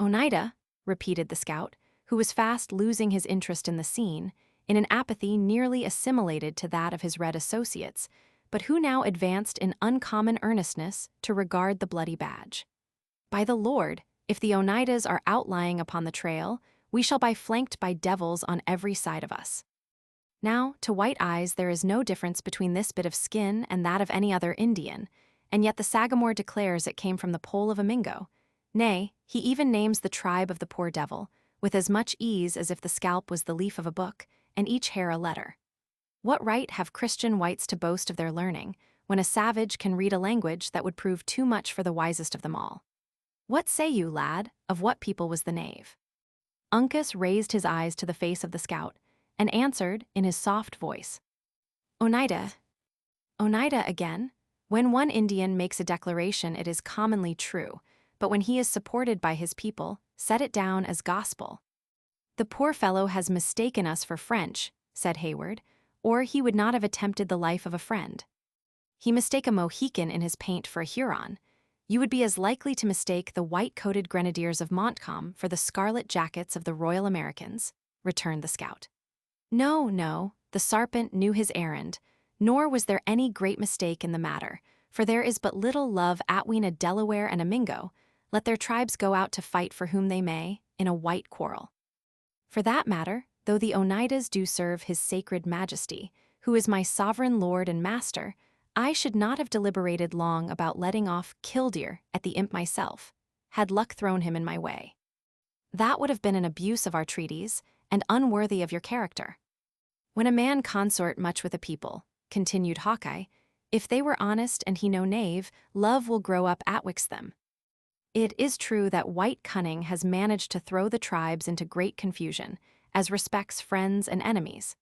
Oneida, repeated the scout, who was fast losing his interest in the scene, in an apathy nearly assimilated to that of his red associates, but who now advanced in uncommon earnestness to regard the bloody badge. By the Lord, if the Oneidas are outlying upon the trail, we shall be flanked by devils on every side of us. Now, to white eyes there is no difference between this bit of skin and that of any other Indian, and yet the Sagamore declares it came from the pole of a Mingo. Nay, he even names the tribe of the poor devil, with as much ease as if the scalp was the leaf of a book, and each hair a letter. What right have Christian whites to boast of their learning, when a savage can read a language that would prove too much for the wisest of them all? What say you, lad, of what people was the knave? Uncas raised his eyes to the face of the scout, and answered in his soft voice. Oneida. Oneida again? When one Indian makes a declaration it is commonly true, but when he is supported by his people, set it down as gospel. The poor fellow has mistaken us for French, said Hayward, or he would not have attempted the life of a friend. He mistake a Mohican in his paint for a Huron. You would be as likely to mistake the white-coated grenadiers of Montcalm for the scarlet jackets of the Royal Americans, returned the scout. No, no, the Sarpent knew his errand, nor was there any great mistake in the matter, for there is but little love atween a Delaware and a Mingo, let their tribes go out to fight for whom they may, in a white quarrel. For that matter, though the Oneidas do serve his sacred majesty, who is my sovereign lord and master, I should not have deliberated long about letting off Killdeer at the imp myself, had luck thrown him in my way. That would have been an abuse of our treaties, and unworthy of your character. When a man consort much with a people, continued Hawkeye, if they were honest and he no knave, love will grow up atwixt them. It is true that white cunning has managed to throw the tribes into great confusion, as respects friends and enemies,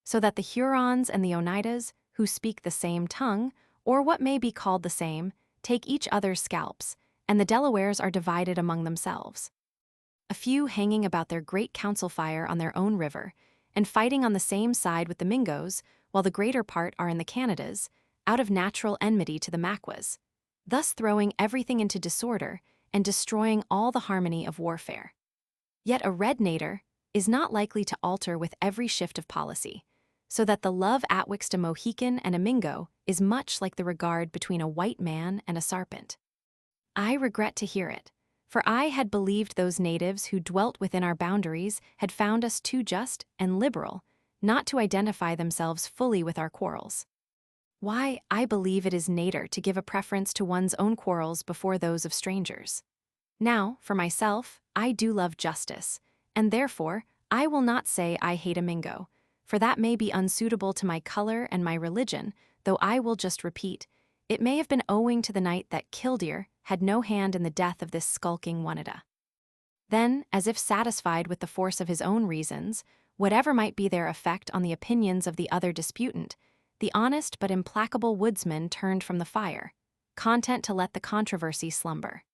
so that the Hurons and the Oneidas, who speak the same tongue, or what may be called the same, take each other's scalps, and the Delawares are divided among themselves. A few hanging about their great council fire on their own river, and fighting on the same side with the Mingos, while the greater part are in the Canadas, out of natural enmity to the Maquas, thus throwing everything into disorder and destroying all the harmony of warfare. Yet a red nader is not likely to alter with every shift of policy, so that the love atwixt a Mohican and a Mingo is much like the regard between a white man and a Sarpent. I regret to hear it, for I had believed those natives who dwelt within our boundaries had found us too just and liberal not to identify themselves fully with our quarrels. Why, I believe it is nader to give a preference to one's own quarrels before those of strangers. Now, for myself, I do love justice, and therefore I will not say I hate a Mingo, for that may be unsuitable to my color and my religion, though I will just repeat, it may have been owing to the night that Killdeer had no hand in the death of this skulking Oneida. Then, as if satisfied with the force of his own reasons, whatever might be their effect on the opinions of the other disputant, the honest but implacable woodsman turned from the fire, content to let the controversy slumber.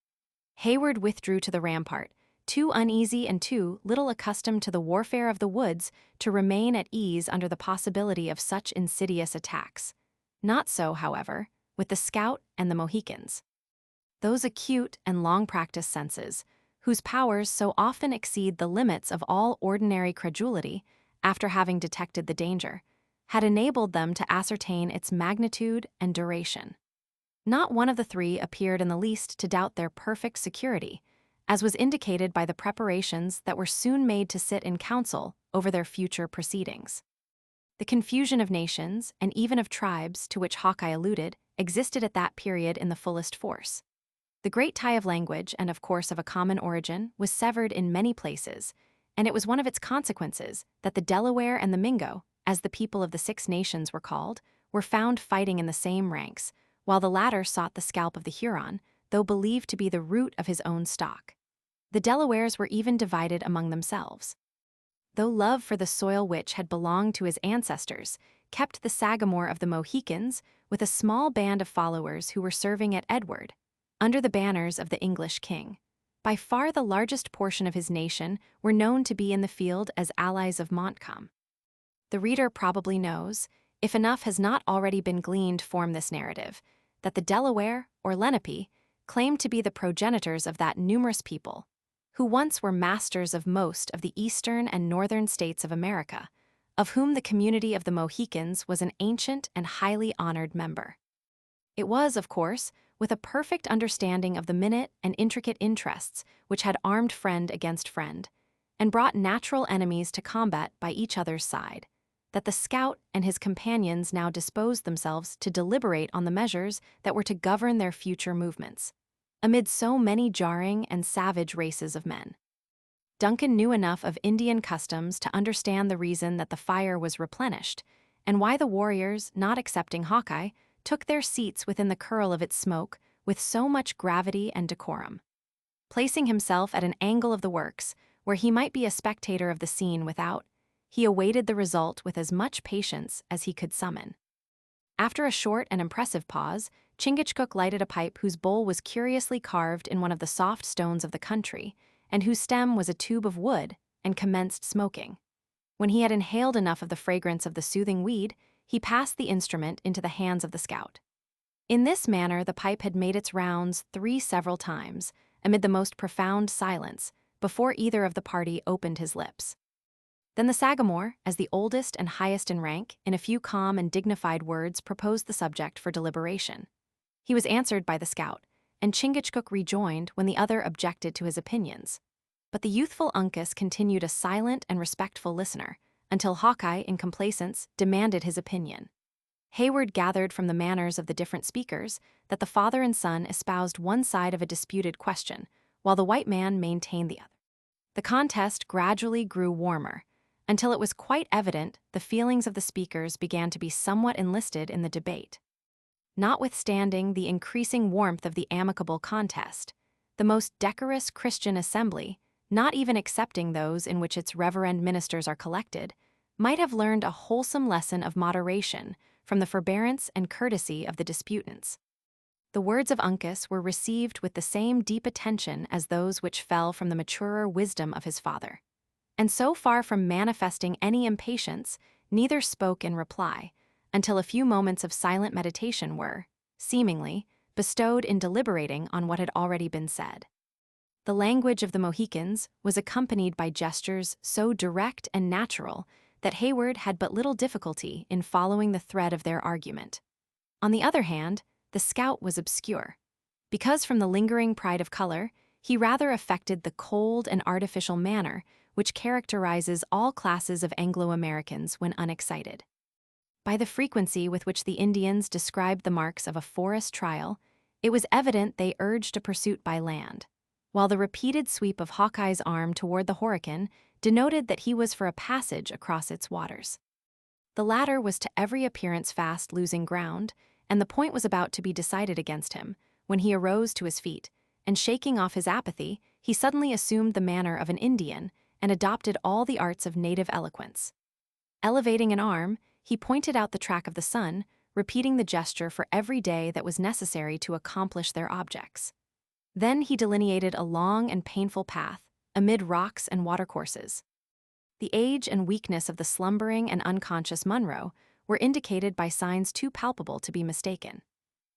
Hayward withdrew to the rampart, too uneasy and too little accustomed to the warfare of the woods to remain at ease under the possibility of such insidious attacks. Not so, however, with the scout and the Mohicans. Those acute and long-practiced senses, whose powers so often exceed the limits of all ordinary credulity, after having detected the danger, had enabled them to ascertain its magnitude and duration. Not one of the three appeared in the least to doubt their perfect security, as was indicated by the preparations that were soon made to sit in council over their future proceedings. The confusion of nations, and even of tribes to which Hawkeye alluded, existed at that period in the fullest force. The great tie of language, and of course of a common origin, was severed in many places, and it was one of its consequences that the Delaware and the Mingo, as the people of the Six Nations were called, were found fighting in the same ranks, while the latter sought the scalp of the Huron, though believed to be the root of his own stock. The Delawares were even divided among themselves. Though love for the soil which had belonged to his ancestors kept the Sagamore of the Mohicans with a small band of followers who were serving at Edward, under the banners of the English king. By far the largest portion of his nation were known to be in the field as allies of Montcalm. The reader probably knows, if enough has not already been gleaned from this narrative, that the Delaware, or Lenape, claimed to be the progenitors of that numerous people, who once were masters of most of the eastern and northern states of America, of whom the community of the Mohicans was an ancient and highly honored member. It was, of course, with a perfect understanding of the minute and intricate interests which had armed friend against friend, and brought natural enemies to combat by each other's side, that the scout and his companions now disposed themselves to deliberate on the measures that were to govern their future movements, amid so many jarring and savage races of men. Duncan knew enough of Indian customs to understand the reason that the fire was replenished, and why the warriors, not excepting Hawkeye, took their seats within the curl of its smoke with so much gravity and decorum. Placing himself at an angle of the works, where he might be a spectator of the scene without, he awaited the result with as much patience as he could summon. After a short and impressive pause, Chingachgook lighted a pipe whose bowl was curiously carved in one of the soft stones of the country, and whose stem was a tube of wood, and commenced smoking. When he had inhaled enough of the fragrance of the soothing weed, he passed the instrument into the hands of the scout. In this manner the pipe had made its rounds 3 several times, amid the most profound silence, before either of the party opened his lips. Then the Sagamore, as the oldest and highest in rank, in a few calm and dignified words proposed the subject for deliberation. He was answered by the scout, and Chingachgook rejoined when the other objected to his opinions. But the youthful Uncas continued a silent and respectful listener, until Hawkeye, in complaisance, demanded his opinion. Hayward gathered from the manners of the different speakers that the father and son espoused one side of a disputed question, while the white man maintained the other. The contest gradually grew warmer, until it was quite evident the feelings of the speakers began to be somewhat enlisted in the debate. Notwithstanding the increasing warmth of the amicable contest, the most decorous Christian assembly, not even excepting those in which its reverend ministers are collected, might have learned a wholesome lesson of moderation from the forbearance and courtesy of the disputants. The words of Uncas were received with the same deep attention as those which fell from the maturer wisdom of his father, and so far from manifesting any impatience, neither spoke in reply, until a few moments of silent meditation were, seemingly, bestowed in deliberating on what had already been said. The language of the Mohicans was accompanied by gestures so direct and natural that Hayward had but little difficulty in following the thread of their argument. On the other hand, the scout was obscure, because from the lingering pride of color, he rather affected the cold and artificial manner which characterizes all classes of Anglo-Americans when unexcited. By the frequency with which the Indians described the marks of a forest trial, it was evident they urged a pursuit by land, while the repeated sweep of Hawkeye's arm toward the Mohican denoted that he was for a passage across its waters. The latter was to every appearance fast losing ground, and the point was about to be decided against him, when he arose to his feet, and shaking off his apathy, he suddenly assumed the manner of an Indian and adopted all the arts of native eloquence. Elevating an arm, he pointed out the track of the sun, repeating the gesture for every day that was necessary to accomplish their objects. Then he delineated a long and painful path, amid rocks and watercourses. The age and weakness of the slumbering and unconscious Munro were indicated by signs too palpable to be mistaken.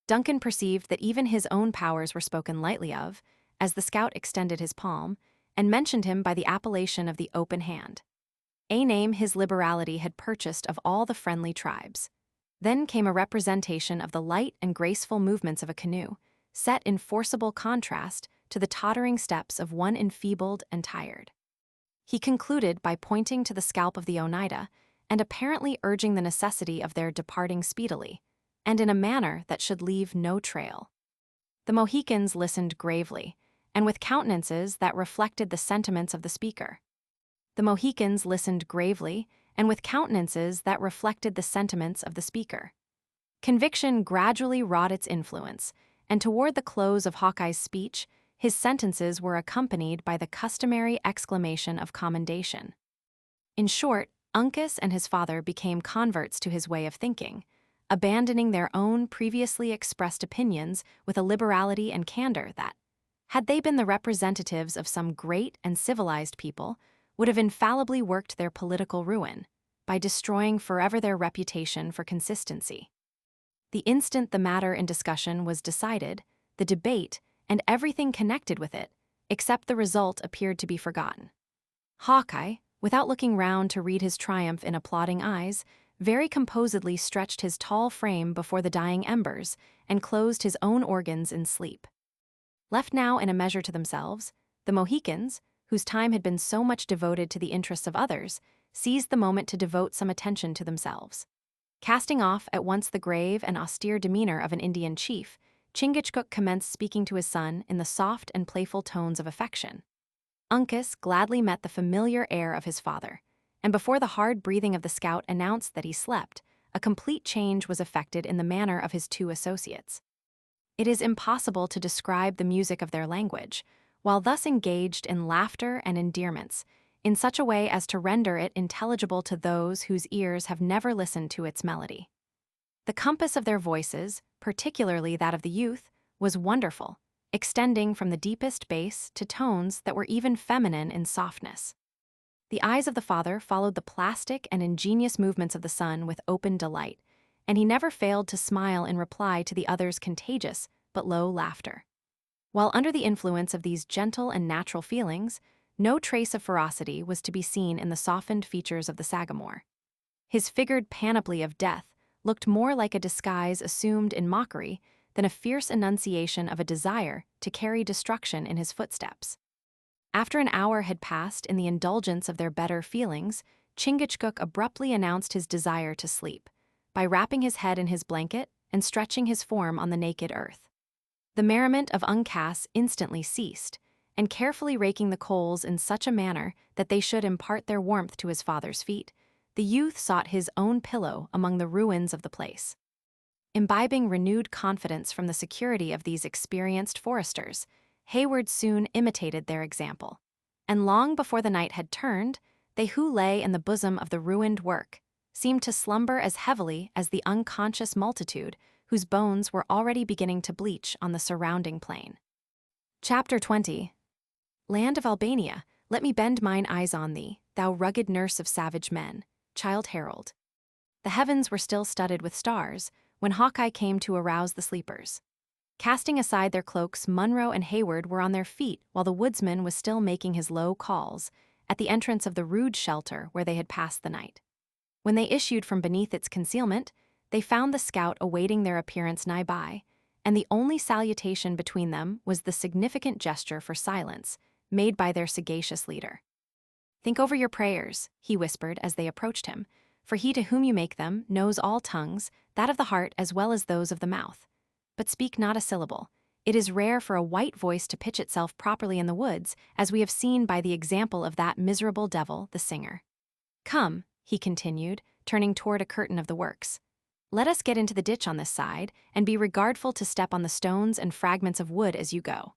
Duncan perceived that even his own powers were spoken lightly of, as the scout extended his palm, and mentioned him by the appellation of the open hand, a name his liberality had purchased of all the friendly tribes. Then came a representation of the light and graceful movements of a canoe, set in forcible contrast to the tottering steps of one enfeebled and tired. He concluded by pointing to the scalp of the Oneida and apparently urging the necessity of their departing speedily, and in a manner that should leave no trail. The Mohicans listened gravely, and with countenances that reflected the sentiments of the speaker. The Mohicans listened gravely, and with countenances that reflected the sentiments of the speaker. Conviction gradually wrought its influence, and toward the close of Hawkeye's speech, his sentences were accompanied by the customary exclamation of commendation. In short, Uncas and his father became converts to his way of thinking, abandoning their own previously expressed opinions with a liberality and candor that, had they been the representatives of some great and civilized people, would have infallibly worked their political ruin by destroying forever their reputation for consistency. The instant the matter in discussion was decided, the debate, and everything connected with it, except the result appeared to be forgotten. Hawkeye, without looking round to read his triumph in applauding eyes, very composedly stretched his tall frame before the dying embers and closed his own organs in sleep. Left now in a measure to themselves, the Mohicans, whose time had been so much devoted to the interests of others, seized the moment to devote some attention to themselves. Casting off at once the grave and austere demeanor of an Indian chief, Chingachgook commenced speaking to his son in the soft and playful tones of affection. Uncas gladly met the familiar air of his father, and before the hard breathing of the scout announced that he slept, a complete change was effected in the manner of his two associates. It is impossible to describe the music of their language, while thus engaged in laughter and endearments, in such a way as to render it intelligible to those whose ears have never listened to its melody. The compass of their voices, particularly that of the youth, was wonderful, extending from the deepest bass to tones that were even feminine in softness. The eyes of the father followed the plastic and ingenious movements of the son with open delight, and he never failed to smile in reply to the other's contagious but low laughter. While under the influence of these gentle and natural feelings, no trace of ferocity was to be seen in the softened features of the Sagamore. His figured panoply of death looked more like a disguise assumed in mockery than a fierce enunciation of a desire to carry destruction in his footsteps. After an hour had passed in the indulgence of their better feelings, Chingachgook abruptly announced his desire to sleep, by wrapping his head in his blanket and stretching his form on the naked earth. The merriment of Uncas instantly ceased, and carefully raking the coals in such a manner that they should impart their warmth to his father's feet, the youth sought his own pillow among the ruins of the place. Imbibing renewed confidence from the security of these experienced foresters, Hayward soon imitated their example, and long before the night had turned, they who lay in the bosom of the ruined work seemed to slumber as heavily as the unconscious multitude whose bones were already beginning to bleach on the surrounding plain. Chapter 20. Land of Albania, let me bend mine eyes on thee, thou rugged nurse of savage men, Child Harold. The heavens were still studded with stars when Hawkeye came to arouse the sleepers. Casting aside their cloaks, Munro and Hayward were on their feet while the woodsman was still making his low calls at the entrance of the rude shelter where they had passed the night. When they issued from beneath its concealment, they found the scout awaiting their appearance nigh by, and the only salutation between them was the significant gesture for silence made by their sagacious leader. "Think over your prayers," he whispered as they approached him, "for he to whom you make them knows all tongues, that of the heart as well as those of the mouth. But speak not a syllable. It is rare for a white voice to pitch itself properly in the woods, as we have seen by the example of that miserable devil, the singer. Come," he continued, turning toward a curtain of the works. "Let us get into the ditch on this side, and be regardful to step on the stones and fragments of wood as you go."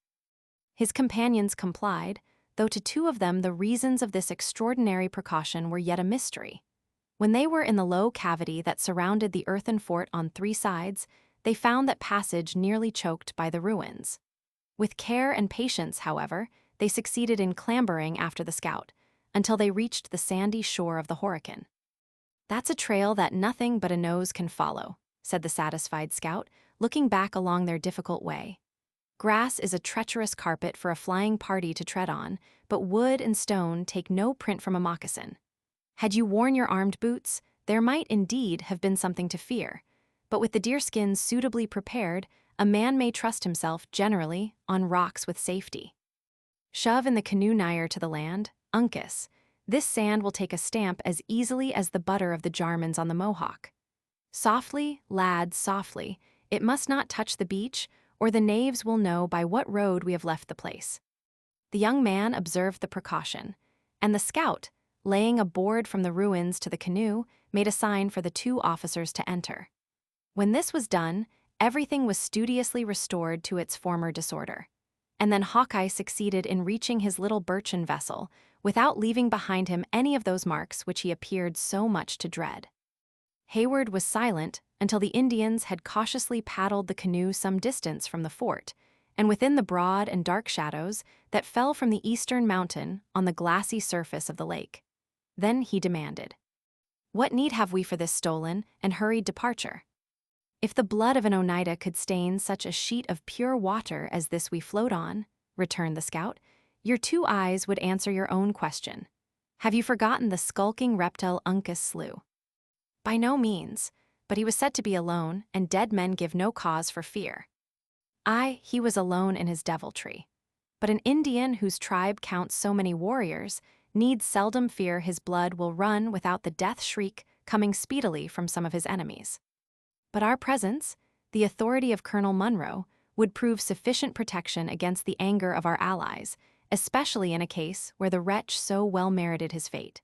His companions complied, though to two of them the reasons of this extraordinary precaution were yet a mystery. When they were in the low cavity that surrounded the earthen fort on three sides, they found that passage nearly choked by the ruins. With care and patience, however, they succeeded in clambering after the scout, until they reached the sandy shore of the Mohican. "That's a trail that nothing but a nose can follow," said the satisfied scout, looking back along their difficult way. "Grass is a treacherous carpet for a flying party to tread on, but wood and stone take no print from a moccasin. Had you worn your armed boots, there might indeed have been something to fear, but with the deerskins suitably prepared, a man may trust himself generally on rocks with safety. Shove in the canoe nigher to the land, Uncas. This sand will take a stamp as easily as the butter of the Jarmans on the Mohawk. Softly, lad, softly. It must not touch the beach, or the knaves will know by what road we have left the place." The young man observed the precaution, and the scout, laying a board from the ruins to the canoe, made a sign for the two officers to enter. When this was done, everything was studiously restored to its former disorder, and then Hawkeye succeeded in reaching his little birchen vessel without leaving behind him any of those marks which he appeared so much to dread. Hayward was silent until the Indians had cautiously paddled the canoe some distance from the fort, and within the broad and dark shadows that fell from the eastern mountain on the glassy surface of the lake. Then he demanded, "What need have we for this stolen and hurried departure? If the blood of an Oneida could stain such a sheet of pure water as this we float on," returned the scout, Your two eyes would answer your own question. Have you forgotten the skulking reptile Uncas slew? By no means, but he was said to be alone, and dead men give no cause for fear. Aye, he was alone in his deviltry. But an Indian whose tribe counts so many warriors needs seldom fear his blood will run without the death shriek coming speedily from some of his enemies. But our presence, the authority of Colonel Munro, would prove sufficient protection against the anger of our allies, especially in a case where the wretch so well merited his fate.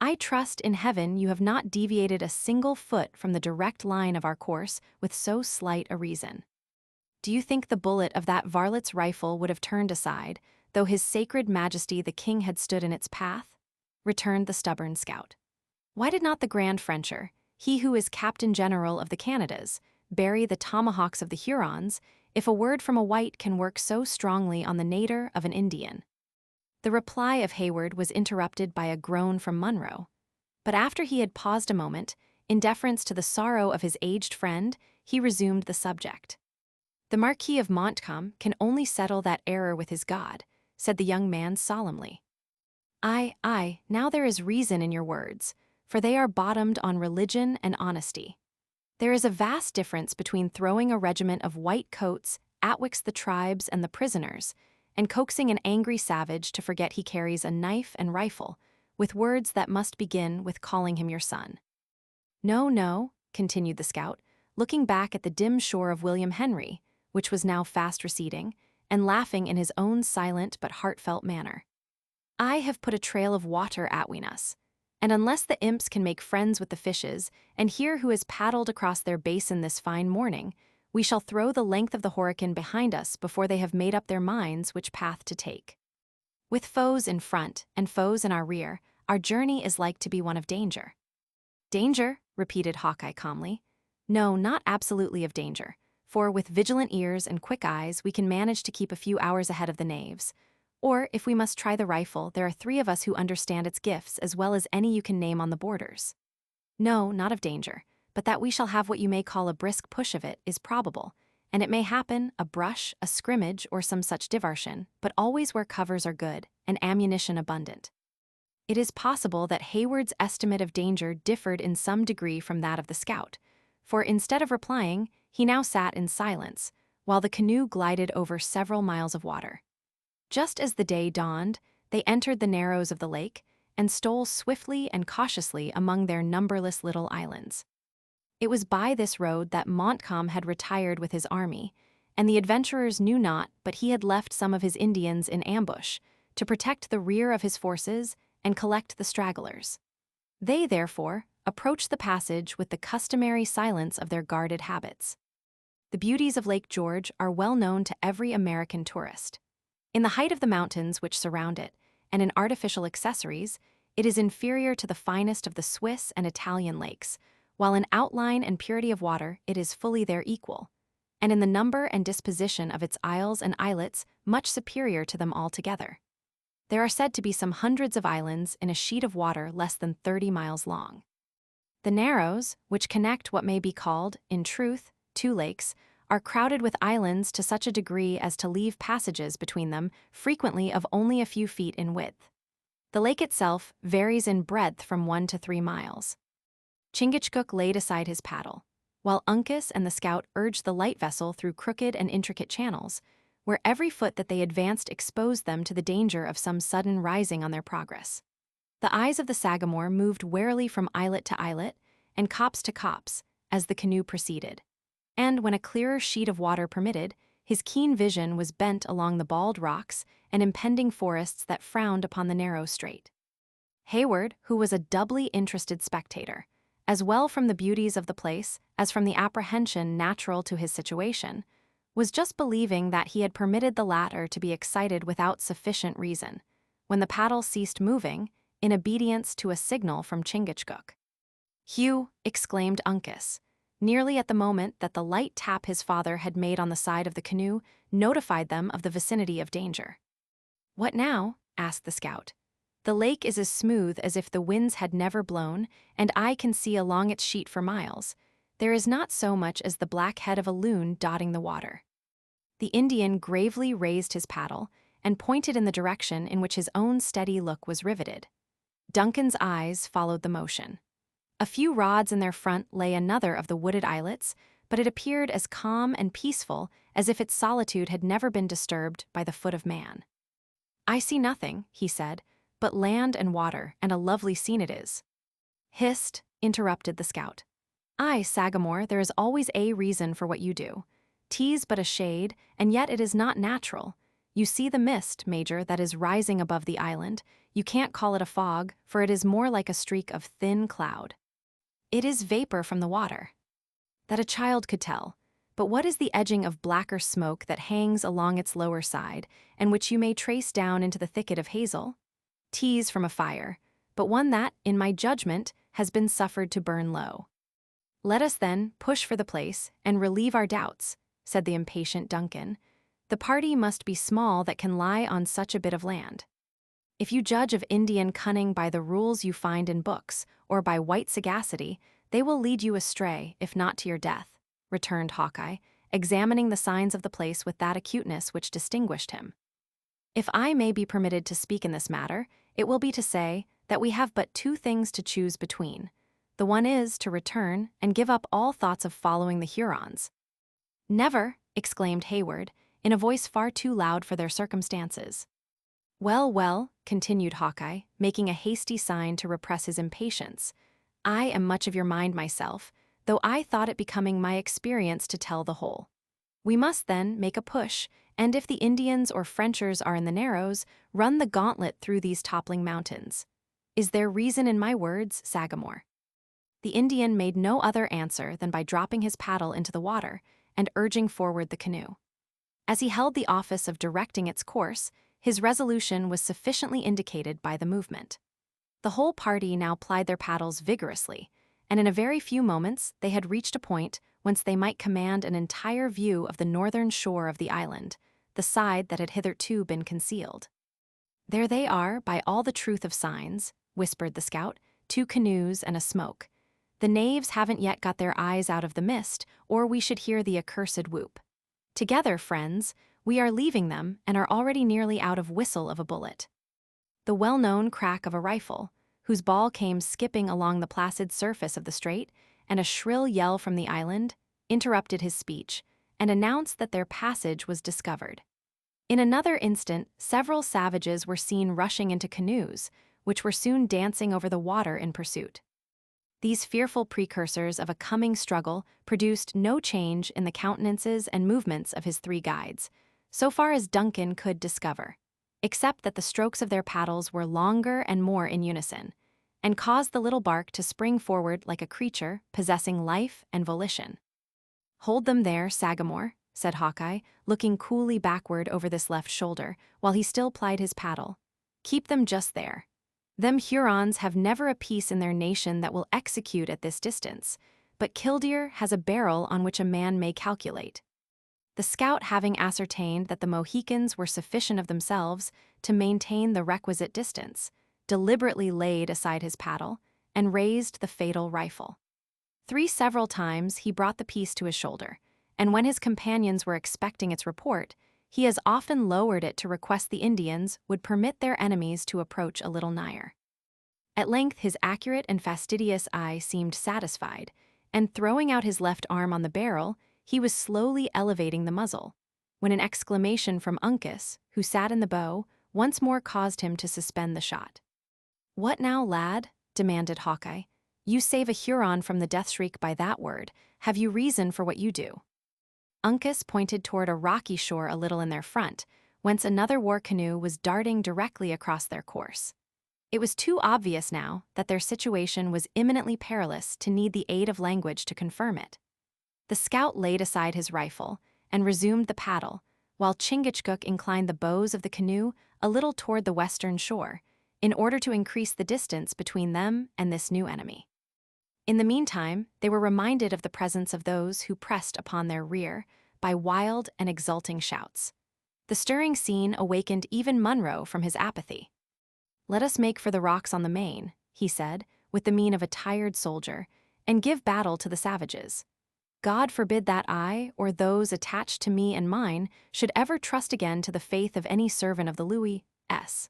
I trust in heaven you have not deviated a single foot from the direct line of our course with so slight a reason. Do you think the bullet of that varlet's rifle would have turned aside, though his sacred majesty the king had stood in its path? Returned the stubborn scout. Why did not the Grand Frencher, he who is Captain General of the Canadas, bury the tomahawks of the Hurons, if a word from a white can work so strongly on the nadir of an Indian? The reply of Hayward was interrupted by a groan from Munro. But after he had paused a moment, in deference to the sorrow of his aged friend, he resumed the subject. The Marquis of Montcalm can only settle that error with his God, said the young man solemnly. Aye, now there is reason in your words, for they are bottomed on religion and honesty. There is a vast difference between throwing a regiment of white coats atwixt the tribes and the prisoners, and coaxing an angry savage to forget he carries a knife and rifle, with words that must begin with calling him your son. No, continued the scout, looking back at the dim shore of William Henry, which was now fast receding, and laughing in his own silent but heartfelt manner. I have put a trail of water atween us, and unless the imps can make friends with the fishes and hear who has paddled across their basin this fine morning, we shall throw the length of the Horican behind us before they have made up their minds which path to take. With foes in front and foes in our rear, our journey is like to be one of danger. Danger, repeated Hawkeye calmly. No, not absolutely of danger, for with vigilant ears and quick eyes we can manage to keep a few hours ahead of the knaves. Or, if we must try the rifle, there are 3 of us who understand its gifts as well as any you can name on the borders. No, not of danger, but that we shall have what you may call a brisk push of it is probable, and it may happen a brush, a scrimmage, or some such diversion, but always where covers are good and ammunition abundant. It is possible that Hayward's estimate of danger differed in some degree from that of the scout, for instead of replying, he now sat in silence, while the canoe glided over several miles of water. Just as the day dawned, they entered the narrows of the lake and stole swiftly and cautiously among their numberless little islands. It was by this road that Montcalm had retired with his army, and the adventurers knew not but he had left some of his Indians in ambush to protect the rear of his forces and collect the stragglers. They, therefore, approached the passage with the customary silence of their guarded habits. The beauties of Lake George are well known to every American tourist. In the height of the mountains which surround it, and in artificial accessories, it is inferior to the finest of the Swiss and Italian lakes, while in outline and purity of water it is fully their equal, and in the number and disposition of its isles and islets much superior to them altogether. There are said to be some hundreds of islands in a sheet of water less than 30 miles long. The Narrows, which connect what may be called, in truth, 2 lakes, are crowded with islands to such a degree as to leave passages between them frequently of only a few feet in width. The lake itself varies in breadth from 1 to 3 miles. Chingachgook laid aside his paddle, while Uncas and the scout urged the light vessel through crooked and intricate channels, where every foot that they advanced exposed them to the danger of some sudden rising on their progress. The eyes of the Sagamore moved warily from islet to islet and copse to copse as the canoe proceeded, and when a clearer sheet of water permitted, his keen vision was bent along the bald rocks and impending forests that frowned upon the narrow strait. Hayward, who was a doubly interested spectator, as well from the beauties of the place as from the apprehension natural to his situation, was just believing that he had permitted the latter to be excited without sufficient reason, when the paddle ceased moving, in obedience to a signal from Chingachgook. "Hugh," exclaimed Uncas, nearly at the moment that the light tap his father had made on the side of the canoe notified them of the vicinity of danger. "What now?" asked the scout. "The lake is as smooth as if the winds had never blown, and I can see along its sheet for miles. There is not so much as the black head of a loon dotting the water." The Indian gravely raised his paddle, and pointed in the direction in which his own steady look was riveted. Duncan's eyes followed the motion. A few rods in their front lay another of the wooded islets, but it appeared as calm and peaceful as if its solitude had never been disturbed by the foot of man. "I see nothing," he said, "but land and water, and a lovely scene it is." "Hist," interrupted the scout. "Aye, Sagamore, there is always a reason for what you do. 'Tis but a shade, and yet it is not natural. You see the mist, Major, that is rising above the island. You can't call it a fog, for it is more like a streak of thin cloud. It is vapor from the water. That a child could tell. But what is the edging of blacker smoke that hangs along its lower side, and which you may trace down into the thicket of hazel? 'Tis from a fire, but one that, in my judgment, has been suffered to burn low." "Let us, then, push for the place, and relieve our doubts," said the impatient Duncan. "The party must be small that can lie on such a bit of land. If you judge of Indian cunning by the rules you find in books, or by white sagacity, they will lead you astray, if not to your death," returned Hawkeye, examining the signs of the place with that acuteness which distinguished him. "If I may be permitted to speak in this matter, it will be to say that we have but two things to choose between. The one is to return and give up all thoughts of following the Hurons." "Never!" exclaimed Hayward, in a voice far too loud for their circumstances. "Well, well," continued Hawkeye, making a hasty sign to repress his impatience, "I am much of your mind myself, though I thought it becoming my experience to tell the whole. We must, then, make a push, and if the Indians or Frenchers are in the Narrows, run the gauntlet through these toppling mountains. Is there reason in my words, Sagamore?" The Indian made no other answer than by dropping his paddle into the water and urging forward the canoe. As he held the office of directing its course, his resolution was sufficiently indicated by the movement. The whole party now plied their paddles vigorously, and in a very few moments they had reached a point whence they might command an entire view of the northern shore of the island, the side that had hitherto been concealed. "There they are, by all the truth of signs," whispered the scout, "two canoes and a smoke. The knaves haven't yet got their eyes out of the mist, or we should hear the accursed whoop. Together, friends, we are leaving them and are already nearly out of whistle of a bullet." The well-known crack of a rifle, whose ball came skipping along the placid surface of the strait, and a shrill yell from the island, interrupted his speech, and announced that their passage was discovered. In another instant, several savages were seen rushing into canoes, which were soon dancing over the water in pursuit. These fearful precursors of a coming struggle produced no change in the countenances and movements of his three guides, so far as Duncan could discover, except that the strokes of their paddles were longer and more in unison, and caused the little bark to spring forward like a creature possessing life and volition. "Hold them there, Sagamore," said Hawkeye, looking coolly backward over this left shoulder, while he still plied his paddle. "Keep them just there. Them Hurons have never a piece in their nation that will execute at this distance, but Killdeer has a barrel on which a man may calculate." The scout, having ascertained that the Mohicans were sufficient of themselves to maintain the requisite distance, deliberately laid aside his paddle and raised the fatal rifle. Several times he brought the piece to his shoulder, and when his companions were expecting its report, he as often lowered it to request the Indians would permit their enemies to approach a little nigher. At length his accurate and fastidious eye seemed satisfied, and throwing out his left arm on the barrel, he was slowly elevating the muzzle, when an exclamation from Uncas, who sat in the bow, once more caused him to suspend the shot. "What now, lad?" demanded Hawkeye. "You save a Huron from the death shriek by that word. Have you reason for what you do?" Uncas pointed toward a rocky shore a little in their front, whence another war canoe was darting directly across their course. It was too obvious now that their situation was imminently perilous to need the aid of language to confirm it. The scout laid aside his rifle and resumed the paddle, while Chingachgook inclined the bows of the canoe a little toward the western shore, in order to increase the distance between them and this new enemy. In the meantime, they were reminded of the presence of those who pressed upon their rear by wild and exulting shouts. The stirring scene awakened even Munro from his apathy. "Let us make for the rocks on the main," he said, with the mien of a tired soldier, "and give battle to the savages. God forbid that I, or those attached to me and mine, should ever trust again to the faith of any servant of the Louis S.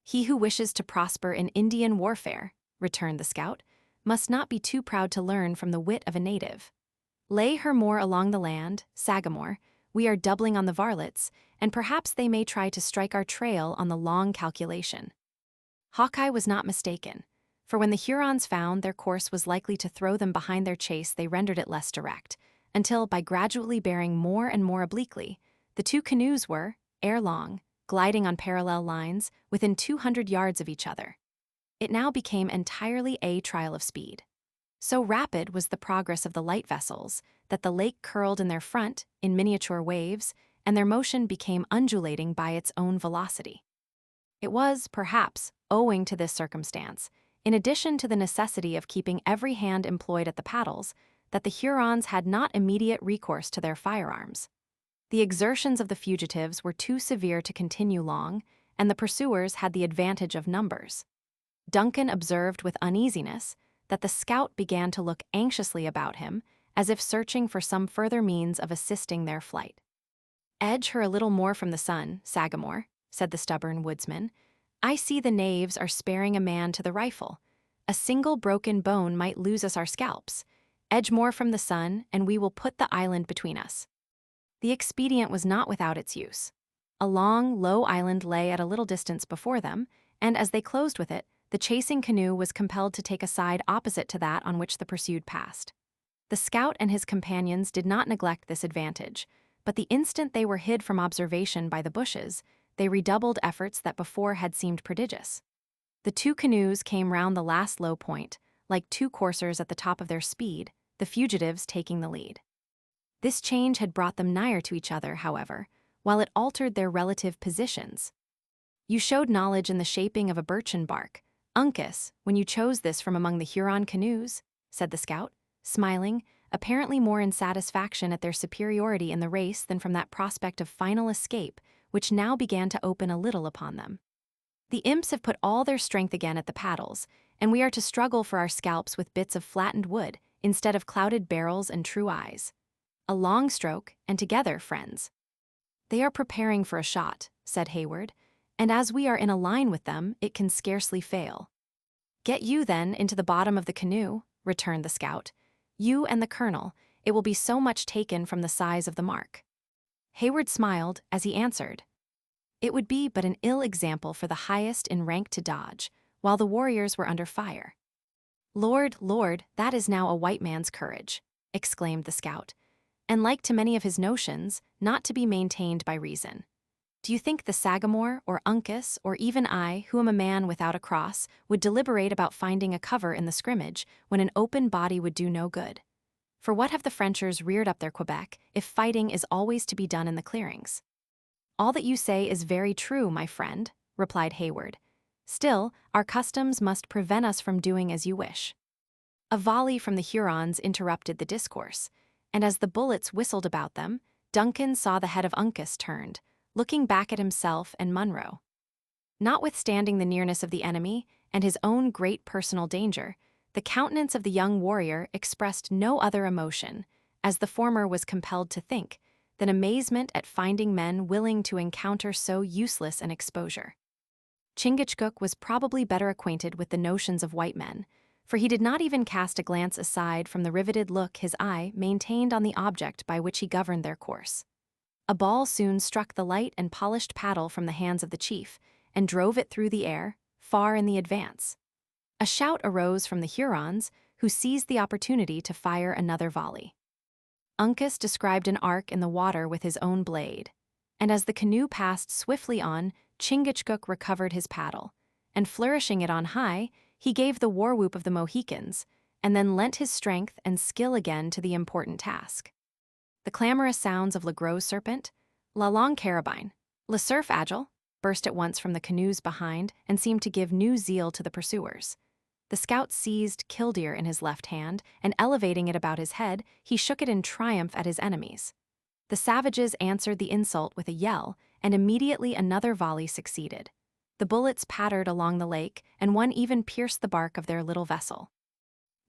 He who wishes to prosper in Indian warfare, returned the scout, must not be too proud to learn from the wit of a native. Lay her more along the land, Sagamore, we are doubling on the varlets, and perhaps they may try to strike our trail on the long calculation. Hawkeye was not mistaken, for when the Hurons found their course was likely to throw them behind their chase, they rendered it less direct, until, by gradually bearing more and more obliquely, the two canoes were, ere long, gliding on parallel lines within 200 yards of each other. It now became entirely a trial of speed. So rapid was the progress of the light vessels that the lake curled in their front in miniature waves, and their motion became undulating by its own velocity. It was, perhaps, owing to this circumstance, in addition to the necessity of keeping every hand employed at the paddles, that the Hurons had not immediate recourse to their firearms. The exertions of the fugitives were too severe to continue long, and the pursuers had the advantage of numbers. Duncan observed with uneasiness that the scout began to look anxiously about him, as if searching for some further means of assisting their flight. "Edge her a little more from the sun, Sagamore," said the stubborn woodsman. "I see the knaves are sparing a man to the rifle. A single broken bone might lose us our scalps. Edge more from the sun, and we will put the island between us." The expedient was not without its use. A long, low island lay at a little distance before them, and as they closed with it, the chasing canoe was compelled to take a side opposite to that on which the pursued passed. The scout and his companions did not neglect this advantage, but the instant they were hid from observation by the bushes, they redoubled efforts that before had seemed prodigious. The two canoes came round the last low point, like two coursers at the top of their speed, the fugitives taking the lead. This change had brought them nigher to each other, however, while it altered their relative positions. "You showed knowledge in the shaping of a birchen bark, Uncas, when you chose this from among the Huron canoes," said the scout, smiling, apparently more in satisfaction at their superiority in the race than from that prospect of final escape which now began to open a little upon them. "The imps have put all their strength again at the paddles, and we are to struggle for our scalps with bits of flattened wood instead of clouded barrels and true eyes. A long stroke, and together, friends." "They are preparing for a shot," said Hayward, "and as we are in a line with them, it can scarcely fail." "Get you, then, into the bottom of the canoe," returned the scout. "You and the colonel, it will be so much taken from the size of the mark." Hayward smiled as he answered, "It would be but an ill example for the highest in rank to dodge, while the warriors were under fire." "Lord, Lord, that is now a white man's courage," exclaimed the scout, "and like to many of his notions, not to be maintained by reason. Do you think the Sagamore, or Uncas, or even I, who am a man without a cross, would deliberate about finding a cover in the scrimmage when an open body would do no good? For what have the Frenchers reared up their Quebec if fighting is always to be done in the clearings?" "All that you say is very true, my friend," replied Hayward. "Still, our customs must prevent us from doing as you wish." A volley from the Hurons interrupted the discourse, and as the bullets whistled about them, Duncan saw the head of Uncas turned, looking back at himself and Munro. Notwithstanding the nearness of the enemy and his own great personal danger, the countenance of the young warrior expressed no other emotion, as the former was compelled to think, than amazement at finding men willing to encounter so useless an exposure. Chingachgook was probably better acquainted with the notions of white men, for he did not even cast a glance aside from the riveted look his eye maintained on the object by which he governed their course. A ball soon struck the light and polished paddle from the hands of the chief, and drove it through the air, far in the advance. A shout arose from the Hurons, who seized the opportunity to fire another volley. Uncas described an arc in the water with his own blade, and as the canoe passed swiftly on, Chingachgook recovered his paddle, and flourishing it on high, he gave the war-whoop of the Mohicans, and then lent his strength and skill again to the important task. The clamorous sounds of Le Gros Serpent, La Longue Carabine, Le Surf Agile, burst at once from the canoes behind and seemed to give new zeal to the pursuers. The scout seized Killdeer in his left hand, and elevating it about his head, he shook it in triumph at his enemies. The savages answered the insult with a yell, and immediately another volley succeeded. The bullets pattered along the lake, and one even pierced the bark of their little vessel.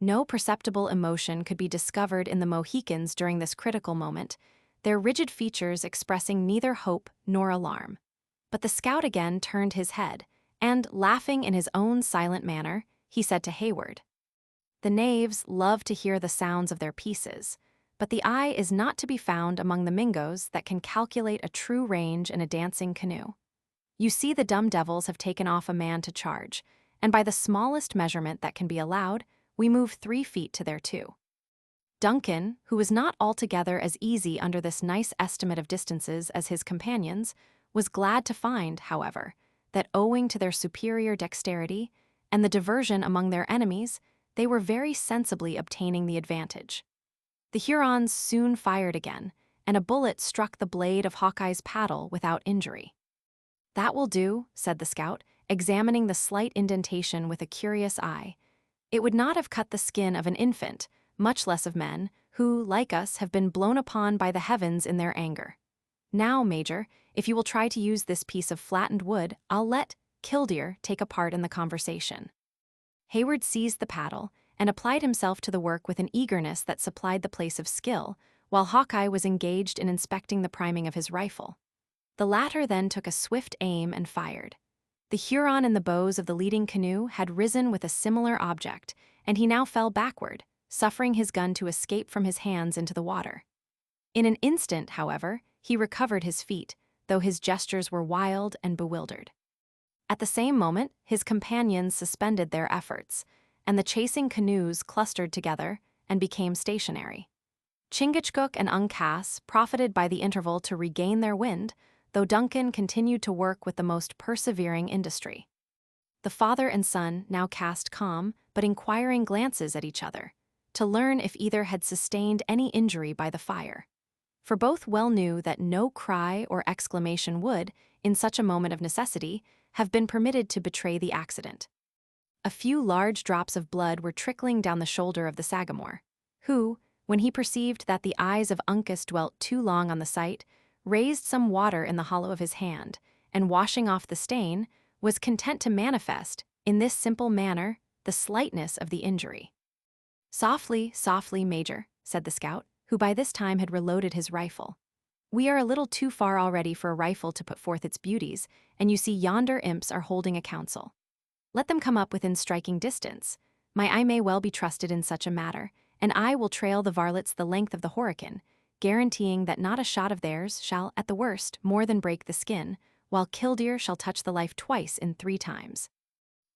No perceptible emotion could be discovered in the Mohicans during this critical moment, their rigid features expressing neither hope nor alarm. But the scout again turned his head, and, laughing in his own silent manner, he said to Hayward, "The knaves love to hear the sounds of their pieces, but the eye is not to be found among the Mingos that can calculate a true range in a dancing canoe. You see the dumb devils have taken off a man to charge, and by the smallest measurement that can be allowed, we move 3 feet to their 2. Duncan, who was not altogether as easy under this nice estimate of distances as his companions, was glad to find, however, that owing to their superior dexterity and the diversion among their enemies, they were very sensibly obtaining the advantage. The Hurons soon fired again, and a bullet struck the blade of Hawkeye's paddle without injury. "That will do," said the scout, examining the slight indentation with a curious eye. "It would not have cut the skin of an infant, much less of men, who, like us, have been blown upon by the heavens in their anger. Now, Major, if you will try to use this piece of flattened wood, I'll let Killdeer take a part in the conversation." Hayward seized the paddle and applied himself to the work with an eagerness that supplied the place of skill, while Hawkeye was engaged in inspecting the priming of his rifle. The latter then took a swift aim and fired. The Huron in the bows of the leading canoe had risen with a similar object, and he now fell backward, suffering his gun to escape from his hands into the water. In an instant, however, he recovered his feet, though his gestures were wild and bewildered. At the same moment, his companions suspended their efforts, and the chasing canoes clustered together and became stationary. Chingachgook and Uncas profited by the interval to regain their wind, though Duncan continued to work with the most persevering industry. The father and son now cast calm but inquiring glances at each other, to learn if either had sustained any injury by the fire. For both well knew that no cry or exclamation would, in such a moment of necessity, have been permitted to betray the accident. A few large drops of blood were trickling down the shoulder of the Sagamore, who, when he perceived that the eyes of Uncas dwelt too long on the sight, raised some water in the hollow of his hand, and washing off the stain, was content to manifest, in this simple manner, the slightness of the injury. "Softly, softly, Major," said the scout, who by this time had reloaded his rifle. "We are a little too far already for a rifle to put forth its beauties, and you see yonder imps are holding a council. Let them come up within striking distance. My eye may well be trusted in such a matter, and I will trail the varlets the length of the Horican, guaranteeing that not a shot of theirs shall, at the worst, more than break the skin, while Killdeer shall touch the life twice in 3 times.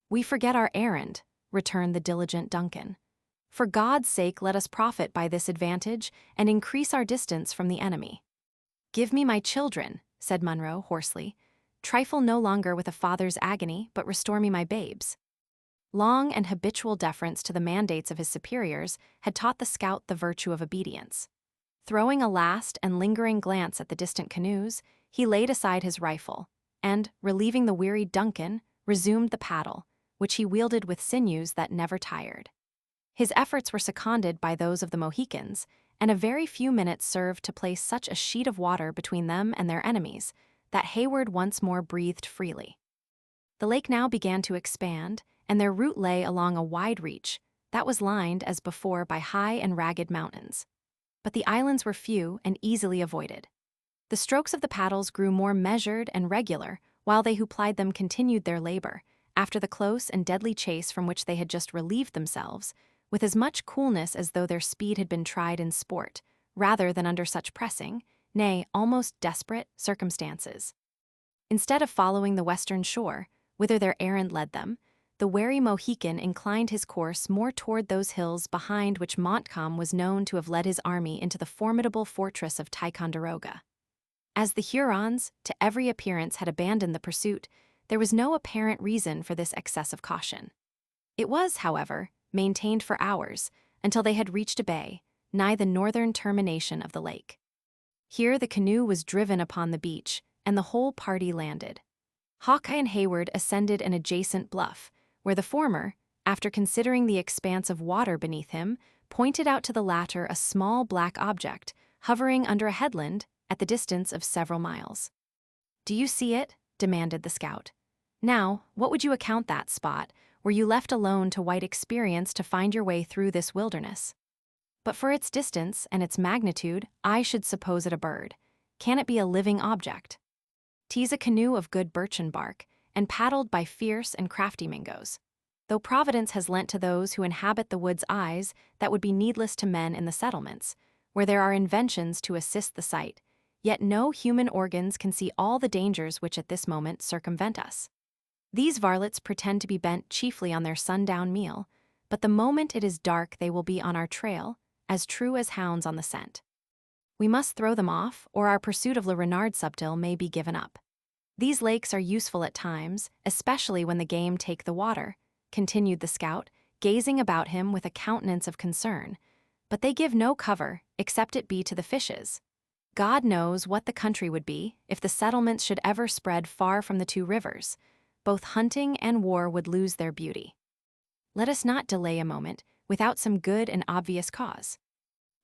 "We forget our errand," returned the diligent Duncan. "For God's sake, let us profit by this advantage and increase our distance from the enemy." "Give me my children," said Munro hoarsely. "Trifle no longer with a father's agony, but restore me my babes." Long and habitual deference to the mandates of his superiors had taught the scout the virtue of obedience. Throwing a last and lingering glance at the distant canoes, he laid aside his rifle, and, relieving the wearied Duncan, resumed the paddle, which he wielded with sinews that never tired. His efforts were seconded by those of the Mohicans, and a very few minutes served to place such a sheet of water between them and their enemies, that Hayward once more breathed freely. The lake now began to expand, and their route lay along a wide reach that was lined, as before, by high and ragged mountains. But the islands were few and easily avoided. The strokes of the paddles grew more measured and regular, while they who plied them continued their labor, after the close and deadly chase from which they had just relieved themselves, with as much coolness as though their speed had been tried in sport, rather than under such pressing, nay, almost desperate, circumstances. Instead of following the western shore, whither their errand led them, the wary Mohican inclined his course more toward those hills behind which Montcalm was known to have led his army into the formidable fortress of Ticonderoga. As the Hurons, to every appearance, had abandoned the pursuit, there was no apparent reason for this excess of caution. It was, however, maintained for hours, until they had reached a bay, nigh the northern termination of the lake. Here the canoe was driven upon the beach, and the whole party landed. Hawkeye and Hayward ascended an adjacent bluff, where the former, after considering the expanse of water beneath him, pointed out to the latter a small black object, hovering under a headland at the distance of several miles. "Do you see it?" demanded the scout. "Now, what would you account that spot, were you left alone to white experience to find your way through this wilderness? But for its distance and its magnitude, I should suppose it a bird. Can it be a living object? 'Tis a canoe of good birchen bark, and paddled by fierce and crafty Mingoes. Though Providence has lent to those who inhabit the woods eyes that would be needless to men in the settlements, where there are inventions to assist the sight, yet no human organs can see all the dangers which at this moment circumvent us. These varlets pretend to be bent chiefly on their sundown meal, but the moment it is dark they will be on our trail, as true as hounds on the scent. We must throw them off, or our pursuit of Le Renard Subtil may be given up. These lakes are useful at times, especially when the game take the water, continued the scout, gazing about him with a countenance of concern, but they give no cover, except it be to the fishes. God knows what the country would be if the settlements should ever spread far from the two rivers. Both hunting and war would lose their beauty. Let us not delay a moment, without some good and obvious cause.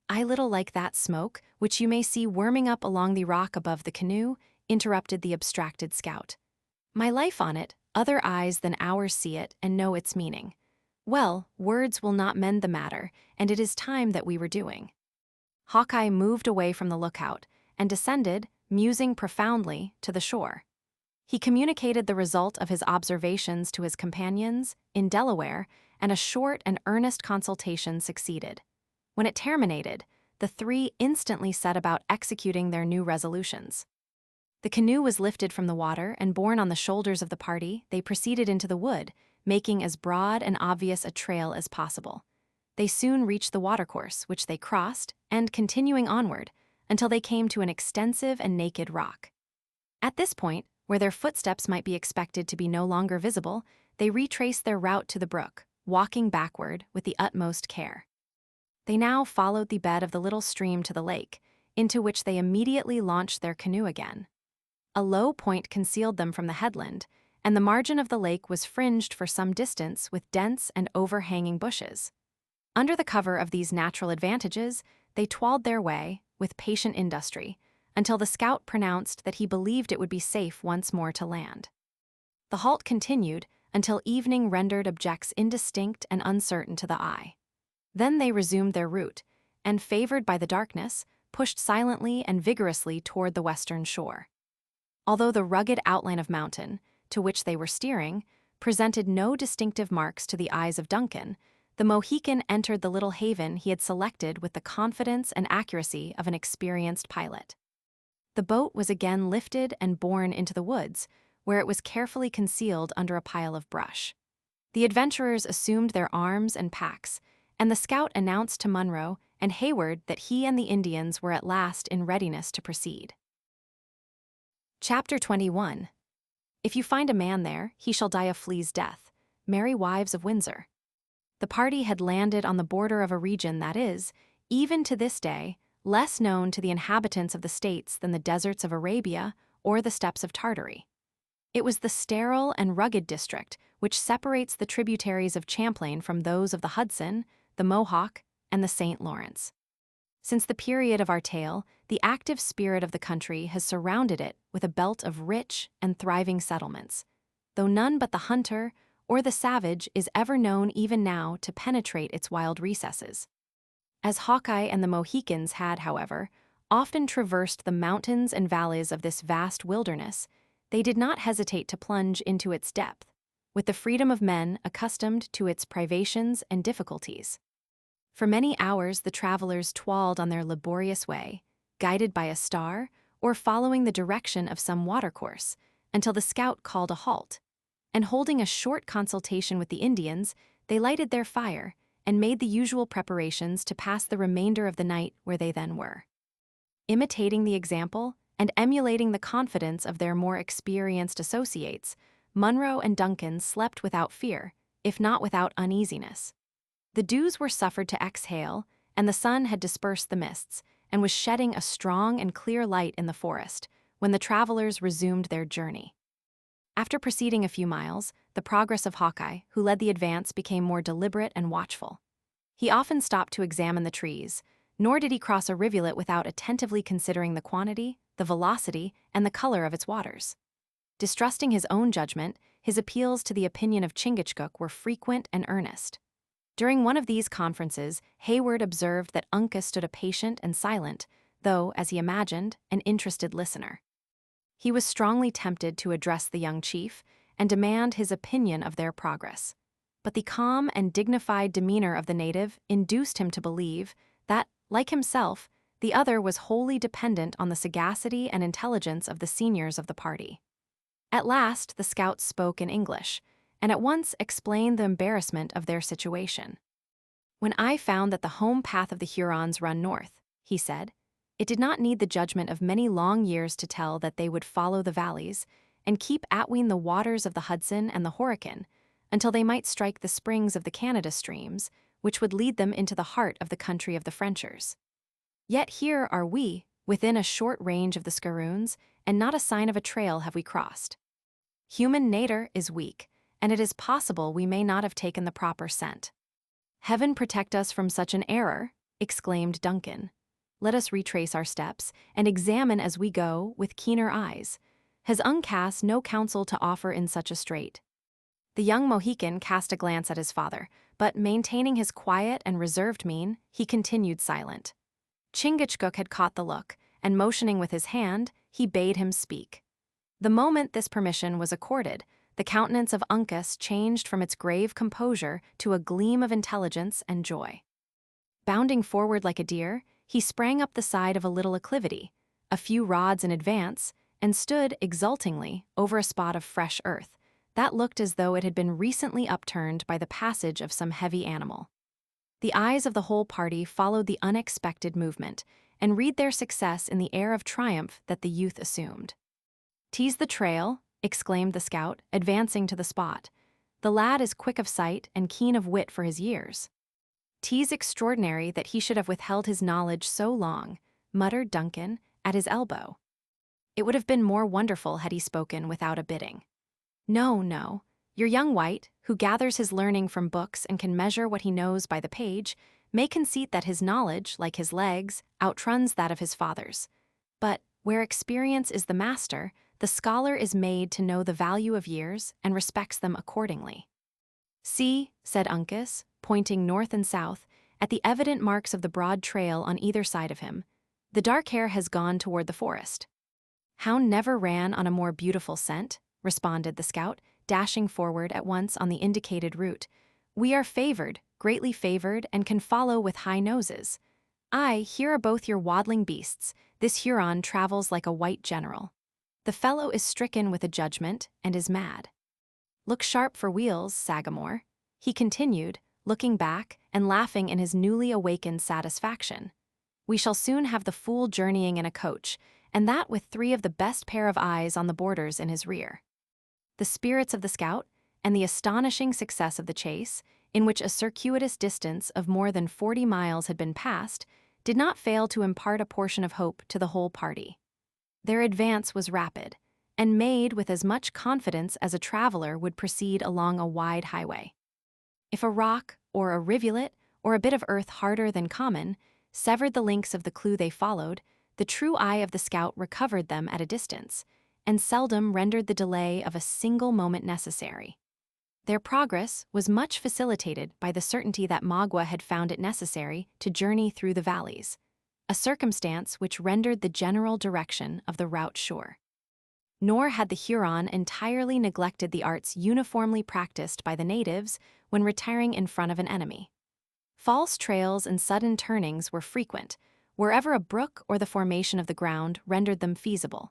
I little like that smoke, which you may see worming up along the rock above the canoe, interrupted the abstracted scout. My life on it, other eyes than ours see it and know its meaning. Well, words will not mend the matter, and it is time that we were doing. Hawkeye moved away from the lookout and descended, musing profoundly, to the shore. He communicated the result of his observations to his companions, in Delaware, and a short and earnest consultation succeeded. When it terminated, the three instantly set about executing their new resolutions. The canoe was lifted from the water and borne on the shoulders of the party, they proceeded into the wood, making as broad and obvious a trail as possible. They soon reached the watercourse, which they crossed, and continuing onward, until they came to an extensive and naked rock. At this point, where their footsteps might be expected to be no longer visible, they retraced their route to the brook, walking backward with the utmost care. They now followed the bed of the little stream to the lake, into which they immediately launched their canoe again. A low point concealed them from the headland, and the margin of the lake was fringed for some distance with dense and overhanging bushes. Under the cover of these natural advantages, they toiled their way, with patient industry, until the scout pronounced that he believed it would be safe once more to land. The halt continued until evening rendered objects indistinct and uncertain to the eye. Then they resumed their route, and, favored by the darkness, pushed silently and vigorously toward the western shore. Although the rugged outline of mountain, to which they were steering, presented no distinctive marks to the eyes of Duncan, the Mohican entered the little haven he had selected with the confidence and accuracy of an experienced pilot. The boat was again lifted and borne into the woods, where it was carefully concealed under a pile of brush. The adventurers assumed their arms and packs, and the scout announced to Munro and Hayward that he and the Indians were at last in readiness to proceed. Chapter 21. If you find a man there, he shall die a flea's death. Merry Wives of Windsor. The party had landed on the border of a region that is, even to this day, less known to the inhabitants of the states than the deserts of Arabia or the steppes of Tartary. It was the sterile and rugged district which separates the tributaries of Champlain from those of the Hudson, the Mohawk, and the St. Lawrence. Since the period of our tale, the active spirit of the country has surrounded it with a belt of rich and thriving settlements, though none but the hunter or the savage is ever known even now to penetrate its wild recesses. As Hawkeye and the Mohicans had, however, often traversed the mountains and valleys of this vast wilderness, they did not hesitate to plunge into its depth, with the freedom of men accustomed to its privations and difficulties. For many hours the travelers toiled on their laborious way, guided by a star or following the direction of some watercourse, until the scout called a halt, and holding a short consultation with the Indians, they lighted their fire and made the usual preparations to pass the remainder of the night where they then were. Imitating the example and emulating the confidence of their more experienced associates, Munro and Duncan slept without fear, if not without uneasiness. The dews were suffered to exhale, and the sun had dispersed the mists, and was shedding a strong and clear light in the forest, when the travelers resumed their journey. After proceeding a few miles, the progress of Hawkeye, who led the advance, became more deliberate and watchful. He often stopped to examine the trees, nor did he cross a rivulet without attentively considering the quantity, the velocity, and the color of its waters. Distrusting his own judgment, his appeals to the opinion of Chingachgook were frequent and earnest. During one of these conferences, Hayward observed that Uncas stood a patient and silent, though, as he imagined, an interested listener. He was strongly tempted to address the young chief and demand his opinion of their progress. But the calm and dignified demeanor of the native induced him to believe that, like himself, the other was wholly dependent on the sagacity and intelligence of the seniors of the party. At last, the scout spoke in English, and at once explained the embarrassment of their situation. "When I found that the home path of the Hurons run north," he said, "it did not need the judgment of many long years to tell that they would follow the valleys and keep atween the waters of the Hudson and the Mohican until they might strike the springs of the Canada streams, which would lead them into the heart of the country of the Frenchers. Yet here are we, within a short range of the Skaroons, and not a sign of a trail have we crossed. Human nature is weak, and it is possible we may not have taken the proper scent." "Heaven protect us from such an error," exclaimed Duncan. "Let us retrace our steps, and examine as we go with keener eyes. Has Uncas no counsel to offer in such a strait?" The young Mohican cast a glance at his father, but maintaining his quiet and reserved mien, he continued silent. Chingachgook had caught the look, and motioning with his hand, he bade him speak. The moment this permission was accorded, the countenance of Uncas changed from its grave composure to a gleam of intelligence and joy. Bounding forward like a deer, he sprang up the side of a little acclivity, a few rods in advance, and stood exultingly over a spot of fresh earth that looked as though it had been recently upturned by the passage of some heavy animal. The eyes of the whole party followed the unexpected movement, and read their success in the air of triumph that the youth assumed. "'Tis the trail," exclaimed the scout, advancing to the spot. "The lad is quick of sight and keen of wit for his years." "'Tis extraordinary that he should have withheld his knowledge so long," muttered Duncan, at his elbow. "It would have been more wonderful had he spoken without a bidding." "No, no. Your young wight, who gathers his learning from books and can measure what he knows by the page, may conceit that his knowledge, like his legs, outruns that of his father's. But, where experience is the master, the scholar is made to know the value of years and respects them accordingly." "See," said Uncas, pointing north and south, at the evident marks of the broad trail on either side of him. "The dark hair has gone toward the forest." "Hound never ran on a more beautiful scent," responded the scout, dashing forward at once on the indicated route. "We are favored, greatly favored, and can follow with high noses. Aye, here are both your waddling beasts. This Huron travels like a white general. The fellow is stricken with a judgment and is mad. Look sharp for wheels, Sagamore," he continued, looking back and laughing in his newly awakened satisfaction. "We shall soon have the fool journeying in a coach, and that with 3 of the best pair of eyes on the borders in his rear." The spirits of the scout, and the astonishing success of the chase, in which a circuitous distance of more than 40 miles had been passed, did not fail to impart a portion of hope to the whole party. Their advance was rapid, and made with as much confidence as a traveler would proceed along a wide highway. If a rock, or a rivulet, or a bit of earth harder than common, severed the links of the clue they followed, the true eye of the scout recovered them at a distance, and seldom rendered the delay of a single moment necessary. Their progress was much facilitated by the certainty that Magua had found it necessary to journey through the valleys, a circumstance which rendered the general direction of the route sure. Nor had the Huron entirely neglected the arts uniformly practiced by the natives when retiring in front of an enemy. False trails and sudden turnings were frequent, wherever a brook or the formation of the ground rendered them feasible.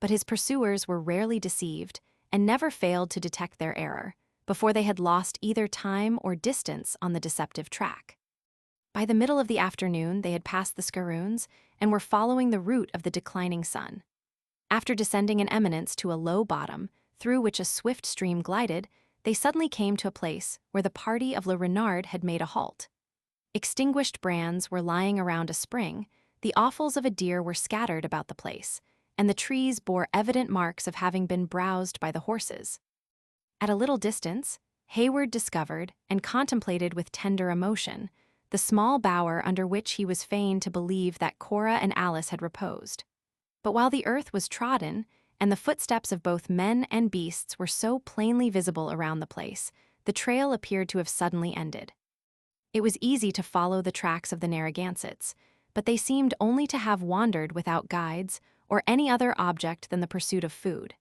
But his pursuers were rarely deceived, and never failed to detect their error, before they had lost either time or distance on the deceptive track. By the middle of the afternoon they had passed the Skaroons, and were following the route of the declining sun. After descending an eminence to a low bottom, through which a swift stream glided, they suddenly came to a place where the party of Le Renard had made a halt. Extinguished brands were lying around a spring, the offals of a deer were scattered about the place, and the trees bore evident marks of having been browsed by the horses. At a little distance, Hayward discovered, and contemplated with tender emotion, the small bower under which he was fain to believe that Cora and Alice had reposed. But while the earth was trodden, and the footsteps of both men and beasts were so plainly visible around the place, the trail appeared to have suddenly ended. It was easy to follow the tracks of the Narragansetts, but they seemed only to have wandered without guides or any other object than the pursuit of food.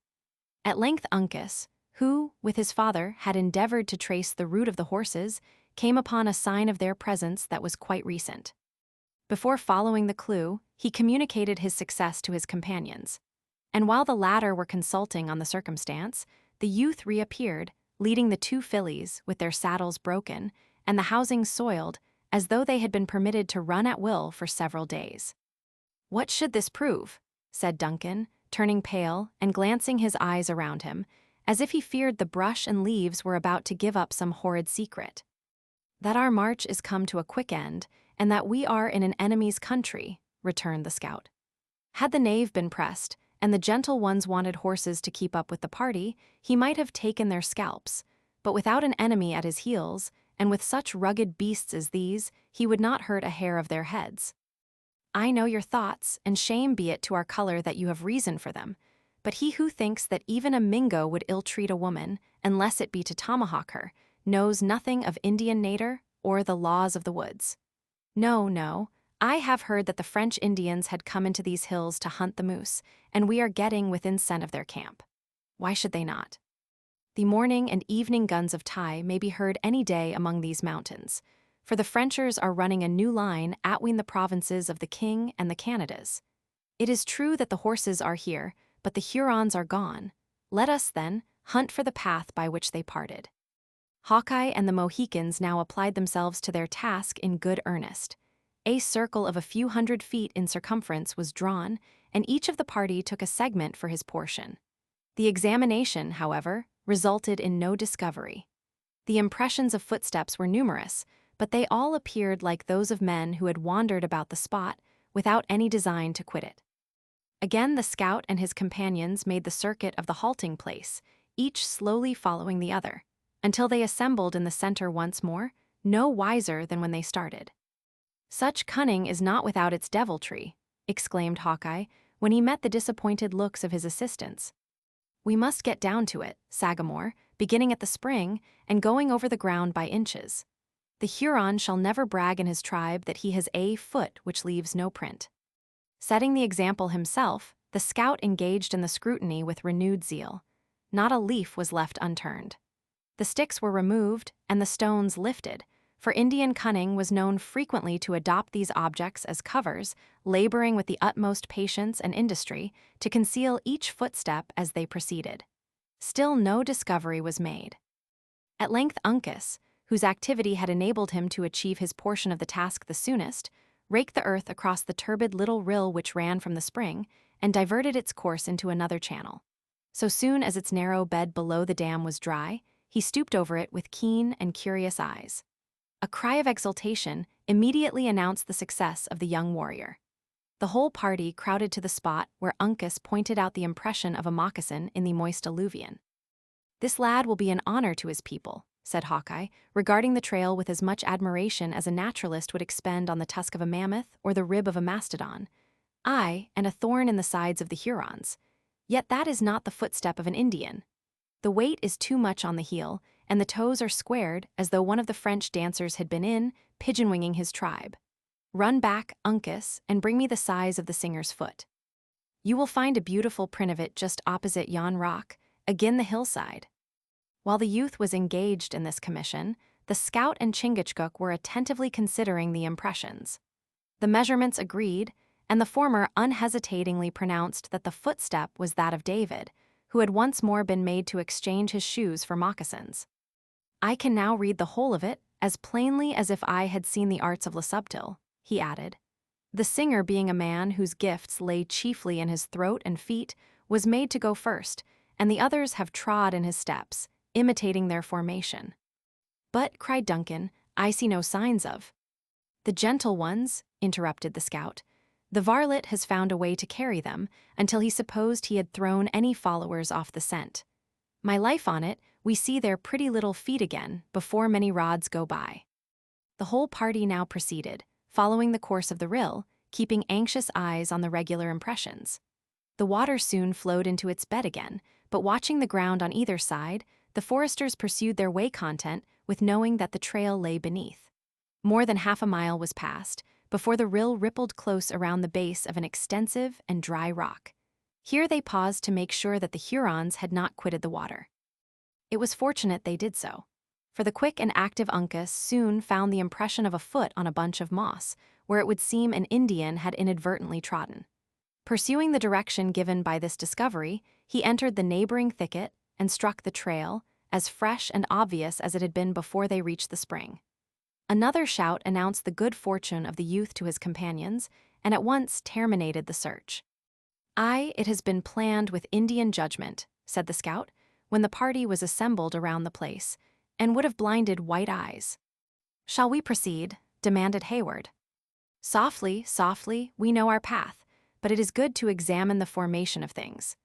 At length Uncas, who, with his father, had endeavored to trace the route of the horses, came upon a sign of their presence that was quite recent. Before following the clue, he communicated his success to his companions, and while the latter were consulting on the circumstance, the youth reappeared, leading the two fillies, with their saddles broken and the housings soiled, as though they had been permitted to run at will for several days. "What should this prove?" said Duncan, turning pale and glancing his eyes around him, as if he feared the brush and leaves were about to give up some horrid secret. "That our march is come to a quick end, and that we are in an enemy's country," returned the scout. "Had the knave been pressed, and the gentle ones wanted horses to keep up with the party, he might have taken their scalps, but without an enemy at his heels, and with such rugged beasts as these, he would not hurt a hair of their heads. I know your thoughts, and shame be it to our color that you have reason for them, but he who thinks that even a Mingo would ill-treat a woman, unless it be to tomahawk her, knows nothing of Indian nature or the laws of the woods. No, no, I have heard that the French Indians had come into these hills to hunt the moose, and we are getting within scent of their camp. Why should they not? The morning and evening guns of Ty may be heard any day among these mountains, for the Frenchers are running a new line atween the provinces of the King and the Canadas. It is true that the horses are here, but the Hurons are gone. Let us, then, hunt for the path by which they parted." Hawkeye and the Mohicans now applied themselves to their task in good earnest. A circle of a few hundred feet in circumference was drawn, and each of the party took a segment for his portion. The examination, however, resulted in no discovery. The impressions of footsteps were numerous, but they all appeared like those of men who had wandered about the spot without any design to quit it. Again the scout and his companions made the circuit of the halting place, each slowly following the other, until they assembled in the center once more, no wiser than when they started. "Such cunning is not without its deviltry," exclaimed Hawkeye, when he met the disappointed looks of his assistants. "We must get down to it, Sagamore, beginning at the spring and going over the ground by inches. The Huron shall never brag in his tribe that he has a foot which leaves no print." Setting the example himself, the scout engaged in the scrutiny with renewed zeal. Not a leaf was left unturned. The sticks were removed and the stones lifted, for Indian cunning was known frequently to adopt these objects as covers, laboring with the utmost patience and industry to conceal each footstep as they proceeded. Still no discovery was made. At length Uncas, whose activity had enabled him to achieve his portion of the task the soonest, raked the earth across the turbid little rill which ran from the spring and diverted its course into another channel. So soon as its narrow bed below the dam was dry, he stooped over it with keen and curious eyes. A cry of exultation immediately announced the success of the young warrior. The whole party crowded to the spot where Uncas pointed out the impression of a moccasin in the moist alluvion. "This lad will be an honor to his people," said Hawkeye, regarding the trail with as much admiration as a naturalist would expend on the tusk of a mammoth or the rib of a mastodon. "Aye, and a thorn in the sides of the Hurons. Yet that is not the footstep of an Indian. The weight is too much on the heel, and the toes are squared as though one of the French dancers had been in, pigeon-winging his tribe. Run back, Uncas, and bring me the size of the singer's foot. You will find a beautiful print of it just opposite yon rock, agin the hillside." While the youth was engaged in this commission, the scout and Chingachgook were attentively considering the impressions. The measurements agreed, and the former unhesitatingly pronounced that the footstep was that of David, who had once more been made to exchange his shoes for moccasins. "I can now read the whole of it as plainly as if I had seen the arts of Le Subtil," he added. "The singer, being a man whose gifts lay chiefly in his throat and feet, was made to go first, and the others have trod in his steps, imitating their formation." "But," cried Duncan, "I see no signs of—" "The gentle ones," interrupted the scout. "The varlet has found a way to carry them, until he supposed he had thrown any followers off the scent. My life on it, we see their pretty little feet again before many rods go by." The whole party now proceeded, following the course of the rill, keeping anxious eyes on the regular impressions. The water soon flowed into its bed again, but watching the ground on either side, the foresters pursued their way content with knowing that the trail lay beneath. More than half a mile was passed before the rill rippled close around the base of an extensive and dry rock. Here they paused to make sure that the Hurons had not quitted the water. It was fortunate they did so, for the quick and active Uncas soon found the impression of a foot on a bunch of moss, where it would seem an Indian had inadvertently trodden. Pursuing the direction given by this discovery, he entered the neighboring thicket and struck the trail, as fresh and obvious as it had been before they reached the spring. Another shout announced the good fortune of the youth to his companions, and at once terminated the search. It has been planned with Indian judgment," said the scout, when the party was assembled around the place, and would have blinded white eyes. "Shall we proceed?" demanded Hayward. "Softly, softly, we know our path, but it is good to examine the formation of things.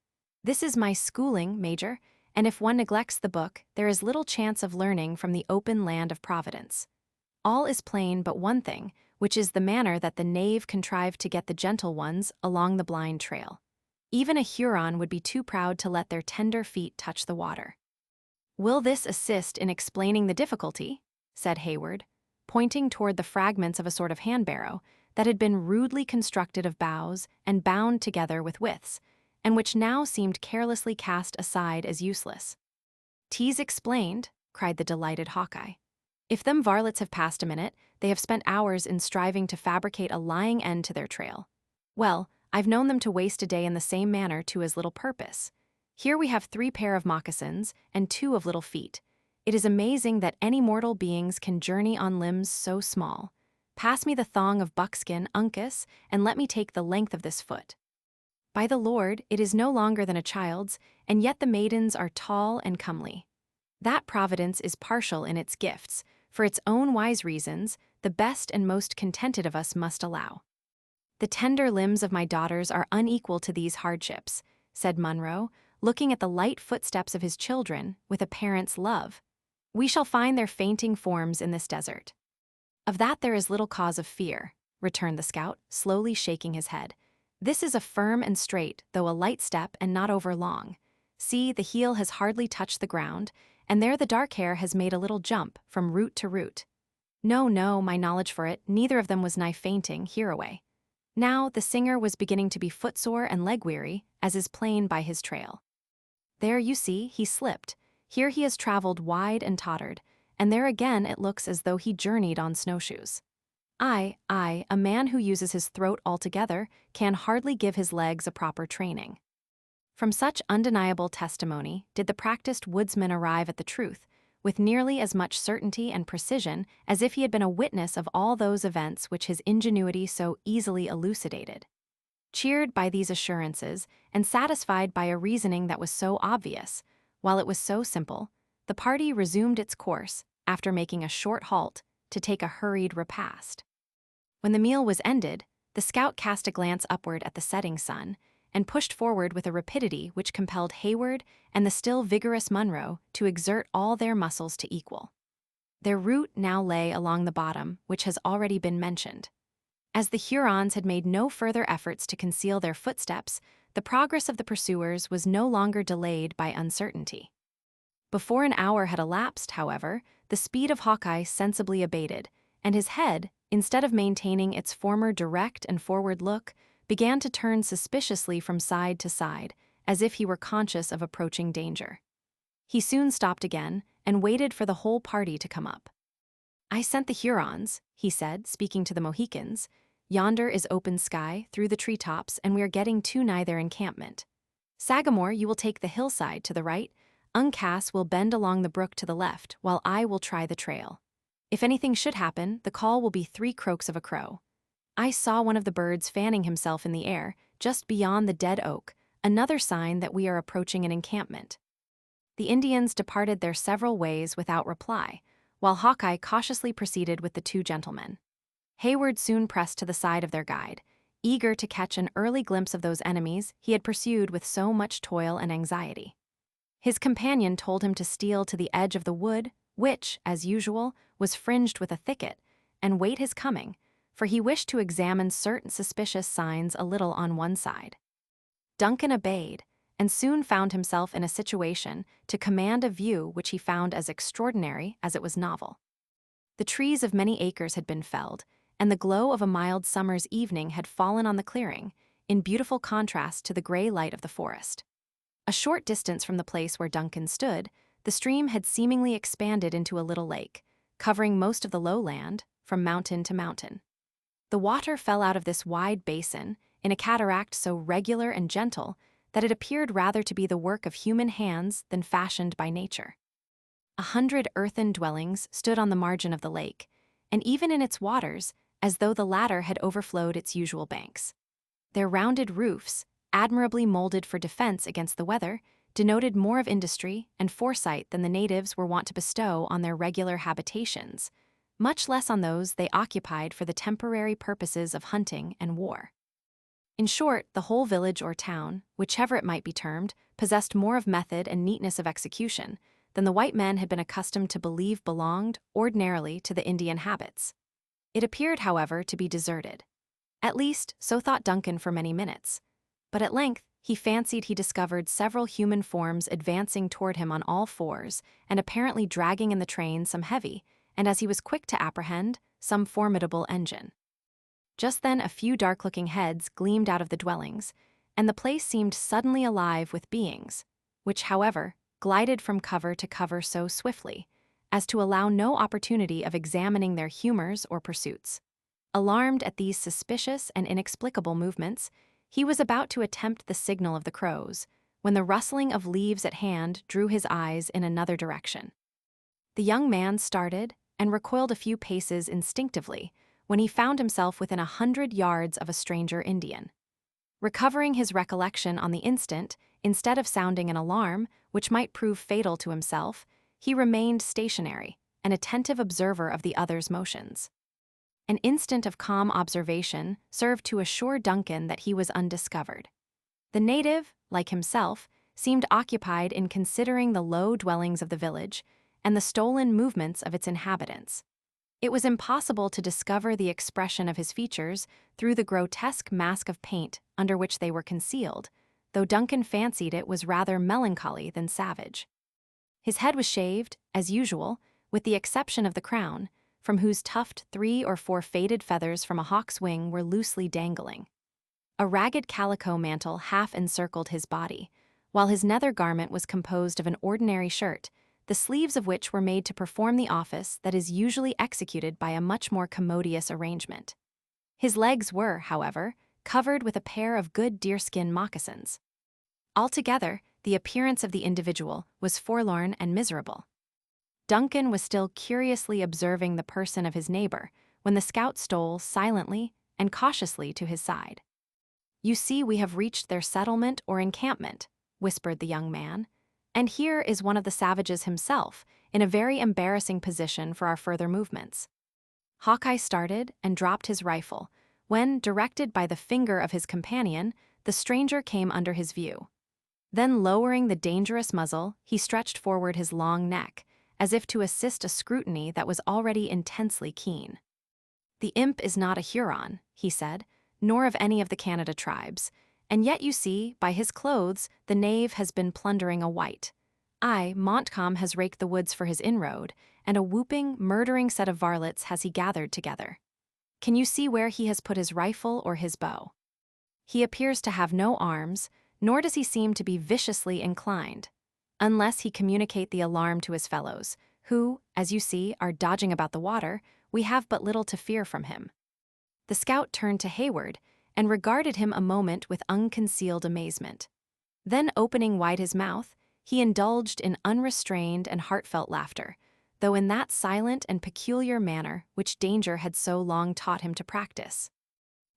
This is my schooling, Major, and if one neglects the book, there is little chance of learning from the open land of Providence. All is plain but one thing, which is the manner that the knave contrived to get the gentle ones along the blind trail. Even a Huron would be too proud to let their tender feet touch the water." "Will this assist in explaining the difficulty?" said Hayward, pointing toward the fragments of a sort of hand-barrow that had been rudely constructed of boughs and bound together with withes, and which now seemed carelessly cast aside as useless. "'Tis explained," cried the delighted Hawkeye. "If them varlets have passed a minute, they have spent hours in striving to fabricate a lying end to their trail. Well, I've known them to waste a day in the same manner to as little purpose. Here we have 3 pair of moccasins and 2 of little feet. It is amazing that any mortal beings can journey on limbs so small. Pass me the thong of buckskin, Uncas, and let me take the length of this foot. By the Lord, it is no longer than a child's, and yet the maidens are tall and comely. That Providence is partial in its gifts, for its own wise reasons, the best and most contented of us must allow. The tender limbs of my daughters are unequal to these hardships," said Munro, looking at the light footsteps of his children with a parent's love. "We shall find their fainting forms in this desert." "Of that there is little cause of fear," returned the scout, slowly shaking his head. "This is a firm and straight, though a light step and not over long. See, the heel has hardly touched the ground, and there the dark hair has made a little jump from root to root. No, my knowledge for it, neither of them was nigh fainting hereaway. Now the singer was beginning to be footsore and leg-weary, as is plain by his trail. There you see, he slipped. Here he has traveled wide and tottered, and there again it looks as though he journeyed on snowshoes. A man who uses his throat altogether can hardly give his legs a proper training." From such undeniable testimony did the practiced woodsman arrive at the truth, with nearly as much certainty and precision as if he had been a witness of all those events which his ingenuity so easily elucidated. Cheered by these assurances, and satisfied by a reasoning that was so obvious, while it was so simple, the party resumed its course, after making a short halt, to take a hurried repast. When the meal was ended, the scout cast a glance upward at the setting sun, and pushed forward with a rapidity which compelled Hayward and the still vigorous Munro to exert all their muscles to equal. Their route now lay along the bottom, which has already been mentioned. As the Hurons had made no further efforts to conceal their footsteps, the progress of the pursuers was no longer delayed by uncertainty. Before an hour had elapsed, however, the speed of Hawkeye sensibly abated, and his head, instead of maintaining its former direct and forward look, began to turn suspiciously from side to side, as if he were conscious of approaching danger. He soon stopped again, and waited for the whole party to come up. "I sent the Hurons," he said, speaking to the Mohicans. "Yonder is open sky, through the treetops, and we are getting too nigh their encampment. Sagamore, you will take the hillside to the right. Uncas will bend along the brook to the left, while I will try the trail. If anything should happen, the call will be 3 croaks of a crow. I saw one of the birds fanning himself in the air, just beyond the dead oak, another sign that we are approaching an encampment." The Indians departed their several ways without reply, while Hawkeye cautiously proceeded with the 2 gentlemen. Hayward soon pressed to the side of their guide, eager to catch an early glimpse of those enemies he had pursued with so much toil and anxiety. His companion told him to steal to the edge of the wood, which, as usual, was fringed with a thicket, and wait his coming, for he wished to examine certain suspicious signs a little on one side. Duncan obeyed, and soon found himself in a situation to command a view which he found as extraordinary as it was novel. The trees of many acres had been felled, and the glow of a mild summer's evening had fallen on the clearing, in beautiful contrast to the gray light of the forest. A short distance from the place where Duncan stood, the stream had seemingly expanded into a little lake, covering most of the lowland from mountain to mountain. The water fell out of this wide basin in a cataract so regular and gentle that it appeared rather to be the work of human hands than fashioned by nature. 100 earthen dwellings stood on the margin of the lake, and even in its waters, as though the latter had overflowed its usual banks. Their rounded roofs, admirably molded for defense against the weather, denoted more of industry and foresight than the natives were wont to bestow on their regular habitations, much less on those they occupied for the temporary purposes of hunting and war. In short, the whole village or town, whichever it might be termed, possessed more of method and neatness of execution than the white men had been accustomed to believe belonged, ordinarily, to the Indian habits. It appeared, however, to be deserted. At least, so thought Duncan for many minutes. But at length, he fancied he discovered several human forms advancing toward him on all fours and apparently dragging in the train some heavy, and as he was quick to apprehend, some formidable engine. Just then a few dark-looking heads gleamed out of the dwellings, and the place seemed suddenly alive with beings, which, however, glided from cover to cover so swiftly as to allow no opportunity of examining their humors or pursuits. Alarmed at these suspicious and inexplicable movements, he was about to attempt the signal of the crows, when the rustling of leaves at hand drew his eyes in another direction. The young man started and recoiled a few paces instinctively when he found himself within 100 yards of a stranger Indian. Recovering his recollection on the instant, instead of sounding an alarm, which might prove fatal to himself, he remained stationary, an attentive observer of the other's motions. An instant of calm observation served to assure Duncan that he was undiscovered. The native, like himself, seemed occupied in considering the low dwellings of the village and the stolen movements of its inhabitants. It was impossible to discover the expression of his features through the grotesque mask of paint under which they were concealed, though Duncan fancied it was rather melancholy than savage. His head was shaved, as usual, with the exception of the crown, from whose tuft 3 or 4 faded feathers from a hawk's wing were loosely dangling. A ragged calico mantle half encircled his body, while his nether garment was composed of an ordinary shirt, the sleeves of which were made to perform the office that is usually executed by a much more commodious arrangement. His legs were, however, covered with a pair of good deerskin moccasins. Altogether, the appearance of the individual was forlorn and miserable. Duncan was still curiously observing the person of his neighbor when the scout stole silently and cautiously to his side. "You see, we have reached their settlement or encampment," whispered the young man, "and here is one of the savages himself, in a very embarrassing position for our further movements." Hawkeye started and dropped his rifle, when, directed by the finger of his companion, the stranger came under his view. Then, lowering the dangerous muzzle, he stretched forward his long neck, as if to assist a scrutiny that was already intensely keen. "The imp is not a Huron," he said, "nor of any of the Canada tribes, and yet you see, by his clothes, the knave has been plundering a white. Aye, Montcalm has raked the woods for his inroad, and a whooping, murdering set of varlets has he gathered together. Can you see where he has put his rifle or his bow? He appears to have no arms, nor does he seem to be viciously inclined. Unless he communicate the alarm to his fellows, who, as you see, are dodging about the water, we have but little to fear from him." The scout turned to Hayward and regarded him a moment with unconcealed amazement. Then, opening wide his mouth, he indulged in unrestrained and heartfelt laughter, though in that silent and peculiar manner which danger had so long taught him to practice.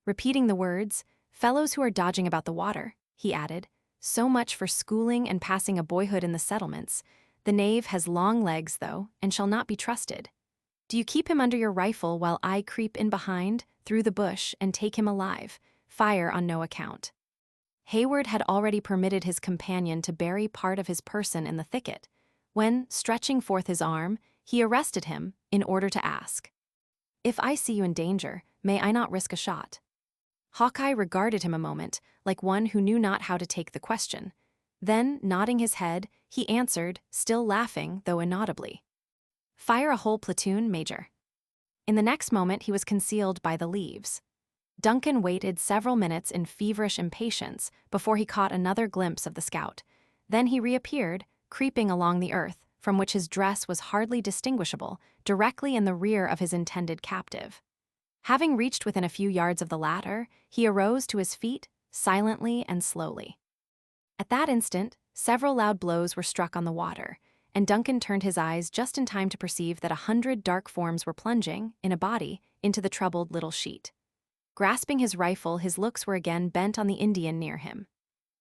Repeating the words, "Fellows who are dodging about the water," he added, "so much for schooling and passing a boyhood in the settlements. The knave has long legs, though, and shall not be trusted. Do you keep him under your rifle while I creep in behind, through the bush, and take him alive. Fire on no account." Hayward had already permitted his companion to bury part of his person in the thicket, when, stretching forth his arm, he arrested him in order to ask, "If I see you in danger, may I not risk a shot?" Hawkeye regarded him a moment, like one who knew not how to take the question. Then, nodding his head, he answered, still laughing, though inaudibly. "Fire a whole platoon, Major." In the next moment he was concealed by the leaves. Duncan waited several minutes in feverish impatience before he caught another glimpse of the scout. Then he reappeared, creeping along the earth, from which his dress was hardly distinguishable, directly in the rear of his intended captive. Having reached within a few yards of the latter, he arose to his feet, silently and slowly. At that instant, several loud blows were struck on the water, and Duncan turned his eyes just in time to perceive that 100 dark forms were plunging, in a body, into the troubled little sheet. Grasping his rifle, his looks were again bent on the Indian near him.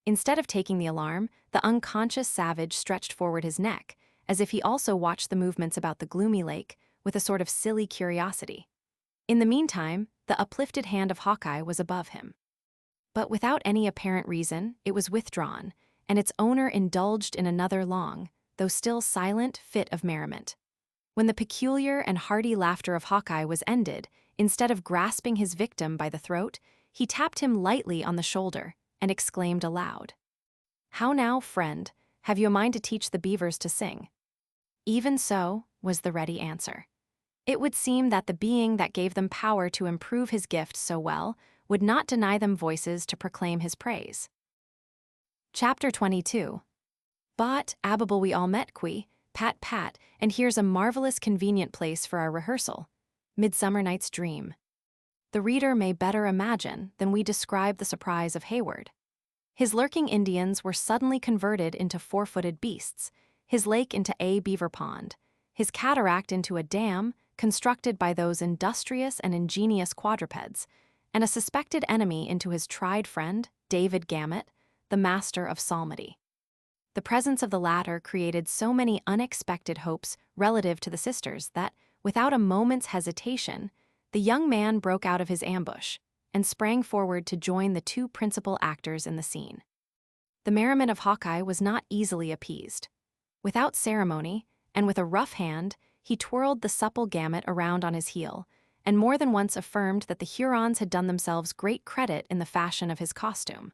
Instead of taking the alarm, the unconscious savage stretched forward his neck, as if he also watched the movements about the gloomy lake with a sort of silly curiosity. In the meantime, the uplifted hand of Hawkeye was above him. But without any apparent reason, it was withdrawn, and its owner indulged in another long, though still silent, fit of merriment. When the peculiar and hearty laughter of Hawkeye was ended, instead of grasping his victim by the throat, he tapped him lightly on the shoulder and exclaimed aloud, "How now, friend, have you a mind to teach the beavers to sing?" "Even so," was the ready answer. It would seem that the being that gave them power to improve his gift so well would not deny them voices to proclaim his praise. Chapter 22. "But, Abable we all met, pat pat, and here's a marvelous convenient place for our rehearsal. Midsummer Night's Dream." The reader may better imagine than we describe the surprise of Hayward. His lurking Indians were suddenly converted into four-footed beasts, his lake into a beaver pond, his cataract into a dam constructed by those industrious and ingenious quadrupeds, and a suspected enemy into his tried friend, David Gamut, the master of psalmody. The presence of the latter created so many unexpected hopes relative to the sisters that, without a moment's hesitation, the young man broke out of his ambush and sprang forward to join the two principal actors in the scene. The merriment of Hawkeye was not easily appeased. Without ceremony, and with a rough hand, he twirled the supple Gamut around on his heel, and more than once affirmed that the Hurons had done themselves great credit in the fashion of his costume.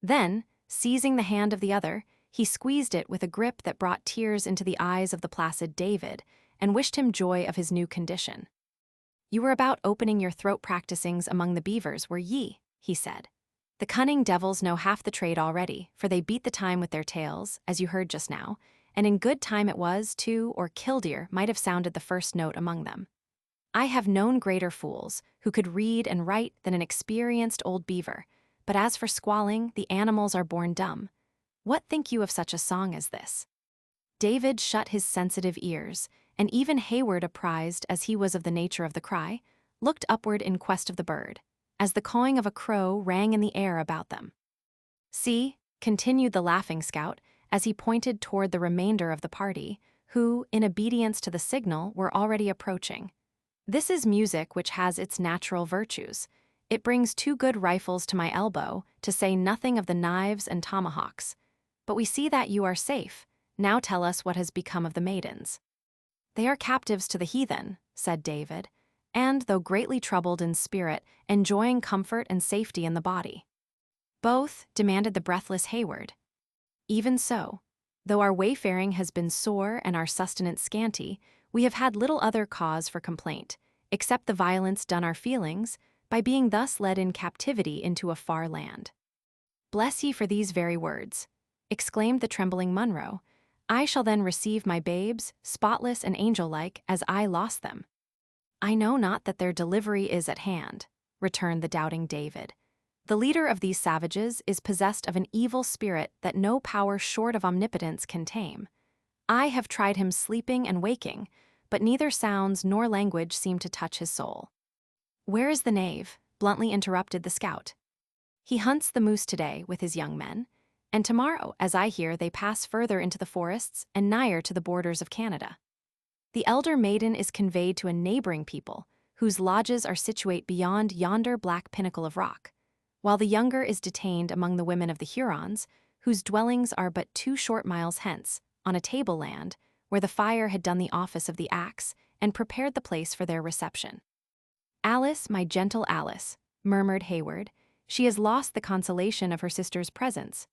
Then, seizing the hand of the other, he squeezed it with a grip that brought tears into the eyes of the placid David, and wished him joy of his new condition. "You were about opening your throat practicings among the beavers, were ye?" he said. "The cunning devils know half the trade already, for they beat the time with their tails, as you heard just now, and in good time it was, too, or killdeer might have sounded the first note among them. I have known greater fools, who could read and write than an experienced old beaver, but as for squalling, the animals are born dumb. What think you of such a song as this?" David shut his sensitive ears, and even Hayward, apprised as he was of the nature of the cry, looked upward in quest of the bird, as the cawing of a crow rang in the air about them. "See," continued the laughing scout, as he pointed toward the remainder of the party, who, in obedience to the signal, were already approaching. "This is music which has its natural virtues. It brings 2 good rifles to my elbow, to say nothing of the knives and tomahawks. But we see that you are safe. Now tell us what has become of the maidens." "They are captives to the heathen," said David, "and, though greatly troubled in spirit, enjoying comfort and safety in the body." "Both?" demanded the breathless Hayward. "Even so. Though our wayfaring has been sore and our sustenance scanty, we have had little other cause for complaint, except the violence done our feelings, by being thus led in captivity into a far land." "Bless ye for these very words," exclaimed the trembling Munro. "I shall then receive my babes, spotless and angel-like, as I lost them." "I know not that their delivery is at hand," returned the doubting David. "The leader of these savages is possessed of an evil spirit that no power short of omnipotence can tame. I have tried him sleeping and waking, but neither sounds nor language seem to touch his soul." "Where is the knave?" bluntly interrupted the scout. "He hunts the moose today with his young men, and tomorrow, as I hear, they pass further into the forests and nigher to the borders of Canada. The elder maiden is conveyed to a neighboring people, whose lodges are situate beyond yonder black pinnacle of rock, while the younger is detained among the women of the Hurons, whose dwellings are but 2 short miles hence, on a tableland, where the fire had done the office of the axe and prepared the place for their reception." "Alice, my gentle Alice," murmured Hayward, she has lost the consolation of her sister's presence.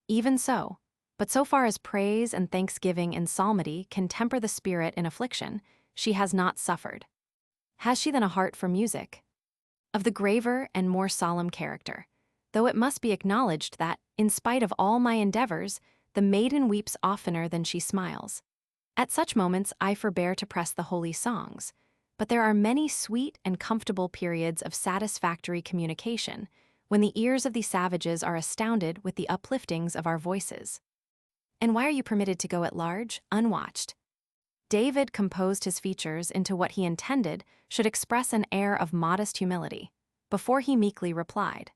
Even so, but so far as praise and thanksgiving in psalmody can temper the spirit in affliction, she has not suffered. Has she then a heart for music? Of the graver and more solemn character, though it must be acknowledged that, in spite of all my endeavors, the maiden weeps oftener than she smiles. At such moments I forbear to press the holy songs, but there are many sweet and comfortable periods of satisfactory communication, when the ears of these savages are astounded with the upliftings of our voices. And why are you permitted to go at large, unwatched? David composed his features into what he intended should express an air of modest humility, before he meekly replied,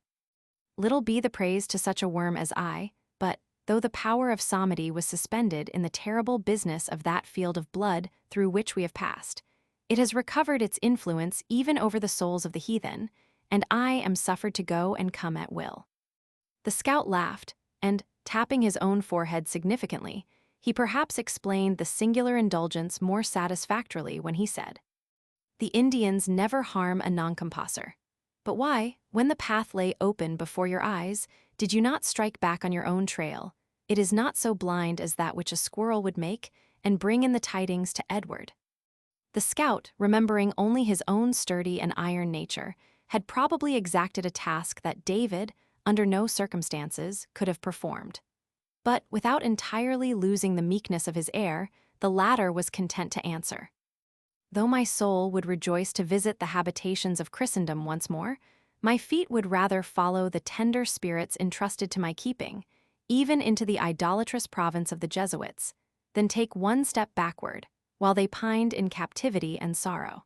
"Little be the praise to such a worm as I, but, though the power of psalmody was suspended in the terrible business of that field of blood through which we have passed, it has recovered its influence even over the souls of the heathen, and I am suffered to go and come at will." The scout laughed, and, tapping his own forehead significantly, he perhaps explained the singular indulgence more satisfactorily when he said, "The Indians never harm a noncompasser. But why, when the path lay open before your eyes, did you not strike back on your own trail? It is not so blind as that which a squirrel would make, and bring in the tidings to Edward." The scout, remembering only his own sturdy and iron nature, had probably exacted a task that David, under no circumstances, could have performed. But, without entirely losing the meekness of his air, the latter was content to answer, "Though my soul would rejoice to visit the habitations of Christendom once more, my feet would rather follow the tender spirits entrusted to my keeping, even into the idolatrous province of the Jesuits, than take one step backward, while they pined in captivity and sorrow."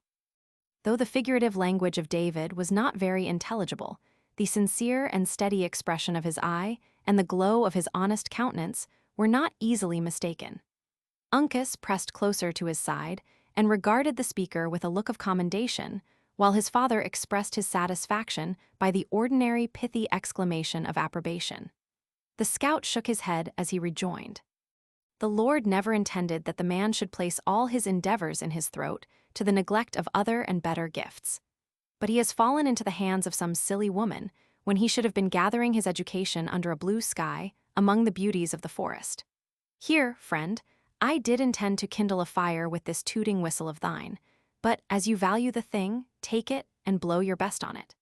Though the figurative language of David was not very intelligible, the sincere and steady expression of his eye and the glow of his honest countenance were not easily mistaken. Uncas pressed closer to his side and regarded the speaker with a look of commendation, while his father expressed his satisfaction by the ordinary pithy exclamation of approbation. The scout shook his head as he rejoined, "The Lord never intended that the man should place all his endeavors in his throat to the neglect of other and better gifts. But he has fallen into the hands of some silly woman, when he should have been gathering his education under a blue sky among the beauties of the forest. Here, friend, I did intend to kindle a fire with this tooting whistle of thine, but as you value the thing, take it and blow your best on it."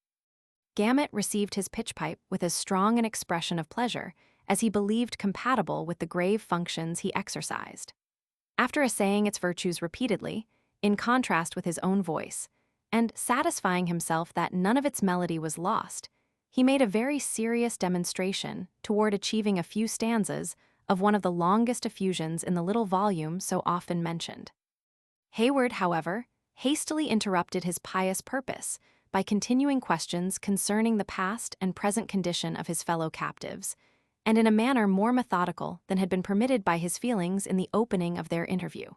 Gamut received his pitch pipe with as strong an expression of pleasure as he believed compatible with the grave functions he exercised. After essaying its virtues repeatedly, in contrast with his own voice, and satisfying himself that none of its melody was lost, he made a very serious demonstration toward achieving a few stanzas of one of the longest effusions in the little volume so often mentioned. Hayward, however, hastily interrupted his pious purpose by continuing questions concerning the past and present condition of his fellow captives, and in a manner more methodical than had been permitted by his feelings in the opening of their interview.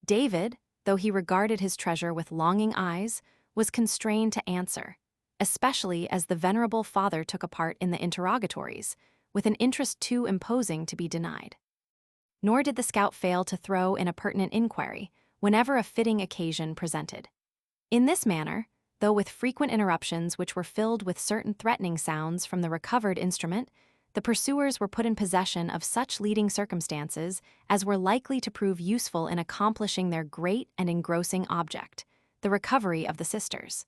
David, though he regarded his treasure with longing eyes, was constrained to answer, especially as the venerable father took a part in the interrogatories, with an interest too imposing to be denied. Nor did the scout fail to throw in a pertinent inquiry whenever a fitting occasion presented. In this manner, though with frequent interruptions which were filled with certain threatening sounds from the recovered instrument, the pursuers were put in possession of such leading circumstances as were likely to prove useful in accomplishing their great and engrossing object, the recovery of the sisters.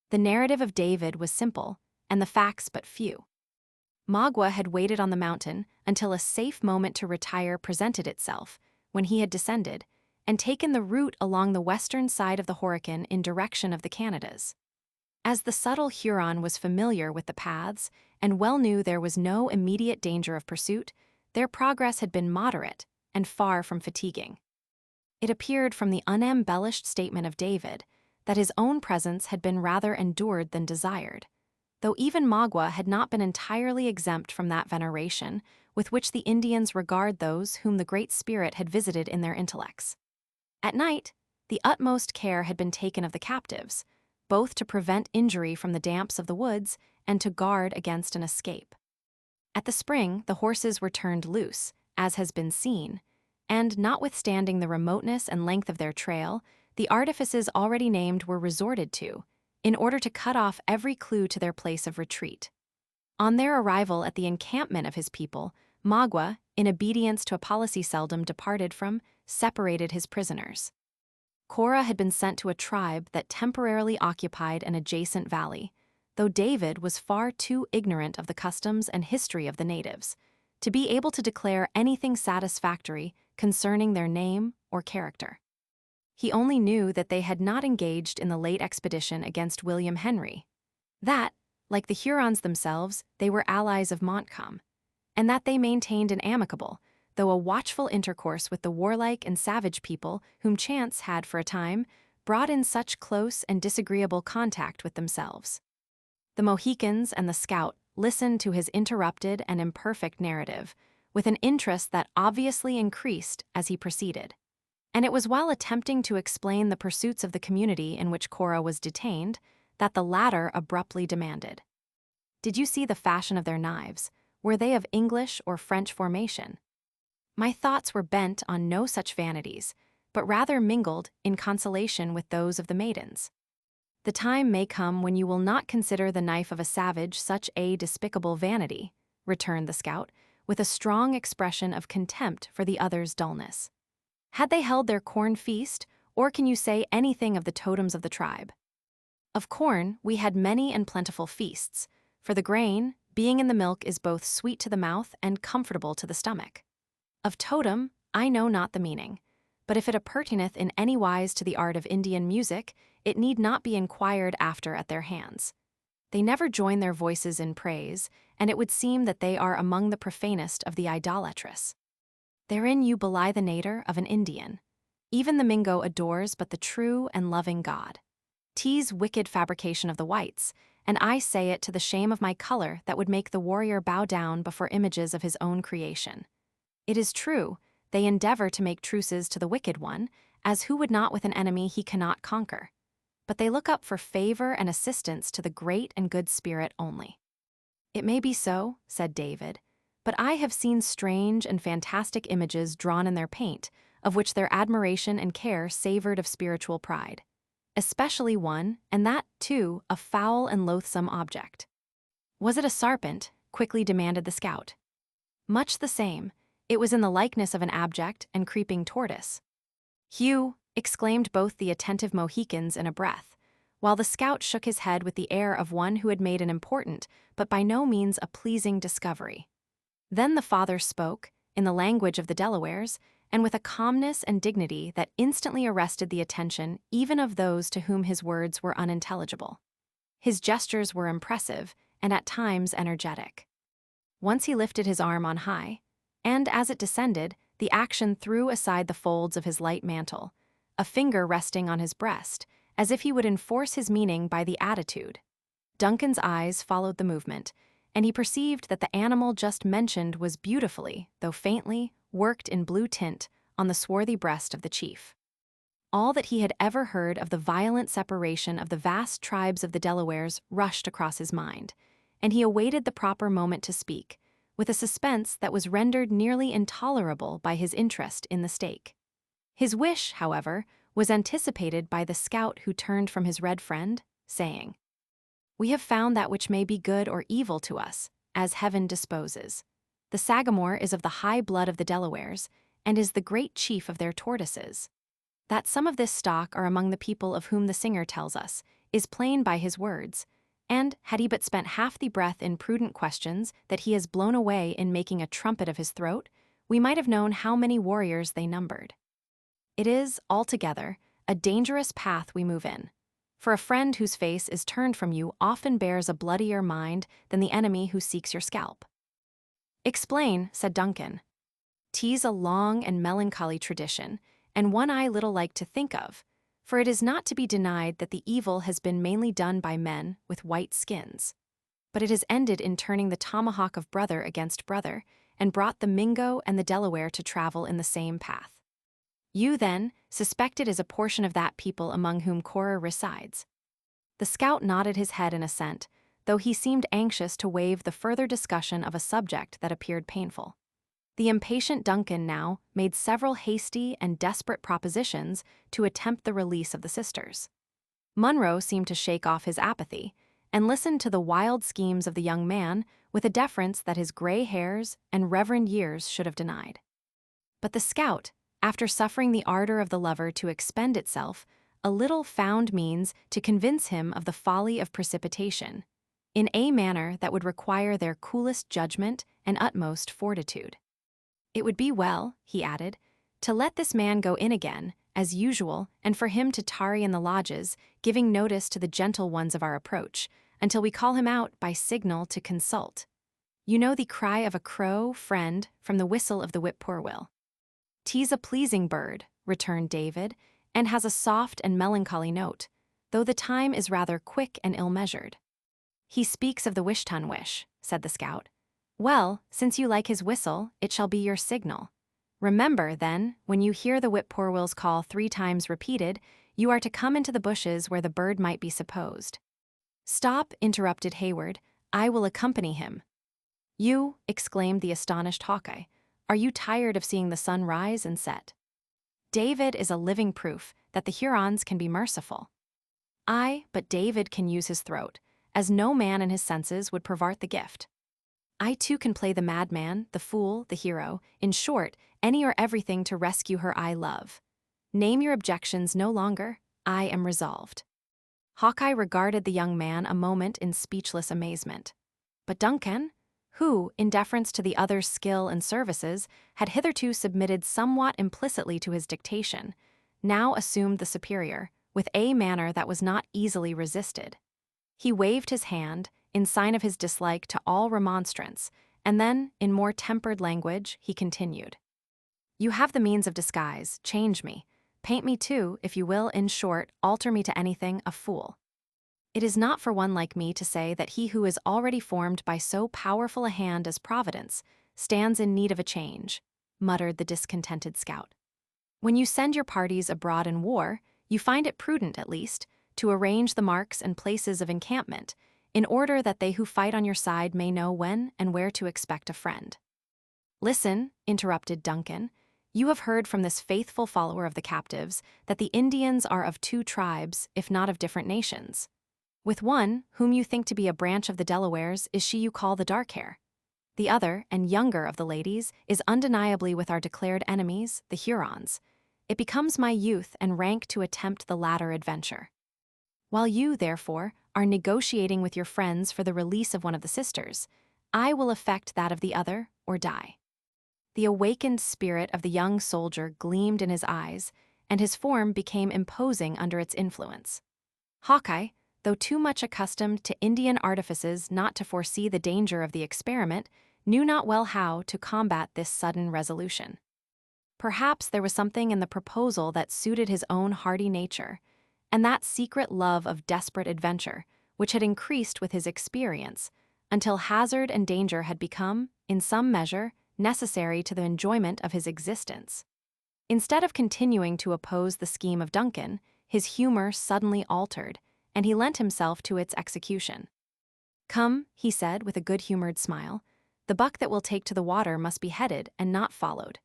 The narrative of David was simple, and the facts but few. Magua had waited on the mountain until a safe moment to retire presented itself, when he had descended, and taken the route along the western side of the Mohican in direction of the Canadas. As the subtle Huron was familiar with the paths and well knew there was no immediate danger of pursuit, their progress had been moderate and far from fatiguing. It appeared from the unembellished statement of David that his own presence had been rather endured than desired, though even Magua had not been entirely exempt from that veneration with which the Indians regard those whom the Great Spirit had visited in their intellects. At night, the utmost care had been taken of the captives, both to prevent injury from the damps of the woods and to guard against an escape. At the spring, the horses were turned loose, as has been seen, and notwithstanding the remoteness and length of their trail, the artifices already named were resorted to, in order to cut off every clue to their place of retreat. On their arrival at the encampment of his people, Magua, in obedience to a policy seldom departed from, separated his prisoners. Cora had been sent to a tribe that temporarily occupied an adjacent valley, though David was far too ignorant of the customs and history of the natives to be able to declare anything satisfactory concerning their name or character. He only knew that they had not engaged in the late expedition against William Henry, that, like the Hurons themselves, they were allies of Montcalm, and that they maintained an amicable, though a watchful intercourse with the warlike and savage people whom chance had for a time brought in such close and disagreeable contact with themselves. The Mohicans and the scout listened to his interrupted and imperfect narrative with an interest that obviously increased as he proceeded. And it was while attempting to explain the pursuits of the community in which Cora was detained that the latter abruptly demanded, "Did you see the fashion of their knives? Were they of English or French formation?" My thoughts were bent on no such vanities, but rather mingled in consolation with those of the maidens. The time may come when you will not consider the knife of a savage such a despicable vanity, returned the scout, with a strong expression of contempt for the other's dullness. Had they held their corn feast, or can you say anything of the totems of the tribe? Of corn, we had many and plentiful feasts, for the grain, being in the milk, is both sweet to the mouth and comfortable to the stomach. Of totem, I know not the meaning, but if it appertaineth in any wise to the art of Indian music, it need not be inquired after at their hands. They never join their voices in praise, and it would seem that they are among the profanest of the idolatrous. Therein you belie the nature of an Indian. Even the Mingo adores but the true and loving God. 'Tis wicked fabrication of the whites, and I say it to the shame of my color that would make the warrior bow down before images of his own creation. It is true, they endeavor to make truces to the wicked one, as who would not with an enemy he cannot conquer. But they look up for favor and assistance to the great and good spirit only. It may be so, said David, but I have seen strange and fantastic images drawn in their paint, of which their admiration and care savored of spiritual pride. Especially one, and that, too, a foul and loathsome object. Was it a serpent? Quickly demanded the scout. Much the same. It was in the likeness of an abject and creeping tortoise. Hugh, exclaimed both the attentive Mohicans in a breath, while the scout shook his head with the air of one who had made an important, but by no means a pleasing discovery. Then the father spoke, in the language of the Delawares, and with a calmness and dignity that instantly arrested the attention even of those to whom his words were unintelligible. His gestures were impressive, and at times energetic. Once he lifted his arm on high, and as it descended, the action threw aside the folds of his light mantle, a finger resting on his breast, as if he would enforce his meaning by the attitude. Duncan's eyes followed the movement, and he perceived that the animal just mentioned was beautifully, though faintly, worked in blue tint on the swarthy breast of the chief. All that he had ever heard of the violent separation of the vast tribes of the Delawares rushed across his mind, and he awaited the proper moment to speak, with a suspense that was rendered nearly intolerable by his interest in the stake. His wish, however, was anticipated by the scout who turned from his red friend, saying, "We have found that which may be good or evil to us, as heaven disposes. The Sagamore is of the high blood of the Delawares, and is the great chief of their tortoises. That some of this stock are among the people of whom the singer tells us, is plain by his words, and, had he but spent half the breath in prudent questions that he has blown away in making a trumpet of his throat, we might have known how many warriors they numbered. It is, altogether, a dangerous path we move in, for a friend whose face is turned from you often bears a bloodier mind than the enemy who seeks your scalp." "Explain," said Duncan. "'Tis a long and melancholy tradition, and one I little like to think of, for it is not to be denied that the evil has been mainly done by men with white skins. But it has ended in turning the tomahawk of brother against brother, and brought the Mingo and the Delaware to travel in the same path. You, then, suspect it as a portion of that people among whom Cora resides." The scout nodded his head in assent, though he seemed anxious to waive the further discussion of a subject that appeared painful. The impatient Duncan now made several hasty and desperate propositions to attempt the release of the sisters. Munro seemed to shake off his apathy and listened to the wild schemes of the young man with a deference that his gray hairs and reverend years should have denied. But the scout, after suffering the ardor of the lover to expend itself, a little found means to convince him of the folly of precipitation, in a manner that would require their coolest judgment and utmost fortitude. It would be well, he added, to let this man go in again, as usual, and for him to tarry in the lodges, giving notice to the gentle ones of our approach, until we call him out by signal to consult. You know the cry of a crow, friend, from the whistle of the whippoorwill. "'Tis a pleasing bird," returned David, "and has a soft and melancholy note, though the time is rather quick and ill-measured." "He speaks of the wish-ton-wish," said the scout. "Well, since you like his whistle, it shall be your signal. Remember, then, when you hear the whippoorwill's call 3 times repeated, you are to come into the bushes where the bird might be supposed." "Stop," interrupted Hayward. "I will accompany him." "You," exclaimed the astonished Hawkeye, "are you tired of seeing the sun rise and set?" David is a living proof that the Hurons can be merciful. Aye, but David can use his throat, as no man in his senses would pervert the gift. I too can play the madman, the fool, the hero, in short, any or everything to rescue her I love. Name your objections no longer. I am resolved. Hawkeye regarded the young man a moment in speechless amazement. But Duncan, who, in deference to the other's skill and services, had hitherto submitted somewhat implicitly to his dictation, now assumed the superior, with a manner that was not easily resisted. He waved his hand, in sign of his dislike to all remonstrance, and then, in more tempered language, he continued. "You have the means of disguise, change me. Paint me too, if you will, in short, alter me to anything, a fool. It is not for one like me to say that he who is already formed by so powerful a hand as Providence stands in need of a change," muttered the discontented scout. "When you send your parties abroad in war, you find it prudent, at least, to arrange the marks and places of encampment, in order that they who fight on your side may know when and where to expect a friend." "Listen," interrupted Duncan. "You have heard from this faithful follower of the captives that the Indians are of 2 tribes, if not of different nations. With one, whom you think to be a branch of the Delawares, is she you call the Dark-Hair. The other, and younger of the ladies, is undeniably with our declared enemies, the Hurons. It becomes my youth and rank to attempt the latter adventure. While you, therefore, are negotiating with your friends for the release of one of the sisters, I will effect that of the other, or die." The awakened spirit of the young soldier gleamed in his eyes, and his form became imposing under its influence. Hawkeye, though too much accustomed to Indian artifices not to foresee the danger of the experiment, knew not well how to combat this sudden resolution. Perhaps there was something in the proposal that suited his own hardy nature, and that secret love of desperate adventure, which had increased with his experience, until hazard and danger had become, in some measure, necessary to the enjoyment of his existence. Instead of continuing to oppose the scheme of Duncan, his humor suddenly altered, and he lent himself to its execution. "Come," he said with a good-humored smile, "the buck that will take to the water must be headed and not followed.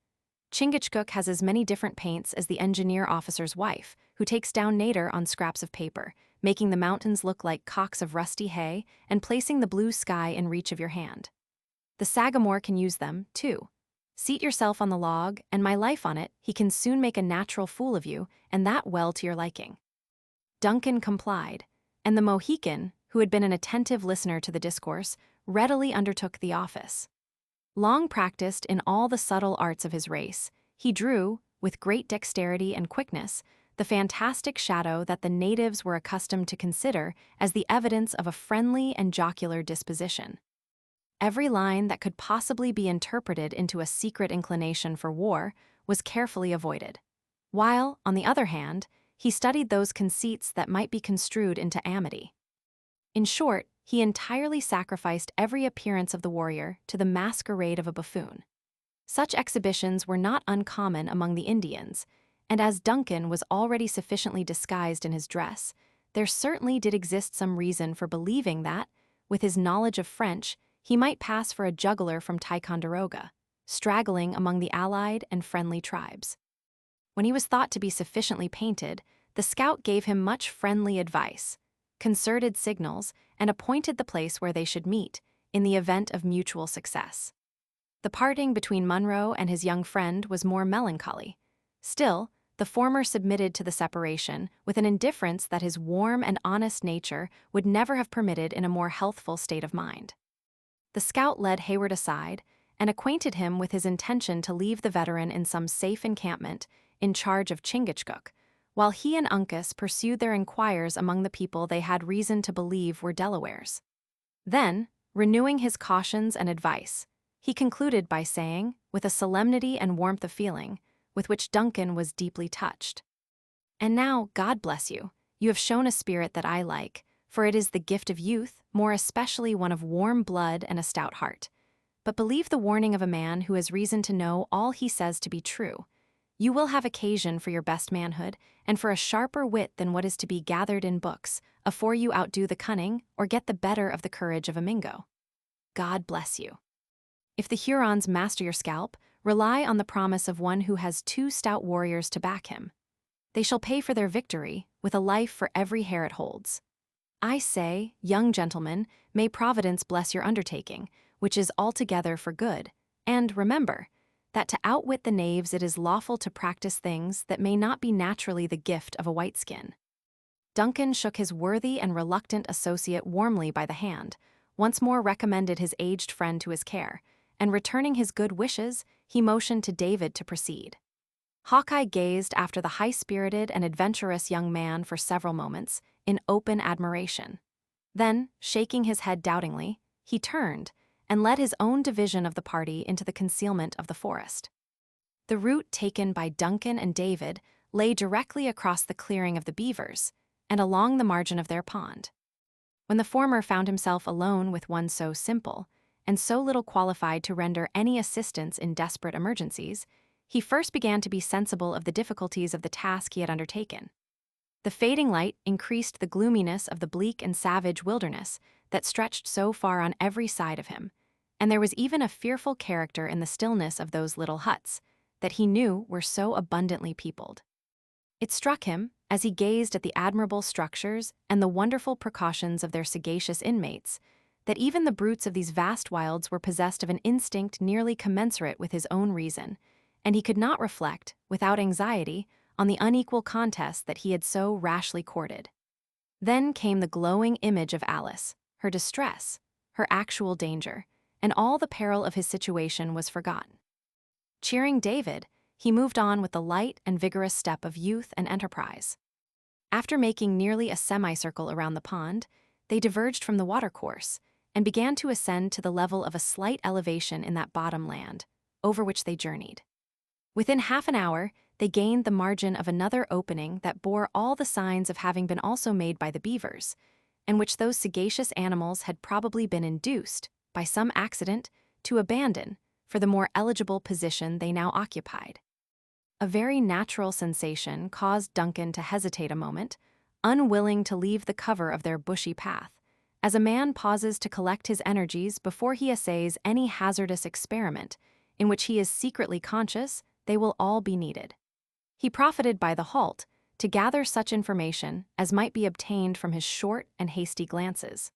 Chingachgook has as many different paints as the engineer officer's wife, who takes down nater on scraps of paper, making the mountains look like cocks of rusty hay and placing the blue sky in reach of your hand. The Sagamore can use them, too. Seat yourself on the log, and my life on it, he can soon make a natural fool of you, and that well to your liking." Duncan complied, and the Mohican, who had been an attentive listener to the discourse, readily undertook the office. Long practiced in all the subtle arts of his race, he drew, with great dexterity and quickness, the fantastic shadow that the natives were accustomed to consider as the evidence of a friendly and jocular disposition. Every line that could possibly be interpreted into a secret inclination for war was carefully avoided, while, on the other hand, he studied those conceits that might be construed into amity. In short, he entirely sacrificed every appearance of the warrior to the masquerade of a buffoon. Such exhibitions were not uncommon among the Indians, and as Duncan was already sufficiently disguised in his dress, there certainly did exist some reason for believing that, with his knowledge of French, he might pass for a juggler from Ticonderoga, straggling among the allied and friendly tribes. When he was thought to be sufficiently painted, the scout gave him much friendly advice, concerted signals, and appointed the place where they should meet, in the event of mutual success. The parting between Munro and his young friend was more melancholy. Still, the former submitted to the separation with an indifference that his warm and honest nature would never have permitted in a more healthful state of mind. The scout led Hayward aside and acquainted him with his intention to leave the veteran in some safe encampment in charge of Chingachgook, while he and Uncas pursued their inquiries among the people they had reason to believe were Delawares. Then, renewing his cautions and advice, he concluded by saying, with a solemnity and warmth of feeling, with which Duncan was deeply touched, "And now, God bless you. You have shown a spirit that I like, for it is the gift of youth, more especially one of warm blood and a stout heart. But believe the warning of a man who has reason to know all he says to be true. You will have occasion for your best manhood, and for a sharper wit than what is to be gathered in books, afore you outdo the cunning or get the better of the courage of a Mingo. God bless you. If the Hurons master your scalp, rely on the promise of one who has 2 stout warriors to back him. They shall pay for their victory, with a life for every hair it holds. I say, young gentlemen, may Providence bless your undertaking, which is altogether for good, and remember, that to outwit the knaves it is lawful to practice things that may not be naturally the gift of a white-skin." Duncan shook his worthy and reluctant associate warmly by the hand, once more recommended his aged friend to his care, and returning his good wishes, he motioned to David to proceed. Hawkeye gazed after the high-spirited and adventurous young man for several moments, in open admiration. Then, shaking his head doubtingly, he turned and led his own division of the party into the concealment of the forest. The route taken by Duncan and David lay directly across the clearing of the beavers, and along the margin of their pond. When the former found himself alone with one so simple, and so little qualified to render any assistance in desperate emergencies, he first began to be sensible of the difficulties of the task he had undertaken. The fading light increased the gloominess of the bleak and savage wilderness that stretched so far on every side of him, and there was even a fearful character in the stillness of those little huts that he knew were so abundantly peopled. It struck him, as he gazed at the admirable structures and the wonderful precautions of their sagacious inmates, that even the brutes of these vast wilds were possessed of an instinct nearly commensurate with his own reason, and he could not reflect, without anxiety, on the unequal contest that he had so rashly courted. Then came the glowing image of Alice, her distress, her actual danger, and all the peril of his situation was forgotten. Cheering David, he moved on with the light and vigorous step of youth and enterprise. After making nearly a semicircle around the pond, they diverged from the watercourse and began to ascend to the level of a slight elevation in that bottom land, over which they journeyed. Within half an hour, they gained the margin of another opening that bore all the signs of having been also made by the beavers, and which those sagacious animals had probably been induced, by some accident, to abandon for the more eligible position they now occupied. A very natural sensation caused Duncan to hesitate a moment, unwilling to leave the cover of their bushy path, as a man pauses to collect his energies before he essays any hazardous experiment in which he is secretly conscious they will all be needed. He profited by the halt to gather such information as might be obtained from his short and hasty glances.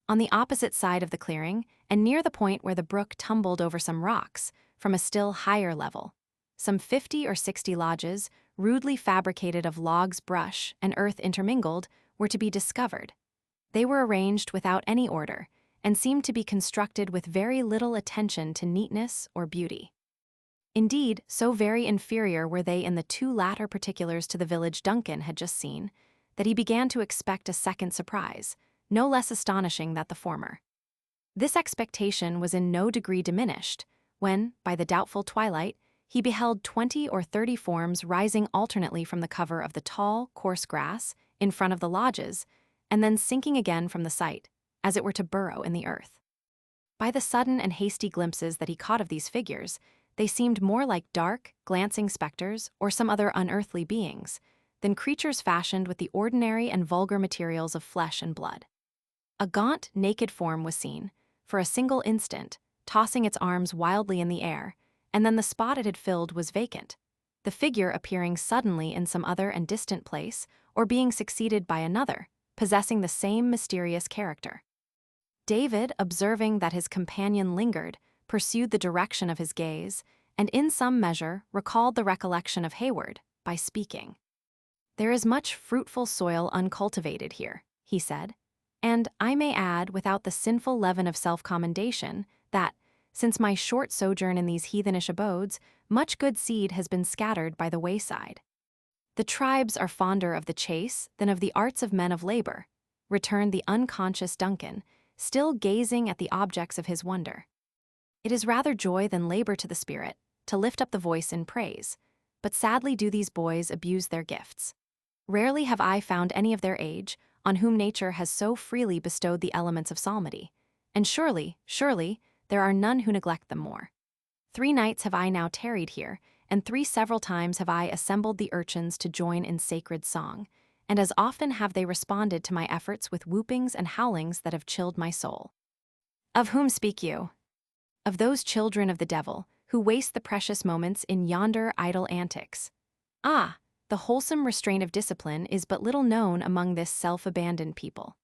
On the opposite side of the clearing, and near the point where the brook tumbled over some rocks from a still higher level, some 50 or 60 lodges, rudely fabricated of logs, brush, and earth intermingled, were to be discovered. They were arranged without any order, and seemed to be constructed with very little attention to neatness or beauty. Indeed, so very inferior were they in the 2 latter particulars to the village Duncan had just seen, that he began to expect a second surprise, no less astonishing than the former. This expectation was in no degree diminished, when, by the doubtful twilight, he beheld 20 or 30 forms rising alternately from the cover of the tall, coarse grass in front of the lodges, and then sinking again from the sight, as it were to burrow in the earth. By the sudden and hasty glimpses that he caught of these figures, they seemed more like dark, glancing specters or some other unearthly beings than creatures fashioned with the ordinary and vulgar materials of flesh and blood. A gaunt, naked form was seen, for a single instant, tossing its arms wildly in the air, and then the spot it had filled was vacant. the figure appearing suddenly in some other and distant place, or being succeeded by another, possessing the same mysterious character. David, observing that his companion lingered, pursued the direction of his gaze, and in some measure recalled the recollection of Hayward, by speaking. "There is much fruitful soil uncultivated here," he said, "and I may add, without the sinful leaven of self-commendation, that, since my short sojourn in these heathenish abodes, much good seed has been scattered by the wayside. The tribes are fonder of the chase than of the arts of men of labor," returned the unconscious Duncan, still gazing at the objects of his wonder. "It is rather joy than labor to the spirit, to lift up the voice in praise, but sadly do these boys abuse their gifts. Rarely have I found any of their age, on whom nature has so freely bestowed the elements of psalmody, and surely, there are none who neglect them more. 3 nights have I now tarried here, and 3 several times have I assembled the urchins to join in sacred song, and as often have they responded to my efforts with whoopings and howlings that have chilled my soul." "Of whom speak you?" "Of those children of the devil, who waste the precious moments in yonder idle antics. Ah, the wholesome restraint of discipline is but little known among this self-abandoned people.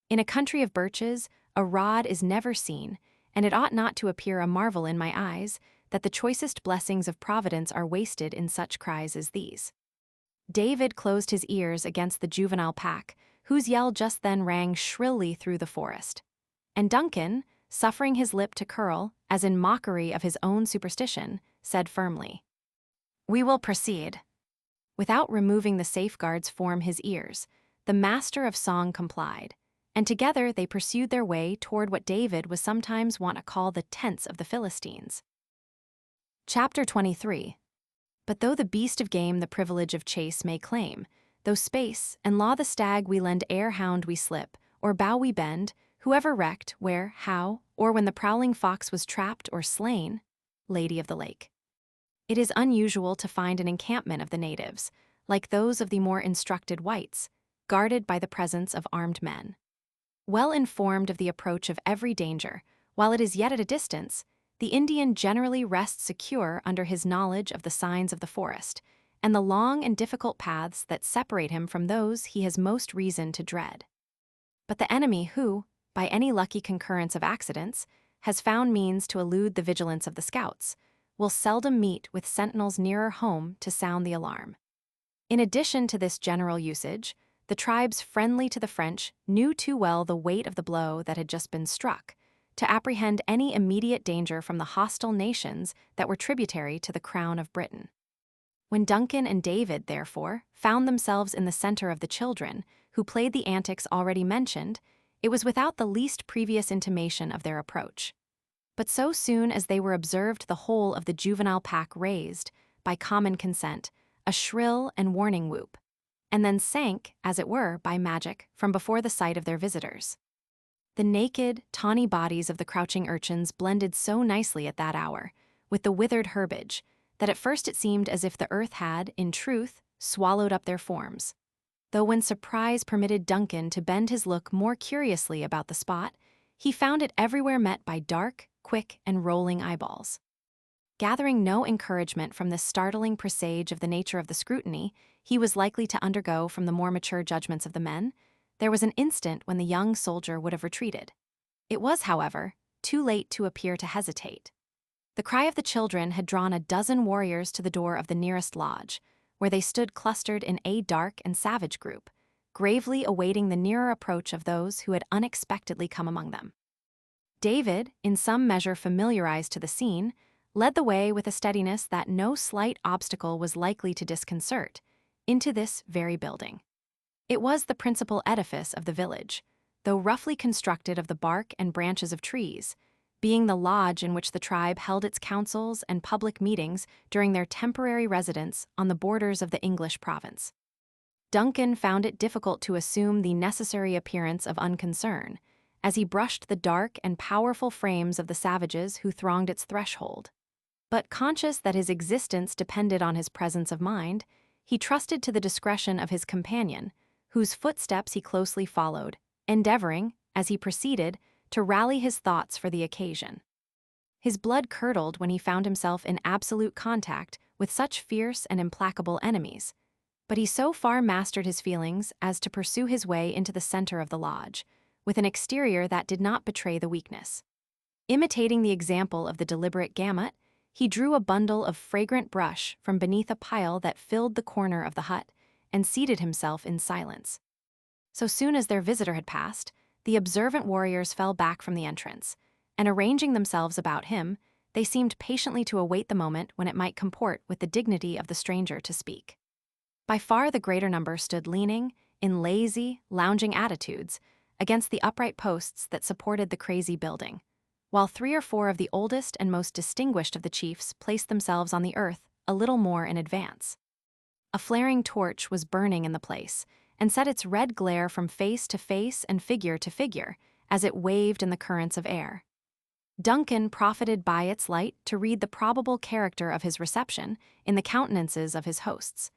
In a country of birches, a rod is never seen, and it ought not to appear a marvel in my eyes that the choicest blessings of Providence are wasted in such cries as these." David closed his ears against the juvenile pack, whose yell just then rang shrilly through the forest. And Duncan, suffering his lip to curl, as in mockery of his own superstition, said firmly, "We will proceed." Without removing the safeguards from his ears, the master of song complied, and together they pursued their way toward what David was sometimes wont to call the tents of the Philistines. Chapter 23. But though the beast of game the privilege of chase may claim, though space and law the stag we lend ere hound we slip, or bow we bend, whoever recked, where, how, or when the prowling fox was trapped or slain, Lady of the Lake. It is unusual to find an encampment of the natives, like those of the more instructed whites, guarded by the presence of armed men. Well informed of the approach of every danger, while it is yet at a distance, the Indian generally rests secure under his knowledge of the signs of the forest, and the long and difficult paths that separate him from those he has most reason to dread. But the enemy who, by any lucky concurrence of accidents, has found means to elude the vigilance of the scouts, will seldom meet with sentinels nearer home to sound the alarm. In addition to this general usage, the tribes friendly to the French knew too well the weight of the blow that had just been struck, to apprehend any immediate danger from the hostile nations that were tributary to the crown of Britain. When Duncan and David, therefore, found themselves in the center of the children, who played the antics already mentioned, it was without the least previous intimation of their approach. But so soon as they were observed, the whole of the juvenile pack raised, by common consent, a shrill and warning whoop, and then sank, as it were, by magic, from before the sight of their visitors. The naked, tawny bodies of the crouching urchins blended so nicely at that hour, with the withered herbage, that at first it seemed as if the earth had, in truth, swallowed up their forms. Though when surprise permitted Duncan to bend his look more curiously about the spot, he found it everywhere met by dark, quick, and rolling eyeballs. Gathering no encouragement from this startling presage of the nature of the scrutiny he was likely to undergo from the more mature judgments of the men, there was an instant when the young soldier would have retreated. It was, however, too late to appear to hesitate. The cry of the children had drawn a dozen warriors to the door of the nearest lodge, where they stood clustered in a dark and savage group, gravely awaiting the nearer approach of those who had unexpectedly come among them. David, in some measure familiarized to the scene, led the way with a steadiness that no slight obstacle was likely to disconcert, into this very building. It was the principal edifice of the village, though roughly constructed of the bark and branches of trees, being the lodge in which the tribe held its councils and public meetings during their temporary residence on the borders of the English province. Duncan found it difficult to assume the necessary appearance of unconcern, as he brushed the dark and powerful frames of the savages who thronged its threshold. But conscious that his existence depended on his presence of mind, he trusted to the discretion of his companion, whose footsteps he closely followed, endeavoring, as he proceeded, to rally his thoughts for the occasion. His blood curdled when he found himself in absolute contact with such fierce and implacable enemies, but he so far mastered his feelings as to pursue his way into the center of the lodge, with an exterior that did not betray the weakness. Imitating the example of the deliberate gamut, he drew a bundle of fragrant brush from beneath a pile that filled the corner of the hut and seated himself in silence. So soon as their visitor had passed, the observant warriors fell back from the entrance, and arranging themselves about him, they seemed patiently to await the moment when it might comport with the dignity of the stranger to speak. By far the greater number stood leaning, in lazy, lounging attitudes, against the upright posts that supported the crazy building, while 3 or 4 of the oldest and most distinguished of the chiefs placed themselves on the earth a little more in advance. A flaring torch was burning in the place, and set its red glare from face to face and figure to figure as it waved in the currents of air. Duncan profited by its light to read the probable character of his reception in the countenances of his hosts,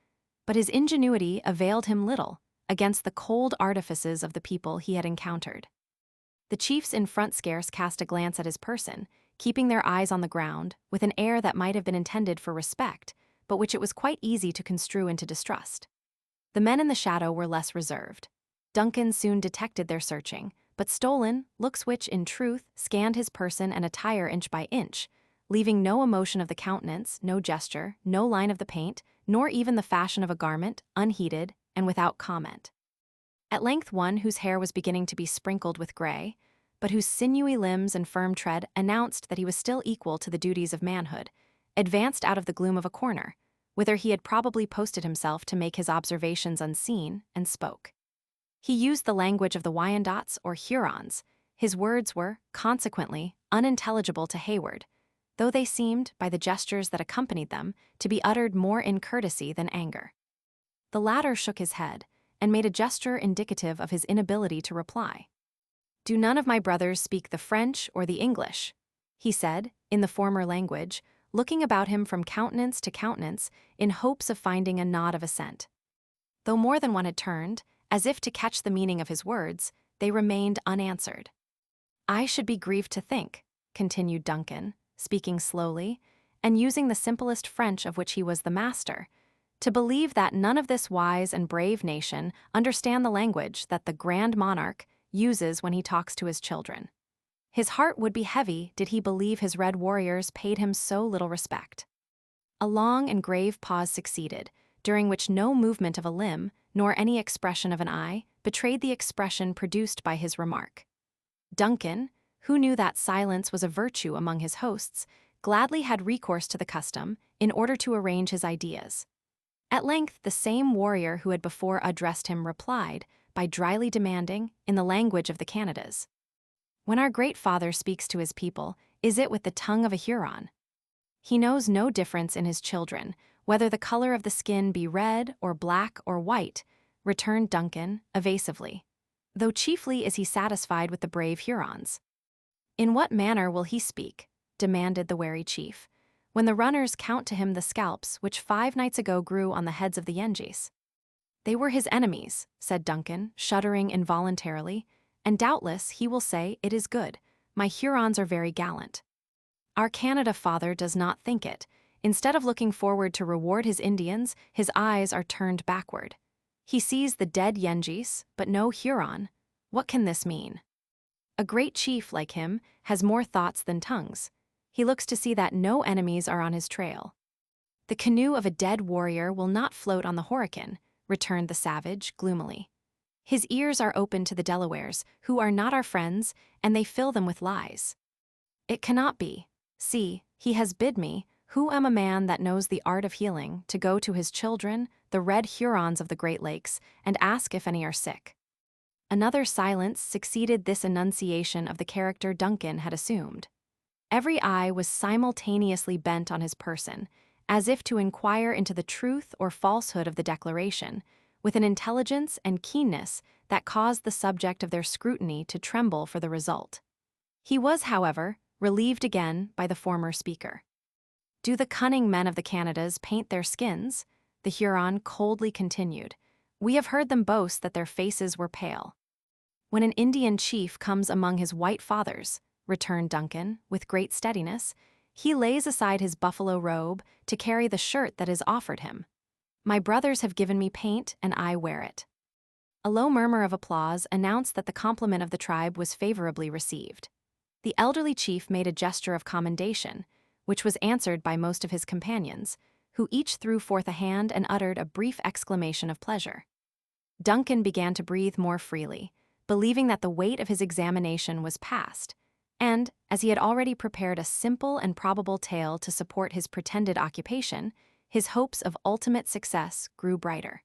but his ingenuity availed him little against the cold artifices of the people he had encountered. The chiefs in front scarce cast a glance at his person, keeping their eyes on the ground with an air that might have been intended for respect, but which it was quite easy to construe into distrust. The men in the shadow were less reserved. Duncan soon detected their searching, but stolen looks which, in truth, scanned his person and attire inch by inch, leaving no emotion of the countenance, no gesture, no line of the paint, nor even the fashion of a garment, unheeded and without comment. At length one whose hair was beginning to be sprinkled with gray, but whose sinewy limbs and firm tread announced that he was still equal to the duties of manhood, advanced out of the gloom of a corner, whither he had probably posted himself to make his observations unseen, and spoke. He used the language of the Wyandots or Hurons. His words were, consequently, unintelligible to Hayward, though they seemed, by the gestures that accompanied them, to be uttered more in courtesy than anger. The latter shook his head, and made a gesture indicative of his inability to reply. "Do none of my brothers speak the French or the English?" he said, in the former language, looking about him from countenance to countenance in hopes of finding a nod of assent. Though more than one had turned, as if to catch the meaning of his words, they remained unanswered. "I should be grieved to think," continued Duncan, speaking slowly, and using the simplest French of which he was the master, "to believe that none of this wise and brave nation understand the language that the Grand Monarch uses when he talks to his children. His heart would be heavy did he believe his red warriors paid him so little respect." A long and grave pause succeeded, during which no movement of a limb, nor any expression of an eye, betrayed the expression produced by his remark. Duncan, who knew that silence was a virtue among his hosts, gladly had recourse to the custom in order to arrange his ideas. At length the same warrior who had before addressed him replied, by dryly demanding, in the language of the Canadas, "When our great father speaks to his people, is it with the tongue of a Huron?" "He knows no difference in his children, whether the color of the skin be red or black or white," returned Duncan, evasively, "though chiefly is he satisfied with the brave Hurons." "In what manner will he speak?" demanded the wary chief, "when the runners count to him the scalps which 5 nights ago grew on the heads of the Yengeese?" "They were his enemies," said Duncan, shuddering involuntarily, "and doubtless he will say it is good. My Hurons are very gallant. Our Canada father does not think it. Instead of looking forward to reward his Indians, his eyes are turned backward. He sees the dead Yengeese, but no Huron. What can this mean? A great chief like him has more thoughts than tongues. He looks to see that no enemies are on his trail." "The canoe of a dead warrior will not float on the Mohican," returned the savage, gloomily. "His ears are open to the Delawares, who are not our friends, and they fill them with lies. It cannot be. See, he has bid me, who am a man that knows the art of healing, to go to his children, the red Hurons of the Great Lakes, and ask if any are sick." Another silence succeeded this enunciation of the character Duncan had assumed. Every eye was simultaneously bent on his person, as if to inquire into the truth or falsehood of the declaration, with an intelligence and keenness that caused the subject of their scrutiny to tremble for the result. He was, however, relieved again by the former speaker. "Do the cunning men of the Canadas paint their skins?" the Huron coldly continued. "We have heard them boast that their faces were pale." "When an Indian chief comes among his white fathers," returned Duncan, with great steadiness, He lays aside his buffalo robe to carry the shirt that is offered him. My brothers have given me paint, and I wear it. A low murmur of applause announced that the compliment of the tribe was favorably received. The elderly chief made a gesture of commendation, which was answered by most of his companions, who each threw forth a hand and uttered a brief exclamation of pleasure. Duncan began to breathe more freely, believing that the weight of his examination was past, and, as he had already prepared a simple and probable tale to support his pretended occupation, his hopes of ultimate success grew brighter.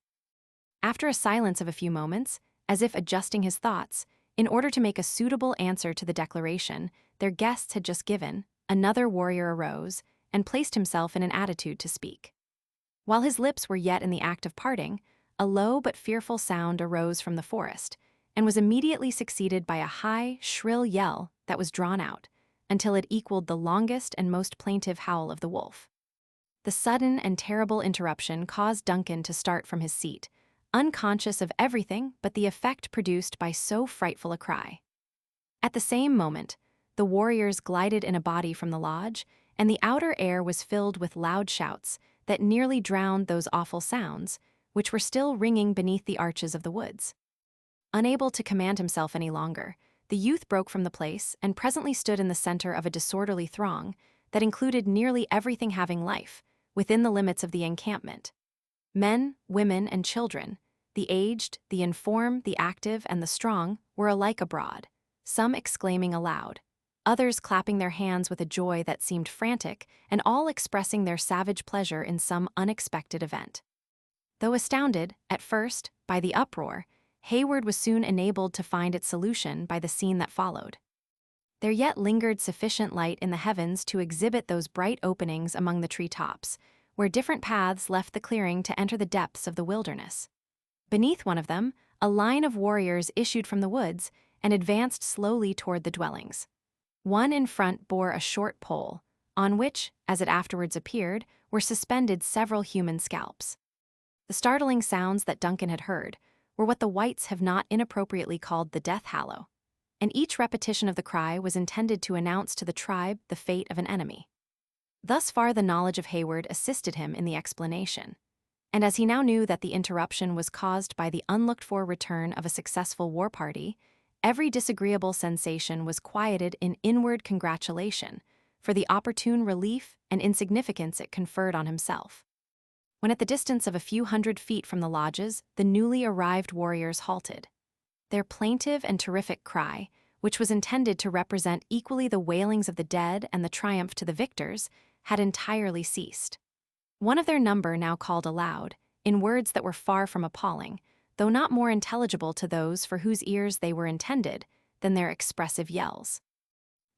After a silence of a few moments, as if adjusting his thoughts, in order to make a suitable answer to the declaration their guests had just given, another warrior arose and placed himself in an attitude to speak. While his lips were yet in the act of parting, a low but fearful sound arose from the forest, and was immediately succeeded by a high, shrill yell that was drawn out, until it equaled the longest and most plaintive howl of the wolf. The sudden and terrible interruption caused Duncan to start from his seat, unconscious of everything but the effect produced by so frightful a cry. At the same moment, the warriors glided in a body from the lodge, and the outer air was filled with loud shouts that nearly drowned those awful sounds, which were still ringing beneath the arches of the woods. Unable to command himself any longer, the youth broke from the place and presently stood in the center of a disorderly throng that included nearly everything having life, within the limits of the encampment. Men, women, and children, the aged, the infirm, the active, and the strong, were alike abroad, some exclaiming aloud, others clapping their hands with a joy that seemed frantic, and all expressing their savage pleasure in some unexpected event. Though astounded, at first, by the uproar, Hayward was soon enabled to find its solution by the scene that followed. There yet lingered sufficient light in the heavens to exhibit those bright openings among the tree-tops, where different paths left the clearing to enter the depths of the wilderness. Beneath one of them, a line of warriors issued from the woods and advanced slowly toward the dwellings. One in front bore a short pole, on which, as it afterwards appeared, were suspended several human scalps. The startling sounds that Duncan had heard were what the whites have not inappropriately called the death hallow, and each repetition of the cry was intended to announce to the tribe the fate of an enemy. Thus far the knowledge of Hayward assisted him in the explanation, and as he now knew that the interruption was caused by the unlooked-for return of a successful war party, every disagreeable sensation was quieted in inward congratulation for the opportune relief and insignificance it conferred on himself. When at the distance of a few hundred feet from the lodges, the newly arrived warriors halted. Their plaintive and terrific cry, which was intended to represent equally the wailings of the dead and the triumph to the victors, had entirely ceased. One of their number now called aloud, in words that were far from appalling, though not more intelligible to those for whose ears they were intended than their expressive yells.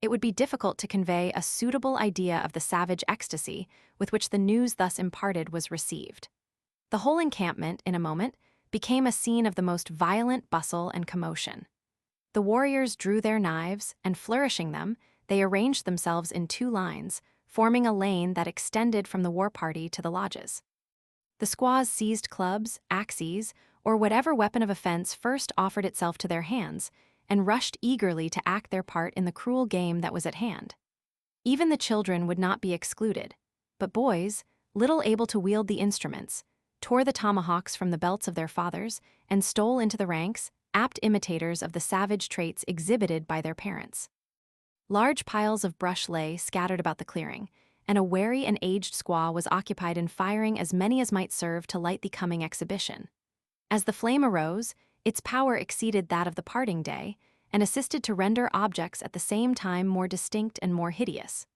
It would be difficult to convey a suitable idea of the savage ecstasy with which the news thus imparted was received. The whole encampment, in a moment, became a scene of the most violent bustle and commotion. The warriors drew their knives, and flourishing them, they arranged themselves in two lines, forming a lane that extended from the war party to the lodges. The squaws seized clubs, axes, or whatever weapon of offense first offered itself to their hands, and rushed eagerly to act their part in the cruel game that was at hand. Even the children would not be excluded, but boys, little able to wield the instruments, tore the tomahawks from the belts of their fathers and stole into the ranks, apt imitators of the savage traits exhibited by their parents. Large piles of brush lay scattered about the clearing, and a wary and aged squaw was occupied in firing as many as might serve to light the coming exhibition. As the flame arose, its power exceeded that of the parting day, and assisted to render objects at the same time more distinct and more hideous.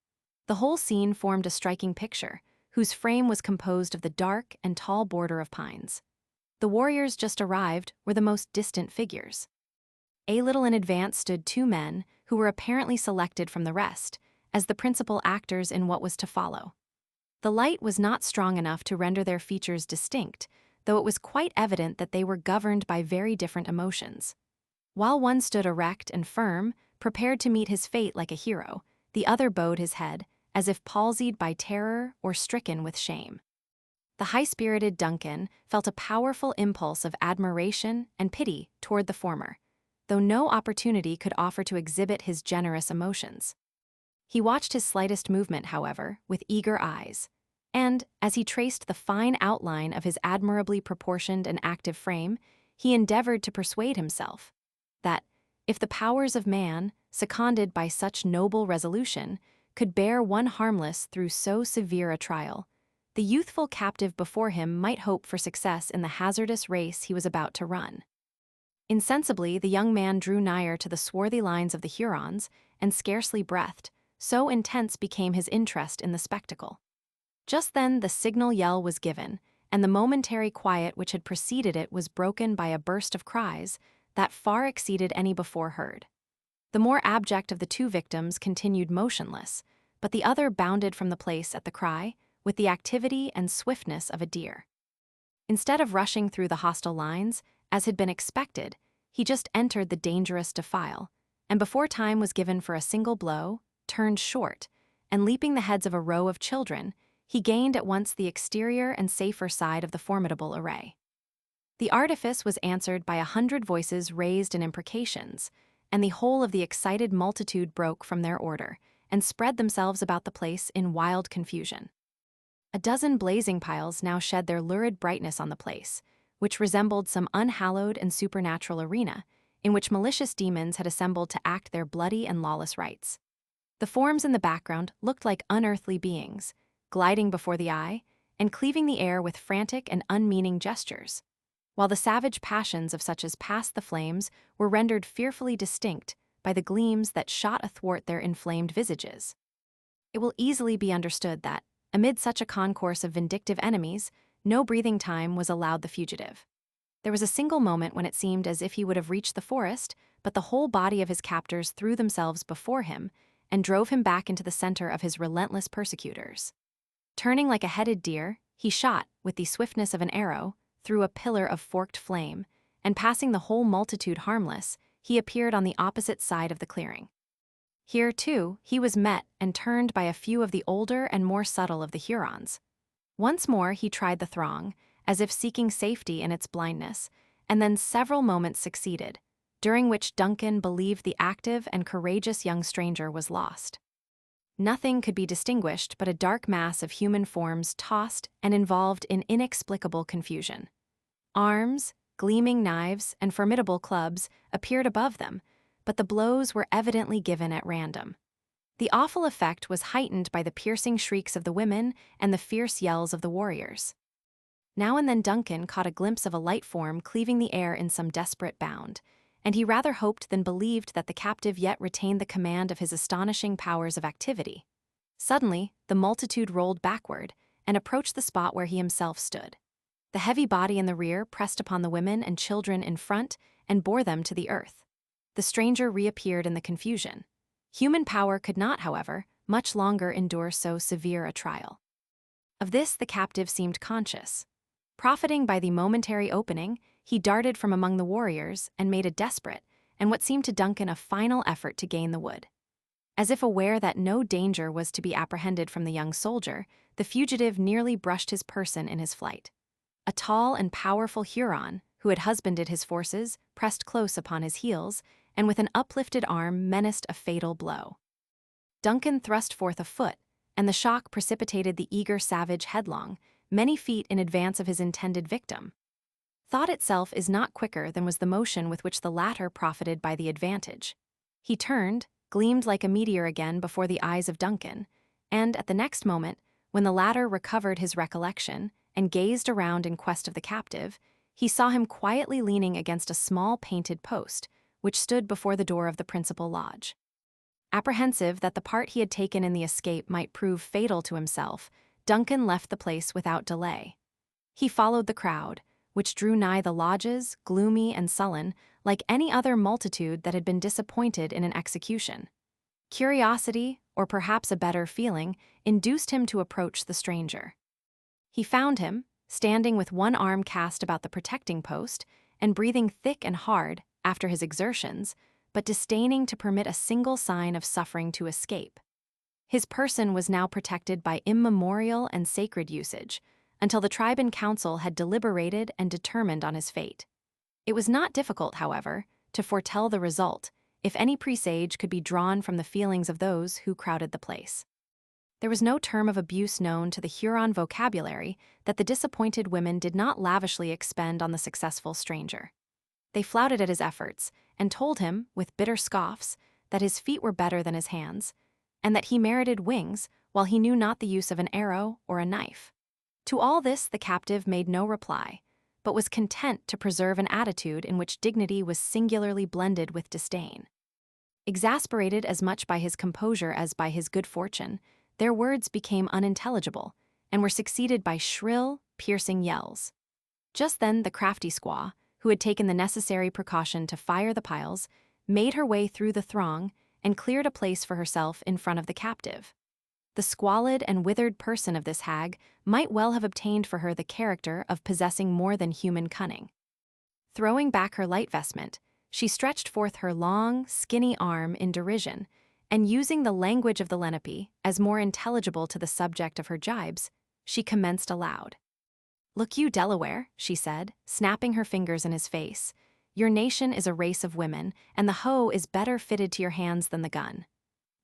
The whole scene formed a striking picture, whose frame was composed of the dark and tall border of pines. The warriors just arrived were the most distant figures. A little in advance stood two men who were apparently selected from the rest, as the principal actors in what was to follow. The light was not strong enough to render their features distinct, though it was quite evident that they were governed by very different emotions. While one stood erect and firm, prepared to meet his fate like a hero, the other bowed his head, as if palsied by terror or stricken with shame. The high-spirited Duncan felt a powerful impulse of admiration and pity toward the former, though no opportunity could offer to exhibit his generous emotions. He watched his slightest movement, however, with eager eyes. And, as he traced the fine outline of his admirably proportioned and active frame, he endeavored to persuade himself that, if the powers of man, seconded by such noble resolution, could bear one harmless through so severe a trial, the youthful captive before him might hope for success in the hazardous race he was about to run. Insensibly, the young man drew nigher to the swarthy lines of the Hurons and scarcely breathed, so intense became his interest in the spectacle. Just then the signal yell was given, and the momentary quiet which had preceded it was broken by a burst of cries that far exceeded any before heard. The more abject of the two victims continued motionless, but the other bounded from the place at the cry with the activity and swiftness of a deer. Instead of rushing through the hostile lines, as had been expected, he just entered the dangerous defile, and before time was given for a single blow, turned short, and leaping the heads of a row of children, he gained at once the exterior and safer side of the formidable array. The artifice was answered by 100 voices raised in imprecations, and the whole of the excited multitude broke from their order, and spread themselves about the place in wild confusion. A dozen blazing piles now shed their lurid brightness on the place, which resembled some unhallowed and supernatural arena, in which malicious demons had assembled to act their bloody and lawless rites. The forms in the background looked like unearthly beings, gliding before the eye, and cleaving the air with frantic and unmeaning gestures, while the savage passions of such as passed the flames were rendered fearfully distinct by the gleams that shot athwart their inflamed visages. It will easily be understood that, amid such a concourse of vindictive enemies, no breathing time was allowed the fugitive. There was a single moment when it seemed as if he would have reached the forest, but the whole body of his captors threw themselves before him and drove him back into the center of his relentless persecutors. Turning like a headed deer, he shot, with the swiftness of an arrow, through a pillar of forked flame, and passing the whole multitude harmless, he appeared on the opposite side of the clearing. Here, too, he was met and turned by a few of the older and more subtle of the Hurons. Once more he tried the throng, as if seeking safety in its blindness, and then several moments succeeded, during which Duncan believed the active and courageous young stranger was lost. Nothing could be distinguished but a dark mass of human forms tossed and involved in inexplicable confusion. Arms, gleaming knives, and formidable clubs appeared above them, but the blows were evidently given at random. The awful effect was heightened by the piercing shrieks of the women and the fierce yells of the warriors. Now and then Duncan caught a glimpse of a light form cleaving the air in some desperate bound, and he rather hoped than believed that the captive yet retained the command of his astonishing powers of activity. Suddenly, the multitude rolled backward and approached the spot where he himself stood. The heavy body in the rear pressed upon the women and children in front and bore them to the earth. The stranger reappeared in the confusion. Human power could not, however, much longer endure so severe a trial. Of this the captive seemed conscious. Profiting by the momentary opening, he darted from among the warriors and made a desperate, and what seemed to Duncan a final effort to gain the wood. As if aware that no danger was to be apprehended from the young soldier, the fugitive nearly brushed his person in his flight. A tall and powerful Huron, who had husbanded his forces, pressed close upon his heels, and with an uplifted arm menaced a fatal blow. Duncan thrust forth a foot, and the shock precipitated the eager savage headlong, many feet in advance of his intended victim. Thought itself is not quicker than was the motion with which the latter profited by the advantage. He turned, gleamed like a meteor again before the eyes of Duncan, and at the next moment, when the latter recovered his recollection and gazed around in quest of the captive, he saw him quietly leaning against a small painted post, which stood before the door of the principal lodge. Apprehensive that the part he had taken in the escape might prove fatal to himself, Duncan left the place without delay. He followed the crowd, which drew nigh the lodges, gloomy and sullen, like any other multitude that had been disappointed in an execution. Curiosity, or perhaps a better feeling, induced him to approach the stranger. He found him, standing with one arm cast about the protecting post, and breathing thick and hard after his exertions, but disdaining to permit a single sign of suffering to escape. His person was now protected by immemorial and sacred usage, until the tribe in council had deliberated and determined on his fate. It was not difficult, however, to foretell the result, if any presage could be drawn from the feelings of those who crowded the place. There was no term of abuse known to the Huron vocabulary that the disappointed women did not lavishly expend on the successful stranger. They flouted at his efforts and told him, with bitter scoffs, that his feet were better than his hands, and that he merited wings while he knew not the use of an arrow or a knife. To all this the captive made no reply, but was content to preserve an attitude in which dignity was singularly blended with disdain. Exasperated as much by his composure as by his good fortune, their words became unintelligible and were succeeded by shrill, piercing yells. Just then the crafty squaw, who had taken the necessary precaution to fire the piles, made her way through the throng and cleared a place for herself in front of the captive. The squalid and withered person of this hag might well have obtained for her the character of possessing more than human cunning. Throwing back her light vestment, she stretched forth her long, skinny arm in derision, and using the language of the Lenape as more intelligible to the subject of her jibes, she commenced aloud. "Look you, Delaware," she said, snapping her fingers in his face, "your nation is a race of women, and the hoe is better fitted to your hands than the gun.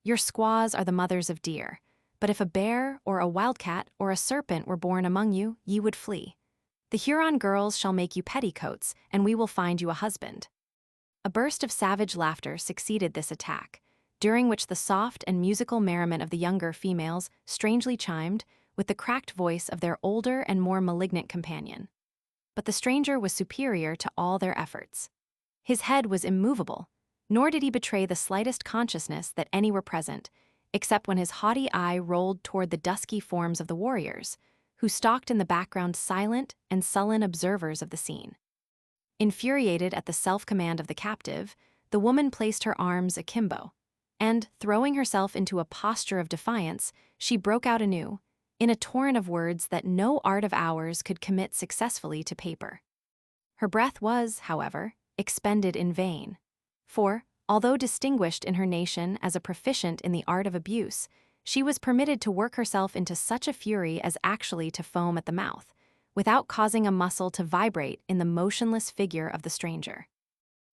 Your squaws are the mothers of deer, but if a bear or a wildcat or a serpent were born among you, ye would flee. The Huron girls shall make you petticoats, and we will find you a husband." A burst of savage laughter succeeded this attack, during which the soft and musical merriment of the younger females strangely chimed with the cracked voice of their older and more malignant companion. But the stranger was superior to all their efforts. His head was immovable, nor did he betray the slightest consciousness that any were present, except when his haughty eye rolled toward the dusky forms of the warriors, who stalked in the background silent and sullen observers of the scene. Infuriated at the self-command of the captive, the woman placed her arms akimbo, and, throwing herself into a posture of defiance, she broke out anew, in a torrent of words that no art of ours could commit successfully to paper. Her breath was, however, expended in vain, for, although distinguished in her nation as a proficient in the art of abuse, she was permitted to work herself into such a fury as actually to foam at the mouth, without causing a muscle to vibrate in the motionless figure of the stranger.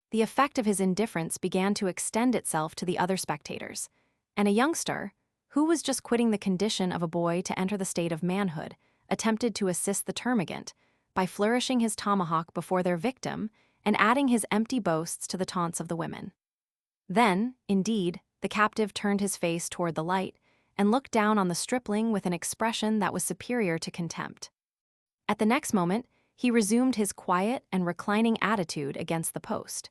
The effect of his indifference began to extend itself to the other spectators, and a youngster, who was just quitting the condition of a boy to enter the state of manhood, attempted to assist the termagant by flourishing his tomahawk before their victim and adding his empty boasts to the taunts of the women. Then, indeed, the captive turned his face toward the light and looked down on the stripling with an expression that was superior to contempt. At the next moment, he resumed his quiet and reclining attitude against the post.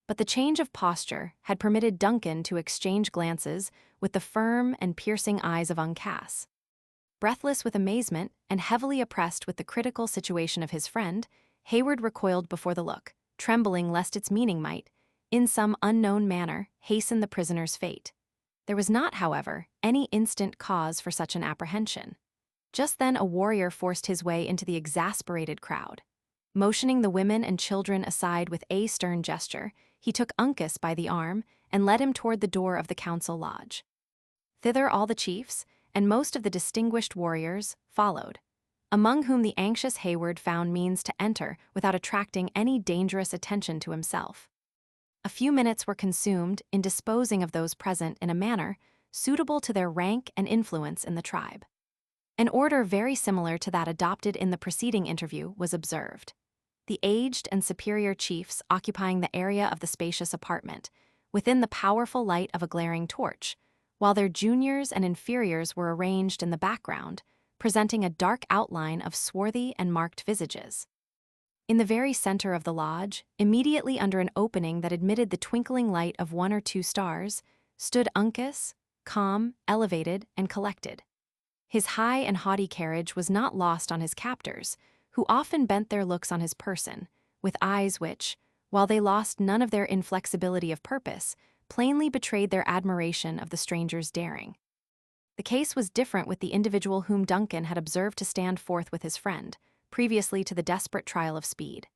But the change of posture had permitted Duncan to exchange glances with the firm and piercing eyes of Uncas. Breathless with amazement and heavily oppressed with the critical situation of his friend, Hayward recoiled before the look, trembling lest its meaning might, in some unknown manner, hasten the prisoner's fate. There was not, however, any instant cause for such an apprehension. Just then a warrior forced his way into the exasperated crowd. Motioning the women and children aside with a stern gesture, he took Uncas by the arm and led him toward the door of the council lodge. Thither all the chiefs, and most of the distinguished warriors, followed, among whom the anxious Hayward found means to enter without attracting any dangerous attention to himself. A few minutes were consumed in disposing of those present in a manner suitable to their rank and influence in the tribe. An order very similar to that adopted in the preceding interview was observed. The aged and superior chiefs occupying the area of the spacious apartment, within the powerful light of a glaring torch, while their juniors and inferiors were arranged in the background, presenting a dark outline of swarthy and marked visages. In the very center of the lodge, immediately under an opening that admitted the twinkling light of one or two stars, stood Uncas, calm, elevated, and collected. His high and haughty carriage was not lost on his captors, who often bent their looks on his person, with eyes which, while they lost none of their inflexibility of purpose, plainly betrayed their admiration of the stranger's daring. The case was different with the individual whom Duncan had observed to stand forth with his friend, previously to the desperate trial of Speed,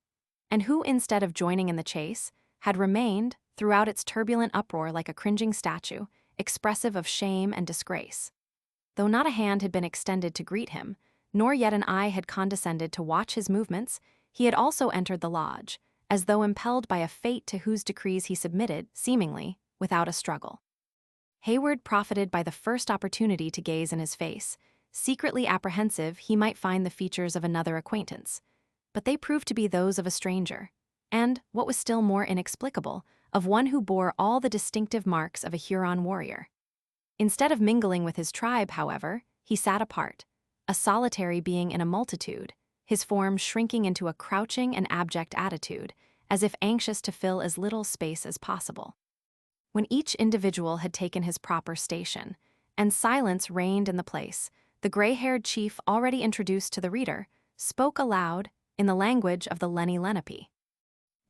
and who, instead of joining in the chase, had remained, throughout its turbulent uproar like a cringing statue, expressive of shame and disgrace. Though not a hand had been extended to greet him, nor yet an eye had condescended to watch his movements, he had also entered the lodge, as though impelled by a fate to whose decrees he submitted, seemingly, without a struggle. Hayward profited by the first opportunity to gaze in his face, secretly apprehensive he might find the features of another acquaintance. But they proved to be those of a stranger, and, what was still more inexplicable, of one who bore all the distinctive marks of a Huron warrior. Instead of mingling with his tribe, however, he sat apart, a solitary being in a multitude, his form shrinking into a crouching and abject attitude, as if anxious to fill as little space as possible. When each individual had taken his proper station, and silence reigned in the place, the gray-haired chief already introduced to the reader spoke aloud in the language of the Lenni Lenape.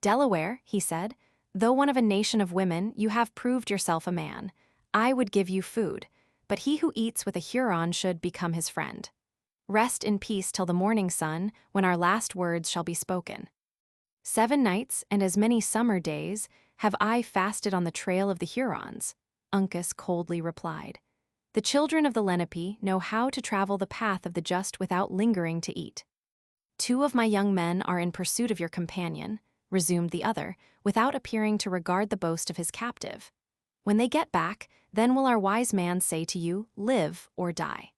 "Delaware," he said, "though one of a nation of women, you have proved yourself a man. I would give you food, but he who eats with a Huron should become his friend. Rest in peace till the morning sun, when our last words shall be spoken. 7 nights and as many summer days have I fasted on the trail of the Hurons," Uncas coldly replied. "The children of the Lenape know how to travel the path of the just without lingering to eat." "2 of my young men are in pursuit of your companion," resumed the other, without appearing to regard the boast of his captive. "When they get back, then will our wise man say to you, 'Live or die.'"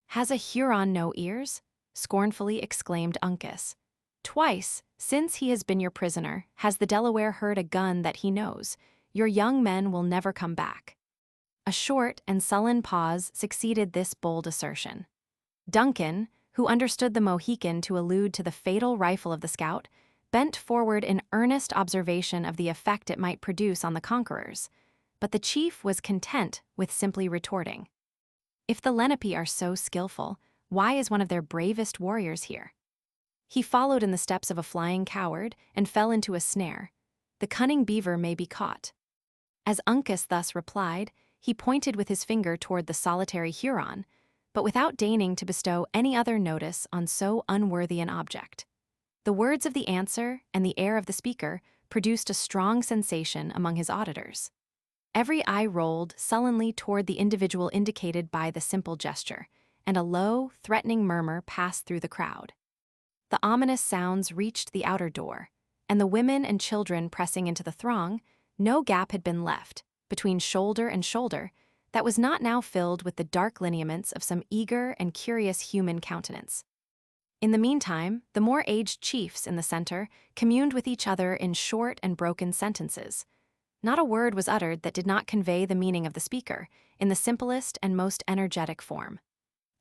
"Has a Huron no ears?" scornfully exclaimed Uncas. "Twice, since he has been your prisoner, has the Delaware heard a gun that he knows. Your young men will never come back." A short and sullen pause succeeded this bold assertion. Duncan, who understood the Mohican to allude to the fatal rifle of the scout, bent forward in earnest observation of the effect it might produce on the conquerors, but the chief was content with simply retorting, "If the Lenape are so skillful, why is one of their bravest warriors here?" He followed in the steps of a flying coward and fell into a snare. The cunning beaver may be caught. As Uncas thus replied, he pointed with his finger toward the solitary Huron, but without deigning to bestow any other notice on so unworthy an object. The words of the answer and the air of the speaker produced a strong sensation among his auditors. Every eye rolled sullenly toward the individual indicated by the simple gesture, and a low, threatening murmur passed through the crowd. The ominous sounds reached the outer door, and the women and children pressing into the throng, no gap had been left, between shoulder and shoulder, that was not now filled with the dark lineaments of some eager and curious human countenance. In the meantime, the more aged chiefs in the center communed with each other in short and broken sentences. Not a word was uttered that did not convey the meaning of the speaker, in the simplest and most energetic form.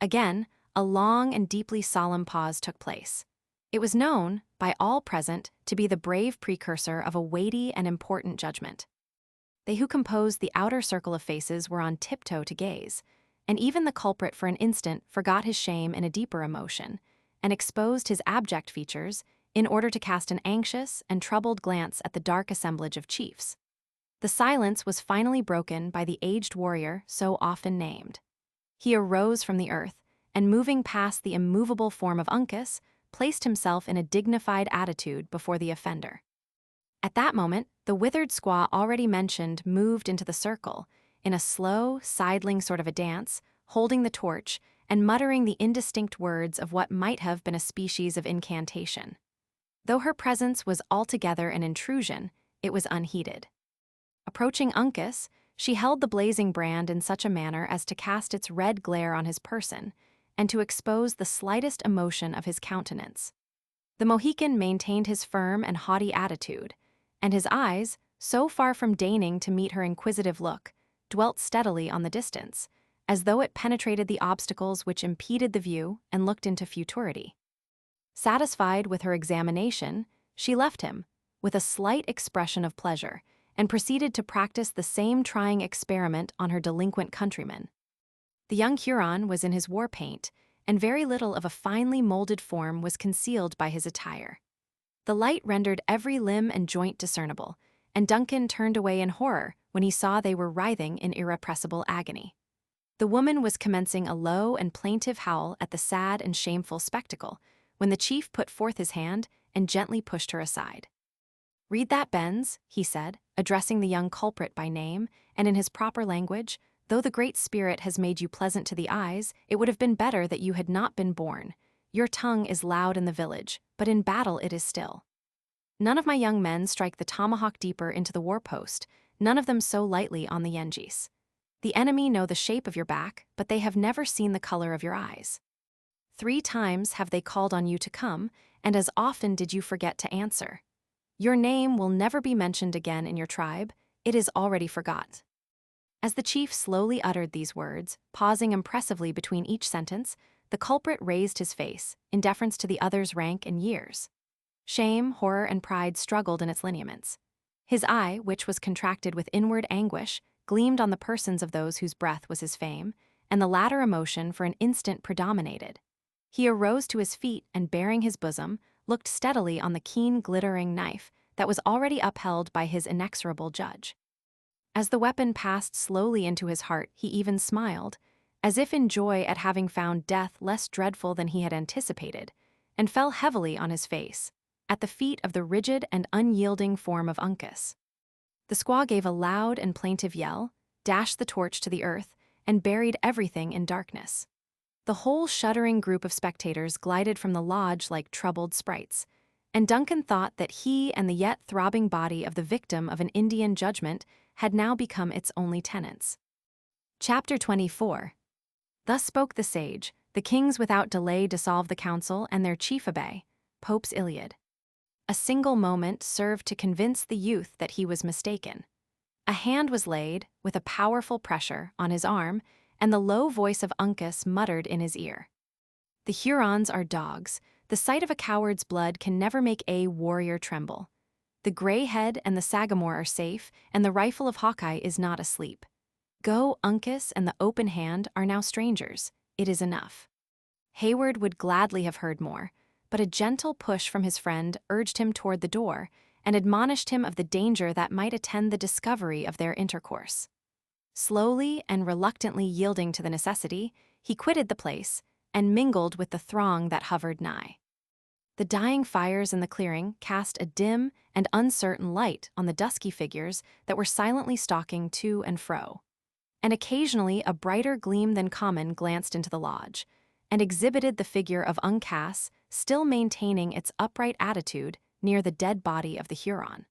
Again, a long and deeply solemn pause took place. It was known, by all present, to be the brave precursor of a weighty and important judgment. They who composed the outer circle of faces were on tiptoe to gaze, and even the culprit for an instant forgot his shame in a deeper emotion, and exposed his abject features in order to cast an anxious and troubled glance at the dark assemblage of chiefs. The silence was finally broken by the aged warrior so often named. He arose from the earth, and moving past the immovable form of Uncas, placed himself in a dignified attitude before the offender. At that moment, the withered squaw already mentioned moved into the circle, in a slow, sidling sort of a dance, holding the torch, and muttering the indistinct words of what might have been a species of incantation. Though her presence was altogether an intrusion, it was unheeded. Approaching Uncas, she held the blazing brand in such a manner as to cast its red glare on his person, and to expose the slightest emotion of his countenance. The Mohican maintained his firm and haughty attitude, and his eyes, so far from deigning to meet her inquisitive look, dwelt steadily on the distance, as though it penetrated the obstacles which impeded the view and looked into futurity. Satisfied with her examination, she left him, with a slight expression of pleasure, and proceeded to practice the same trying experiment on her delinquent countrymen. The young Huron was in his war paint, and very little of a finely molded form was concealed by his attire. The light rendered every limb and joint discernible, and Duncan turned away in horror when he saw they were writhing in irrepressible agony. The woman was commencing a low and plaintive howl at the sad and shameful spectacle, when the chief put forth his hand and gently pushed her aside. "Read that, Benz," he said, addressing the young culprit by name, and in his proper language. "Though the Great Spirit has made you pleasant to the eyes, it would have been better that you had not been born. Your tongue is loud in the village, but in battle it is still." None of my young men strike the tomahawk deeper into the war post, none of them so lightly on the Yengeese. The enemy know the shape of your back, but they have never seen the color of your eyes. 3 times have they called on you to come, and as often did you forget to answer. Your name will never be mentioned again in your tribe, it is already forgot. As the chief slowly uttered these words, pausing impressively between each sentence, the culprit raised his face, in deference to the other's rank and years. Shame, horror, and pride struggled in its lineaments. His eye, which was contracted with inward anguish, gleamed on the persons of those whose breath was his fame, and the latter emotion for an instant predominated. He arose to his feet and, baring his bosom, looked steadily on the keen, glittering knife that was already upheld by his inexorable judge. As the weapon passed slowly into his heart, he even smiled, as if in joy at having found death less dreadful than he had anticipated, and fell heavily on his face, at the feet of the rigid and unyielding form of Uncas. The squaw gave a loud and plaintive yell, dashed the torch to the earth, and buried everything in darkness. The whole shuddering group of spectators glided from the lodge like troubled sprites, and Duncan thought that he and the yet throbbing body of the victim of an Indian judgment had now become its only tenants. Chapter 24. Thus spoke the sage, the kings without delay dissolved the council and their chief obey, Pope's Iliad. A single moment served to convince the youth that he was mistaken. A hand was laid, with a powerful pressure, on his arm, and the low voice of Uncas muttered in his ear. The Hurons are dogs. The sight of a coward's blood can never make a warrior tremble. The gray head and the sagamore are safe, and the rifle of Hawkeye is not asleep. Go, Uncas, and the open hand are now strangers. It is enough. Hayward would gladly have heard more, but a gentle push from his friend urged him toward the door and admonished him of the danger that might attend the discovery of their intercourse. Slowly and reluctantly yielding to the necessity, he quitted the place and mingled with the throng that hovered nigh. The dying fires in the clearing cast a dim and uncertain light on the dusky figures that were silently stalking to and fro, and occasionally a brighter gleam than common glanced into the lodge, and exhibited the figure of Uncas still maintaining its upright attitude near the dead body of the Huron.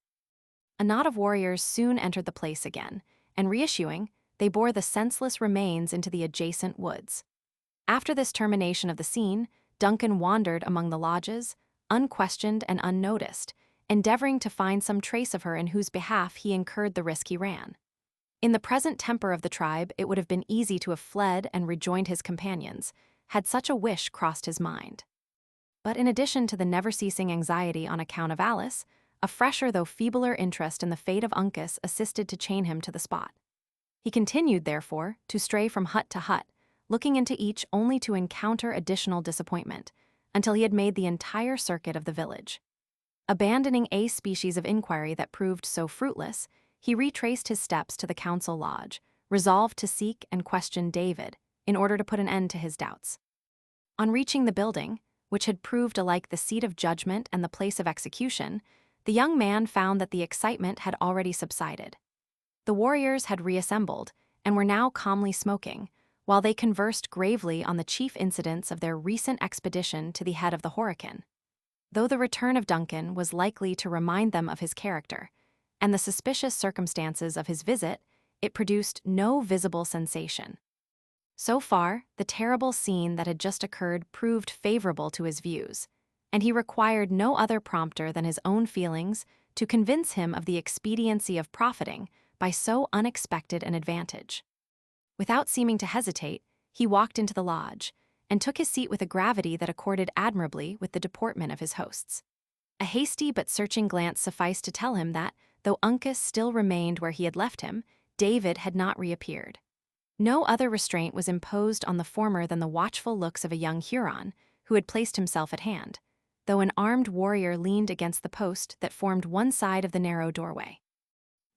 A knot of warriors soon entered the place again, and reissuing, they bore the senseless remains into the adjacent woods. After this termination of the scene, Duncan wandered among the lodges, unquestioned and unnoticed, endeavoring to find some trace of her in whose behalf he incurred the risk he ran. In the present temper of the tribe, it would have been easy to have fled and rejoined his companions, had such a wish crossed his mind. But in addition to the never-ceasing anxiety on account of Alice, a fresher though feebler interest in the fate of Uncas assisted to chain him to the spot. He continued, therefore, to stray from hut to hut, looking into each only to encounter additional disappointment, until he had made the entire circuit of the village. Abandoning a species of inquiry that proved so fruitless, he retraced his steps to the council lodge, resolved to seek and question David, in order to put an end to his doubts. On reaching the building, which had proved alike the seat of judgment and the place of execution, the young man found that the excitement had already subsided. The warriors had reassembled, and were now calmly smoking, while they conversed gravely on the chief incidents of their recent expedition to the head of the Mohican. Though the return of Duncan was likely to remind them of his character, and the suspicious circumstances of his visit, it produced no visible sensation. So far, the terrible scene that had just occurred proved favorable to his views, and he required no other prompter than his own feelings to convince him of the expediency of profiting by so unexpected an advantage. Without seeming to hesitate, he walked into the lodge, and took his seat with a gravity that accorded admirably with the deportment of his hosts. A hasty but searching glance sufficed to tell him that, though Uncas still remained where he had left him, David had not reappeared. No other restraint was imposed on the former than the watchful looks of a young Huron, who had placed himself at hand, though an armed warrior leaned against the post that formed one side of the narrow doorway.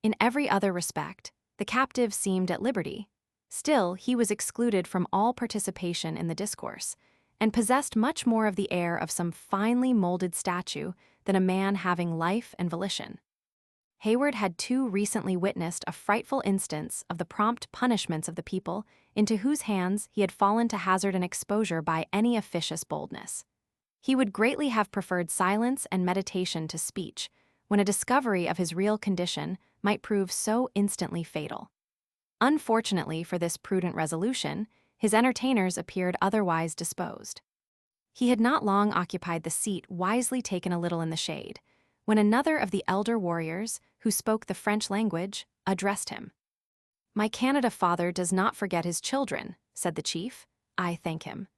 In every other respect, the captive seemed at liberty. Still, he was excluded from all participation in the discourse, and possessed much more of the air of some finely molded statue than a man having life and volition. Hayward had too recently witnessed a frightful instance of the prompt punishments of the people into whose hands he had fallen to hazard an exposure by any officious boldness. He would greatly have preferred silence and meditation to speech, when a discovery of his real condition might prove so instantly fatal. Unfortunately for this prudent resolution, his entertainers appeared otherwise disposed. He had not long occupied the seat wisely taken a little in the shade, when another of the elder warriors, who spoke the French language, addressed him. "My Canada father does not forget his children," said the chief. "I thank him.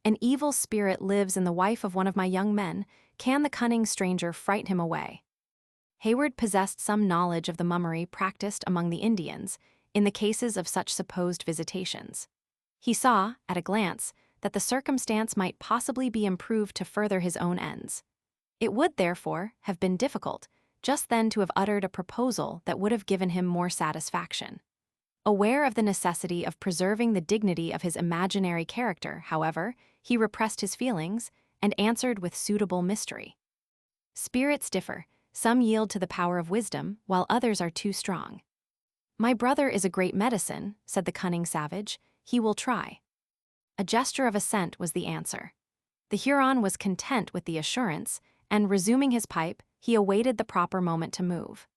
An evil spirit lives in the wife of one of my young men. Can the cunning stranger fright him away?" Hayward possessed some knowledge of the mummery practiced among the Indians in the cases of such supposed visitations. He saw, at a glance, that the circumstance might possibly be improved to further his own ends. It would, therefore, have been difficult just then to have uttered a proposal that would have given him more satisfaction. Aware of the necessity of preserving the dignity of his imaginary character, however, he repressed his feelings and answered with suitable mystery. "Spirits differ. Some yield to the power of wisdom, while others are too strong." "My brother is a great medicine," said the cunning savage. "He will try." A gesture of assent was the answer. The Huron was content with the assurance, and resuming his pipe, he awaited the proper moment to move.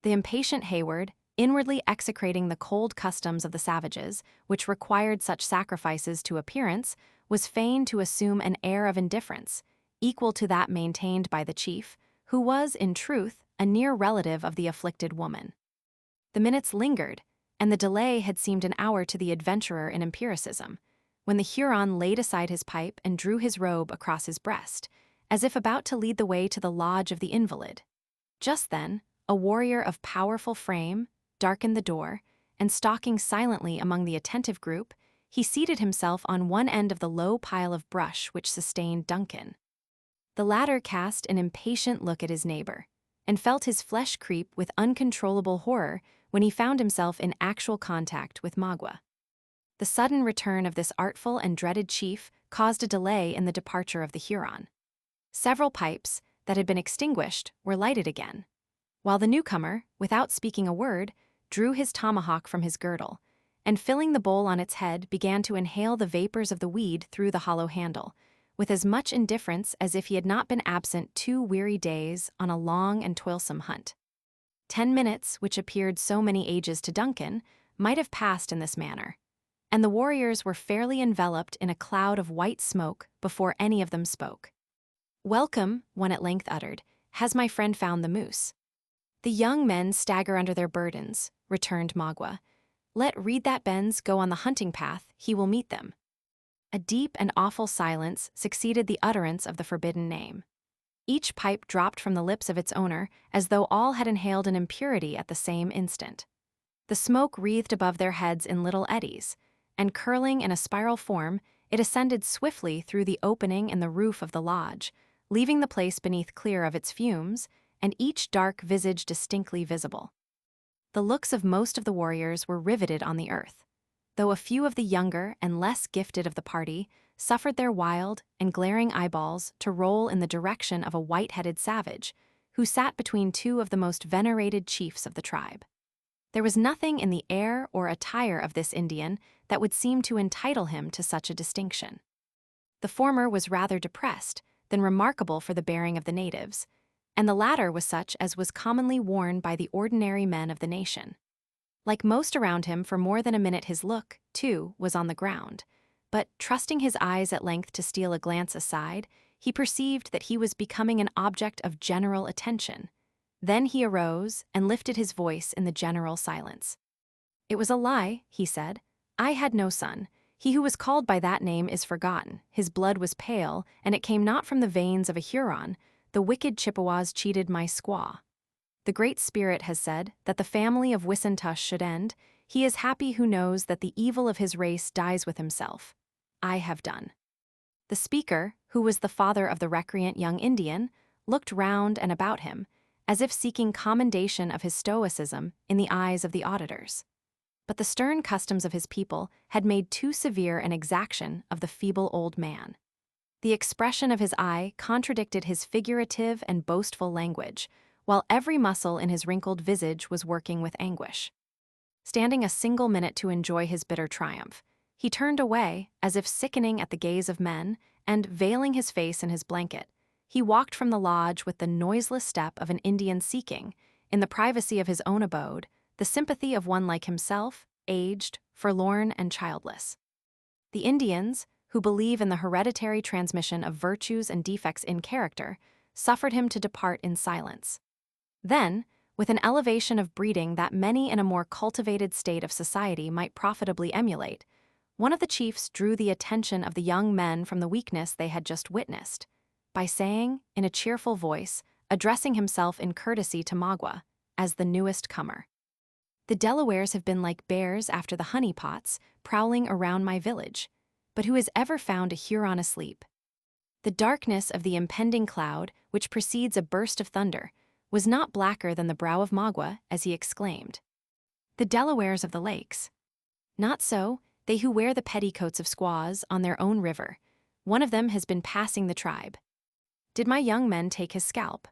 The impatient Hayward, inwardly execrating the cold customs of the savages, which required such sacrifices to appearance, was fain to assume an air of indifference, equal to that maintained by the chief, who was, in truth, a near relative of the afflicted woman. The minutes lingered, and the delay had seemed an hour to the adventurer in empiricism, when the Huron laid aside his pipe and drew his robe across his breast, as if about to lead the way to the lodge of the invalid. Just then, a warrior of powerful frame darkened the door, and stalking silently among the attentive group, he seated himself on one end of the low pile of brush which sustained Duncan. The latter cast an impatient look at his neighbor, and felt his flesh creep with uncontrollable horror when he found himself in actual contact with Magua. The sudden return of this artful and dreaded chief caused a delay in the departure of the Huron. Several pipes, that had been extinguished, were lighted again, while the newcomer, without speaking a word, drew his tomahawk from his girdle, and filling the bowl on its head began to inhale the vapors of the weed through the hollow handle, with as much indifference as if he had not been absent 2 weary days on a long and toilsome hunt. 10 minutes, which appeared so many ages to Duncan, might have passed in this manner, and the warriors were fairly enveloped in a cloud of white smoke before any of them spoke. "Welcome," one at length uttered. "Has my friend found the moose?" "The young men stagger under their burdens," returned Magua. "Let Read that Bends go on the hunting path, he will meet them." A deep and awful silence succeeded the utterance of the forbidden name. Each pipe dropped from the lips of its owner as though all had inhaled an impurity at the same instant. The smoke wreathed above their heads in little eddies, and curling in a spiral form, it ascended swiftly through the opening in the roof of the lodge, leaving the place beneath clear of its fumes, and each dark visage distinctly visible. The looks of most of the warriors were riveted on the earth, though a few of the younger and less gifted of the party suffered their wild and glaring eyeballs to roll in the direction of a white-headed savage, who sat between 2 of the most venerated chiefs of the tribe. There was nothing in the air or attire of this Indian that would seem to entitle him to such a distinction. The former was rather depressed than remarkable for the bearing of the natives, and the latter was such as was commonly worn by the ordinary men of the nation. Like most around him, for more than a minute his look, too, was on the ground, but, trusting his eyes at length to steal a glance aside, he perceived that he was becoming an object of general attention. Then he arose and lifted his voice in the general silence. "It was a lie," he said. "I had no son. He who was called by that name is forgotten. His blood was pale, and it came not from the veins of a Huron. The wicked Chippewas cheated my squaw. The Great Spirit has said that the family of Wissentush should end. He is happy who knows that the evil of his race dies with himself. I have done." The speaker, who was the father of the recreant young Indian, looked round and about him, as if seeking commendation of his stoicism in the eyes of the auditors. But the stern customs of his people had made too severe an exaction of the feeble old man. The expression of his eye contradicted his figurative and boastful language, while every muscle in his wrinkled visage was working with anguish. Standing a single minute to enjoy his bitter triumph, he turned away, as if sickening at the gaze of men, and, veiling his face in his blanket, he walked from the lodge with the noiseless step of an Indian seeking, in the privacy of his own abode, the sympathy of one like himself, aged, forlorn, and childless. The Indians, who believe in the hereditary transmission of virtues and defects in character, suffered him to depart in silence. Then, with an elevation of breeding that many in a more cultivated state of society might profitably emulate, one of the chiefs drew the attention of the young men from the weakness they had just witnessed, by saying, in a cheerful voice, addressing himself in courtesy to Magua, as the newest comer, "The Delawares have been like bears after the honey pots, prowling around my village, but who has ever found a Huron asleep?" The darkness of the impending cloud, which precedes a burst of thunder, was not blacker than the brow of Magua as he exclaimed, "The Delawares of the lakes. Not so, they who wear the petticoats of squaws on their own river. One of them has been passing the tribe. Did my young men take his scalp?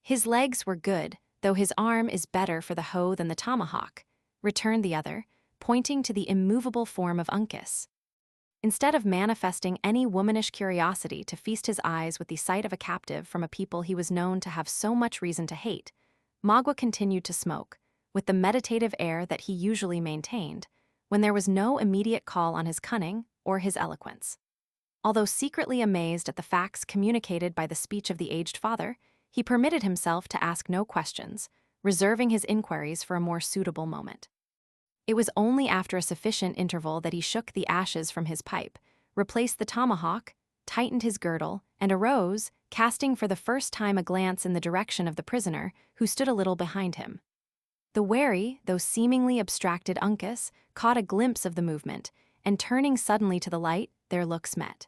His legs were good, though his arm is better for the hoe than the tomahawk," returned the other, pointing to the immovable form of Uncas. Instead of manifesting any womanish curiosity to feast his eyes with the sight of a captive from a people he was known to have so much reason to hate, Magua continued to smoke, with the meditative air that he usually maintained, when there was no immediate call on his cunning or his eloquence. Although secretly amazed at the facts communicated by the speech of the aged father, he permitted himself to ask no questions, reserving his inquiries for a more suitable moment. It was only after a sufficient interval that he shook the ashes from his pipe, replaced the tomahawk, tightened his girdle, and arose, casting for the first time a glance in the direction of the prisoner, who stood a little behind him. The wary, though seemingly abstracted Uncas caught a glimpse of the movement, and turning suddenly to the light, their looks met.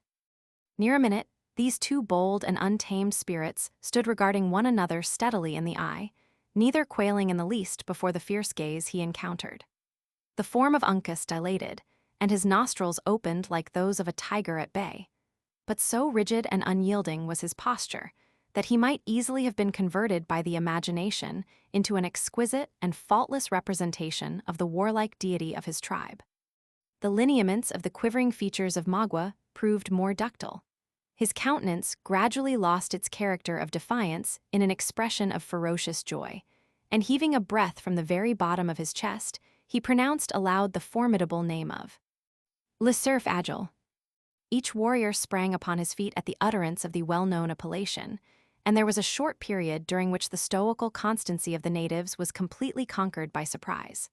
Near a minute, these two bold and untamed spirits stood regarding one another steadily in the eye, neither quailing in the least before the fierce gaze he encountered. The form of Uncas dilated, and his nostrils opened like those of a tiger at bay. But so rigid and unyielding was his posture that he might easily have been converted by the imagination into an exquisite and faultless representation of the warlike deity of his tribe. The lineaments of the quivering features of Magua proved more ductile. His countenance gradually lost its character of defiance in an expression of ferocious joy, and heaving a breath from the very bottom of his chest, he pronounced aloud the formidable name of Le Cerf Agile. Each warrior sprang upon his feet at the utterance of the well-known appellation, and there was a short period during which the stoical constancy of the natives was completely conquered by surprise.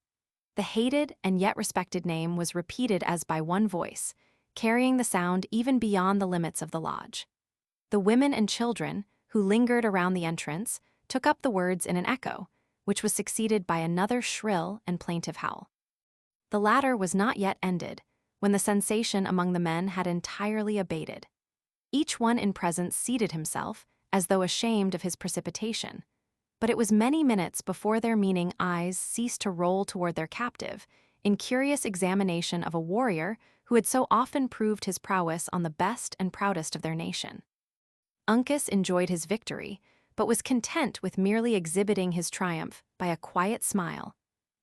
The hated and yet respected name was repeated as by one voice, carrying the sound even beyond the limits of the lodge. The women and children, who lingered around the entrance, took up the words in an echo, which was succeeded by another shrill and plaintive howl. The latter was not yet ended, when the sensation among the men had entirely abated. Each one in presence seated himself, as though ashamed of his precipitation, but it was many minutes before their meaning eyes ceased to roll toward their captive, in curious examination of a warrior who had so often proved his prowess on the best and proudest of their nation. Uncas enjoyed his victory, but was content with merely exhibiting his triumph by a quiet smile,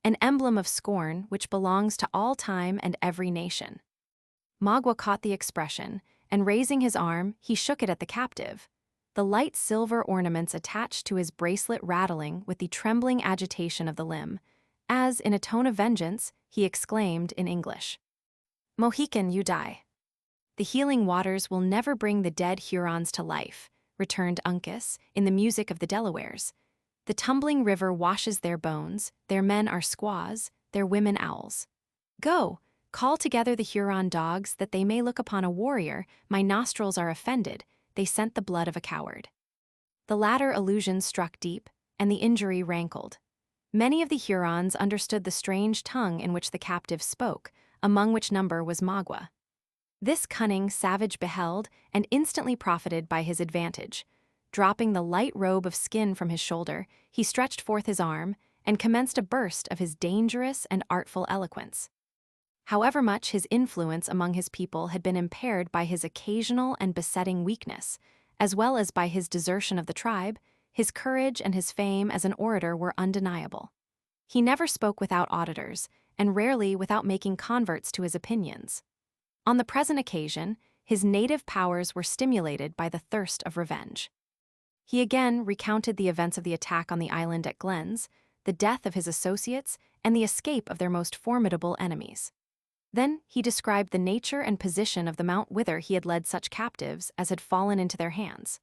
an emblem of scorn which belongs to all time and every nation. Magua caught the expression, and raising his arm, he shook it at the captive, the light silver ornaments attached to his bracelet rattling with the trembling agitation of the limb, as, in a tone of vengeance, he exclaimed in English, "Mohican, you die." "The healing waters will never bring the dead Hurons to life," returned Uncas, in the music of the Delawares. "The tumbling river washes their bones, their men are squaws, their women owls. Go, call together the Huron dogs that they may look upon a warrior. My nostrils are offended, they scent the blood of a coward." The latter allusion struck deep, and the injury rankled. Many of the Hurons understood the strange tongue in which the captive spoke, among which number was Magua. This cunning savage beheld and instantly profited by his advantage. Dropping the light robe of skin from his shoulder, he stretched forth his arm and commenced a burst of his dangerous and artful eloquence. However much his influence among his people had been impaired by his occasional and besetting weakness, as well as by his desertion of the tribe, his courage and his fame as an orator were undeniable. He never spoke without auditors, and rarely without making converts to his opinions. On the present occasion, his native powers were stimulated by the thirst of revenge. He again recounted the events of the attack on the island at Glenn's, the death of his associates, and the escape of their most formidable enemies. Then he described the nature and position of the mount whither he had led such captives as had fallen into their hands.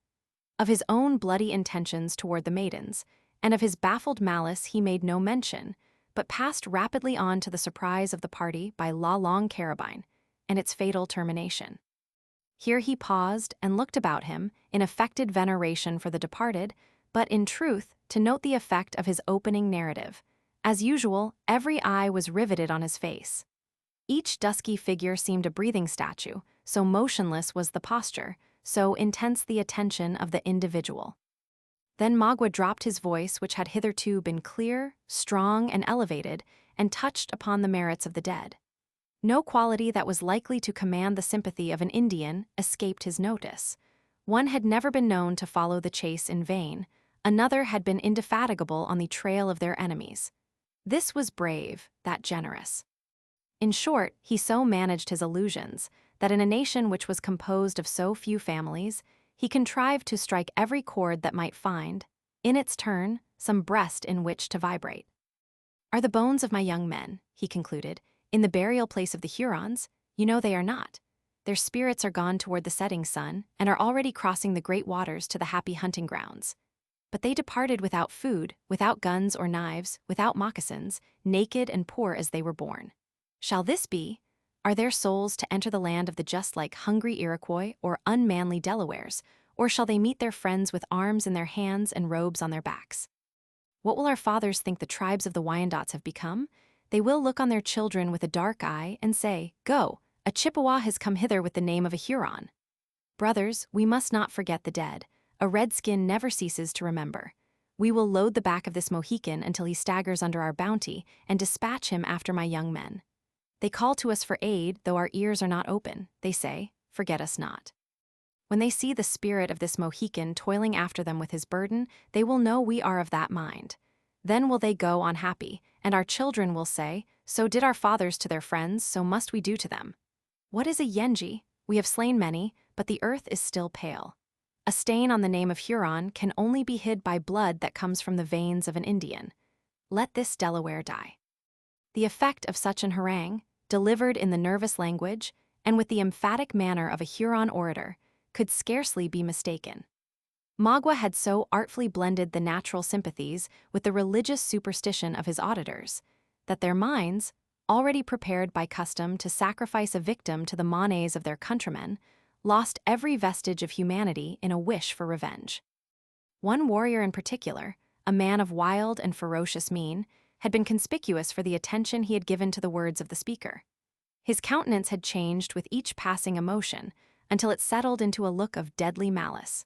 Of his own bloody intentions toward the maidens, and of his baffled malice he made no mention, but passed rapidly on to the surprise of the party by La Longue Carabine, and its fatal termination. Here he paused and looked about him in affected veneration for the departed, but in truth to note the effect of his opening narrative. As usual, every eye was riveted on his face. Each dusky figure seemed a breathing statue, so motionless was the posture, so intense the attention of the individual. Then Magua dropped his voice, which had hitherto been clear, strong, and elevated, and touched upon the merits of the dead. No quality that was likely to command the sympathy of an Indian escaped his notice. One had never been known to follow the chase in vain, another had been indefatigable on the trail of their enemies. This was brave, that generous. In short, he so managed his illusions that in a nation which was composed of so few families, he contrived to strike every chord that might find, in its turn, some breast in which to vibrate. "Are the bones of my young men," he concluded, "in the burial place of the Hurons? You know they are not. Their spirits are gone toward the setting sun, and are already crossing the great waters to the happy hunting grounds. But they departed without food, without guns or knives, without moccasins, naked and poor as they were born. Shall this be? Are their souls to enter the land of the just like hungry Iroquois or unmanly Delawares, or shall they meet their friends with arms in their hands and robes on their backs? What will our fathers think the tribes of the Wyandots have become? They will look on their children with a dark eye and say, 'Go, a Chippewa has come hither with the name of a Huron.' Brothers, we must not forget the dead. A redskin never ceases to remember. We will load the back of this Mohican until he staggers under our bounty and dispatch him after my young men. They call to us for aid, though our ears are not open. They say, 'Forget us not.' When they see the spirit of this Mohican toiling after them with his burden, they will know we are of that mind. Then will they go on happy, and our children will say, 'So did our fathers to their friends, so must we do to them.' What is a Yenji? We have slain many, but the earth is still pale. A stain on the name of Huron can only be hid by blood that comes from the veins of an Indian. Let this Delaware die." The effect of such an harangue, delivered in the nervous language, and with the emphatic manner of a Huron orator, could scarcely be mistaken. Magua had so artfully blended the natural sympathies with the religious superstition of his auditors, that their minds, already prepared by custom to sacrifice a victim to the manes of their countrymen, lost every vestige of humanity in a wish for revenge. One warrior in particular, a man of wild and ferocious mien, had been conspicuous for the attention he had given to the words of the speaker. His countenance had changed with each passing emotion, until it settled into a look of deadly malice.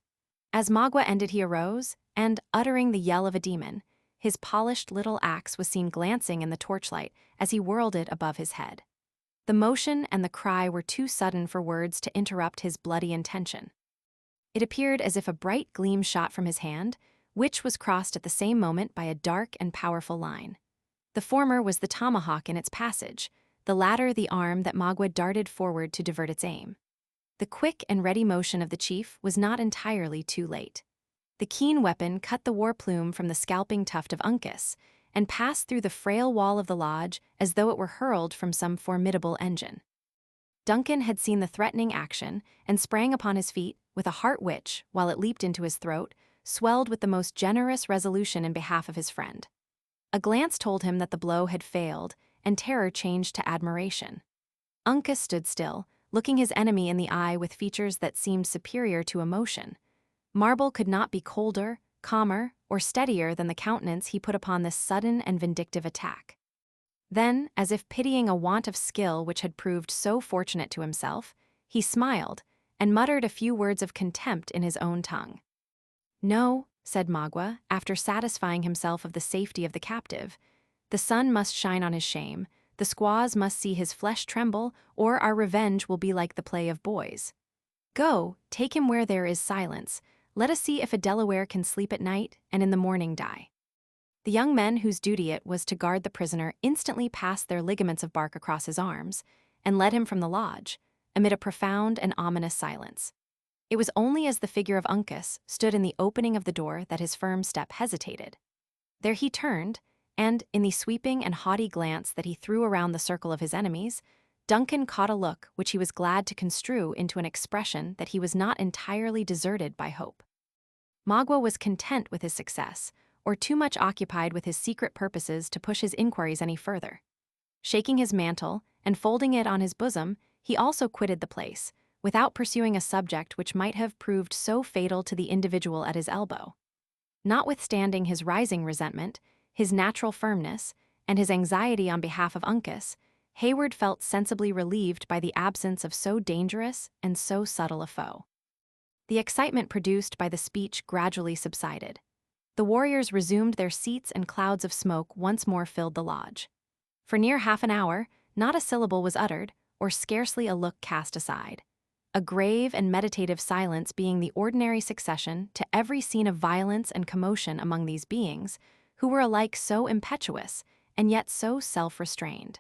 As Magua ended he arose, and, uttering the yell of a demon, his polished little axe was seen glancing in the torchlight as he whirled it above his head. The motion and the cry were too sudden for words to interrupt his bloody intention. It appeared as if a bright gleam shot from his hand, which was crossed at the same moment by a dark and powerful line. The former was the tomahawk in its passage, the latter the arm that Magua darted forward to divert its aim. The quick and ready motion of the chief was not entirely too late. The keen weapon cut the war plume from the scalping tuft of Uncas, and passed through the frail wall of the lodge as though it were hurled from some formidable engine. Duncan had seen the threatening action, and sprang upon his feet with a heart which, while it leaped into his throat, swelled with the most generous resolution in behalf of his friend. A glance told him that the blow had failed, and terror changed to admiration. Uncas stood still, looking his enemy in the eye with features that seemed superior to emotion. Marble could not be colder, calmer, or steadier than the countenance he put upon this sudden and vindictive attack. Then, as if pitying a want of skill which had proved so fortunate to himself, he smiled, and muttered a few words of contempt in his own tongue. "No," said Magua, after satisfying himself of the safety of the captive, "the sun must shine on his shame, the squaws must see his flesh tremble, or our revenge will be like the play of boys. Go, take him where there is silence. Let us see if a Delaware can sleep at night and in the morning die." The young men whose duty it was to guard the prisoner instantly passed their ligaments of bark across his arms, and led him from the lodge, amid a profound and ominous silence. It was only as the figure of Uncas stood in the opening of the door that his firm step hesitated. There he turned, and, in the sweeping and haughty glance that he threw around the circle of his enemies, Duncan caught a look which he was glad to construe into an expression that he was not entirely deserted by hope. Magua was content with his success, or too much occupied with his secret purposes to push his inquiries any further. Shaking his mantle and folding it on his bosom, he also quitted the place, without pursuing a subject which might have proved so fatal to the individual at his elbow. Notwithstanding his rising resentment, his natural firmness, and his anxiety on behalf of Uncas, Hayward felt sensibly relieved by the absence of so dangerous and so subtle a foe. The excitement produced by the speech gradually subsided. The warriors resumed their seats and clouds of smoke once more filled the lodge. For near half an hour, not a syllable was uttered, or scarcely a look cast aside. A grave and meditative silence being the ordinary succession to every scene of violence and commotion among these beings, who were alike so impetuous and yet so self-restrained.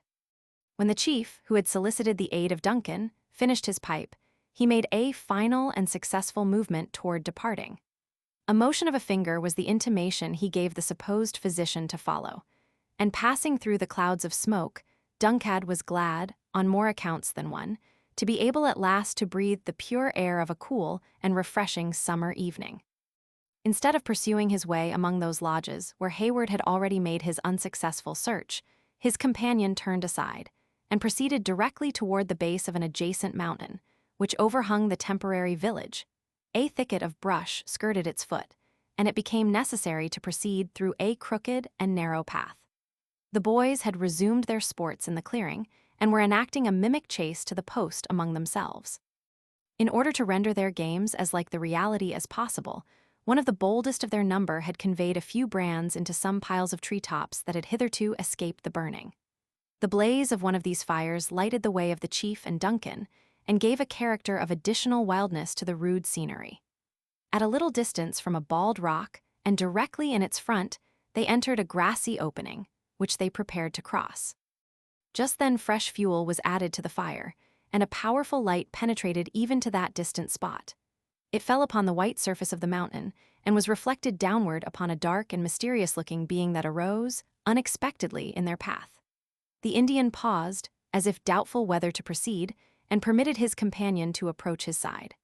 When the chief, who had solicited the aid of Duncan, finished his pipe, he made a final and successful movement toward departing. A motion of a finger was the intimation he gave the supposed physician to follow, and passing through the clouds of smoke, Duncan was glad, on more accounts than one, to be able at last to breathe the pure air of a cool and refreshing summer evening. Instead of pursuing his way among those lodges where Hayward had already made his unsuccessful search, his companion turned aside and proceeded directly toward the base of an adjacent mountain, which overhung the temporary village. A thicket of brush skirted its foot, and it became necessary to proceed through a crooked and narrow path. The boys had resumed their sports in the clearing and were enacting a mimic chase to the post among themselves. In order to render their games as like the reality as possible, one of the boldest of their number had conveyed a few brands into some piles of treetops that had hitherto escaped the burning. The blaze of one of these fires lighted the way of the chief and Duncan, and gave a character of additional wildness to the rude scenery. At a little distance from a bald rock, and directly in its front, they entered a grassy opening, which they prepared to cross. Just then fresh fuel was added to the fire, and a powerful light penetrated even to that distant spot. It fell upon the white surface of the mountain, and was reflected downward upon a dark and mysterious-looking being that arose, unexpectedly, in their path. The Indian paused, as if doubtful whether to proceed, and permitted his companion to approach his side.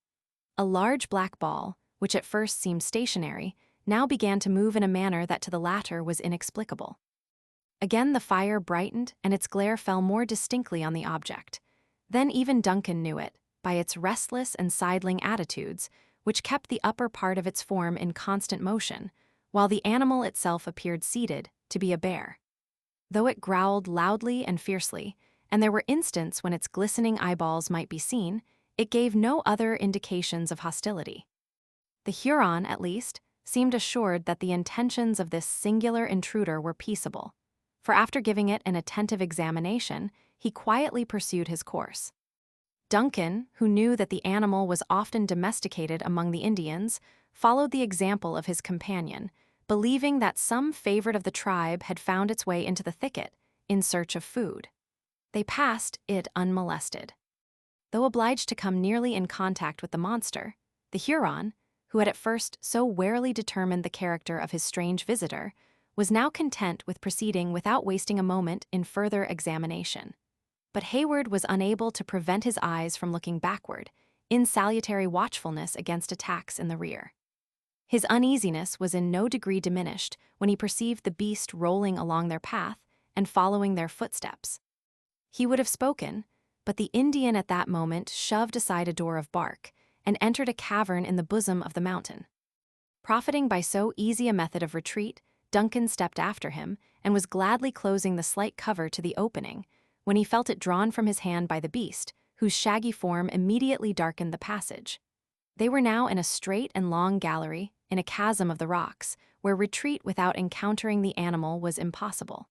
A large black ball, which at first seemed stationary, now began to move in a manner that to the latter was inexplicable. Again the fire brightened, and its glare fell more distinctly on the object. Then even Duncan knew it, by its restless and sidling attitudes, which kept the upper part of its form in constant motion, while the animal itself appeared seated, to be a bear. Though it growled loudly and fiercely, and there were instants when its glistening eyeballs might be seen, it gave no other indications of hostility. The Huron, at least, seemed assured that the intentions of this singular intruder were peaceable, for after giving it an attentive examination, he quietly pursued his course. Duncan, who knew that the animal was often domesticated among the Indians, followed the example of his companion, believing that some favorite of the tribe had found its way into the thicket in search of food. They passed it unmolested. Though obliged to come nearly in contact with the monster, the Huron, who had at first so warily determined the character of his strange visitor, was now content with proceeding without wasting a moment in further examination. But Hayward was unable to prevent his eyes from looking backward, in salutary watchfulness against attacks in the rear. His uneasiness was in no degree diminished when he perceived the beast rolling along their path and following their footsteps. He would have spoken, but the Indian at that moment shoved aside a door of bark and entered a cavern in the bosom of the mountain. Profiting by so easy a method of retreat, Duncan stepped after him and was gladly closing the slight cover to the opening when he felt it drawn from his hand by the beast, whose shaggy form immediately darkened the passage. They were now in a straight and long gallery in a chasm of the rocks, where retreat without encountering the animal was impossible.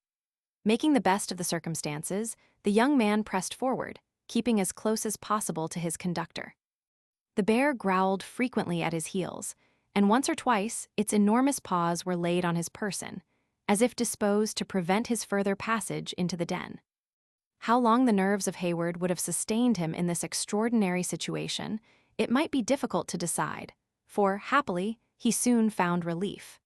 Making the best of the circumstances, the young man pressed forward, keeping as close as possible to his conductor. The bear growled frequently at his heels, and once or twice its enormous paws were laid on his person, as if disposed to prevent his further passage into the den. How long the nerves of Hayward would have sustained him in this extraordinary situation, it might be difficult to decide, for, happily, he soon found relief.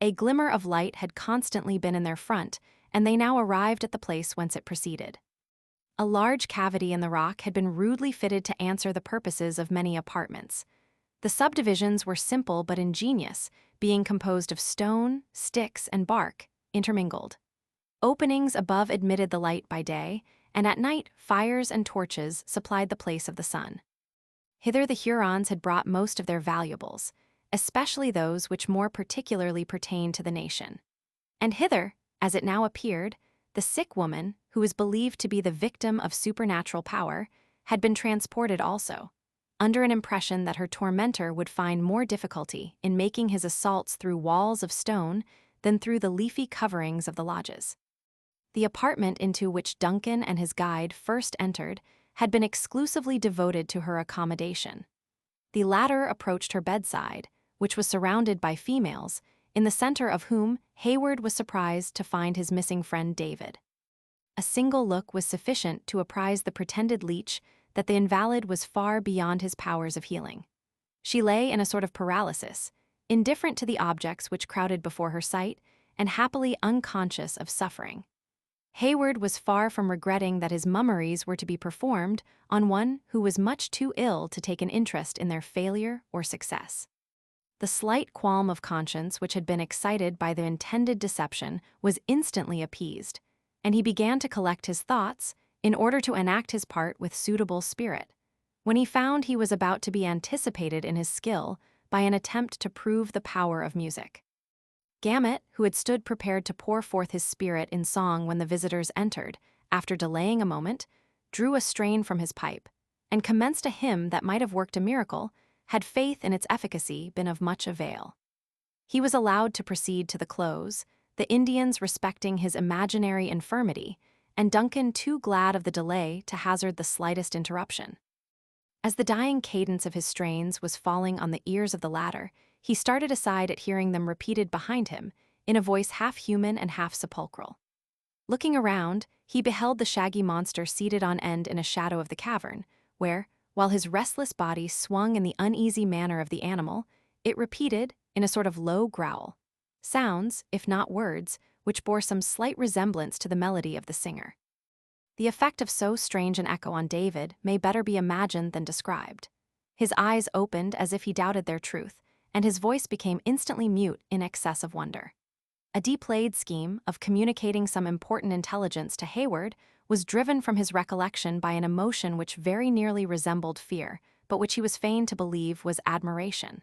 A glimmer of light had constantly been in their front, and they now arrived at the place whence it proceeded. A large cavity in the rock had been rudely fitted to answer the purposes of many apartments. The subdivisions were simple but ingenious, being composed of stone, sticks, and bark, intermingled. Openings above admitted the light by day, and at night fires and torches supplied the place of the sun. Hither the Hurons had brought most of their valuables, especially those which more particularly pertained to the nation. And hither, as it now appeared, the sick woman, who was believed to be the victim of supernatural power, had been transported also, under an impression that her tormentor would find more difficulty in making his assaults through walls of stone than through the leafy coverings of the lodges. The apartment into which Duncan and his guide first entered had been exclusively devoted to her accommodation. The latter approached her bedside, which was surrounded by females, in the center of whom Hayward was surprised to find his missing friend David. A single look was sufficient to apprise the pretended leech that the invalid was far beyond his powers of healing. She lay in a sort of paralysis, indifferent to the objects which crowded before her sight, and happily unconscious of suffering. Hayward was far from regretting that his mummeries were to be performed on one who was much too ill to take an interest in their failure or success. The slight qualm of conscience which had been excited by the intended deception was instantly appeased, and he began to collect his thoughts in order to enact his part with suitable spirit, when he found he was about to be anticipated in his skill by an attempt to prove the power of music. Gamut, who had stood prepared to pour forth his spirit in song when the visitors entered, after delaying a moment, drew a strain from his pipe, and commenced a hymn that might have worked a miracle had faith in its efficacy been of much avail. He was allowed to proceed to the close, the Indians respecting his imaginary infirmity, and Duncan too glad of the delay to hazard the slightest interruption. As the dying cadence of his strains was falling on the ears of the latter, he started aside at hearing them repeated behind him, in a voice half human and half sepulchral. Looking around, he beheld the shaggy monster seated on end in a shadow of the cavern, where, while his restless body swung in the uneasy manner of the animal, it repeated, in a sort of low growl, sounds, if not words, which bore some slight resemblance to the melody of the singer. The effect of so strange an echo on David may better be imagined than described. His eyes opened as if he doubted their truth, and his voice became instantly mute in excess of wonder. A deep-laid scheme of communicating some important intelligence to Hayward was driven from his recollection by an emotion which very nearly resembled fear, but which he was fain to believe was admiration.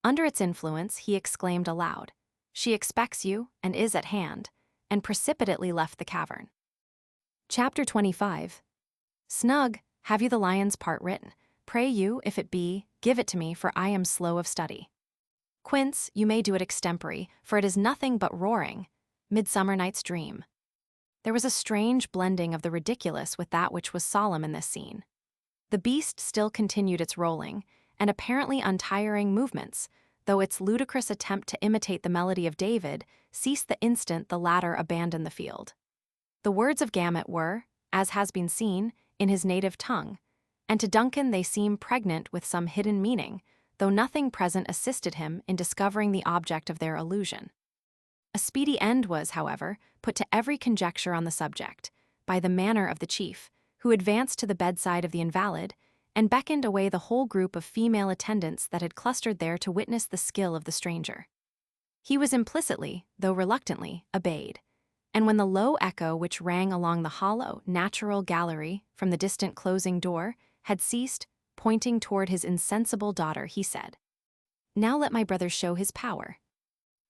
Under its influence, he exclaimed aloud, "She expects you, and is at hand," and precipitately left the cavern. Chapter 25. Snug, have you the lion's part written? Pray you, if it be, give it to me, for I am slow of study. Quince, you may do it extempore, for it is nothing but roaring. Midsummer Night's Dream. There was a strange blending of the ridiculous with that which was solemn in this scene. The beast still continued its rolling, and apparently untiring movements, though its ludicrous attempt to imitate the melody of David ceased the instant the latter abandoned the field. The words of Gamut were, as has been seen, in his native tongue, and to Duncan they seemed pregnant with some hidden meaning, though nothing present assisted him in discovering the object of their allusion. A speedy end was, however, put to every conjecture on the subject, by the manner of the chief, who advanced to the bedside of the invalid, and beckoned away the whole group of female attendants that had clustered there to witness the skill of the stranger. He was implicitly, though reluctantly, obeyed, and when the low echo which rang along the hollow, natural gallery from the distant closing door had ceased, pointing toward his insensible daughter, he said, "Now let my brother show his power."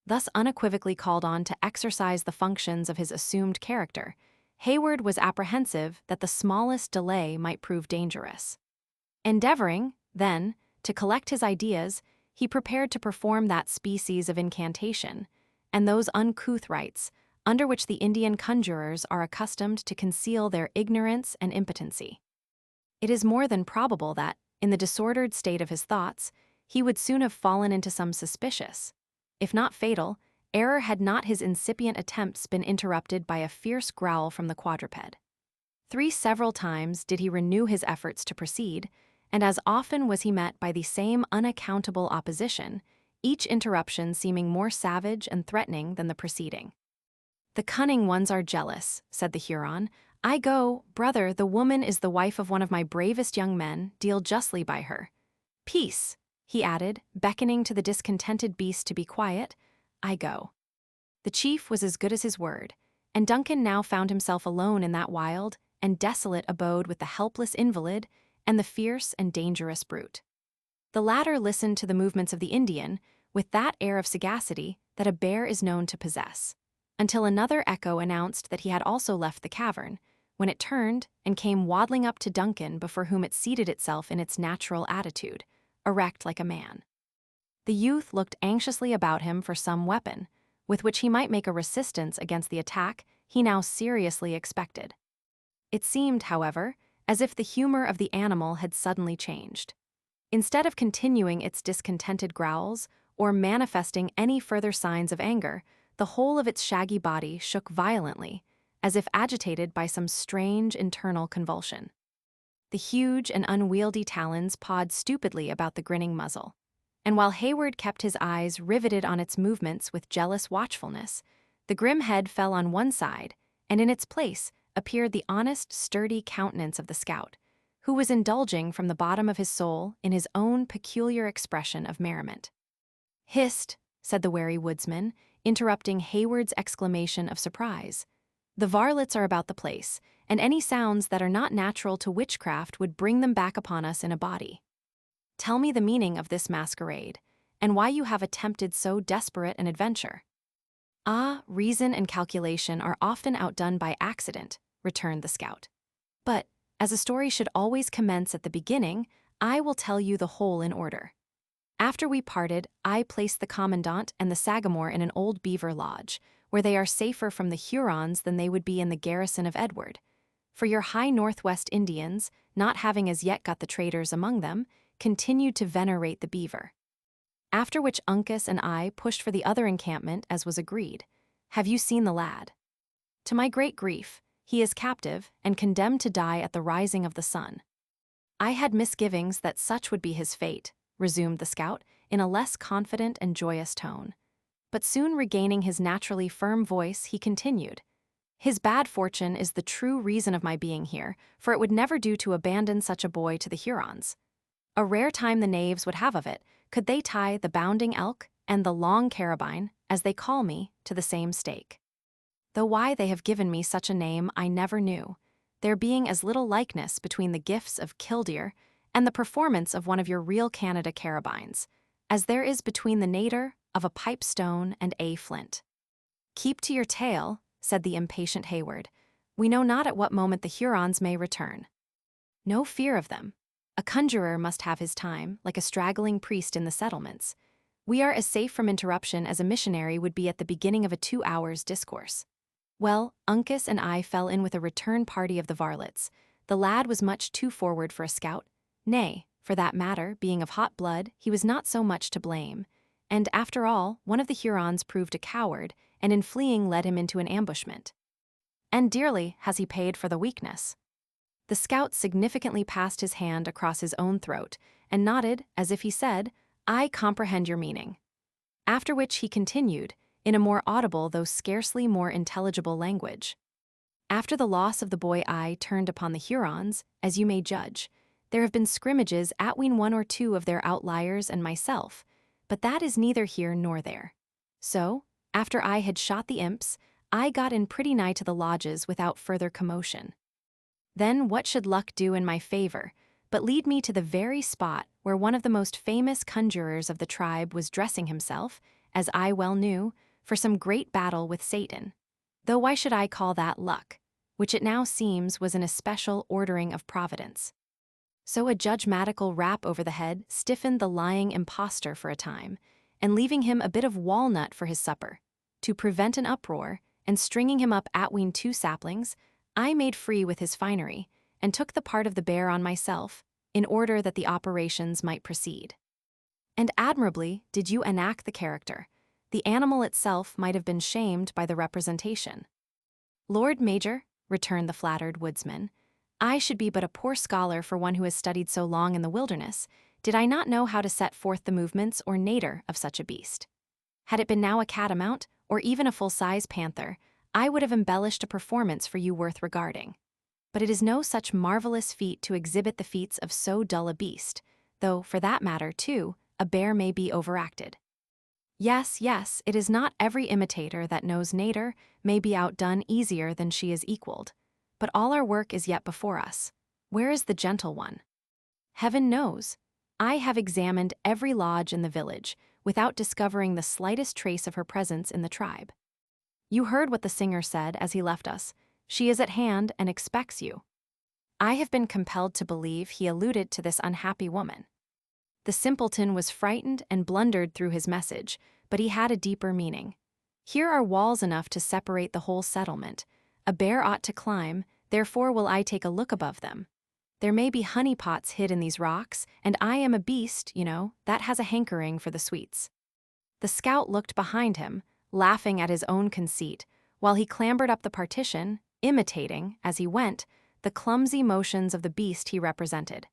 Thus unequivocally called on to exercise the functions of his assumed character, Hayward was apprehensive that the smallest delay might prove dangerous. Endeavoring, then, to collect his ideas, he prepared to perform that species of incantation, and those uncouth rites, under which the Indian conjurers are accustomed to conceal their ignorance and impotency. It is more than probable that, in the disordered state of his thoughts, he would soon have fallen into some suspicious, if not fatal, error had not his incipient attempts been interrupted by a fierce growl from the quadruped. Several times did he renew his efforts to proceed, and as often was he met by the same unaccountable opposition, each interruption seeming more savage and threatening than the preceding. "The cunning ones are jealous," said the Huron. "I go, brother, the woman is the wife of one of my bravest young men, deal justly by her. Peace," he added, beckoning to the discontented beast to be quiet. "I go." The chief was as good as his word, and Duncan now found himself alone in that wild and desolate abode with the helpless invalid and the fierce and dangerous brute. The latter listened to the movements of the Indian with that air of sagacity that a bear is known to possess, until another echo announced that he had also left the cavern, when it turned and came waddling up to Duncan, before whom it seated itself in its natural attitude, erect like a man. The youth looked anxiously about him for some weapon, with which he might make a resistance against the attack he now seriously expected. It seemed, however, as if the humor of the animal had suddenly changed. Instead of continuing its discontented growls or manifesting any further signs of anger, the whole of its shaggy body shook violently, as if agitated by some strange internal convulsion. The huge and unwieldy talons pawed stupidly about the grinning muzzle, and while Hayward kept his eyes riveted on its movements with jealous watchfulness, the grim head fell on one side, and in its place appeared the honest, sturdy countenance of the scout, who was indulging from the bottom of his soul in his own peculiar expression of merriment. "Hist," said the wary woodsman, interrupting Hayward's exclamation of surprise. "The varlets are about the place, and any sounds that are not natural to witchcraft would bring them back upon us in a body. Tell me the meaning of this masquerade, and why you have attempted so desperate an adventure." "Ah, reason and calculation are often outdone by accident," returned the scout. "But, as a story should always commence at the beginning, I will tell you the whole in order. After we parted, I placed the commandant and the sagamore in an old beaver lodge, where they are safer from the Hurons than they would be in the garrison of Edward. For your high Northwest Indians, not having as yet got the traders among them, continued to venerate the beaver. After which Uncas and I pushed for the other encampment as was agreed. Have you seen the lad? To my great grief, he is captive and condemned to die at the rising of the sun." "I had misgivings that such would be his fate," resumed the scout in a less confident and joyous tone. But soon regaining his naturally firm voice, he continued, "His bad fortune is the true reason of my being here, for it would never do to abandon such a boy to the Hurons. A rare time the knaves would have of it, could they tie the bounding elk and the long carabine, as they call me, to the same stake. Though why they have given me such a name I never knew, there being as little likeness between the gifts of killdeer and the performance of one of your real Canada carabines, as there is between the nadir of a pipestone and a flint." "Keep to your tale," said the impatient Hayward. "We know not at what moment the Hurons may return." "No fear of them. A conjurer must have his time, like a straggling priest in the settlements. We are as safe from interruption as a missionary would be at the beginning of a 2 hours' discourse. Well, Uncas and I fell in with a return party of the varlets. The lad was much too forward for a scout. Nay, for that matter, being of hot blood, he was not so much to blame. And after all, one of the Hurons proved a coward, and in fleeing led him into an ambushment. And dearly has he paid for the weakness." The scout significantly passed his hand across his own throat, and nodded as if he said, "I comprehend your meaning." After which he continued, in a more audible though scarcely more intelligible language. "After the loss of the boy I turned upon the Hurons, as you may judge, there have been scrimmages atween one or two of their outliers and myself, but that is neither here nor there. So, after I had shot the imps, I got in pretty nigh to the lodges without further commotion. Then what should luck do in my favor, but lead me to the very spot where one of the most famous conjurers of the tribe was dressing himself, as I well knew, for some great battle with Satan. Though why should I call that luck, which it now seems was an especial ordering of Providence? So a judgmatical rap over the head stiffened the lying impostor for a time, and leaving him a bit of walnut for his supper, to prevent an uproar, and stringing him up atween 2 saplings, I made free with his finery, and took the part of the bear on myself, in order that the operations might proceed. And admirably did you enact the character. The animal itself might have been shamed by the representation. Lord Major, returned the flattered woodsman. "I should be but a poor scholar for one who has studied so long in the wilderness, did I not know how to set forth the movements or nadir of such a beast. Had it been now a catamount, or even a full-size panther, I would have embellished a performance for you worth regarding. But it is no such marvelous feat to exhibit the feats of so dull a beast, though, for that matter, too, a bear may be overacted. Yes, yes, it is not every imitator that knows nadir may be outdone easier than she is equaled. But all our work is yet before us. Where is the gentle one? Heaven knows. I have examined every lodge in the village, without discovering the slightest trace of her presence in the tribe. You heard what the singer said as he left us. She is at hand and expects you. I have been compelled to believe he alluded to this unhappy woman. The simpleton was frightened and blundered through his message, but he had a deeper meaning. Here are walls enough to separate the whole settlement. A bear ought to climb, therefore will I take a look above them. There may be honey pots hid in these rocks, and I am a beast, that has a hankering for the sweets. The scout looked behind him, laughing at his own conceit, while he clambered up the partition, imitating, as he went, the clumsy motions of the beast he represented.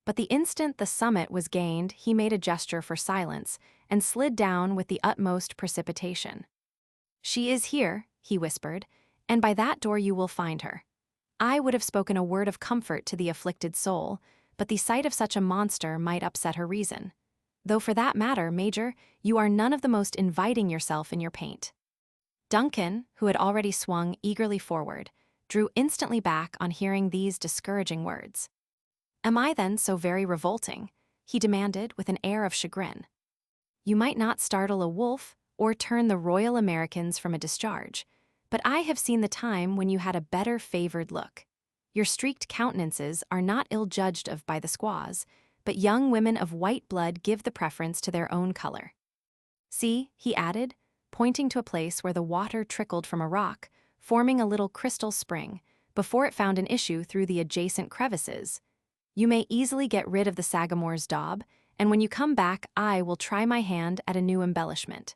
But the instant the summit was gained, he made a gesture for silence, and slid down with the utmost precipitation. "She is here," he whispered, "and by that door you will find her." I would have spoken a word of comfort to the afflicted soul, but the sight of such a monster might upset her reason. Though for that matter, Major, you are none of the most inviting yourself in your paint. Duncan, who had already swung eagerly forward, drew instantly back on hearing these discouraging words. "Am I then so very revolting?" he demanded with an air of chagrin. "You might not startle a wolf or turn the Royal Americans from a discharge, but I have seen the time when you had a better favored look. Your streaked countenances are not ill-judged of by the squaws, but young women of white blood give the preference to their own color. See," he added, pointing to a place where the water trickled from a rock, forming a little crystal spring, before it found an issue through the adjacent crevices. "You may easily get rid of the Sagamore's daub, and when you come back I will try my hand at a new embellishment.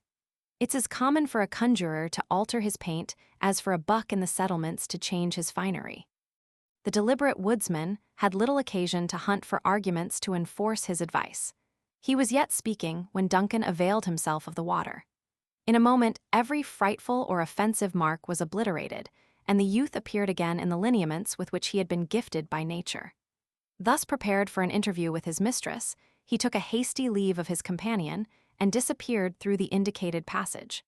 It's as common for a conjurer to alter his paint as for a buck in the settlements to change his finery." The deliberate woodsman had little occasion to hunt for arguments to enforce his advice. He was yet speaking when Duncan availed himself of the water. In a moment, every frightful or offensive mark was obliterated, and the youth appeared again in the lineaments with which he had been gifted by nature. Thus prepared for an interview with his mistress, he took a hasty leave of his companion and disappeared through the indicated passage.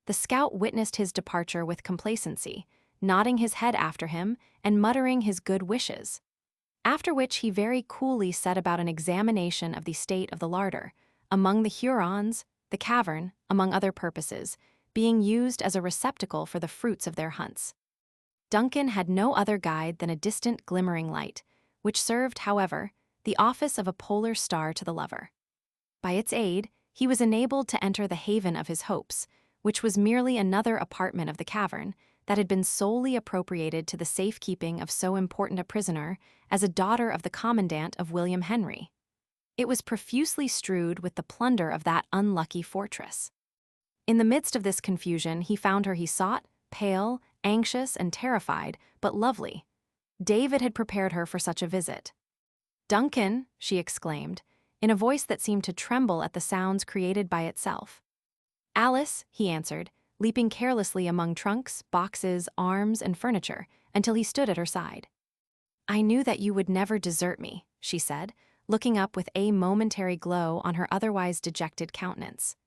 The scout witnessed his departure with complacency, nodding his head after him and muttering his good wishes. After which he very coolly set about an examination of the state of the larder, among the Hurons, the cavern, among other purposes, being used as a receptacle for the fruits of their hunts. Duncan had no other guide than a distant glimmering light, which served, however, the office of a polar star to the lover. By its aid, he was enabled to enter the haven of his hopes, which was merely another apartment of the cavern that had been solely appropriated to the safekeeping of so important a prisoner as a daughter of the commandant of William Henry. It was profusely strewed with the plunder of that unlucky fortress. In the midst of this confusion he found her he sought, pale, anxious, and terrified, but lovely. David had prepared her for such a visit. "Duncan," she exclaimed, in a voice that seemed to tremble at the sounds created by itself. "Alice," he answered, leaping carelessly among trunks, boxes, arms, and furniture, until he stood at her side. "I knew that you would never desert me," she said, looking up with a momentary glow on her otherwise dejected countenance.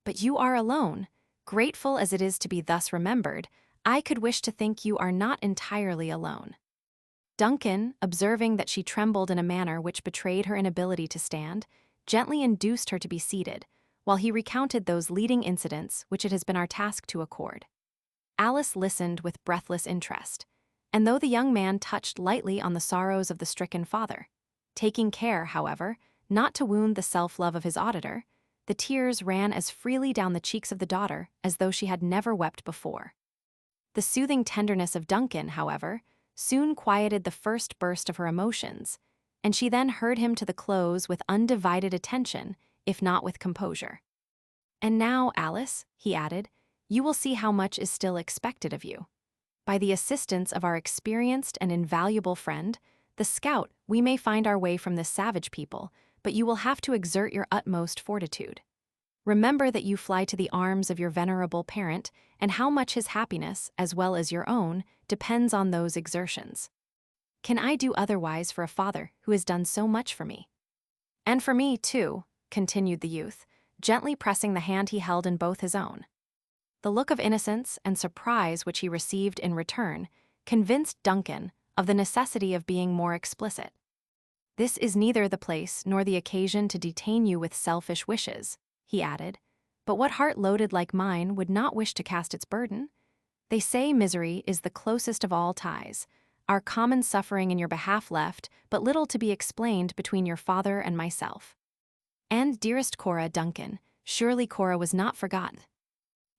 "But you are alone. Grateful as it is to be thus remembered, I could wish to think you are not entirely alone." Duncan, observing that she trembled in a manner which betrayed her inability to stand, gently induced her to be seated, while he recounted those leading incidents which it has been our task to accord. Alice listened with breathless interest, and though the young man touched lightly on the sorrows of the stricken father, taking care, however, not to wound the self-love of his auditor, the tears ran as freely down the cheeks of the daughter as though she had never wept before. The soothing tenderness of Duncan, however, soon quieted the first burst of her emotions, and she then heard him to the close with undivided attention, if not with composure. "And now, Alice," he added, "you will see how much is still expected of you. By the assistance of our experienced and invaluable friend, the scout, we may find our way from this savage people, but you will have to exert your utmost fortitude. Remember that you fly to the arms of your venerable parent, and how much his happiness, as well as your own, depends on those exertions. Can I do otherwise for a father who has done so much for me? And for me, too, continued the youth, gently pressing the hand he held in both his own. The look of innocence and surprise which he received in return convinced Duncan of the necessity of being more explicit. This is neither the place nor the occasion to detain you with selfish wishes, he added, but what heart loaded like mine would not wish to cast its burden? They say misery is the closest of all ties, our common suffering in your behalf left but little to be explained between your father and myself. And dearest Cora, Duncan, surely Cora was not forgotten.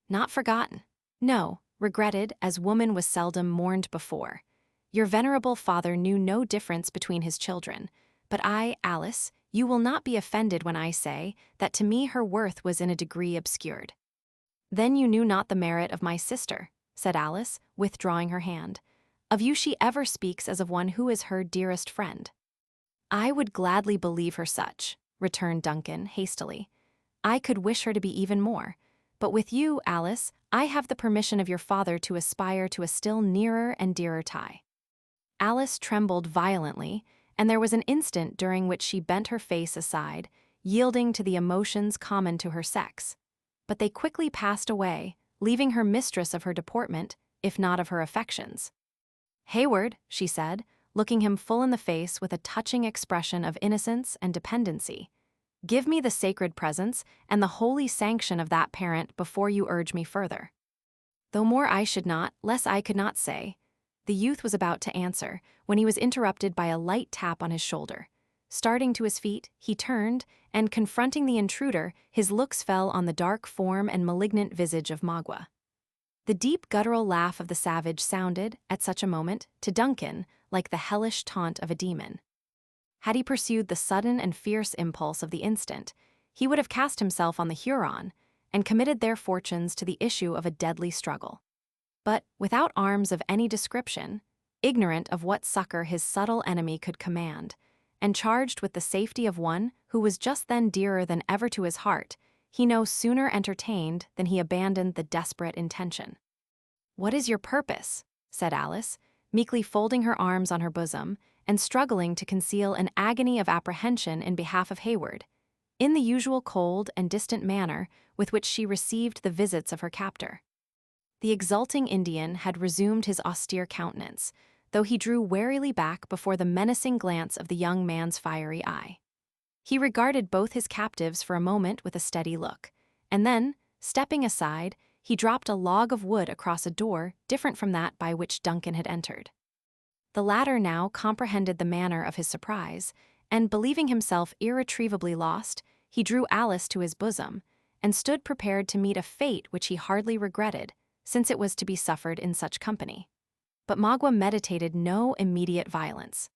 Not forgotten. No, regretted as woman was seldom mourned before. Your venerable father knew no difference between his children, but I, Alice, you will not be offended when I say that to me her worth was in a degree obscured. Then you knew not the merit of my sister, said Alice, withdrawing her hand. Of you she ever speaks as of one who is her dearest friend. I would gladly believe her such, returned Duncan hastily. I could wish her to be even more. But with you, Alice, I have the permission of your father to aspire to a still nearer and dearer tie. Alice trembled violently, and there was an instant during which she bent her face aside, yielding to the emotions common to her sex. But they quickly passed away, leaving her mistress of her deportment, if not of her affections. Hayward, she said, looking him full in the face with a touching expression of innocence and dependency, give me the sacred presence and the holy sanction of that parent before you urge me further. Though more I should not, less I could not say. The youth was about to answer, when he was interrupted by a light tap on his shoulder. Starting to his feet, he turned, and confronting the intruder, his looks fell on the dark form and malignant visage of Magua. The deep guttural laugh of the savage sounded, at such a moment, to Duncan, like the hellish taunt of a demon. Had he pursued the sudden and fierce impulse of the instant, he would have cast himself on the Huron, and committed their fortunes to the issue of a deadly struggle. But, without arms of any description, ignorant of what succor his subtle enemy could command, and charged with the safety of one who was just then dearer than ever to his heart, he no sooner entertained than he abandoned the desperate intention. "What is your purpose?" said Alice, meekly folding her arms on her bosom, and struggling to conceal an agony of apprehension in behalf of Hayward, in the usual cold and distant manner with which she received the visits of her captor. The exulting Indian had resumed his austere countenance, though he drew warily back before the menacing glance of the young man's fiery eye. He regarded both his captives for a moment with a steady look, and then, stepping aside, he dropped a log of wood across a door different from that by which Duncan had entered. The latter now comprehended the manner of his surprise, and believing himself irretrievably lost, he drew Alice to his bosom, and stood prepared to meet a fate which he hardly regretted, since it was to be suffered in such company. But Magua meditated no immediate violence.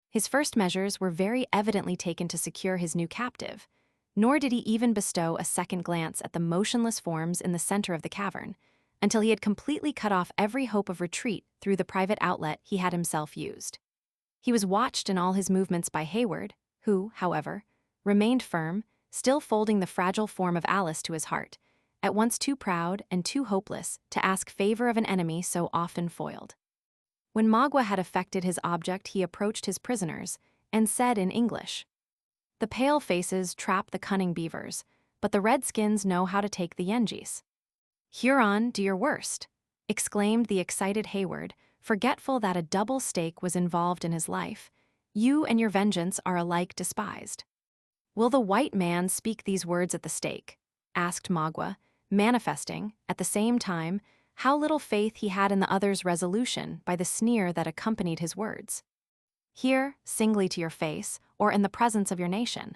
His first measures were very evidently taken to secure his new captive, nor did he even bestow a second glance at the motionless forms in the center of the cavern, until he had completely cut off every hope of retreat through the private outlet he had himself used. He was watched in all his movements by Hayward, who, however, remained firm, still folding the fragile form of Alice to his heart, at once too proud and too hopeless to ask favor of an enemy so often foiled. When Magua had effected his object, he approached his prisoners, and said in English, "The pale faces trap the cunning beavers, but the redskins know how to take the Yengeese." "Huron, do your worst," exclaimed the excited Hayward, forgetful that a double stake was involved in his life. "You and your vengeance are alike despised." "Will the white man speak these words at the stake?" asked Magua, manifesting, at the same time, how little faith he had in the other's resolution by the sneer that accompanied his words. "Here, singly to your face, or in the presence of your nation."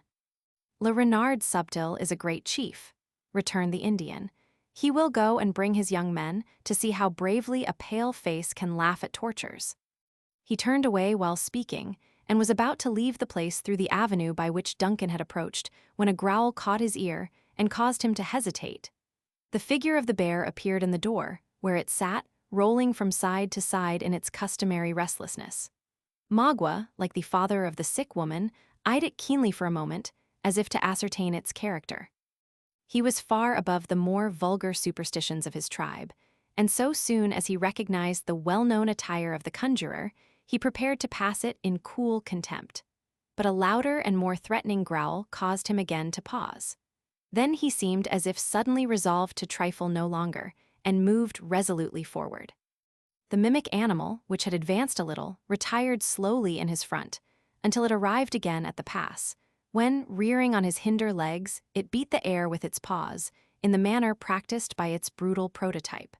"Le Renard Subtil is a great chief," returned the Indian. "He will go and bring his young men to see how bravely a pale face can laugh at tortures." He turned away while speaking, and was about to leave the place through the avenue by which Duncan had approached, when a growl caught his ear and caused him to hesitate. The figure of the bear appeared in the door, where it sat, rolling from side to side in its customary restlessness. Magua, like the father of the sick woman, eyed it keenly for a moment, as if to ascertain its character. He was far above the more vulgar superstitions of his tribe, and so soon as he recognized the well-known attire of the conjurer, he prepared to pass it in cool contempt. But a louder and more threatening growl caused him again to pause. Then he seemed as if suddenly resolved to trifle no longer, and moved resolutely forward. The mimic animal, which had advanced a little, retired slowly in his front, until it arrived again at the pass, when, rearing on his hinder legs, it beat the air with its paws, in the manner practiced by its brutal prototype.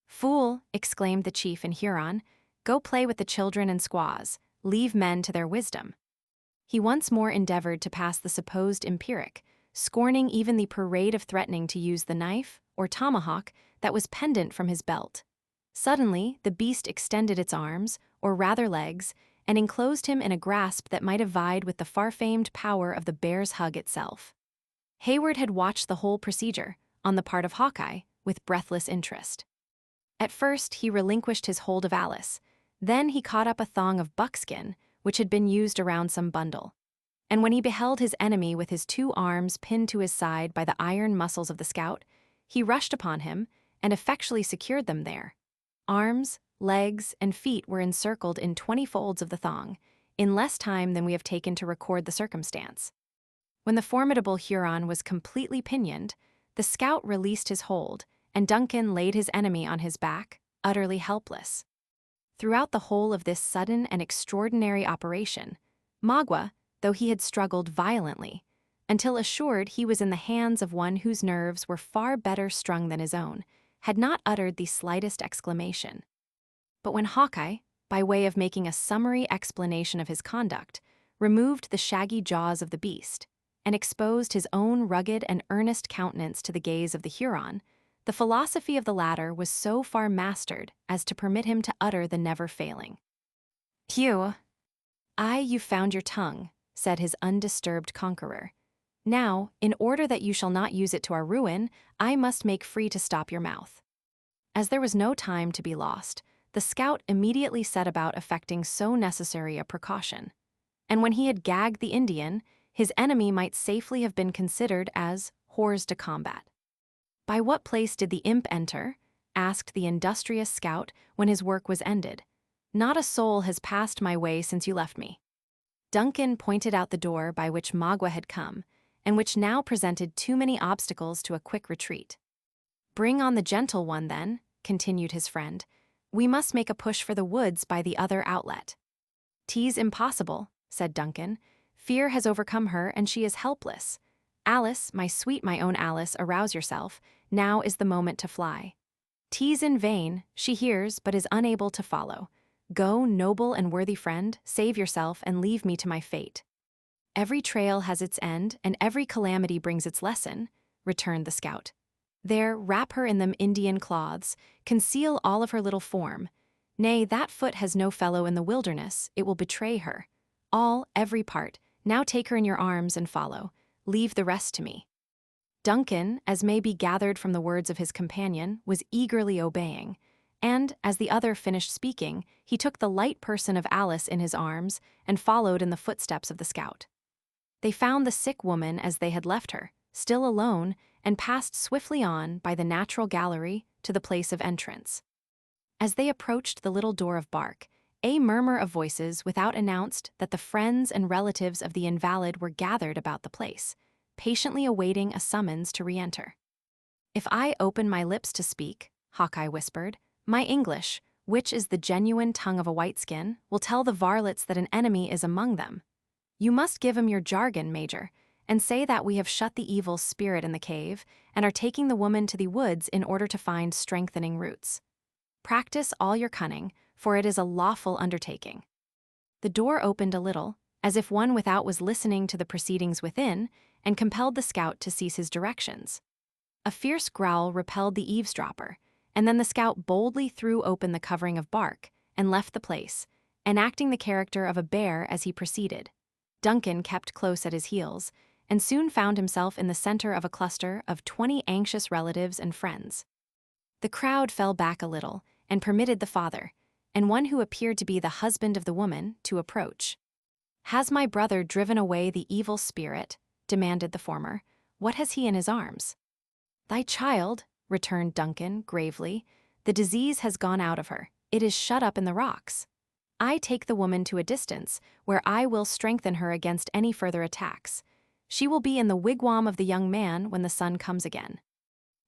"Fool," exclaimed the chief in Huron, "go play with the children and squaws, leave men to their wisdom." He once more endeavored to pass the supposed empiric, scorning even the parade of threatening to use the knife, or tomahawk, that was pendant from his belt. Suddenly, the beast extended its arms, or rather legs, and enclosed him in a grasp that might have vied with the far-famed power of the bear's hug itself. Hayward had watched the whole procedure, on the part of Hawkeye, with breathless interest. At first, he relinquished his hold of Alice. Then he caught up a thong of buckskin, which had been used around some bundle. And when he beheld his enemy with his 2 arms pinned to his side by the iron muscles of the scout, he rushed upon him and effectually secured them there. Arms, legs, and feet were encircled in 20 folds of the thong, in less time than we have taken to record the circumstance. When the formidable Huron was completely pinioned, the scout released his hold, and Duncan laid his enemy on his back, utterly helpless. Throughout the whole of this sudden and extraordinary operation, Magua, though he had struggled violently, until assured he was in the hands of one whose nerves were far better strung than his own, had not uttered the slightest exclamation. But when Hawkeye, by way of making a summary explanation of his conduct, removed the shaggy jaws of the beast, and exposed his own rugged and earnest countenance to the gaze of the Huron, the philosophy of the latter was so far mastered as to permit him to utter the never-failing. "Hugh, you've found your tongue," said his undisturbed conqueror. "Now, in order that you shall not use it to our ruin, I must make free to stop your mouth." As there was no time to be lost, the scout immediately set about effecting so necessary a precaution. And when he had gagged the Indian, his enemy might safely have been considered as hors de combat. "By what place did the imp enter?" asked the industrious scout when his work was ended. "Not a soul has passed my way since you left me." Duncan pointed out the door by which Magua had come, and which now presented too many obstacles to a quick retreat. "Bring on the gentle one, then," continued his friend. "We must make a push for the woods by the other outlet." "'Tis impossible," said Duncan. "Fear has overcome her, and she is helpless. Alice, my sweet, my own Alice, arouse yourself. Now is the moment to fly." "'Tis in vain. She hears, but is unable to follow. Go, noble and worthy friend, save yourself and leave me to my fate." "Every trail has its end, and every calamity brings its lesson," returned the scout. "There, wrap her in them Indian cloths, conceal all of her little form. Nay, that foot has no fellow in the wilderness, it will betray her. All, every part, now take her in your arms and follow. Leave the rest to me." Duncan, as may be gathered from the words of his companion, was eagerly obeying, and, as the other finished speaking, he took the light person of Alice in his arms and followed in the footsteps of the scout. They found the sick woman as they had left her, still alone, and passed swiftly on by the natural gallery to the place of entrance. As they approached the little door of bark, a murmur of voices without announced that the friends and relatives of the invalid were gathered about the place, patiently awaiting a summons to re-enter. "If I open my lips to speak," Hawkeye whispered, "my English, which is the genuine tongue of a whiteskin, will tell the varlets that an enemy is among them. You must give 'em your jargon, Major, and say that we have shut the evil spirit in the cave and are taking the woman to the woods in order to find strengthening roots. Practice all your cunning, for it is a lawful undertaking." The door opened a little, as if one without was listening to the proceedings within, and compelled the scout to cease his directions. A fierce growl repelled the eavesdropper, and then the scout boldly threw open the covering of bark and left the place, enacting the character of a bear as he proceeded. Duncan kept close at his heels, and soon found himself in the center of a cluster of 20 anxious relatives and friends. The crowd fell back a little, and permitted the father, and one who appeared to be the husband of the woman, to approach. "Has my brother driven away the evil spirit?" demanded the former. "What has he in his arms?" "Thy child," returned Duncan gravely. "The disease has gone out of her. It is shut up in the rocks. I take the woman to a distance, where I will strengthen her against any further attacks. She will be in the wigwam of the young man when the sun comes again."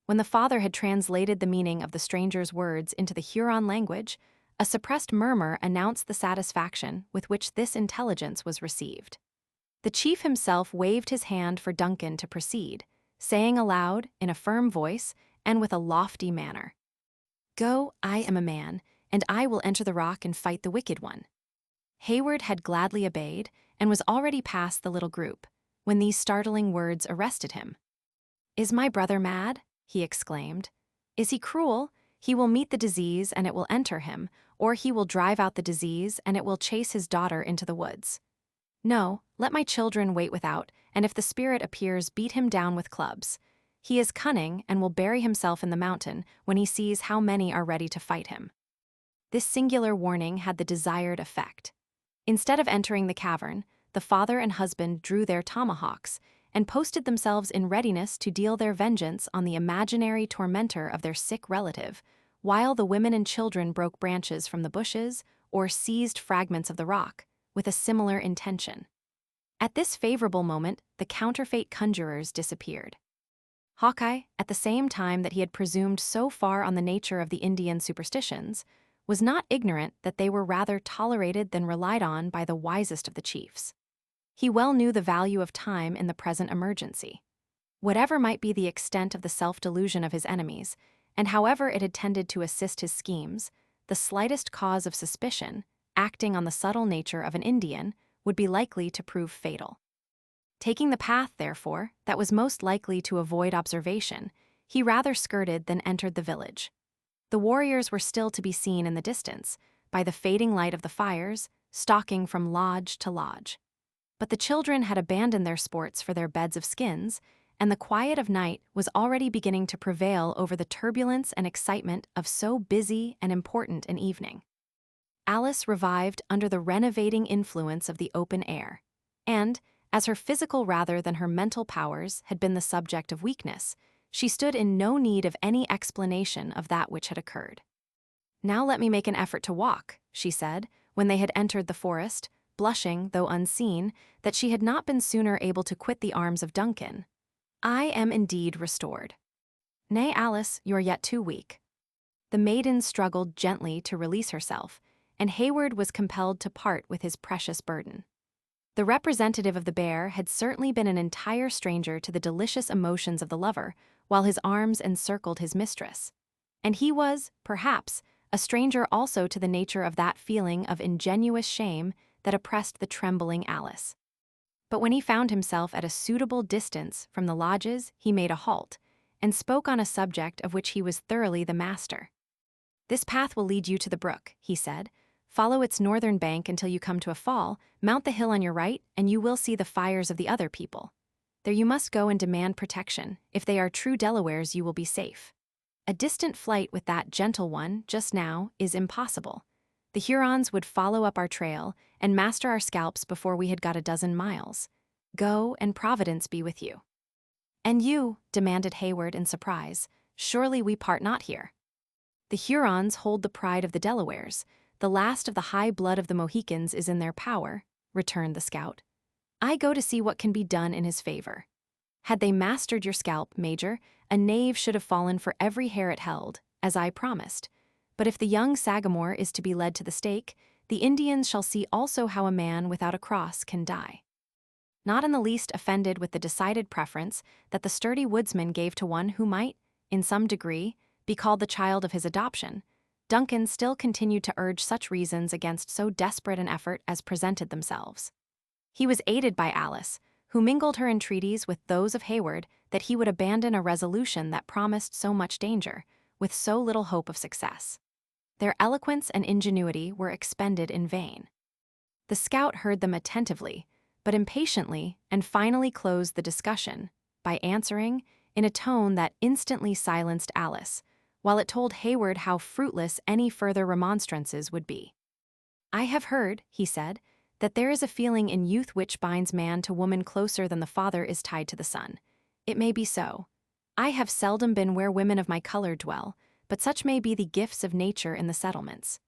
When the father had translated the meaning of the stranger's words into the Huron language, a suppressed murmur announced the satisfaction with which this intelligence was received. The chief himself waved his hand for Duncan to proceed, saying aloud, in a firm voice and with a lofty manner, "Go, I am a man, and I will enter the rock and fight the wicked one." Hayward had gladly obeyed and was already past the little group, when these startling words arrested him. "Is my brother mad?" he exclaimed. "Is he cruel? He will meet the disease and it will enter him, or he will drive out the disease and it will chase his daughter into the woods. No, let my children wait without, and if the spirit appears, beat him down with clubs. He is cunning and will bury himself in the mountain when he sees how many are ready to fight him." This singular warning had the desired effect. Instead of entering the cavern, the father and husband drew their tomahawks and posted themselves in readiness to deal their vengeance on the imaginary tormentor of their sick relative, while the women and children broke branches from the bushes or seized fragments of the rock, with a similar intention. At this favorable moment, the counterfeit conjurers disappeared. Hawkeye, at the same time that he had presumed so far on the nature of the Indian superstitions, was not ignorant that they were rather tolerated than relied on by the wisest of the chiefs. He well knew the value of time in the present emergency. Whatever might be the extent of the self-delusion of his enemies, and however it had tended to assist his schemes, the slightest cause of suspicion, acting on the subtle nature of an Indian, would be likely to prove fatal. Taking the path, therefore, that was most likely to avoid observation, he rather skirted than entered the village. The warriors were still to be seen in the distance, by the fading light of the fires, stalking from lodge to lodge. But the children had abandoned their sports for their beds of skins, and the quiet of night was already beginning to prevail over the turbulence and excitement of so busy and important an evening. Alice revived under the renovating influence of the open air, and, as her physical rather than her mental powers had been the subject of weakness, she stood in no need of any explanation of that which had occurred. "Now let me make an effort to walk," she said, when they had entered the forest, blushing, though unseen, that she had not been sooner able to quit the arms of Duncan. "I am indeed restored." "Nay, Alice, you are yet too weak." The maiden struggled gently to release herself, and Hayward was compelled to part with his precious burden. The representative of the bear had certainly been an entire stranger to the delicious emotions of the lover, while his arms encircled his mistress. And he was, perhaps, a stranger also to the nature of that feeling of ingenuous shame that oppressed the trembling Alice. But when he found himself at a suitable distance from the lodges, he made a halt, and spoke on a subject of which he was thoroughly the master. "This path will lead you to the brook," he said. "Follow its northern bank until you come to a fall, mount the hill on your right, and you will see the fires of the other people. There you must go and demand protection. If they are true Delawares, you will be safe. A distant flight with that gentle one, just now, is impossible. The Hurons would follow up our trail and master our scalps before we had got a dozen miles. Go, and Providence be with you." "And you?" demanded Hayward in surprise. "Surely we part not here." "The Hurons hold the pride of the Delawares. The last of the high blood of the Mohicans is in their power," returned the scout. "I go to see what can be done in his favor. Had they mastered your scalp, Major, a knave should have fallen for every hair it held, as I promised. But if the young Sagamore is to be led to the stake, the Indians shall see also how a man without a cross can die." Not in the least offended with the decided preference that the sturdy woodsman gave to one who might, in some degree, be called the child of his adoption, Duncan still continued to urge such reasons against so desperate an effort as presented themselves. He was aided by Alice, who mingled her entreaties with those of Hayward that he would abandon a resolution that promised so much danger, with so little hope of success. Their eloquence and ingenuity were expended in vain. The scout heard them attentively, but impatiently, and finally closed the discussion by answering, in a tone that instantly silenced Alice, while it told Hayward how fruitless any further remonstrances would be. "I have heard," he said, "that there is a feeling in youth which binds man to woman closer than the father is tied to the son. It may be so. I have seldom been where women of my color dwell, but such may be the gifts of nature in the settlements.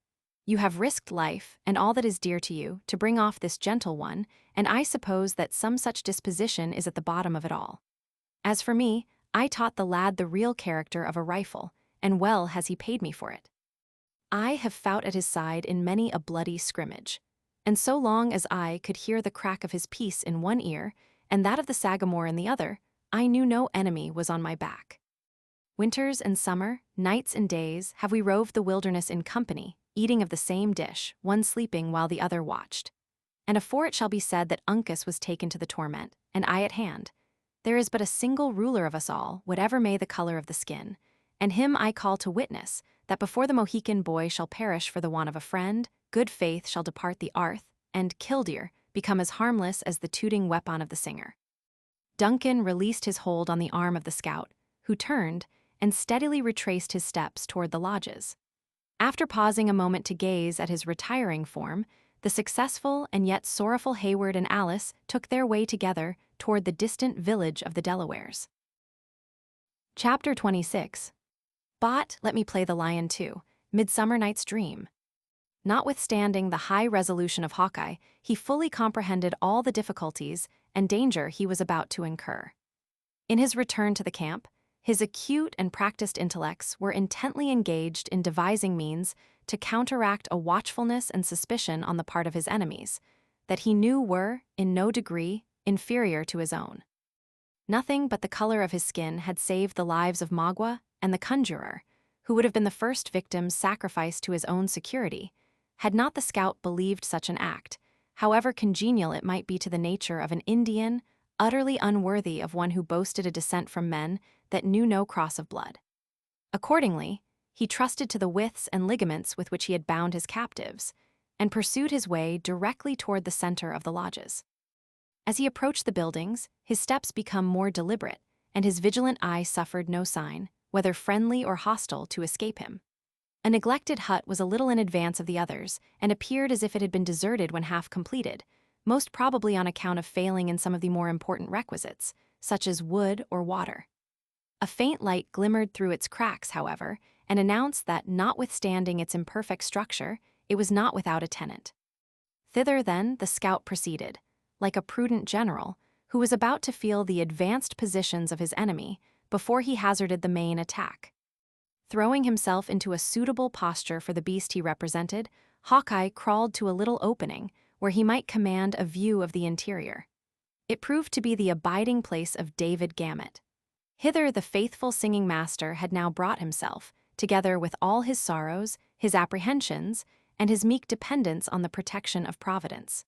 You have risked life, and all that is dear to you, to bring off this gentle one, and I suppose that some such disposition is at the bottom of it all. As for me, I taught the lad the real character of a rifle, and well has he paid me for it. I have fought at his side in many a bloody scrimmage, and so long as I could hear the crack of his piece in one ear, and that of the sagamore in the other, I knew no enemy was on my back. Winters and summer, nights and days, have we roved the wilderness in company, eating of the same dish, one sleeping while the other watched. And afore it shall be said that Uncas was taken to the torment, and I at hand, there is but a single ruler of us all, whatever may the color of the skin, and him I call to witness, that before the Mohican boy shall perish for the want of a friend, good faith shall depart the earth, and killdeer become as harmless as the tooting weapon of the singer." Duncan released his hold on the arm of the scout, who turned and steadily retraced his steps toward the lodges. After pausing a moment to gaze at his retiring form, the successful and yet sorrowful Hayward and Alice took their way together toward the distant village of the Delawares. Chapter 26. But let me play the lion too, Midsummer Night's Dream. Notwithstanding the high resolution of Hawkeye, he fully comprehended all the difficulties and danger he was about to incur. In his return to the camp, his acute and practiced intellects were intently engaged in devising means to counteract a watchfulness and suspicion on the part of his enemies, that he knew were, in no degree, inferior to his own. Nothing but the color of his skin had saved the lives of Magua and the conjurer, who would have been the first victims sacrificed to his own security, had not the scout believed such an act, however congenial it might be to the nature of an Indian, utterly unworthy of one who boasted a descent from men that knew no cross of blood. Accordingly, he trusted to the withes and ligaments with which he had bound his captives, and pursued his way directly toward the center of the lodges. As he approached the buildings, his steps became more deliberate, and his vigilant eye suffered no sign, whether friendly or hostile, to escape him. A neglected hut was a little in advance of the others, and appeared as if it had been deserted when half completed, most probably on account of failing in some of the more important requisites, such as wood or water. A faint light glimmered through its cracks, however, and announced that, notwithstanding its imperfect structure, it was not without a tenant. Thither, then, the scout proceeded, like a prudent general, who was about to feel the advanced positions of his enemy before he hazarded the main attack. Throwing himself into a suitable posture for the beast he represented, Hawkeye crawled to a little opening where he might command a view of the interior. It proved to be the abiding place of David Gamut. Hither the faithful singing master had now brought himself, together with all his sorrows, his apprehensions, and his meek dependence on the protection of Providence.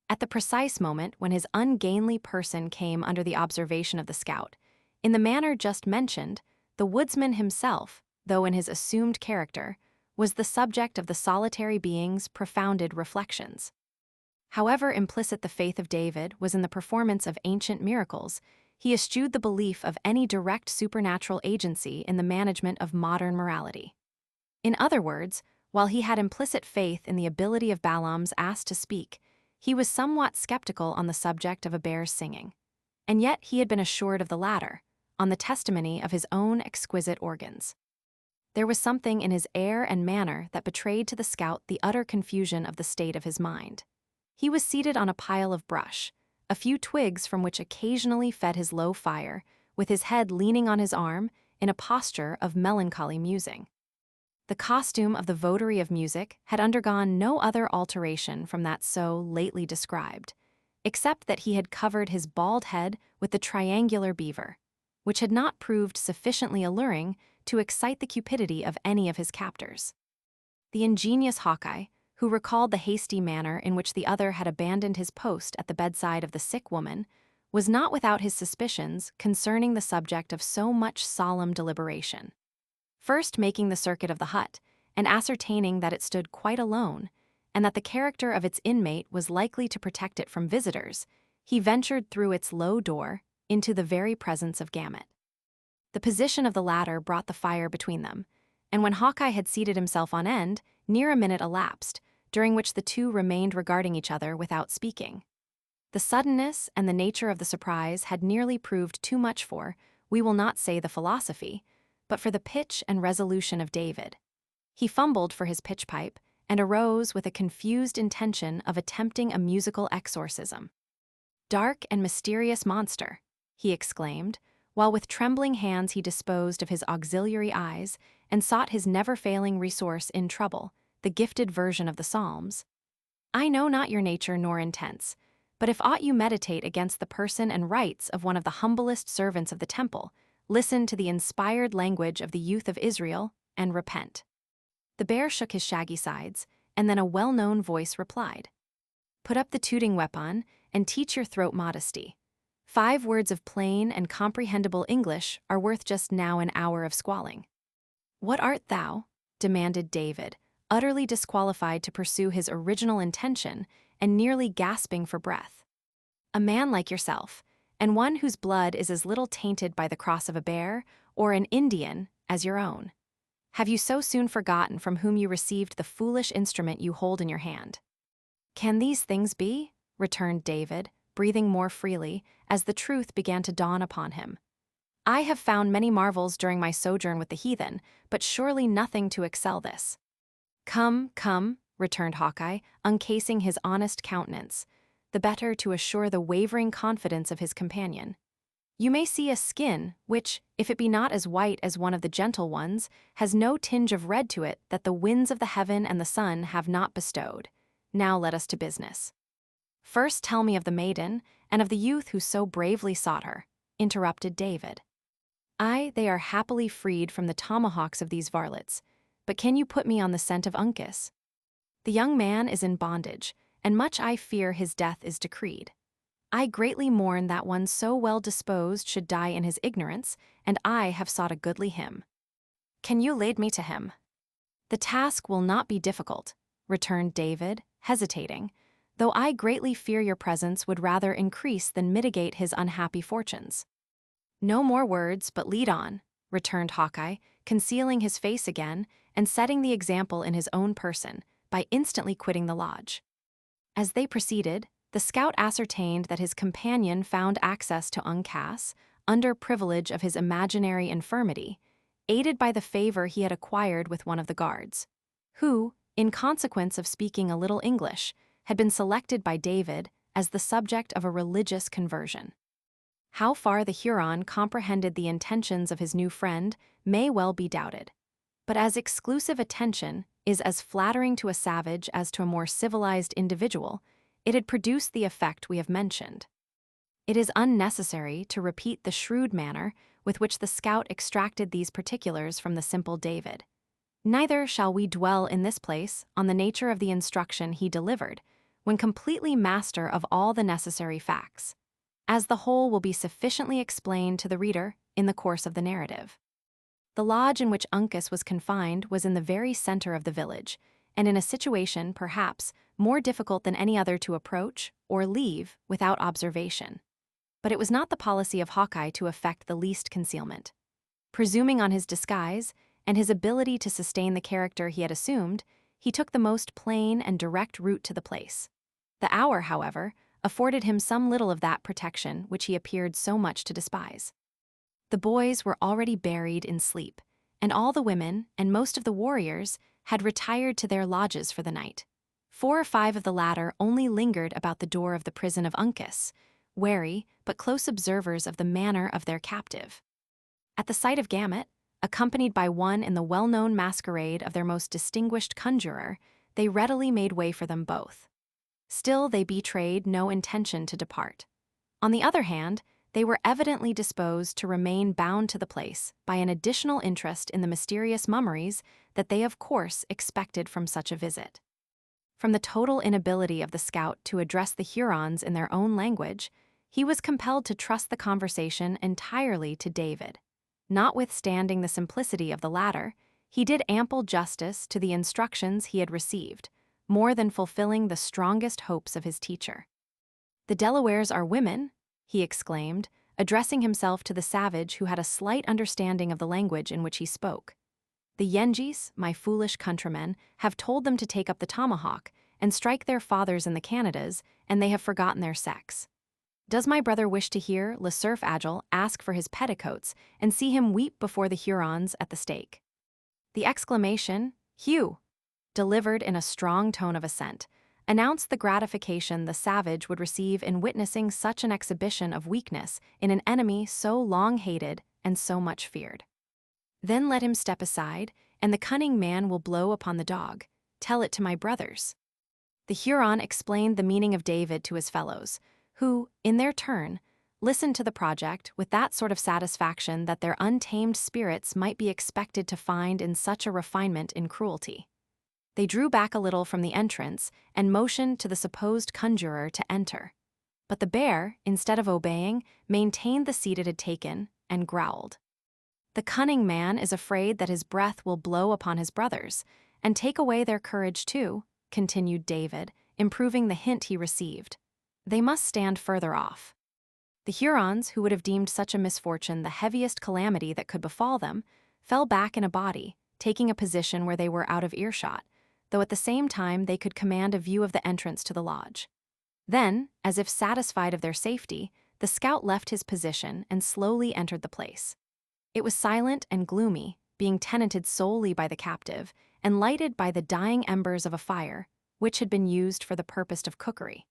At the precise moment when his ungainly person came under the observation of the scout, in the manner just mentioned, the woodsman himself, though in his assumed character, was the subject of the solitary being's profounded reflections. However implicit the faith of David was in the performance of ancient miracles, he eschewed the belief of any direct supernatural agency in the management of modern morality. In other words, while he had implicit faith in the ability of Balaam's ass to speak, he was somewhat skeptical on the subject of a bear's singing. And yet he had been assured of the latter, on the testimony of his own exquisite organs. There was something in his air and manner that betrayed to the scout the utter confusion of the state of his mind. He was seated on a pile of brush, a few twigs from which occasionally fed his low fire, with his head leaning on his arm in a posture of melancholy musing. The costume of the votary of music had undergone no other alteration from that so lately described, except that he had covered his bald head with the triangular beaver, which had not proved sufficiently alluring to excite the cupidity of any of his captors. The ingenious Hawkeye, who recalled the hasty manner in which the other had abandoned his post at the bedside of the sick woman, was not without his suspicions concerning the subject of so much solemn deliberation. First making the circuit of the hut, and ascertaining that it stood quite alone, and that the character of its inmate was likely to protect it from visitors, he ventured through its low door into the very presence of Gamut. The position of the latter brought the fire between them, and when Hawkeye had seated himself on end, near a minute elapsed, during which the two remained regarding each other without speaking. The suddenness and the nature of the surprise had nearly proved too much for, we will not say the philosophy, but for the pitch and resolution of David. He fumbled for his pitch pipe and arose with a confused intention of attempting a musical exorcism. "Dark and mysterious monster," he exclaimed, while with trembling hands he disposed of his auxiliary eyes and sought his never-failing resource in trouble, the gifted version of the Psalms. "I know not your nature nor intents, but if aught you meditate against the person and rights of one of the humblest servants of the temple, listen to the inspired language of the youth of Israel, and repent." The bear shook his shaggy sides, and then a well-known voice replied, "Put up the tooting weapon, and teach your throat modesty. 5 words of plain and comprehensible English are worth just now an hour of squalling." "What art thou?" demanded David, utterly disqualified to pursue his original intention and nearly gasping for breath. "A man like yourself, and one whose blood is as little tainted by the cross of a bear or an Indian as your own. Have you so soon forgotten from whom you received the foolish instrument you hold in your hand?" "Can these things be?" returned David, breathing more freely, as the truth began to dawn upon him. "I have found many marvels during my sojourn with the heathen, but surely nothing to excel this." "Come, come," returned Hawkeye, uncasing his honest countenance, the better to assure the wavering confidence of his companion. "You may see a skin which, if it be not as white as one of the gentle ones, has no tinge of red to it that the winds of the heaven and the sun have not bestowed. Now let us to business." "First tell me of the maiden, and of the youth who so bravely sought her," interrupted David. "Aye, they are happily freed from the tomahawks of these varlets, but can you put me on the scent of Uncas? The young man is in bondage, and much I fear his death is decreed. I greatly mourn that one so well disposed should die in his ignorance, and I have sought a goodly him. Can you lead me to him?" "The task will not be difficult," returned David, hesitating, "though I greatly fear your presence would rather increase than mitigate his unhappy fortunes." "No more words, but lead on," returned Hawkeye, concealing his face again and setting the example in his own person by instantly quitting the lodge. As they proceeded, the scout ascertained that his companion found access to Uncas, under privilege of his imaginary infirmity, aided by the favor he had acquired with one of the guards, who, in consequence of speaking a little English, had been selected by David as the subject of a religious conversion. How far the Huron comprehended the intentions of his new friend may well be doubted, but as exclusive attention is as flattering to a savage as to a more civilized individual, it had produced the effect we have mentioned. It is unnecessary to repeat the shrewd manner with which the scout extracted these particulars from the simple David. Neither shall we dwell in this place on the nature of the instruction he delivered, when completely master of all the necessary facts, as the whole will be sufficiently explained to the reader in the course of the narrative. The lodge in which Uncas was confined was in the very center of the village, and in a situation, perhaps, more difficult than any other to approach or leave without observation. But it was not the policy of Hawkeye to effect the least concealment. Presuming on his disguise and his ability to sustain the character he had assumed, he took the most plain and direct route to the place. The hour, however, afforded him some little of that protection which he appeared so much to despise. The boys were already buried in sleep, and all the women and most of the warriors had retired to their lodges for the night. 4 or 5 of the latter only lingered about the door of the prison of Uncas, wary but close observers of the manner of their captive. At the sight of Gamut, accompanied by one in the well-known masquerade of their most distinguished conjurer, they readily made way for them both. Still they betrayed no intention to depart. On the other hand, they were evidently disposed to remain bound to the place by an additional interest in the mysterious mummeries that they of course expected from such a visit. From the total inability of the scout to address the Hurons in their own language, he was compelled to trust the conversation entirely to David. Notwithstanding the simplicity of the latter, he did ample justice to the instructions he had received, more than fulfilling the strongest hopes of his teacher. "The Delawares are women," he exclaimed, addressing himself to the savage who had a slight understanding of the language in which he spoke. "The Yengeese, my foolish countrymen, have told them to take up the tomahawk and strike their fathers in the Canadas, and they have forgotten their sex. Does my brother wish to hear Le Cerf Agile ask for his petticoats and see him weep before the Hurons at the stake?" The exclamation, "Hugh!" delivered in a strong tone of assent, announced the gratification the savage would receive in witnessing such an exhibition of weakness in an enemy so long hated and so much feared. "Then let him step aside, and the cunning man will blow upon the dog. Tell it to my brothers." The Huron explained the meaning of David to his fellows, who, in their turn, listened to the project with that sort of satisfaction that their untamed spirits might be expected to find in such a refinement in cruelty. They drew back a little from the entrance and motioned to the supposed conjurer to enter. But the bear, instead of obeying, maintained the seat it had taken and growled. "The cunning man is afraid that his breath will blow upon his brothers, and take away their courage too," continued David, improving the hint he received. "They must stand further off." The Hurons, who would have deemed such a misfortune the heaviest calamity that could befall them, fell back in a body, taking a position where they were out of earshot, though at the same time they could command a view of the entrance to the lodge. Then, as if satisfied of their safety, the scout left his position and slowly entered the place. It was silent and gloomy, being tenanted solely by the captive, and lighted by the dying embers of a fire, which had been used for the purpose of cookery.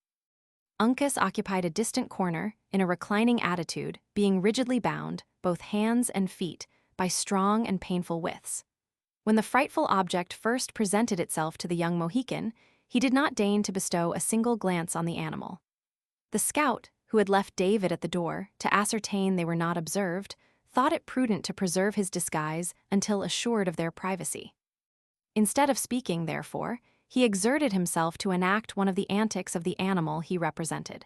Uncas occupied a distant corner, in a reclining attitude, being rigidly bound, both hands and feet, by strong and painful withes. When the frightful object first presented itself to the young Mohican, he did not deign to bestow a single glance on the animal. The scout, who had left David at the door to ascertain they were not observed, thought it prudent to preserve his disguise until assured of their privacy. Instead of speaking, therefore, he exerted himself to enact one of the antics of the animal he represented.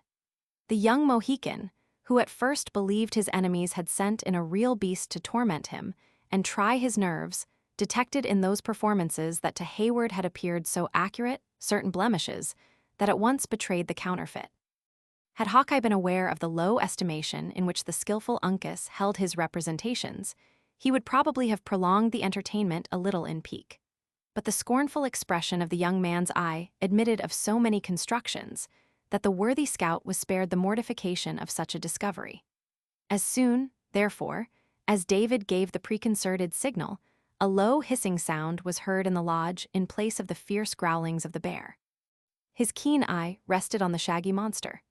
The young Mohican, who at first believed his enemies had sent in a real beast to torment him and try his nerves, detected in those performances that to Hayward had appeared so accurate certain blemishes that at once betrayed the counterfeit. Had Hawkeye been aware of the low estimation in which the skillful Uncas held his representations, he would probably have prolonged the entertainment a little in pique. But the scornful expression of the young man's eye admitted of so many constructions that the worthy scout was spared the mortification of such a discovery. As soon, therefore, as David gave the preconcerted signal, a low hissing sound was heard in the lodge in place of the fierce growlings of the bear. His keen eye rested on the shaggy monster.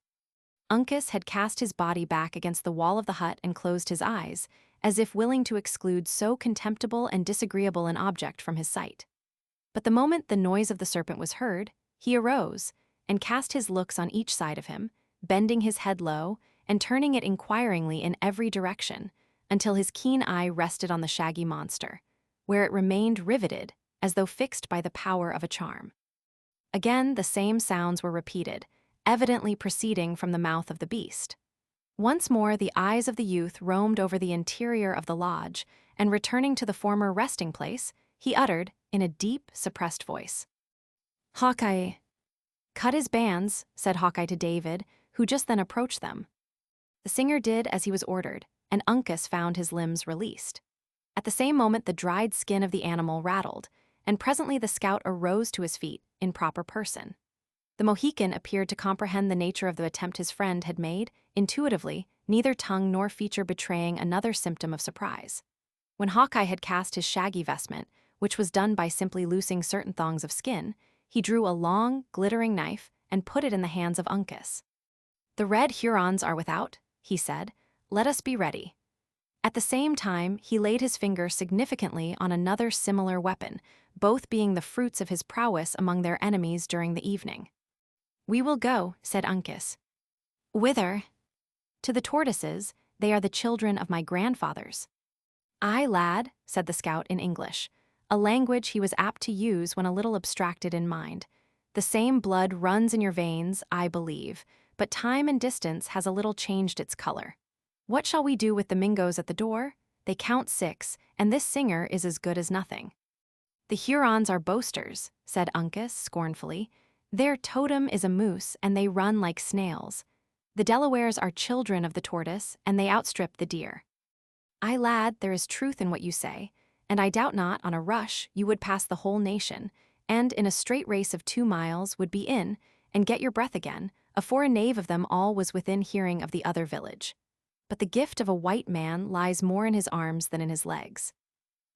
Uncas had cast his body back against the wall of the hut and closed his eyes, as if willing to exclude so contemptible and disagreeable an object from his sight. But the moment the noise of the serpent was heard, he arose and cast his looks on each side of him, bending his head low and turning it inquiringly in every direction, until his keen eye rested on the shaggy monster, where it remained riveted, as though fixed by the power of a charm. Again the same sounds were repeated, evidently proceeding from the mouth of the beast. Once more the eyes of the youth roamed over the interior of the lodge, and returning to the former resting place, he uttered, in a deep, suppressed voice, "Hawkeye." "Cut his bands," said Hawkeye to David, who just then approached them. The singer did as he was ordered, and Uncas found his limbs released. At the same moment the dried skin of the animal rattled, and presently the scout arose to his feet in proper person. The Mohican appeared to comprehend the nature of the attempt his friend had made, intuitively, neither tongue nor feature betraying another symptom of surprise. When Hawkeye had cast his shaggy vestment, which was done by simply loosing certain thongs of skin, he drew a long, glittering knife and put it in the hands of Uncas. "The red Hurons are without," he said. "Let us be ready." At the same time, he laid his finger significantly on another similar weapon, both being the fruits of his prowess among their enemies during the evening. "We will go," said Uncas. "Whither?" "To the tortoises. They are the children of my grandfathers." "Aye, lad," said the scout in English, a language he was apt to use when a little abstracted in mind. "The same blood runs in your veins, I believe, but time and distance has a little changed its color. What shall we do with the Mingoes at the door? They count 6, and this singer is as good as nothing." "The Hurons are boasters," said Uncas scornfully. "Their totem is a moose, and they run like snails. The Delawares are children of the tortoise, and they outstrip the deer. Ay, lad, there is truth in what you say, and I doubt not on a rush you would pass the whole nation, and in a straight race of 2 miles would be in, and get your breath again, afore a knave of them all was within hearing of the other village. But the gift of a white man lies more in his arms than in his legs.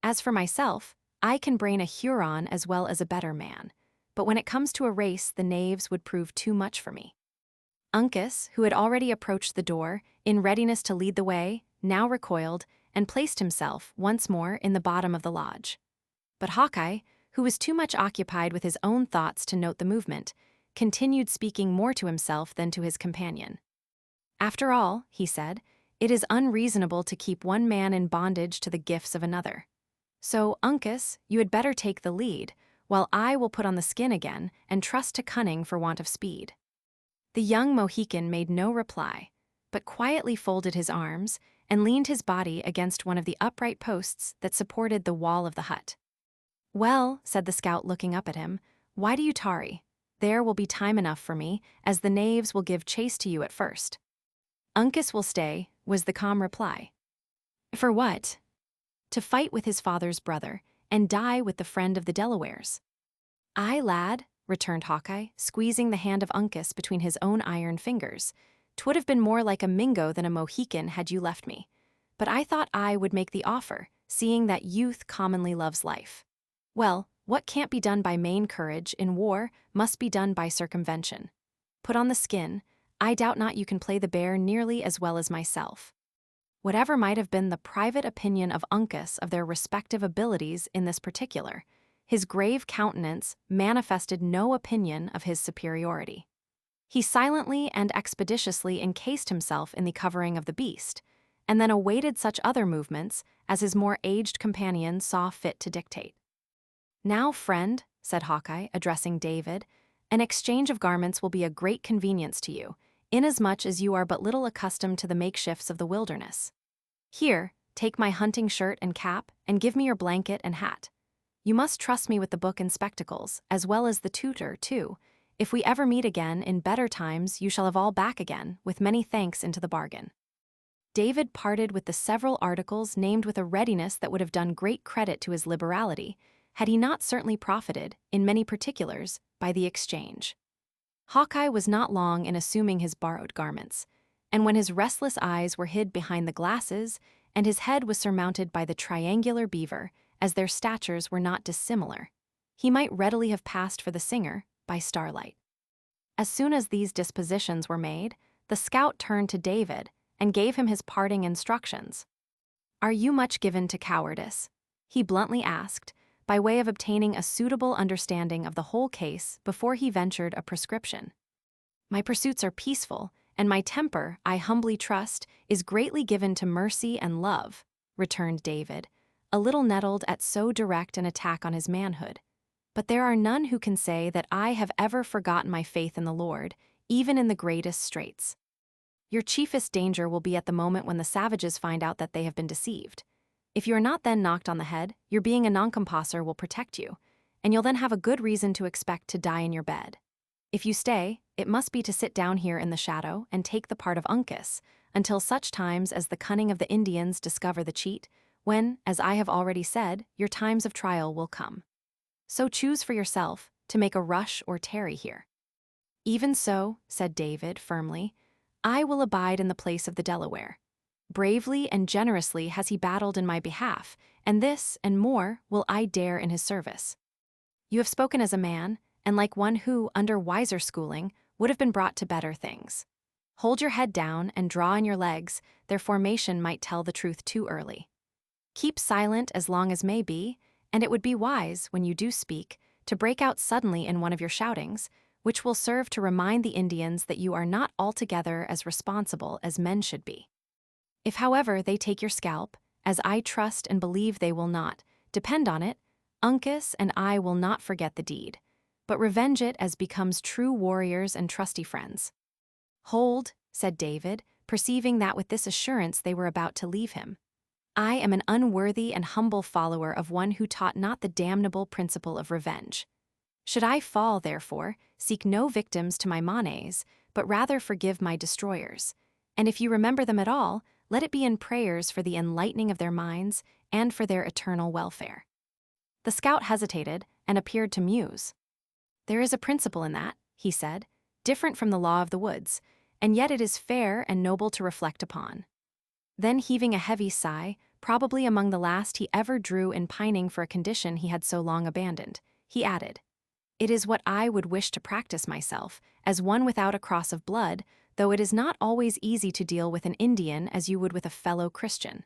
As for myself, I can brain a Huron as well as a better man, but when it comes to a race the knaves would prove too much for me. Uncas, who had already approached the door, in readiness to lead the way, now recoiled, and placed himself, once more, in the bottom of the lodge. But Hawkeye, who was too much occupied with his own thoughts to note the movement, continued speaking more to himself than to his companion. After all, he said, it is unreasonable to keep one man in bondage to the gifts of another. So, Uncas, you had better take the lead, while I will put on the skin again and trust to cunning for want of speed. The young Mohican made no reply, but quietly folded his arms and leaned his body against one of the upright posts that supported the wall of the hut. Well, said the scout looking up at him, why do you tarry? There will be time enough for me, as the knaves will give chase to you at first. Uncas will stay, was the calm reply. For what? To fight with his father's brother, and die with the friend of the Delawares. Ay, lad, returned Hawkeye, squeezing the hand of Uncas between his own iron fingers. 'Twould have been more like a Mingo than a Mohican had you left me. But I thought I would make the offer, seeing that youth commonly loves life. Well, what can't be done by main courage in war must be done by circumvention. Put on the skin, I doubt not you can play the bear nearly as well as myself. Whatever might have been the private opinion of Uncas of their respective abilities in this particular, his grave countenance manifested no opinion of his superiority. He silently and expeditiously encased himself in the covering of the beast, and then awaited such other movements as his more aged companion saw fit to dictate. Now, friend, said Hawkeye, addressing David, an exchange of garments will be a great convenience to you, inasmuch as you are but little accustomed to the makeshifts of the wilderness. Here, take my hunting shirt and cap, and give me your blanket and hat. You must trust me with the book and spectacles, as well as the tutor, too. If we ever meet again in better times, you shall have all back again, with many thanks into the bargain. David parted with the several articles named with a readiness that would have done great credit to his liberality, had he not certainly profited, in many particulars, by the exchange. Hawkeye was not long in assuming his borrowed garments, and when his restless eyes were hid behind the glasses, and his head was surmounted by the triangular beaver, as their statures were not dissimilar, he might readily have passed for the singer by starlight. As soon as these dispositions were made, the scout turned to David and gave him his parting instructions. Are you much given to cowardice? He bluntly asked, by way of obtaining a suitable understanding of the whole case before he ventured a prescription. My pursuits are peaceful, and my temper, I humbly trust, is greatly given to mercy and love, returned David, a little nettled at so direct an attack on his manhood. But there are none who can say that I have ever forgotten my faith in the Lord, even in the greatest straits. Your chiefest danger will be at the moment when the savages find out that they have been deceived. If you are not then knocked on the head, your being a noncomposser will protect you, and you'll then have a good reason to expect to die in your bed. If you stay, it must be to sit down here in the shadow and take the part of Uncas, until such times as the cunning of the Indians discover the cheat, when, as I have already said, your times of trial will come. So choose for yourself, to make a rush or tarry here. Even so, said David firmly, I will abide in the place of the Delaware. Bravely and generously has he battled in my behalf, and this, and more, will I dare in his service. You have spoken as a man, and like one who, under wiser schooling, would have been brought to better things. Hold your head down and draw in your legs, their formation might tell the truth too early. Keep silent as long as may be, and it would be wise, when you do speak, to break out suddenly in one of your shoutings, which will serve to remind the Indians that you are not altogether as responsible as men should be. If, however, they take your scalp, as I trust and believe they will not, depend on it, Uncas and I will not forget the deed, but revenge it as becomes true warriors and trusty friends. Hold, said David, perceiving that with this assurance they were about to leave him. I am an unworthy and humble follower of one who taught not the damnable principle of revenge. Should I fall, therefore, seek no victims to my manes, but rather forgive my destroyers. And if you remember them at all, let it be in prayers for the enlightening of their minds and for their eternal welfare." The scout hesitated and appeared to muse. "There is a principle in that," he said, "different from the law of the woods, and yet it is fair and noble to reflect upon." Then, heaving a heavy sigh, probably among the last he ever drew in pining for a condition he had so long abandoned, he added, "It is what I would wish to practice myself, as one without a cross of blood, though it is not always easy to deal with an Indian as you would with a fellow Christian.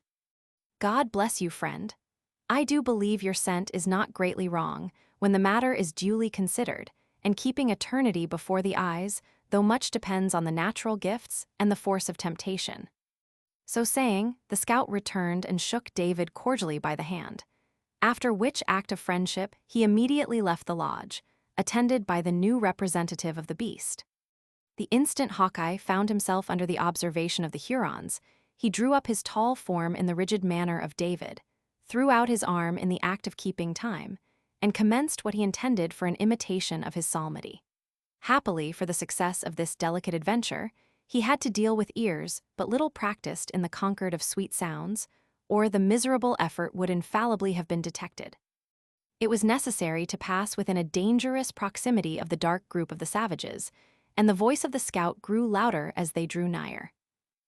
God bless you, friend. I do believe your scent is not greatly wrong, when the matter is duly considered, and keeping eternity before the eyes, though much depends on the natural gifts and the force of temptation." So saying, the scout returned and shook David cordially by the hand, after which act of friendship he immediately left the lodge, attended by the new representative of the beast. The instant Hawkeye found himself under the observation of the Hurons, he drew up his tall form in the rigid manner of David, threw out his arm in the act of keeping time, and commenced what he intended for an imitation of his psalmody. Happily for the success of this delicate adventure, he had to deal with ears but little practiced in the concord of sweet sounds, or the miserable effort would infallibly have been detected. It was necessary to pass within a dangerous proximity of the dark group of the savages, and the voice of the scout grew louder as they drew nigher.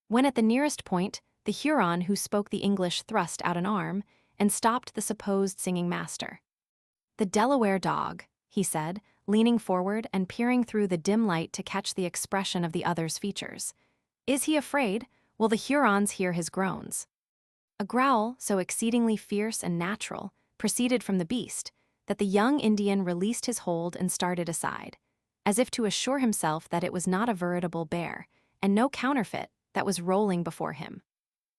When at the nearest point, the Huron who spoke the English thrust out an arm and stopped the supposed singing master. "The Delaware dog," he said, leaning forward and peering through the dim light to catch the expression of the other's features. "Is he afraid? Will the Hurons hear his groans?" A growl, so exceedingly fierce and natural, proceeded from the beast, that the young Indian released his hold and started aside, as if to assure himself that it was not a veritable bear, and no counterfeit, that was rolling before him.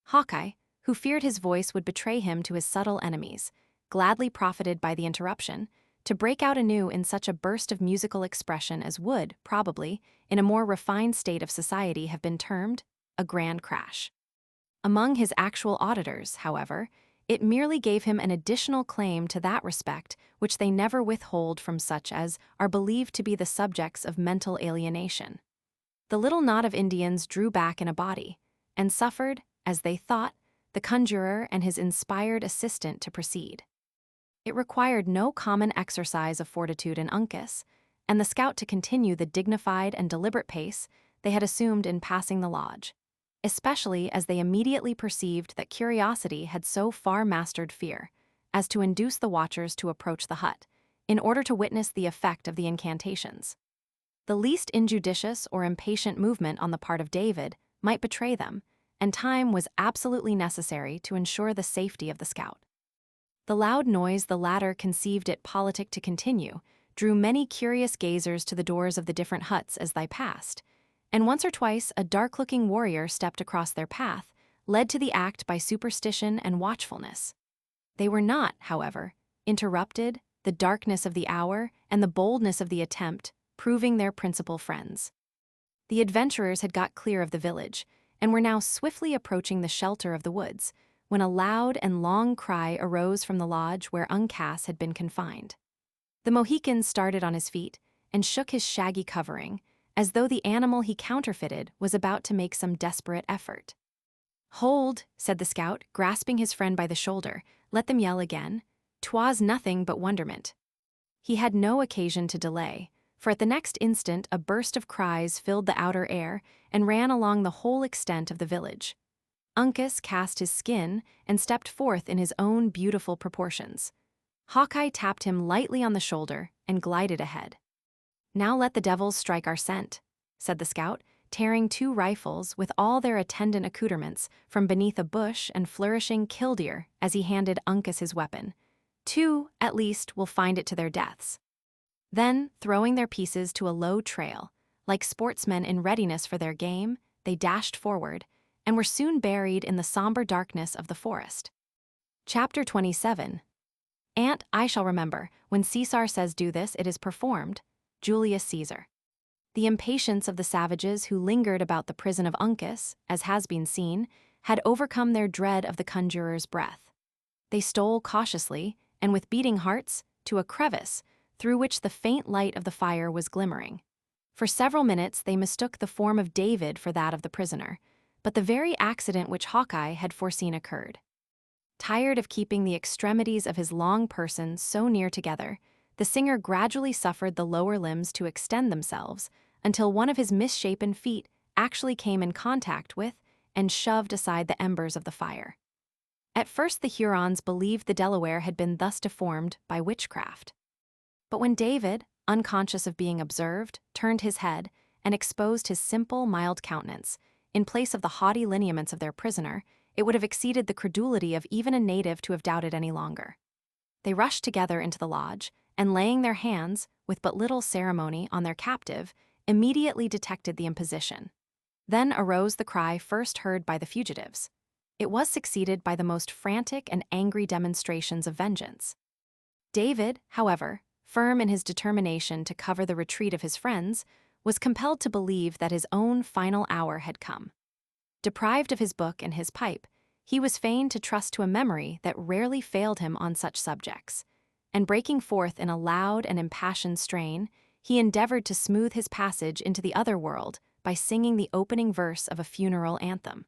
Hawkeye, who feared his voice would betray him to his subtle enemies, gladly profited by the interruption, to break out anew in such a burst of musical expression as would, probably, in a more refined state of society have been termed a grand crash. Among his actual auditors, however, it merely gave him an additional claim to that respect which they never withhold from such as are believed to be the subjects of mental alienation. The little knot of Indians drew back in a body, and suffered, as they thought, the conjurer and his inspired assistant to proceed. It required no common exercise of fortitude in Uncas, and the scout to continue the dignified and deliberate pace they had assumed in passing the lodge, especially as they immediately perceived that curiosity had so far mastered fear as to induce the watchers to approach the hut, in order to witness the effect of the incantations. The least injudicious or impatient movement on the part of David might betray them, and time was absolutely necessary to ensure the safety of the scout. The loud noise the latter conceived it politic to continue drew many curious gazers to the doors of the different huts as they passed, and once or twice a dark-looking warrior stepped across their path, led to the act by superstition and watchfulness. They were not, however, interrupted, the darkness of the hour and the boldness of the attempt proving their principal friends. The adventurers had got clear of the village, and were now swiftly approaching the shelter of the woods, when a loud and long cry arose from the lodge where Uncas had been confined. The Mohican started on his feet and shook his shaggy covering, as though the animal he counterfeited was about to make some desperate effort. "Hold," said the scout, grasping his friend by the shoulder, "let them yell again. 'Twas nothing but wonderment." He had no occasion to delay, for at the next instant a burst of cries filled the outer air and ran along the whole extent of the village. Uncas cast his skin and stepped forth in his own beautiful proportions. Hawkeye tapped him lightly on the shoulder and glided ahead. "Now let the devils strike our scent," said the scout, tearing 2 rifles with all their attendant accoutrements from beneath a bush and flourishing killdeer as he handed Uncas his weapon. 2, at least, will find it to their deaths. Then, throwing their pieces to a low trail, like sportsmen in readiness for their game, they dashed forward, and were soon buried in the somber darkness of the forest. Chapter 27. "And I shall remember, when Caesar says do this, it is performed." Julius Caesar. The impatience of the savages who lingered about the prison of Uncas, as has been seen, had overcome their dread of the conjurer's breath. They stole cautiously, and with beating hearts, to a crevice, through which the faint light of the fire was glimmering. For several minutes they mistook the form of David for that of the prisoner, but the very accident which Hawkeye had foreseen occurred. Tired of keeping the extremities of his long person so near together, the singer gradually suffered the lower limbs to extend themselves until one of his misshapen feet actually came in contact with and shoved aside the embers of the fire. At first the Hurons believed the Delaware had been thus deformed by witchcraft. But when David, unconscious of being observed, turned his head and exposed his simple, mild countenance, in place of the haughty lineaments of their prisoner, it would have exceeded the credulity of even a native to have doubted any longer. They rushed together into the lodge, and laying their hands, with but little ceremony, on their captive, immediately detected the imposition. Then arose the cry first heard by the fugitives. It was succeeded by the most frantic and angry demonstrations of vengeance. David, however, firm in his determination to cover the retreat of his friends, was compelled to believe that his own final hour had come. Deprived of his book and his pipe, he was fain to trust to a memory that rarely failed him on such subjects, and breaking forth in a loud and impassioned strain, he endeavored to smooth his passage into the other world by singing the opening verse of a funeral anthem.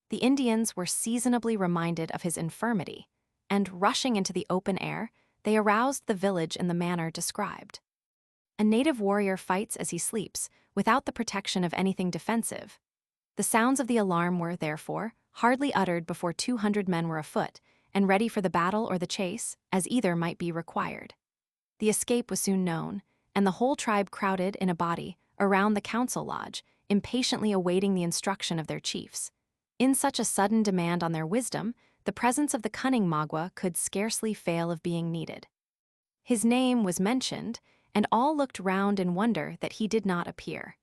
The Indians were seasonably reminded of his infirmity, and rushing into the open air, they aroused the village in the manner described. A native warrior fights as he sleeps, without the protection of anything defensive. The sounds of the alarm were, therefore, hardly uttered before 200 men were afoot, and ready for the battle or the chase, as either might be required. The escape was soon known, and the whole tribe crowded in a body around the council lodge, impatiently awaiting the instruction of their chiefs. In such a sudden demand on their wisdom, the presence of the cunning Magua could scarcely fail of being needed. His name was mentioned, and all looked round in wonder that he did not appear.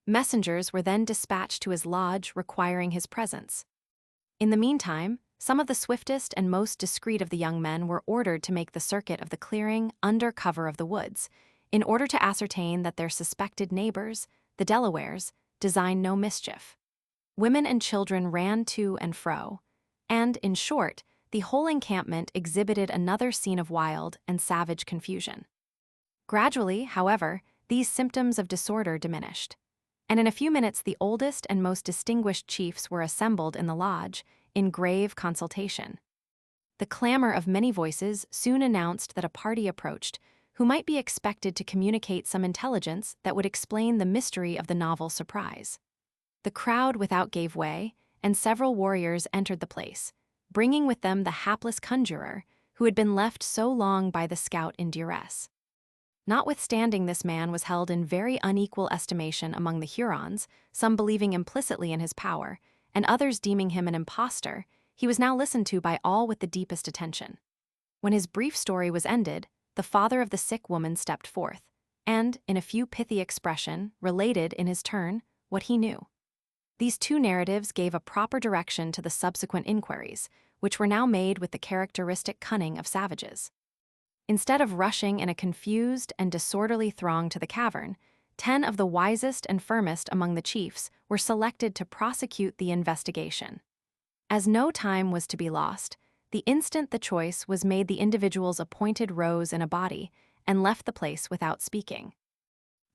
Messengers were then dispatched to his lodge requiring his presence. In the meantime, some of the swiftest and most discreet of the young men were ordered to make the circuit of the clearing under cover of the woods, in order to ascertain that their suspected neighbors, the Delawares, designed no mischief. Women and children ran to and fro, and, in short, the whole encampment exhibited another scene of wild and savage confusion. Gradually, however, these symptoms of disorder diminished, and in a few minutes the oldest and most distinguished chiefs were assembled in the lodge in grave consultation. The clamor of many voices soon announced that a party approached who might be expected to communicate some intelligence that would explain the mystery of the novel surprise. The crowd without gave way, and several warriors entered the place, bringing with them the hapless conjurer who had been left so long by the scout in duress. Notwithstanding this man was held in very unequal estimation among the Hurons, some believing implicitly in his power, and others deeming him an impostor, he was now listened to by all with the deepest attention. When his brief story was ended, the father of the sick woman stepped forth, and, in a few pithy expression, related, in his turn, what he knew. These two narratives gave a proper direction to the subsequent inquiries, which were now made with the characteristic cunning of savages. Instead of rushing in a confused and disorderly throng to the cavern, 10 of the wisest and firmest among the chiefs were selected to prosecute the investigation. As no time was to be lost, the instant the choice was made the individuals appointed rose in a body and left the place without speaking.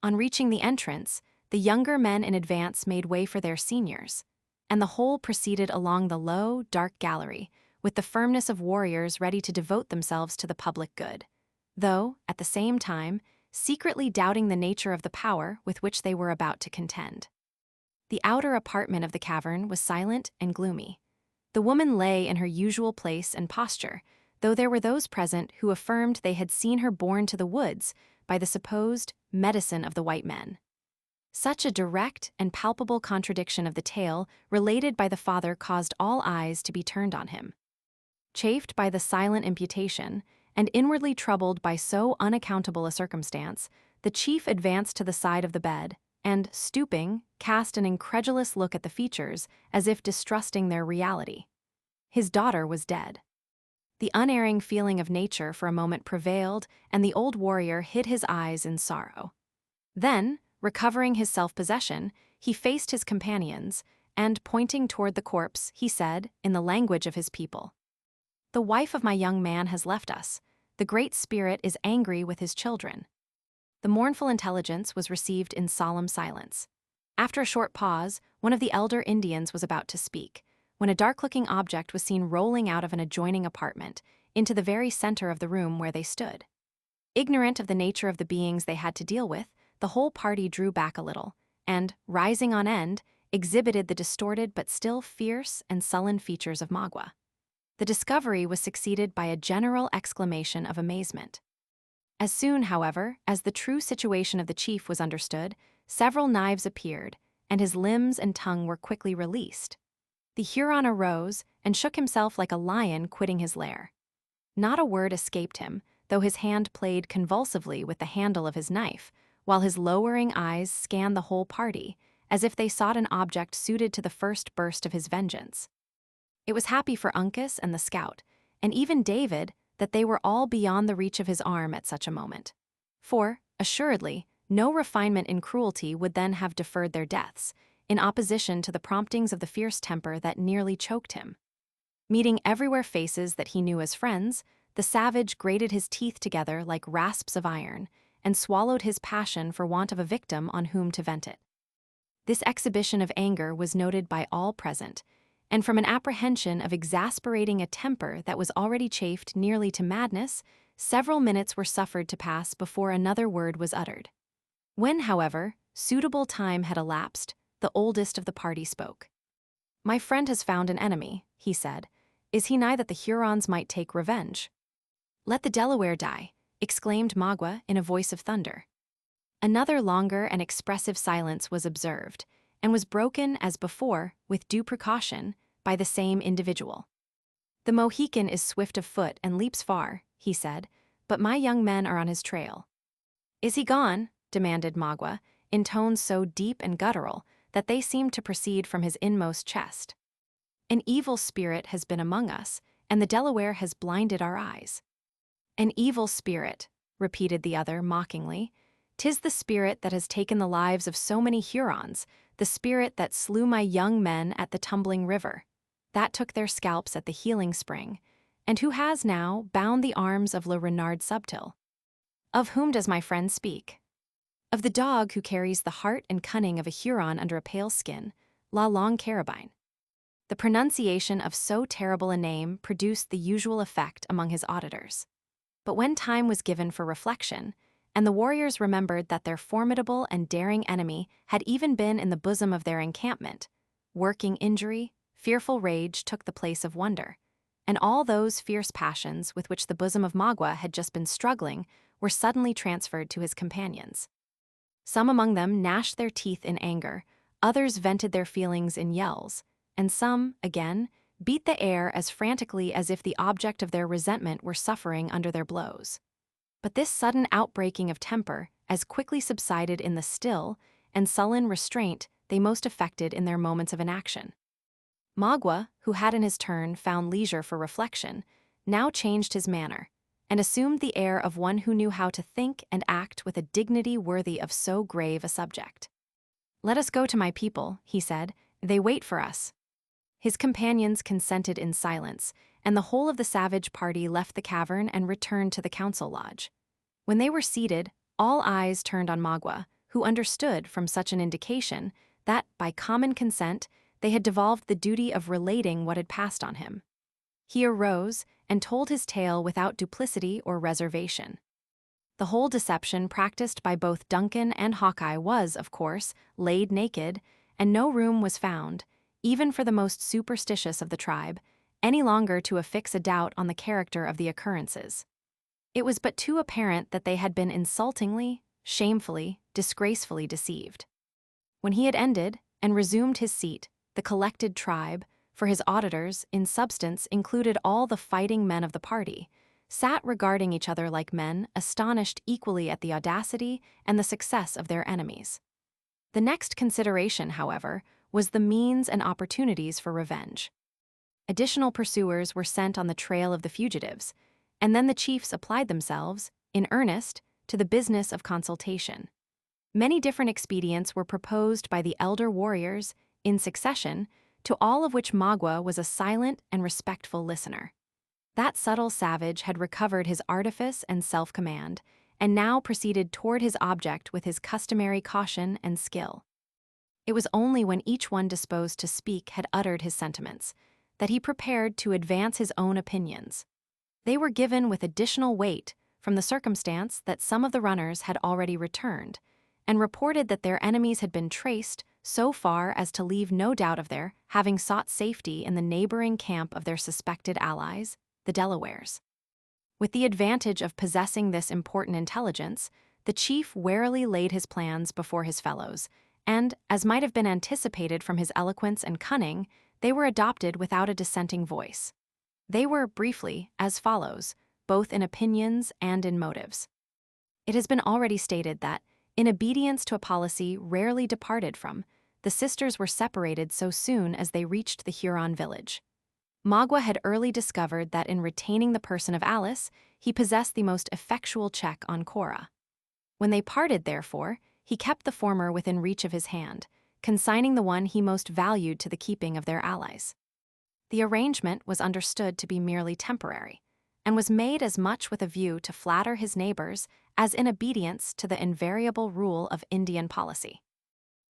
On reaching the entrance, the younger men in advance made way for their seniors, and the whole proceeded along the low, dark gallery, with the firmness of warriors ready to devote themselves to the public good, though, at the same time, secretly doubting the nature of the power with which they were about to contend. The outer apartment of the cavern was silent and gloomy. The woman lay in her usual place and posture, though there were those present who affirmed they had seen her borne to the woods by the supposed medicine of the white men. Such a direct and palpable contradiction of the tale related by the father caused all eyes to be turned on him. Chafed by the silent imputation, and inwardly troubled by so unaccountable a circumstance, the chief advanced to the side of the bed, and, stooping, cast an incredulous look at the features, as if distrusting their reality. His daughter was dead. The unerring feeling of nature for a moment prevailed, and the old warrior hid his eyes in sorrow. Then, recovering his self-possession, he faced his companions, and, pointing toward the corpse, he said, in the language of his people, "The wife of my young man has left us. The Great Spirit is angry with his children." The mournful intelligence was received in solemn silence. After a short pause, one of the elder Indians was about to speak, when a dark-looking object was seen rolling out of an adjoining apartment into the very center of the room where they stood. Ignorant of the nature of the beings they had to deal with, the whole party drew back a little, and, rising on end, exhibited the distorted but still fierce and sullen features of Magua. The discovery was succeeded by a general exclamation of amazement. As soon, however, as the true situation of the chief was understood, several knives appeared, and his limbs and tongue were quickly released. The Huron arose and shook himself like a lion quitting his lair. Not a word escaped him, though his hand played convulsively with the handle of his knife, while his lowering eyes scanned the whole party, as if they sought an object suited to the first burst of his vengeance. It was happy for Uncas and the scout, and even David, that they were all beyond the reach of his arm at such a moment. For, assuredly, no refinement in cruelty would then have deferred their deaths, in opposition to the promptings of the fierce temper that nearly choked him. Meeting everywhere faces that he knew as friends, the savage grated his teeth together like rasps of iron, and swallowed his passion for want of a victim on whom to vent it. This exhibition of anger was noted by all present, and from an apprehension of exasperating a temper that was already chafed nearly to madness, several minutes were suffered to pass before another word was uttered. When, however, suitable time had elapsed, the oldest of the party spoke. "My friend has found an enemy," he said. "Is he nigh that the Hurons might take revenge?" "Let the Delaware die," exclaimed Magua in a voice of thunder. Another longer and expressive silence was observed, and was broken, as before, with due precaution, by the same individual. "The Mohican is swift of foot and leaps far," he said, "but my young men are on his trail." "Is he gone?" demanded Magua, in tones so deep and guttural that they seemed to proceed from his inmost chest. "An evil spirit has been among us, and the Delaware has blinded our eyes." "An evil spirit," repeated the other mockingly. "'Tis the spirit that has taken the lives of so many Hurons, the spirit that slew my young men at the tumbling river, that took their scalps at the healing spring, and who has now bound the arms of Le Renard Subtil." "Of whom does my friend speak?" "Of the dog who carries the heart and cunning of a Huron under a pale skin, La Longue Carabine." The pronunciation of so terrible a name produced the usual effect among his auditors. But when time was given for reflection, and the warriors remembered that their formidable and daring enemy had even been in the bosom of their encampment, working injury, fearful rage took the place of wonder, and all those fierce passions with which the bosom of Magua had just been struggling were suddenly transferred to his companions. Some among them gnashed their teeth in anger, others vented their feelings in yells, and some, again, beat the air as frantically as if the object of their resentment were suffering under their blows. But this sudden outbreaking of temper as quickly subsided in the still and sullen restraint they most affected in their moments of inaction. Magua, who had in his turn found leisure for reflection, now changed his manner, and assumed the air of one who knew how to think and act with a dignity worthy of so grave a subject. "Let us go to my people," he said. "They wait for us." His companions consented in silence, and the whole of the savage party left the cavern and returned to the council lodge. When they were seated, all eyes turned on Magua, who understood from such an indication that, by common consent, they had devolved the duty of relating what had passed on him. He arose and told his tale without duplicity or reservation. The whole deception practiced by both Duncan and Hawkeye was, of course, laid naked, and no room was found, even for the most superstitious of the tribe, any longer to affix a doubt on the character of the occurrences. It was but too apparent that they had been insultingly, shamefully, disgracefully deceived. When he had ended and resumed his seat, the collected tribe, for his auditors, in substance, included all the fighting men of the party, sat regarding each other like men, astonished equally at the audacity and the success of their enemies. The next consideration, however, was the means and opportunities for revenge. Additional pursuers were sent on the trail of the fugitives, and then the chiefs applied themselves, in earnest, to the business of consultation. Many different expedients were proposed by the elder warriors, in succession, to all of which Magua was a silent and respectful listener. That subtle savage had recovered his artifice and self-command, and now proceeded toward his object with his customary caution and skill. It was only when each one disposed to speak had uttered his sentiments that he prepared to advance his own opinions. They were given with additional weight from the circumstance that some of the runners had already returned, and reported that their enemies had been traced so far as to leave no doubt of their having sought safety in the neighboring camp of their suspected allies, the Delawares. With the advantage of possessing this important intelligence, the chief warily laid his plans before his fellows, and, as might have been anticipated from his eloquence and cunning, they were adopted without a dissenting voice. They were, briefly, as follows, both in opinions and in motives. It has been already stated that, in obedience to a policy rarely departed from, the sisters were separated so soon as they reached the Huron village. Magua had early discovered that in retaining the person of Alice, he possessed the most effectual check on Cora. When they parted, therefore, he kept the former within reach of his hand, consigning the one he most valued to the keeping of their allies. The arrangement was understood to be merely temporary, and was made as much with a view to flatter his neighbors as in obedience to the invariable rule of Indian policy.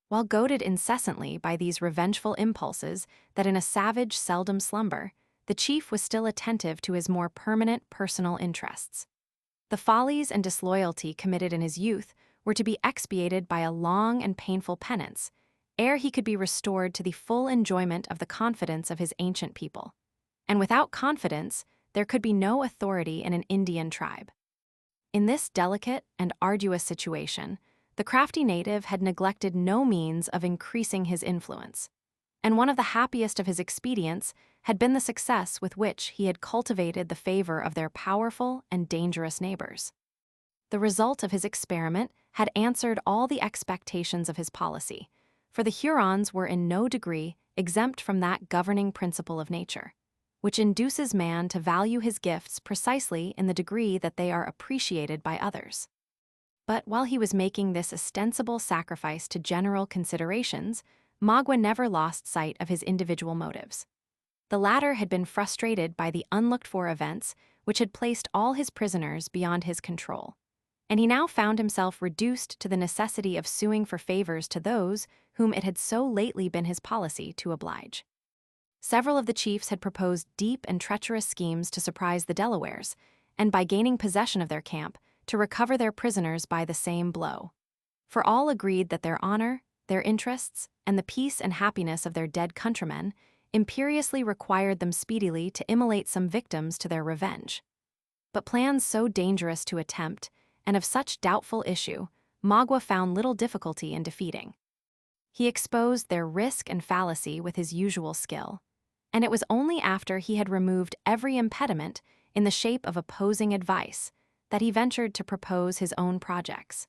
While goaded incessantly by these revengeful impulses that in a savage seldom slumber, the chief was still attentive to his more permanent personal interests. The follies and disloyalty committed in his youth were to be expiated by a long and painful penance, ere he could be restored to the full enjoyment of the confidence of his ancient people. And without confidence, there could be no authority in an Indian tribe. In this delicate and arduous situation, the crafty native had neglected no means of increasing his influence, and one of the happiest of his expedients had been the success with which he had cultivated the favor of their powerful and dangerous neighbors. The result of his experiment had answered all the expectations of his policy, for the Hurons were in no degree exempt from that governing principle of nature, which induces man to value his gifts precisely in the degree that they are appreciated by others. But while he was making this ostensible sacrifice to general considerations, Magua never lost sight of his individual motives. The latter had been frustrated by the unlooked-for events which had placed all his prisoners beyond his control, and he now found himself reduced to the necessity of suing for favors to those whom it had so lately been his policy to oblige. Several of the chiefs had proposed deep and treacherous schemes to surprise the Delawares, and by gaining possession of their camp, to recover their prisoners by the same blow. For all agreed that their honor, their interests, and the peace and happiness of their dead countrymen imperiously required them speedily to immolate some victims to their revenge. But plans so dangerous to attempt, and of such doubtful issue, Magua found little difficulty in defeating. He exposed their risk and fallacy with his usual skill, and it was only after he had removed every impediment in the shape of opposing advice that he ventured to propose his own projects.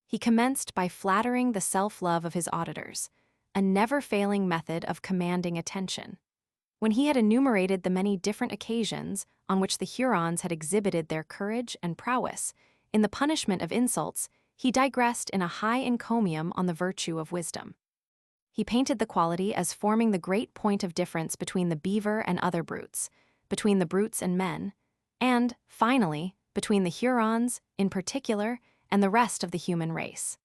He commenced by flattering the self-love of his auditors, a never-failing method of commanding attention. When he had enumerated the many different occasions on which the Hurons had exhibited their courage and prowess in the punishment of insults, he digressed in a high encomium on the virtue of wisdom. He painted the quality as forming the great point of difference between the beaver and other brutes, between the brutes and men, and, finally, between the Hurons, in particular, and the rest of the human race.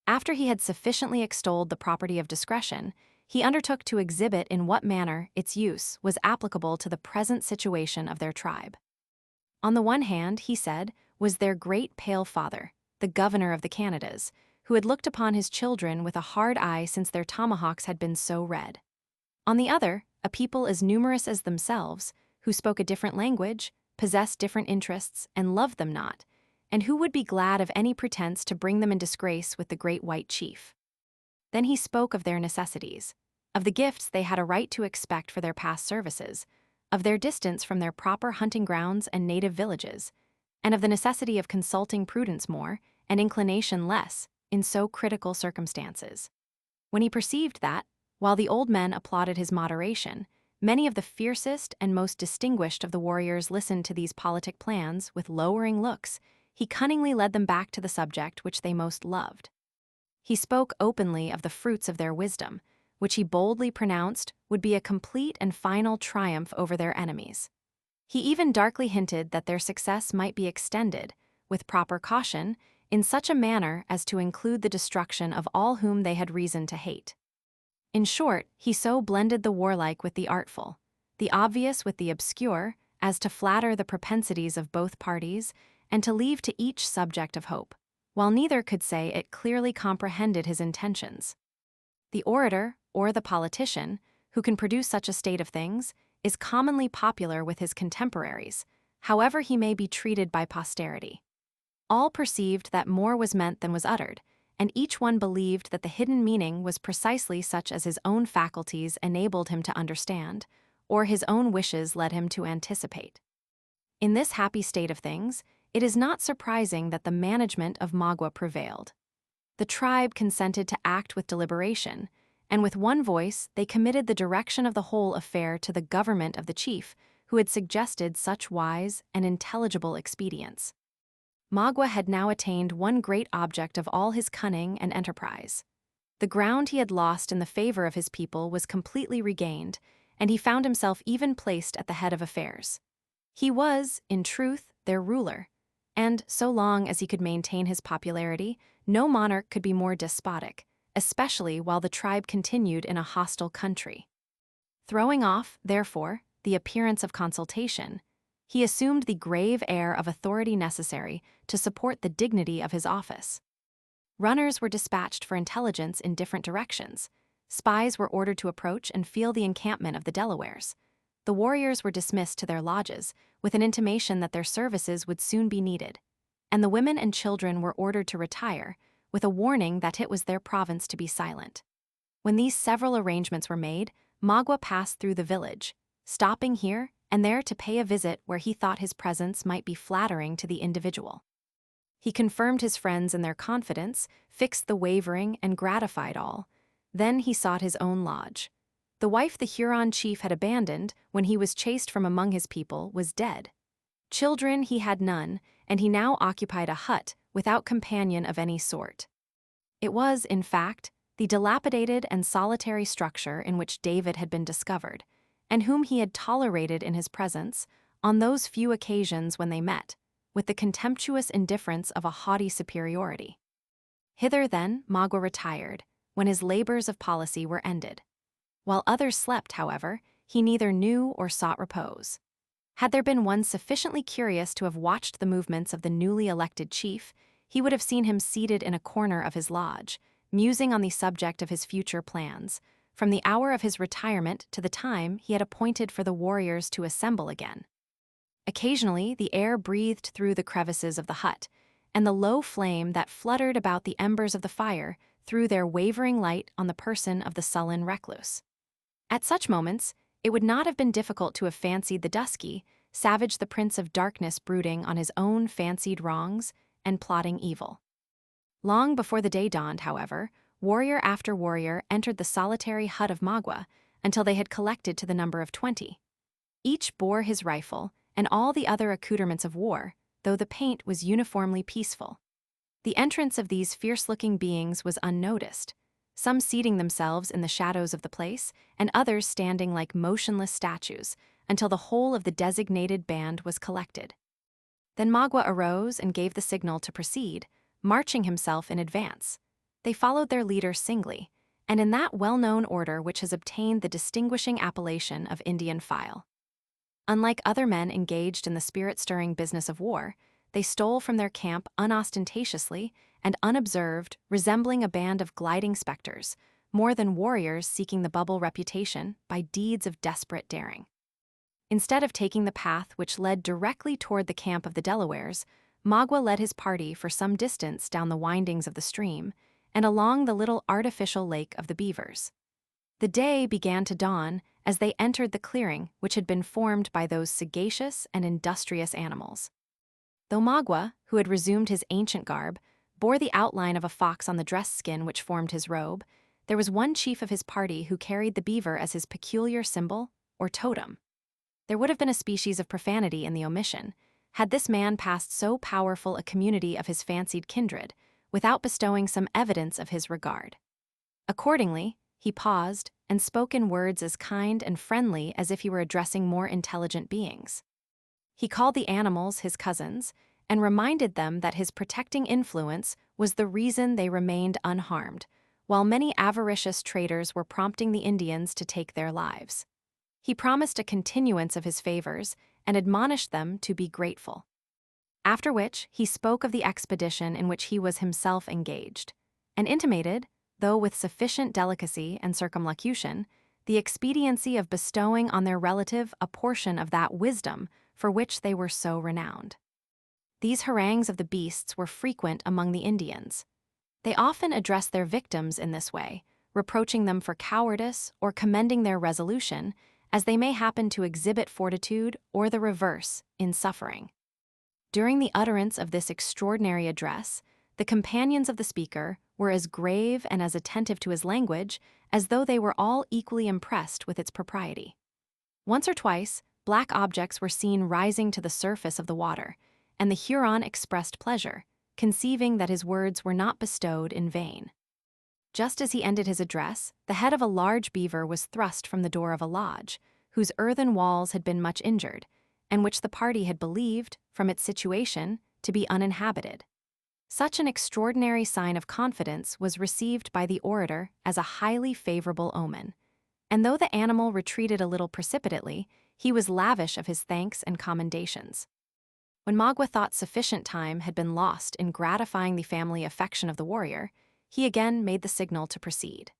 After he had sufficiently extolled the property of discretion, he undertook to exhibit in what manner its use was applicable to the present situation of their tribe. On the one hand, he said, was their great pale father, the governor of the Canadas, who had looked upon his children with a hard eye since their tomahawks had been so red. On the other, a people as numerous as themselves, who spoke a different language, possessed different interests, and loved them not, and who would be glad of any pretense to bring them in disgrace with the great white chief. Then he spoke of their necessities, of the gifts they had a right to expect for their past services, of their distance from their proper hunting grounds and native villages, and of the necessity of consulting prudence more, and inclination less, in so critical circumstances. When he perceived that, while the old men applauded his moderation, many of the fiercest and most distinguished of the warriors listened to these politic plans with lowering looks, he cunningly led them back to the subject which they most loved. He spoke openly of the fruits of their wisdom, which he boldly pronounced would be a complete and final triumph over their enemies. He even darkly hinted that their success might be extended, with proper caution, in such a manner as to include the destruction of all whom they had reason to hate. In short, he so blended the warlike with the artful, the obvious with the obscure, as to flatter the propensities of both parties, and to leave to each subject of hope, while neither could say it clearly comprehended his intentions. The orator, or the politician, who can produce such a state of things, is commonly popular with his contemporaries, however he may be treated by posterity. All perceived that more was meant than was uttered, and each one believed that the hidden meaning was precisely such as his own faculties enabled him to understand, or his own wishes led him to anticipate. In this happy state of things, it is not surprising that the management of Magua prevailed. The tribe consented to act with deliberation, and with one voice they committed the direction of the whole affair to the government of the chief, who had suggested such wise and intelligible expedients. Magua had now attained one great object of all his cunning and enterprise. The ground he had lost in the favor of his people was completely regained, and he found himself even placed at the head of affairs. He was, in truth, their ruler, and, so long as he could maintain his popularity, no monarch could be more despotic, especially while the tribe continued in a hostile country. Throwing off, therefore, the appearance of consultation, he assumed the grave air of authority necessary to support the dignity of his office. Runners were dispatched for intelligence in different directions. Spies were ordered to approach and feel the encampment of the Delawares. The warriors were dismissed to their lodges, with an intimation that their services would soon be needed, and the women and children were ordered to retire, with a warning that it was their province to be silent. When these several arrangements were made, Magua passed through the village, stopping here and there to pay a visit where he thought his presence might be flattering to the individual. He confirmed his friends in their confidence, fixed the wavering, and gratified all. Then he sought his own lodge. The wife the Huron chief had abandoned when he was chased from among his people was dead. Children he had none, and he now occupied a hut without companion of any sort. It was, in fact, the dilapidated and solitary structure in which David had been discovered, and whom he had tolerated in his presence, on those few occasions when they met, with the contemptuous indifference of a haughty superiority. Hither, then, Magua retired, when his labors of policy were ended. While others slept, however, he neither knew or sought repose. Had there been one sufficiently curious to have watched the movements of the newly elected chief, he would have seen him seated in a corner of his lodge, musing on the subject of his future plans, from the hour of his retirement to the time he had appointed for the warriors to assemble again. Occasionally, the air breathed through the crevices of the hut, and the low flame that fluttered about the embers of the fire threw their wavering light on the person of the sullen recluse. At such moments, it would not have been difficult to have fancied the dusky, savage the prince of darkness brooding on his own fancied wrongs and plotting evil. Long before the day dawned, however, warrior after warrior entered the solitary hut of Magua until they had collected to the number of 20. Each bore his rifle and all the other accoutrements of war, though the paint was uniformly peaceful. The entrance of these fierce-looking beings was unnoticed, some seating themselves in the shadows of the place, and others standing like motionless statues, until the whole of the designated band was collected. Then Magua arose and gave the signal to proceed, marching himself in advance. They followed their leader singly, and in that well-known order which has obtained the distinguishing appellation of Indian file. Unlike other men engaged in the spirit-stirring business of war, they stole from their camp unostentatiously and unobserved, resembling a band of gliding specters, more than warriors seeking the bubble reputation by deeds of desperate daring. Instead of taking the path which led directly toward the camp of the Delawares, Magua led his party for some distance down the windings of the stream and along the little artificial lake of the beavers. The day began to dawn as they entered the clearing which had been formed by those sagacious and industrious animals. Though Magua, who had resumed his ancient garb, bore the outline of a fox on the dress skin which formed his robe, there was one chief of his party who carried the beaver as his peculiar symbol, or totem. There would have been a species of profanity in the omission, had this man passed so powerful a community of his fancied kindred, without bestowing some evidence of his regard. Accordingly, he paused and spoke in words as kind and friendly as if he were addressing more intelligent beings. He called the animals his cousins and reminded them that his protecting influence was the reason they remained unharmed, while many avaricious traders were prompting the Indians to take their lives. He promised a continuance of his favors and admonished them to be grateful. After which, he spoke of the expedition in which he was himself engaged, and intimated, though with sufficient delicacy and circumlocution, the expediency of bestowing on their relative a portion of that wisdom for which they were so renowned. These harangues of the beasts were frequent among the Indians. They often addressed their victims in this way, reproaching them for cowardice or commending their resolution, as they may happen to exhibit fortitude or the reverse in suffering. During the utterance of this extraordinary address, the companions of the speaker were as grave and as attentive to his language as though they were all equally impressed with its propriety. Once or twice, black objects were seen rising to the surface of the water, and the Huron expressed pleasure, conceiving that his words were not bestowed in vain. Just as he ended his address, the head of a large beaver was thrust from the door of a lodge, whose earthen walls had been much injured, and which the party had believed, from its situation, to be uninhabited. Such an extraordinary sign of confidence was received by the orator as a highly favorable omen, and though the animal retreated a little precipitately, he was lavish of his thanks and commendations. When Magua thought sufficient time had been lost in gratifying the family affection of the warrior, he again made the signal to proceed.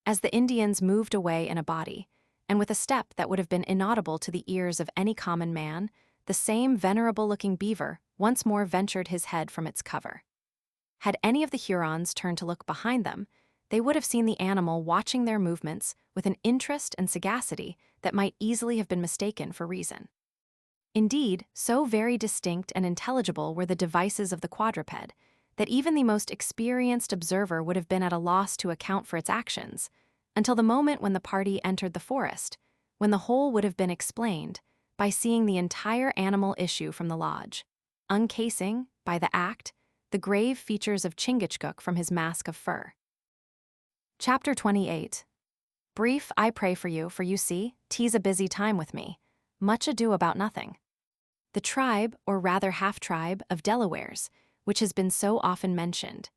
As the Indians moved away in a body, and with a step that would have been inaudible to the ears of any common man, the same venerable-looking beaver once more ventured his head from its cover. Had any of the Hurons turned to look behind them, they would have seen the animal watching their movements with an interest and sagacity that might easily have been mistaken for reason. Indeed, so very distinct and intelligible were the devices of the quadruped, that even the most experienced observer would have been at a loss to account for its actions, until the moment when the party entered the forest, when the whole would have been explained by seeing the entire animal issue from the lodge, uncasing, by the act, the grave features of Chingachgook from his mask of fur. Chapter 28. Brief, I pray for you see, 'tis a busy time with me. Much ado about nothing. The tribe, or rather half-tribe, of Delawares, which has been so often mentioned,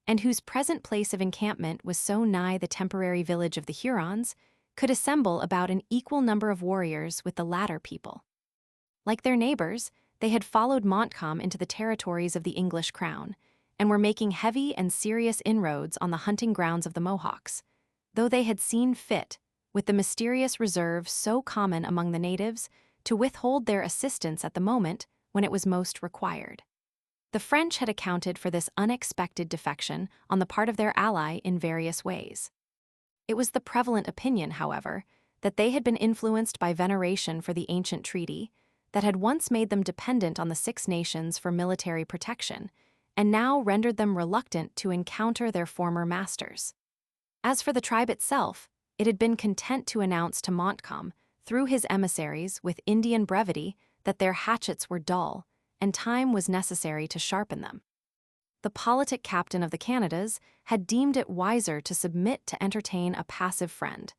and whose present place of encampment was so nigh the temporary village of the Hurons, could assemble about an equal number of warriors with the latter people. Like their neighbors, they had followed Montcalm into the territories of the English crown, and were making heavy and serious inroads on the hunting grounds of the Mohawks, though they had seen fit, with the mysterious reserve so common among the natives, to withhold their assistance at the moment when it was most required. The French had accounted for this unexpected defection on the part of their ally in various ways. It was the prevalent opinion, however, that they had been influenced by veneration for the ancient treaty that had once made them dependent on the Six Nations for military protection, and now rendered them reluctant to encounter their former masters. As for the tribe itself, it had been content to announce to Montcalm, through his emissaries with Indian brevity, that their hatchets were dull, and time was necessary to sharpen them. The politic captain of the Canadas had deemed it wiser to submit to entertain a passive friend,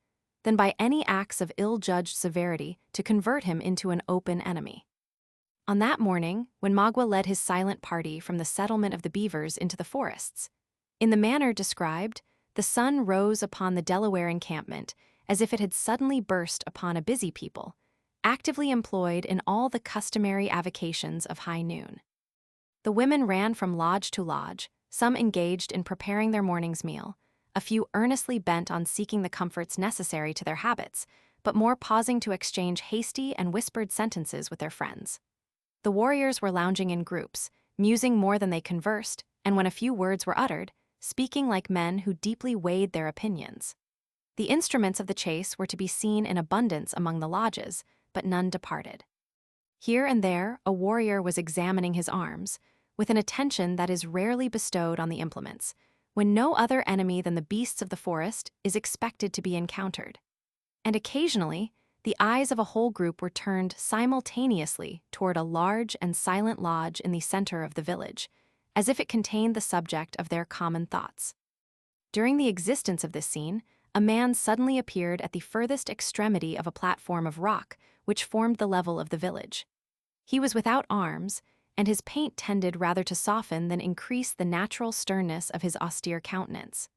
than by any acts of ill-judged severity to convert him into an open enemy. On that morning, when Magua led his silent party from the settlement of the Beavers into the forests, in the manner described, the sun rose upon the Delaware encampment as if it had suddenly burst upon a busy people, actively employed in all the customary avocations of high noon. The women ran from lodge to lodge, some engaged in preparing their morning's meal, a few earnestly bent on seeking the comforts necessary to their habits, but more pausing to exchange hasty and whispered sentences with their friends. The warriors were lounging in groups, musing more than they conversed, and when a few words were uttered, speaking like men who deeply weighed their opinions. The instruments of the chase were to be seen in abundance among the lodges, but none departed. Here and there, a warrior was examining his arms, with an attention that is rarely bestowed on the implements, when no other enemy than the beasts of the forest is expected to be encountered. And occasionally, the eyes of a whole group were turned simultaneously toward a large and silent lodge in the center of the village, as if it contained the subject of their common thoughts. During the existence of this scene, a man suddenly appeared at the furthest extremity of a platform of rock which formed the level of the village. He was without arms, and his paint tended rather to soften than increase the natural sternness of his austere countenance.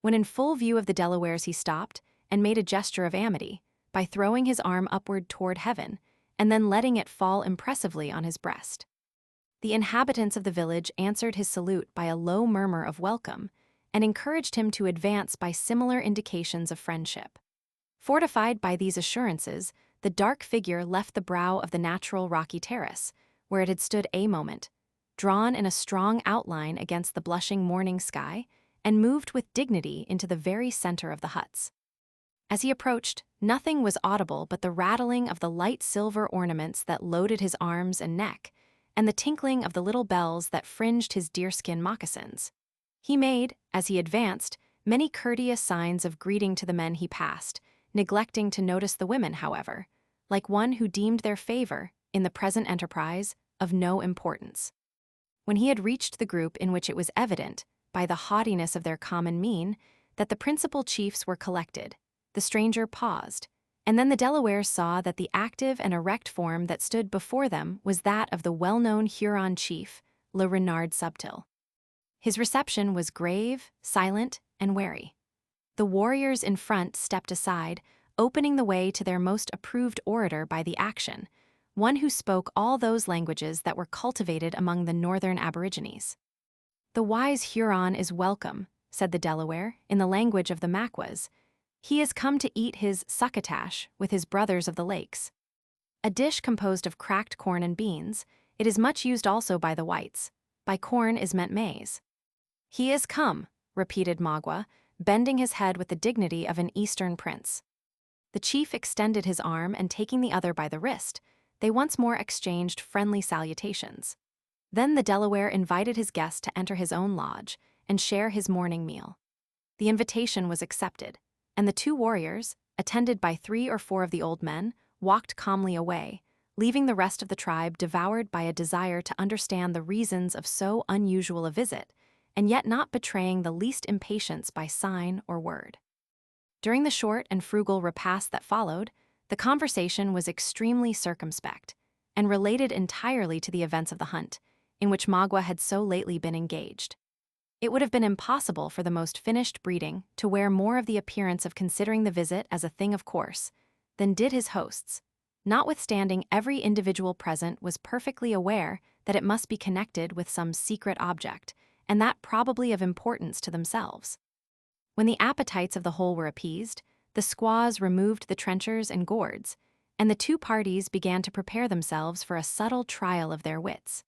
When in full view of the Delawares he stopped and made a gesture of amity, by throwing his arm upward toward heaven, and then letting it fall impressively on his breast. The inhabitants of the village answered his salute by a low murmur of welcome, and encouraged him to advance by similar indications of friendship. Fortified by these assurances, the dark figure left the brow of the natural rocky terrace, where it had stood a moment, drawn in a strong outline against the blushing morning sky, and moved with dignity into the very center of the huts. As he approached, nothing was audible but the rattling of the light silver ornaments that loaded his arms and neck, and the tinkling of the little bells that fringed his deerskin moccasins. He made, as he advanced, many courteous signs of greeting to the men he passed, neglecting to notice the women, however, like one who deemed their favor, in the present enterprise, of no importance. When he had reached the group in which it was evident, by the haughtiness of their common mien, that the principal chiefs were collected, the stranger paused, and then the Delawares saw that the active and erect form that stood before them was that of the well-known Huron chief, Le Renard Subtil. His reception was grave, silent, and wary. The warriors in front stepped aside, opening the way to their most approved orator by the action, one who spoke all those languages that were cultivated among the northern aborigines. "The wise Huron is welcome," said the Delaware, in the language of the Maquas. "He is come to eat his succotash with his brothers of the lakes." A dish composed of cracked corn and beans, it is much used also by the whites. By corn is meant maize. "He is come," repeated Magua, bending his head with the dignity of an Eastern prince. The chief extended his arm, and taking the other by the wrist, they once more exchanged friendly salutations. Then the Delaware invited his guest to enter his own lodge and share his morning meal. The invitation was accepted, and the two warriors, attended by 3 or 4 of the old men, walked calmly away, leaving the rest of the tribe devoured by a desire to understand the reasons of so unusual a visit, and yet not betraying the least impatience by sign or word. During the short and frugal repast that followed, the conversation was extremely circumspect, and related entirely to the events of the hunt, in which Magua had so lately been engaged. It would have been impossible for the most finished breeding to wear more of the appearance of considering the visit as a thing of course than did his hosts, notwithstanding every individual present was perfectly aware that it must be connected with some secret object, and that probably of importance to themselves. When the appetites of the whole were appeased, the squaws removed the trenchers and gourds, and the two parties began to prepare themselves for a subtle trial of their wits.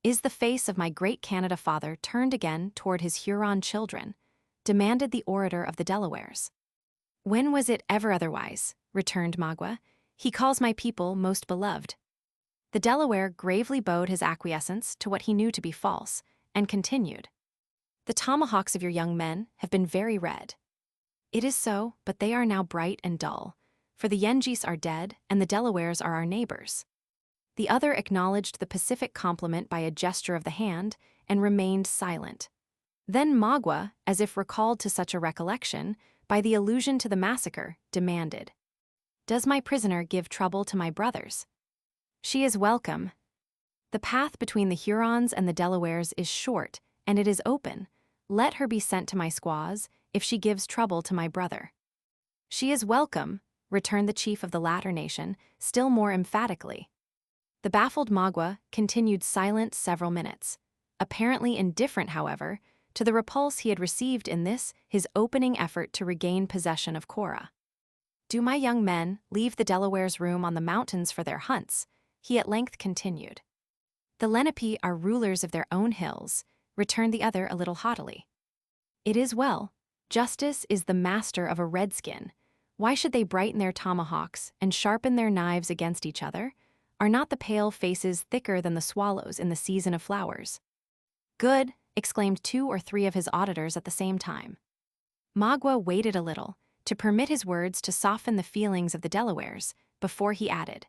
"Is the face of my great Canada father turned again toward his Huron children?" demanded the orator of the Delawares. "When was it ever otherwise?" returned Magua. "He calls my people most beloved." The Delaware gravely bowed his acquiescence to what he knew to be false, and continued, "The tomahawks of your young men have been very red." "It is so, but they are now bright and dull, for the Yengeese are dead, and the Delawares are our neighbors." The other acknowledged the pacific compliment by a gesture of the hand, and remained silent. Then Magua, as if recalled to such a recollection, by the allusion to the massacre, demanded, "Does my prisoner give trouble to my brothers?" "She is welcome. The path between the Hurons and the Delawares is short, and it is open. Let her be sent to my squaws, if she gives trouble to my brother." "She is welcome," returned the chief of the latter nation, still more emphatically. The baffled Magua continued silent several minutes, apparently indifferent, however, to the repulse he had received in this, his opening effort to regain possession of Cora. "Do my young men leave the Delawares' room on the mountains for their hunts?" he at length continued. "The Lenape are rulers of their own hills," returned the other a little haughtily. "It is well. Justice is the master of a redskin. Why should they brighten their tomahawks and sharpen their knives against each other? Are not the pale faces thicker than the swallows in the season of flowers?" "Good," exclaimed 2 or 3 of his auditors at the same time. Magua waited a little, to permit his words to soften the feelings of the Delawares, before he added,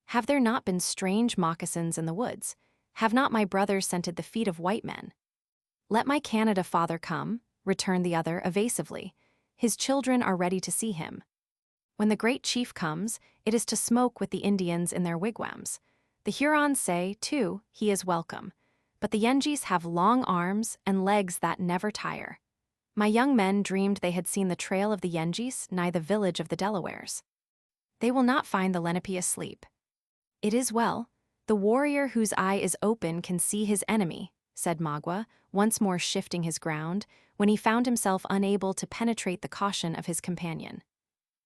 "Have there not been strange moccasins in the woods? Have not my brothers scented the feet of white men?" "Let my Canada father come," returned the other evasively. "His children are ready to see him. When the great chief comes, it is to smoke with the Indians in their wigwams. The Hurons say, too, he is welcome, but the Yengeese have long arms and legs that never tire. My young men dreamed they had seen the trail of the Yengeese nigh the village of the Delawares. They will not find the Lenape asleep. It is well. The warrior whose eye is open can see his enemy, said Magua, once more shifting his ground, when he found himself unable to penetrate the caution of his companion.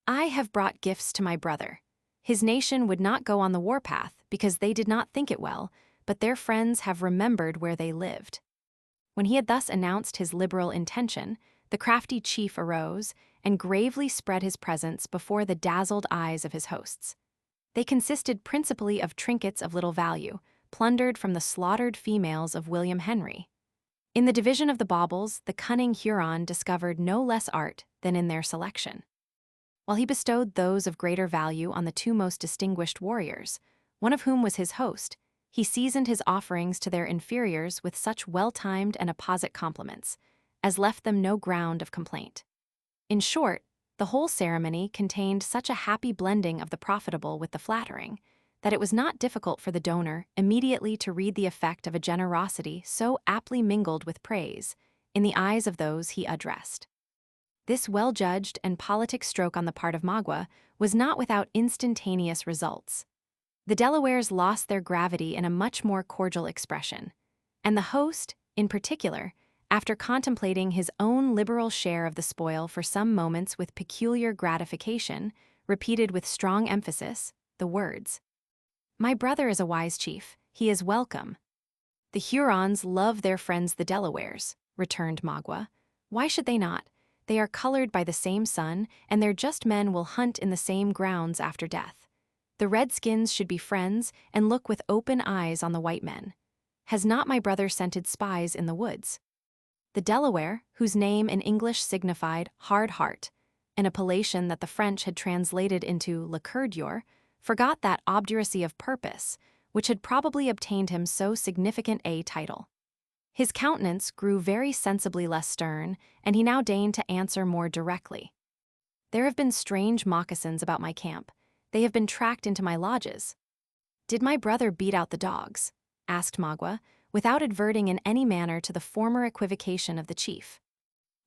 I have brought gifts to my brother. His nation would not go on the warpath because they did not think it well, but their friends have remembered where they lived. When he had thus announced his liberal intention, the crafty chief arose and gravely spread his presents before the dazzled eyes of his hosts. They consisted principally of trinkets of little value, plundered from the slaughtered females of William Henry. In the division of the baubles, the cunning Huron discovered no less art than in their selection. While he bestowed those of greater value on the two most distinguished warriors, one of whom was his host, he seasoned his offerings to their inferiors with such well-timed and apposite compliments, as left them no ground of complaint. In short, the whole ceremony contained such a happy blending of the profitable with the flattering, that it was not difficult for the donor immediately to read the effect of a generosity so aptly mingled with praise in the eyes of those he addressed. This well-judged and politic stroke on the part of Magua was not without instantaneous results. The Delawares lost their gravity in a much more cordial expression, and the host, in particular, after contemplating his own liberal share of the spoil for some moments with peculiar gratification, repeated with strong emphasis the words, "My brother is a wise chief. He is welcome." "The Hurons love their friends the Delawares," returned Magua. "Why should they not? They are colored by the same sun, and their just men will hunt in the same grounds after death. The redskins should be friends and look with open eyes on the white men. Has not my brother scented spies in the woods?" The Delaware, whose name in English signified hard heart, an appellation that the French had translated into le coeur dur, forgot that obduracy of purpose, which had probably obtained him so significant a title. His countenance grew very sensibly less stern, and he now deigned to answer more directly. "There have been strange moccasins about my camp. They have been tracked into my lodges." "Did my brother beat out the dogs?" asked Magua, without adverting in any manner to the former equivocation of the chief.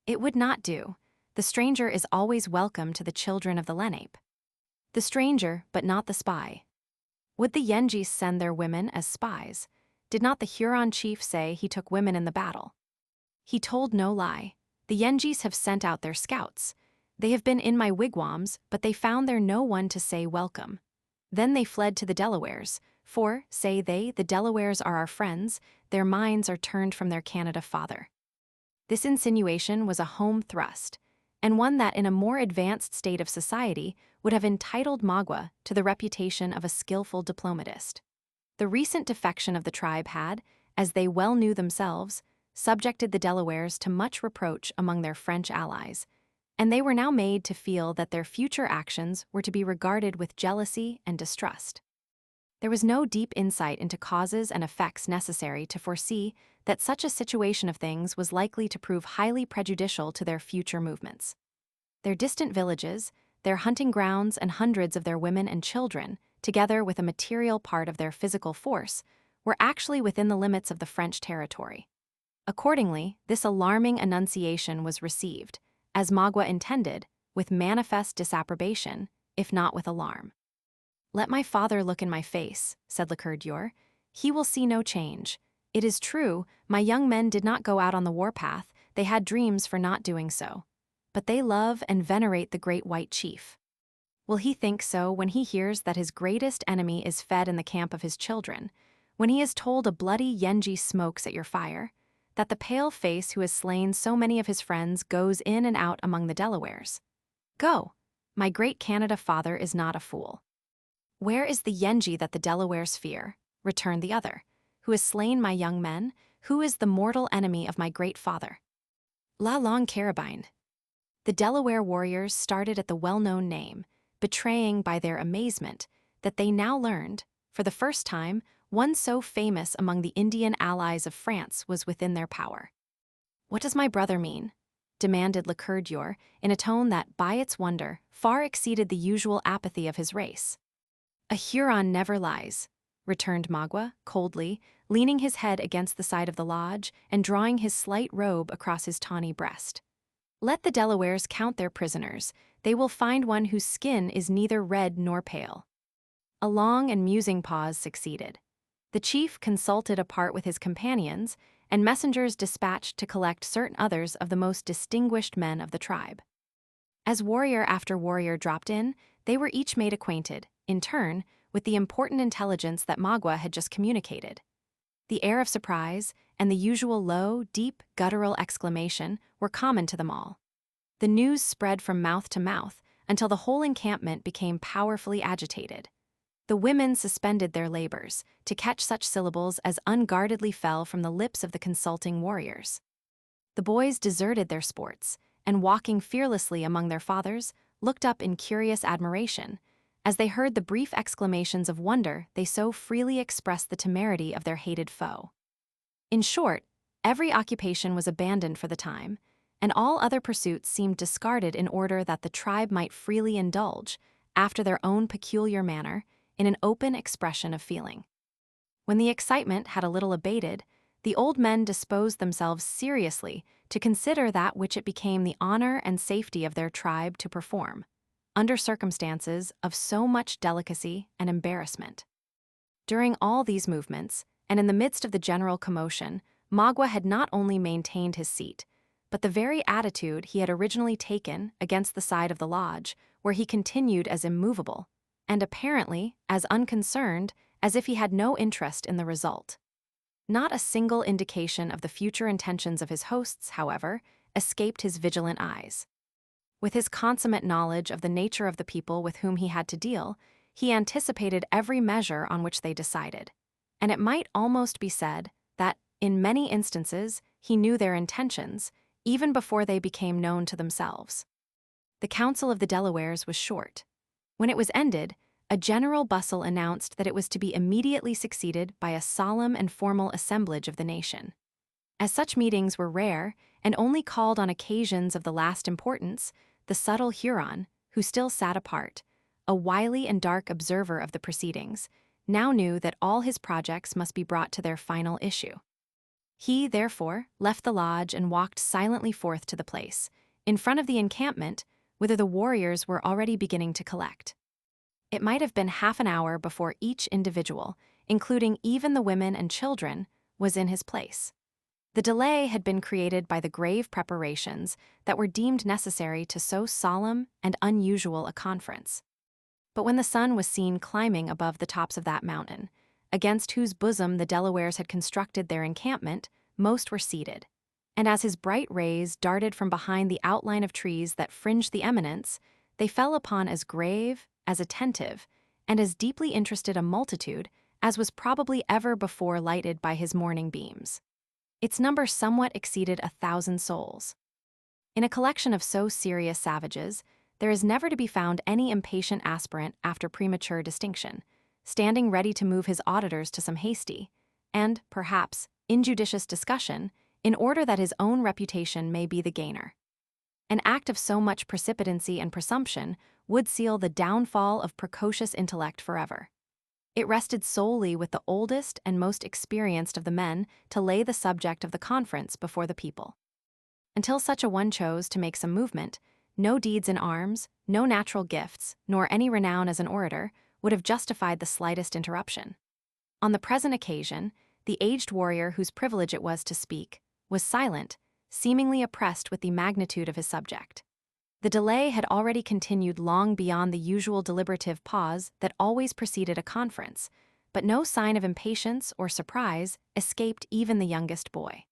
"It would not do. The stranger is always welcome to the children of the Lenape." "The stranger, but not the spy." "Would the Yengeese send their women as spies? Did not the Huron chief say he took women in the battle?" "He told no lie. The Yengeese have sent out their scouts. They have been in my wigwams, but they found there no one to say welcome. Then they fled to the Delawares, for, say they, the Delawares are our friends, their minds are turned from their Canada father." This insinuation was a home thrust, and one that in a more advanced state of society would have entitled Magua to the reputation of a skillful diplomatist. The recent defection of the tribe had, as they well knew themselves, subjected the Delawares to much reproach among their French allies, and they were now made to feel that their future actions were to be regarded with jealousy and distrust. There was no deep insight into causes and effects necessary to foresee that such a situation of things was likely to prove highly prejudicial to their future movements. Their distant villages, their hunting grounds, and hundreds of their women and children, together with a material part of their physical force, were actually within the limits of the French territory. Accordingly, this alarming annunciation was received, as Magua intended, with manifest disapprobation, if not with alarm. "Let my father look in my face," said le coeur dur. "He will see no change. It is true, my young men did not go out on the warpath, they had dreams for not doing so. But they love and venerate the great white chief. Will he think so when he hears that his greatest enemy is fed in the camp of his children, when he is told a bloody Yengeese smokes at your fire, that the pale face who has slain so many of his friends goes in and out among the Delawares? Go! My great Canada father is not a fool." "Where is the Yenge that the Delawares fear?" returned the other. "Who has slain my young men? Who is the mortal enemy of my great father?" "La Longue Carabine." The Delaware warriors started at the well-known name, betraying by their amazement that they now learned, for the first time, one so famous among the Indian allies of France was within their power. "What does my brother mean?" demanded le coeur dur in a tone that, by its wonder, far exceeded the usual apathy of his race. "A Huron never lies. returned Magua, coldly, leaning his head against the side of the lodge and drawing his slight robe across his tawny breast. "Let the Delawares count their prisoners. They will find one whose skin is neither red nor pale." A long and musing pause succeeded. The chief consulted apart with his companions, and messengers dispatched to collect certain others of the most distinguished men of the tribe. As warrior after warrior dropped in, they were each made acquainted, in turn, with the important intelligence that Magua had just communicated. The air of surprise and the usual low, deep, guttural exclamation were common to them all. The news spread from mouth to mouth until the whole encampment became powerfully agitated. The women suspended their labors to catch such syllables as unguardedly fell from the lips of the consulting warriors. The boys deserted their sports, and walking fearlessly among their fathers, looked up in curious admiration, as they heard the brief exclamations of wonder they so freely expressed the temerity of their hated foe. In short, every occupation was abandoned for the time, and all other pursuits seemed discarded in order that the tribe might freely indulge, after their own peculiar manner, in an open expression of feeling. When the excitement had a little abated, the old men disposed themselves seriously to consider that which it became the honor and safety of their tribe to perform, under circumstances of so much delicacy and embarrassment. During all these movements, and in the midst of the general commotion, Magua had not only maintained his seat, but the very attitude he had originally taken against the side of the lodge, where he continued as immovable, and apparently as unconcerned as if he had no interest in the result. Not a single indication of the future intentions of his hosts, however, escaped his vigilant eyes. With his consummate knowledge of the nature of the people with whom he had to deal, he anticipated every measure on which they decided, and it might almost be said that, in many instances, he knew their intentions, even before they became known to themselves. The council of the Delawares was short. When it was ended, a general bustle announced that it was to be immediately succeeded by a solemn and formal assemblage of the nation. As such meetings were rare and only called on occasions of the last importance, the subtle Huron, who still sat apart, a wily and dark observer of the proceedings, now knew that all his projects must be brought to their final issue. He, therefore, left the lodge and walked silently forth to the place, in front of the encampment, whither the warriors were already beginning to collect. It might have been half an hour before each individual, including even the women and children, was in his place. The delay had been created by the grave preparations that were deemed necessary to so solemn and unusual a conference. But when the sun was seen climbing above the tops of that mountain, against whose bosom the Delawares had constructed their encampment, most were seated, and as his bright rays darted from behind the outline of trees that fringed the eminence, they fell upon as grave, as attentive, and as deeply interested a multitude as was probably ever before lighted by his morning beams. Its number somewhat exceeded 1,000 souls. In a collection of so serious savages, there is never to be found any impatient aspirant after premature distinction, standing ready to move his auditors to some hasty, and, perhaps, injudicious discussion, in order that his own reputation may be the gainer. An act of so much precipitancy and presumption would seal the downfall of precocious intellect forever. It rested solely with the oldest and most experienced of the men to lay the subject of the conference before the people. Until such a one chose to make some movement, no deeds in arms, no natural gifts, nor any renown as an orator would have justified the slightest interruption. On the present occasion, the aged warrior whose privilege it was to speak was silent, seemingly oppressed with the magnitude of his subject. The delay had already continued long beyond the usual deliberative pause that always preceded a conference, but no sign of impatience or surprise escaped even the youngest boy.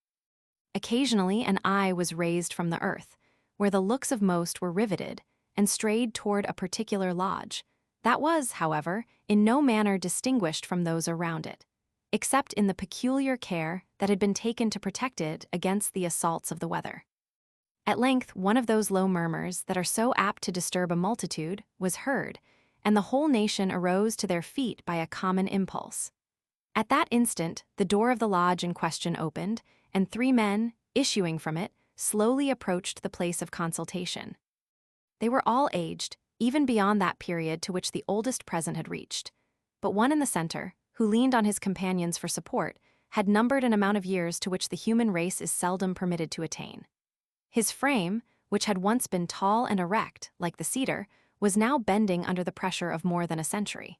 Occasionally an eye was raised from the earth, where the looks of most were riveted, and strayed toward a particular lodge, that was, however, in no manner distinguished from those around it, except in the peculiar care that had been taken to protect it against the assaults of the weather. At length, one of those low murmurs that are so apt to disturb a multitude was heard, and the whole nation arose to their feet by a common impulse. At that instant, the door of the lodge in question opened, and 3 men, issuing from it, slowly approached the place of consultation. They were all aged, even beyond that period to which the oldest present had reached, but one in the center, who leaned on his companions for support, had numbered an amount of years to which the human race is seldom permitted to attain. His frame, which had once been tall and erect, like the cedar, was now bending under the pressure of more than a century.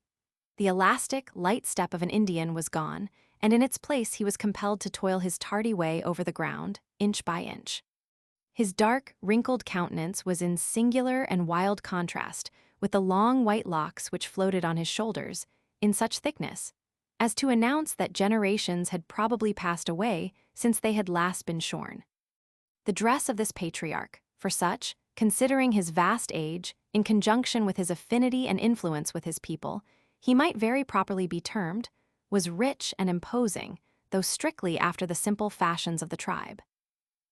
The elastic, light step of an Indian was gone, and in its place he was compelled to toil his tardy way over the ground, inch by inch. His dark, wrinkled countenance was in singular and wild contrast with the long white locks which floated on his shoulders, in such thickness as to announce that generations had probably passed away since they had last been shorn. The dress of this patriarch, for such, considering his vast age, in conjunction with his affinity and influence with his people, he might very properly be termed, was rich and imposing, though strictly after the simple fashions of the tribe.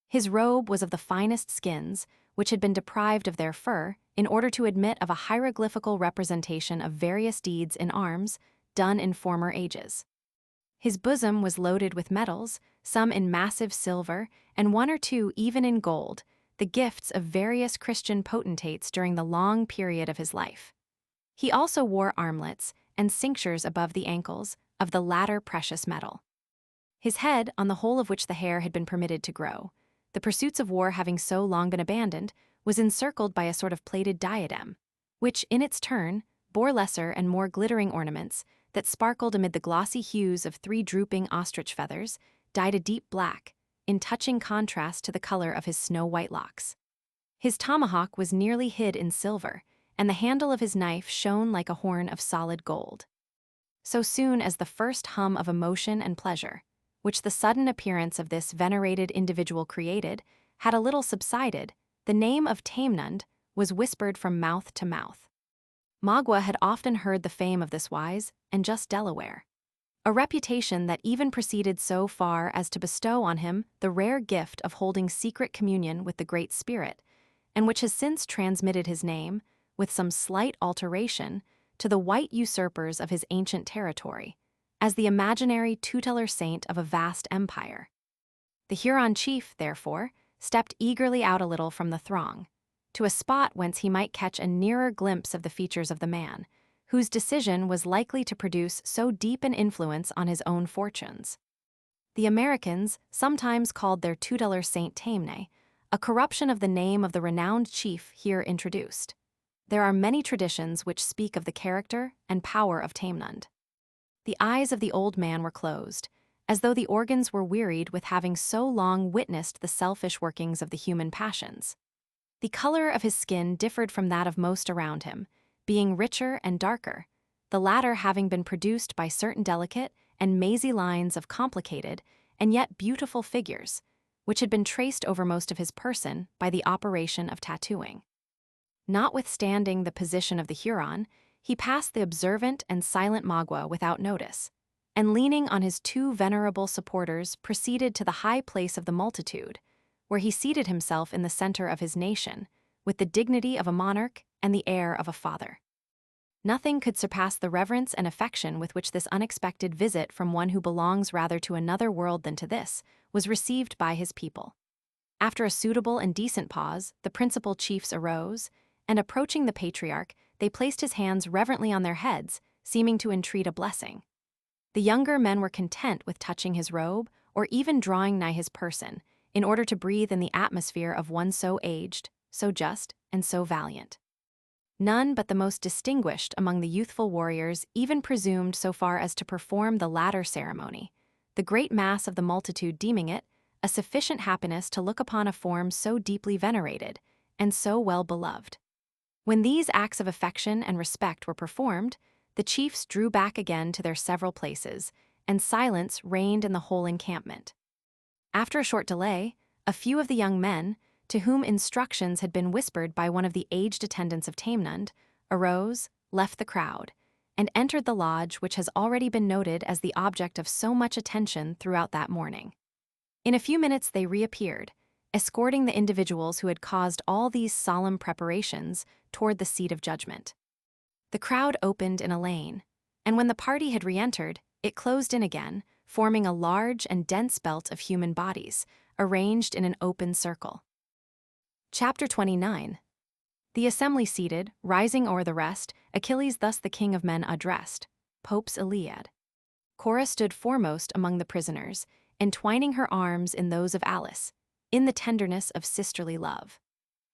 His robe was of the finest skins, which had been deprived of their fur in order to admit of a hieroglyphical representation of various deeds in arms done in former ages. His bosom was loaded with medals, some in massive silver, and one or two even in gold, the gifts of various Christian potentates during the long period of his life. He also wore armlets and cinctures above the ankles, of the latter precious metal. His head, on the whole of which the hair had been permitted to grow, the pursuits of war having so long been abandoned, was encircled by a sort of plated diadem, which, in its turn, bore lesser and more glittering ornaments that sparkled amid the glossy hues of 3 drooping ostrich feathers, dyed a deep black, in touching contrast to the color of his snow-white locks. His tomahawk was nearly hid in silver, and the handle of his knife shone like a horn of solid gold. So soon as the first hum of emotion and pleasure, which the sudden appearance of this venerated individual created, had a little subsided, the name of Tamenund was whispered from mouth to mouth. Magua had often heard the fame of this wise and just Delaware, a reputation that even proceeded so far as to bestow on him the rare gift of holding secret communion with the Great Spirit, and which has since transmitted his name, with some slight alteration, to the white usurpers of his ancient territory, as the imaginary tutelar saint of a vast empire. The Huron chief, therefore, stepped eagerly out a little from the throng, to a spot whence he might catch a nearer glimpse of the features of the man, whose decision was likely to produce so deep an influence on his own fortunes. The Americans sometimes called their tutelar saint Tamne, a corruption of the name of the renowned chief here introduced. There are many traditions which speak of the character and power of Tamenund. The eyes of the old man were closed, as though the organs were wearied with having so long witnessed the selfish workings of the human passions. The color of his skin differed from that of most around him, being richer and darker, the latter having been produced by certain delicate and mazy lines of complicated and yet beautiful figures, which had been traced over most of his person by the operation of tattooing. Notwithstanding the position of the Huron, he passed the observant and silent Magua without notice, and leaning on his 2 venerable supporters proceeded to the high place of the multitude, where he seated himself in the center of his nation, with the dignity of a monarch and the air of a father. Nothing could surpass the reverence and affection with which this unexpected visit from one who belongs rather to another world than to this was received by his people. After a suitable and decent pause, the principal chiefs arose, and approaching the patriarch, they placed his hands reverently on their heads, seeming to entreat a blessing. The younger men were content with touching his robe or even drawing nigh his person, in order to breathe in the atmosphere of one so aged, so just, and so valiant. None but the most distinguished among the youthful warriors even presumed so far as to perform the latter ceremony, the great mass of the multitude deeming it a sufficient happiness to look upon a form so deeply venerated and so well beloved. When these acts of affection and respect were performed, the chiefs drew back again to their several places, and silence reigned in the whole encampment. After a short delay, a few of the young men, to whom instructions had been whispered by one of the aged attendants of Tamenund, arose, left the crowd, and entered the lodge which has already been noted as the object of so much attention throughout that morning. In a few minutes they reappeared, escorting the individuals who had caused all these solemn preparations toward the seat of judgment. The crowd opened in a lane, and when the party had re-entered, it closed in again, forming a large and dense belt of human bodies, arranged in an open circle. Chapter 29. The assembly seated, rising o'er the rest, Achilles thus the king of men addressed, Pope's Iliad. Cora stood foremost among the prisoners, entwining her arms in those of Alice, in the tenderness of sisterly love.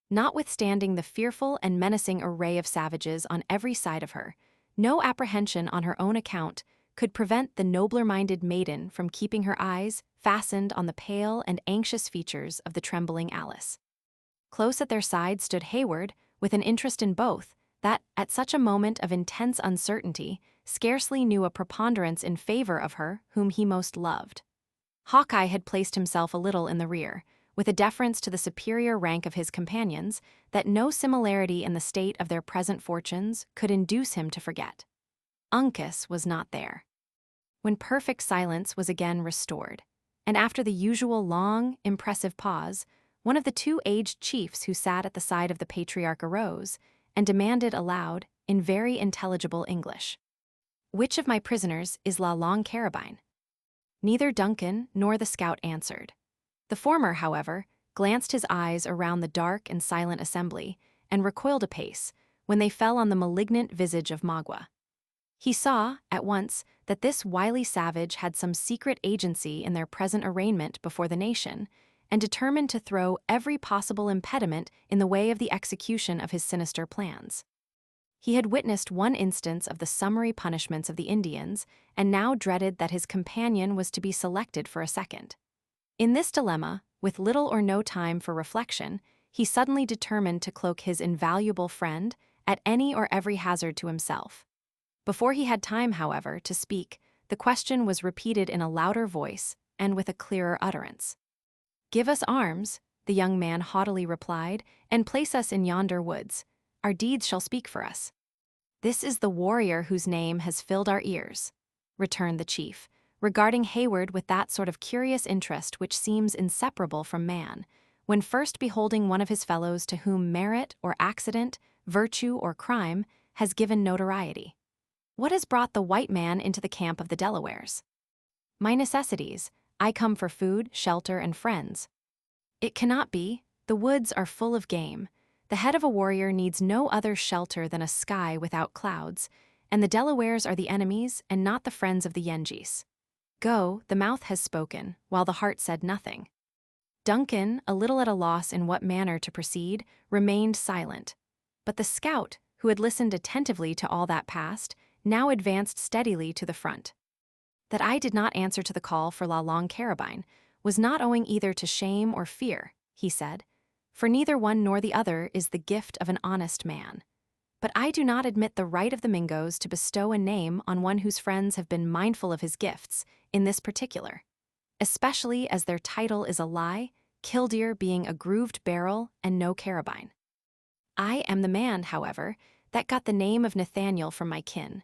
Notwithstanding the fearful and menacing array of savages on every side of her, no apprehension on her own account could prevent the nobler-minded maiden from keeping her eyes fastened on the pale and anxious features of the trembling Alice. Close at their side stood Hayward, with an interest in both, that, at such a moment of intense uncertainty, scarcely knew a preponderance in favor of her whom he most loved. Hawkeye had placed himself a little in the rear, with a deference to the superior rank of his companions that no similarity in the state of their present fortunes could induce him to forget. Uncas was not there. When perfect silence was again restored, and after the usual long, impressive pause, one of the two aged chiefs who sat at the side of the patriarch arose and demanded aloud, in very intelligible English, "Which of my prisoners is La Longue Carabine?" Neither Duncan nor the scout answered. The former, however, glanced his eyes around the dark and silent assembly and recoiled a pace when they fell on the malignant visage of Magua. He saw, at once, that this wily savage had some secret agency in their present arraignment before the nation, and determined to throw every possible impediment in the way of the execution of his sinister plans. He had witnessed one instance of the summary punishments of the Indians, and now dreaded that his companion was to be selected for a second. In this dilemma, with little or no time for reflection, he suddenly determined to cloak his invaluable friend at any or every hazard to himself. Before he had time, however, to speak, the question was repeated in a louder voice and with a clearer utterance. "Give us arms," the young man haughtily replied, "and place us in yonder woods. Our deeds shall speak for us." "This is the warrior whose name has filled our ears," returned the chief, regarding Hayward with that sort of curious interest which seems inseparable from man, when first beholding one of his fellows to whom merit or accident, virtue or crime, has given notoriety. "What has brought the white man into the camp of the Delawares?" "My necessities. I come for food, shelter, and friends." "It cannot be. The woods are full of game. The head of a warrior needs no other shelter than a sky without clouds, and the Delawares are the enemies and not the friends of the Yengeese. Go, the mouth has spoken, while the heart said nothing." Duncan, a little at a loss in what manner to proceed, remained silent. But the scout, who had listened attentively to all that passed, now advanced steadily to the front. "That I did not answer to the call for La Longue Carabine was not owing either to shame or fear," he said, "for neither one nor the other is the gift of an honest man. But I do not admit the right of the Mingoes to bestow a name on one whose friends have been mindful of his gifts, in this particular, especially as their title is a lie, killdeer being a grooved barrel and no carabine. I am the man, however, that got the name of Nathaniel from my kin,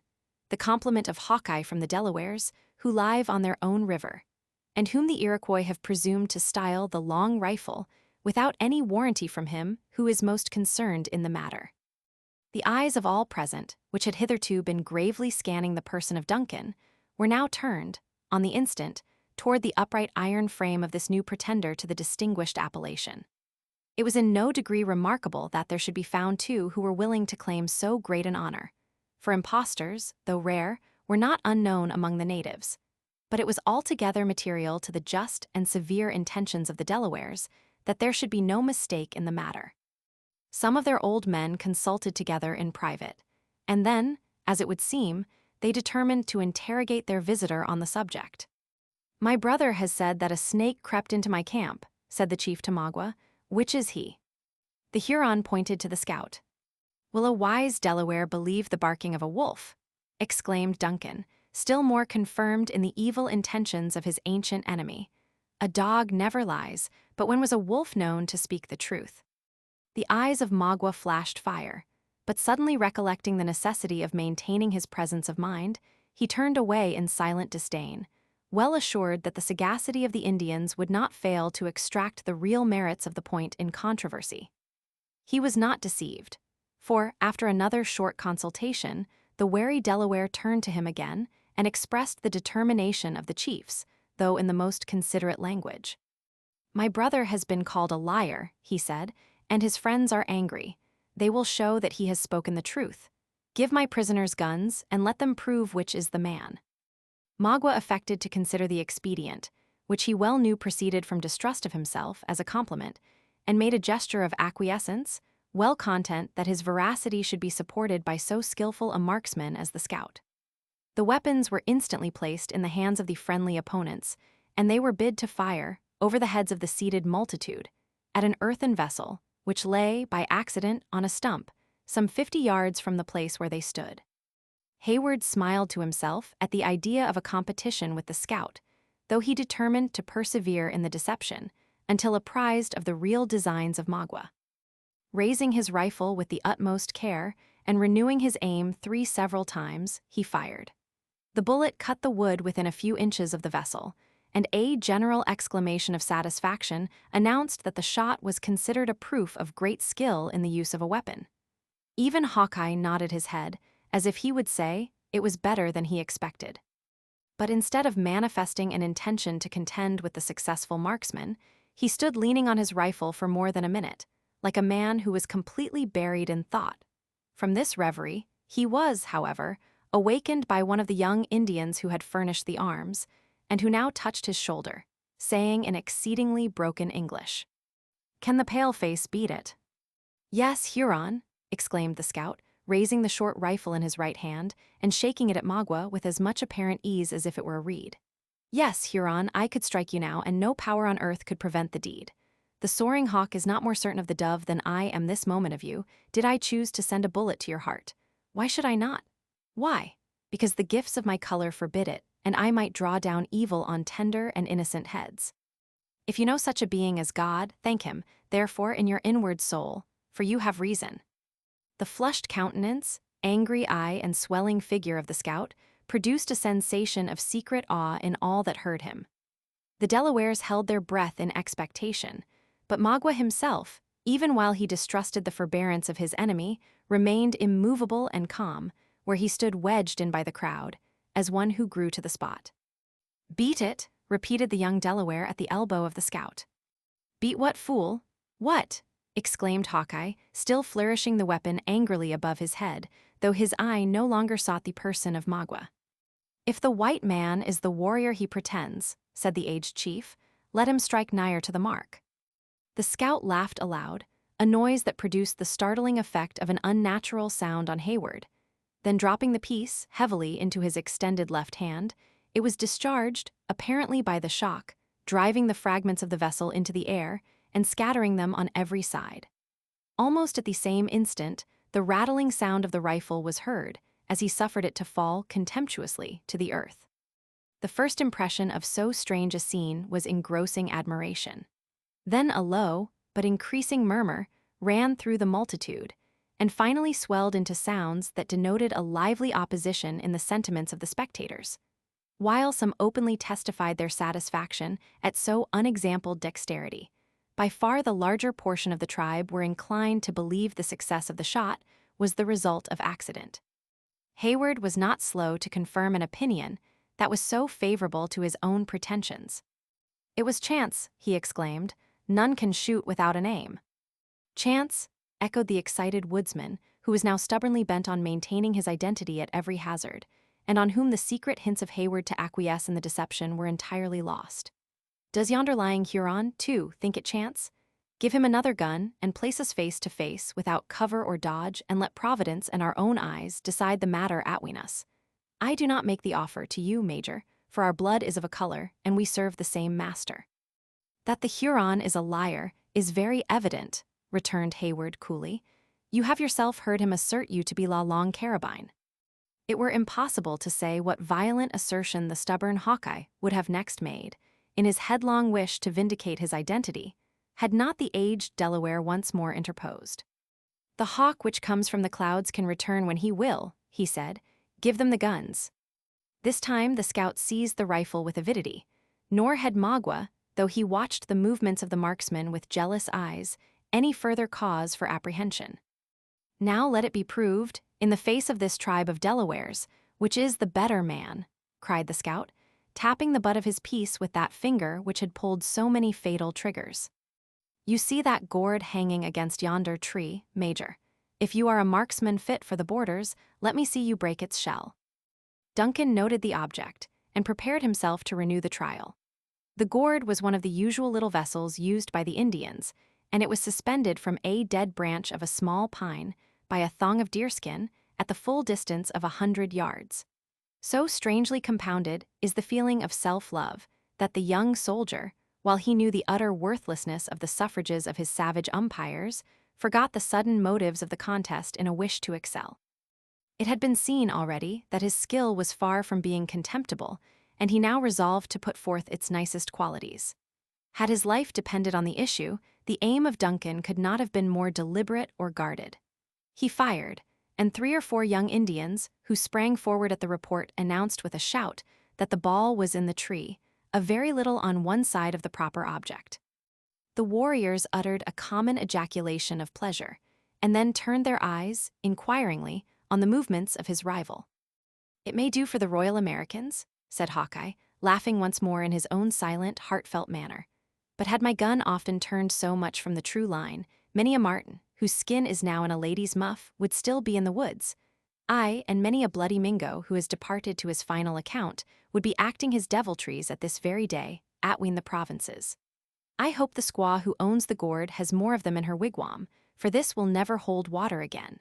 the complement of Hawkeye from the Delawares, who live on their own river, and whom the Iroquois have presumed to style the Long Rifle, without any warranty from him who is most concerned in the matter." The eyes of all present, which had hitherto been gravely scanning the person of Duncan, were now turned, on the instant, toward the upright iron frame of this new pretender to the distinguished appellation. It was in no degree remarkable that there should be found two who were willing to claim so great an honor, for impostors, though rare, were not unknown among the natives. But it was altogether material to the just and severe intentions of the Delawares that there should be no mistake in the matter. Some of their old men consulted together in private, and then, as it would seem, they determined to interrogate their visitor on the subject. "My brother has said that a snake crept into my camp," said the chief to Magua. "Which is he?" The Huron pointed to the scout. "Will a wise Delaware believe the barking of a wolf?" exclaimed Duncan, still more confirmed in the evil intentions of his ancient enemy. "A dog never lies, but when was a wolf known to speak the truth?" The eyes of Magua flashed fire, but suddenly recollecting the necessity of maintaining his presence of mind, he turned away in silent disdain, well assured that the sagacity of the Indians would not fail to extract the real merits of the point in controversy. He was not deceived, for, after another short consultation, the wary Delaware turned to him again and expressed the determination of the chiefs, though in the most considerate language. "My brother has been called a liar," he said, "and his friends are angry. They will show that he has spoken the truth. Give my prisoners guns, and let them prove which is the man." Magua affected to consider the expedient, which he well knew proceeded from distrust of himself, as a compliment, and made a gesture of acquiescence, well content that his veracity should be supported by so skillful a marksman as the scout. The weapons were instantly placed in the hands of the friendly opponents, and they were bid to fire, over the heads of the seated multitude, at an earthen vessel, which lay, by accident, on a stump, some 50 yards from the place where they stood. Hayward smiled to himself at the idea of a competition with the scout, though he determined to persevere in the deception, until apprised of the real designs of Magua. Raising his rifle with the utmost care, and renewing his aim 3 several times, he fired. The bullet cut the wood within a few inches of the vessel, and a general exclamation of satisfaction announced that the shot was considered a proof of great skill in the use of a weapon. Even Hawkeye nodded his head, as if he would say it was better than he expected. But instead of manifesting an intention to contend with the successful marksman, he stood leaning on his rifle for more than a minute, like a man who was completely buried in thought. From this reverie, he was, however, awakened by one of the young Indians who had furnished the arms, and who now touched his shoulder, saying in exceedingly broken English, "Can the paleface beat it?" "Yes, Huron," exclaimed the scout, raising the short rifle in his right hand and shaking it at Magua with as much apparent ease as if it were a reed. "Yes, Huron, I could strike you now, and no power on earth could prevent the deed. The soaring hawk is not more certain of the dove than I am this moment of you, did I choose to send a bullet to your heart. Why should I not? Why? Because the gifts of my color forbid it, and I might draw down evil on tender and innocent heads. If you know such a being as God, thank him, therefore, in your inward soul, for you have reason." The flushed countenance, angry eye, and swelling figure of the scout produced a sensation of secret awe in all that heard him. The Delawares held their breath in expectation, but Magua himself, even while he distrusted the forbearance of his enemy, remained immovable and calm, where he stood wedged in by the crowd, as one who grew to the spot. "Beat it," repeated the young Delaware at the elbow of the scout. "Beat what, fool? What?" exclaimed Hawkeye, still flourishing the weapon angrily above his head, though his eye no longer sought the person of Magua. "If the white man is the warrior he pretends," said the aged chief, "let him strike nigher to the mark." The scout laughed aloud, a noise that produced the startling effect of an unnatural sound on Hayward. Then dropping the piece heavily into his extended left hand, it was discharged, apparently by the shock, driving the fragments of the vessel into the air and scattering them on every side. Almost at the same instant, the rattling sound of the rifle was heard, as he suffered it to fall contemptuously to the earth. The first impression of so strange a scene was engrossing admiration. Then a low, but increasing murmur ran through the multitude, and finally swelled into sounds that denoted a lively opposition in the sentiments of the spectators. While some openly testified their satisfaction at so unexampled dexterity, by far the larger portion of the tribe were inclined to believe the success of the shot was the result of accident. Hayward was not slow to confirm an opinion that was so favorable to his own pretensions. "It was chance," he exclaimed. "None can shoot without an aim." "Chance?" echoed the excited woodsman, who was now stubbornly bent on maintaining his identity at every hazard, and on whom the secret hints of Hayward to acquiesce in the deception were entirely lost. "Does yonder lying Huron, too, think it chance? Give him another gun, and place us face to face, without cover or dodge, and let Providence and our own eyes decide the matter atween us. I do not make the offer to you, Major, for our blood is of a color, and we serve the same master." "That the Huron is a liar is very evident," returned Hayward coolly. "You have yourself heard him assert you to be La Longue Carabine." It were impossible to say what violent assertion the stubborn Hawkeye would have next made, in his headlong wish to vindicate his identity, had not the aged Delaware once more interposed. "The hawk which comes from the clouds can return when he will," he said. "Give them the guns." This time the scout seized the rifle with avidity, nor had Magua, though he watched the movements of the marksman with jealous eyes, any further cause for apprehension. "Now let it be proved, in the face of this tribe of Delawares, which is the better man," cried the scout, tapping the butt of his piece with that finger which had pulled so many fatal triggers. "You see that gourd hanging against yonder tree, Major. If you are a marksman fit for the borders, let me see you break its shell." Duncan noted the object, and prepared himself to renew the trial. The gourd was one of the usual little vessels used by the Indians, and it was suspended from a dead branch of a small pine by a thong of deerskin at the full distance of 100 yards. So strangely compounded is the feeling of self-love that the young soldier, while he knew the utter worthlessness of the suffrages of his savage umpires, forgot the sudden motives of the contest in a wish to excel. It had been seen already that his skill was far from being contemptible, and he now resolved to put forth its nicest qualities. Had his life depended on the issue, the aim of Duncan could not have been more deliberate or guarded. He fired, and 3 or 4 young Indians, who sprang forward at the report, announced with a shout that the ball was in the tree, a very little on one side of the proper object. The warriors uttered a common ejaculation of pleasure, and then turned their eyes, inquiringly, on the movements of his rival. "It may do for the Royal Americans," said Hawkeye, laughing once more in his own silent, heartfelt manner. "But had my gun often turned so much from the true line, many a marten, whose skin is now in a lady's muff, would still be in the woods. I, and many a bloody Mingo who has departed to his final account, would be acting his deviltries at this very day, atween the provinces. I hope the squaw who owns the gourd has more of them in her wigwam, for this will never hold water again."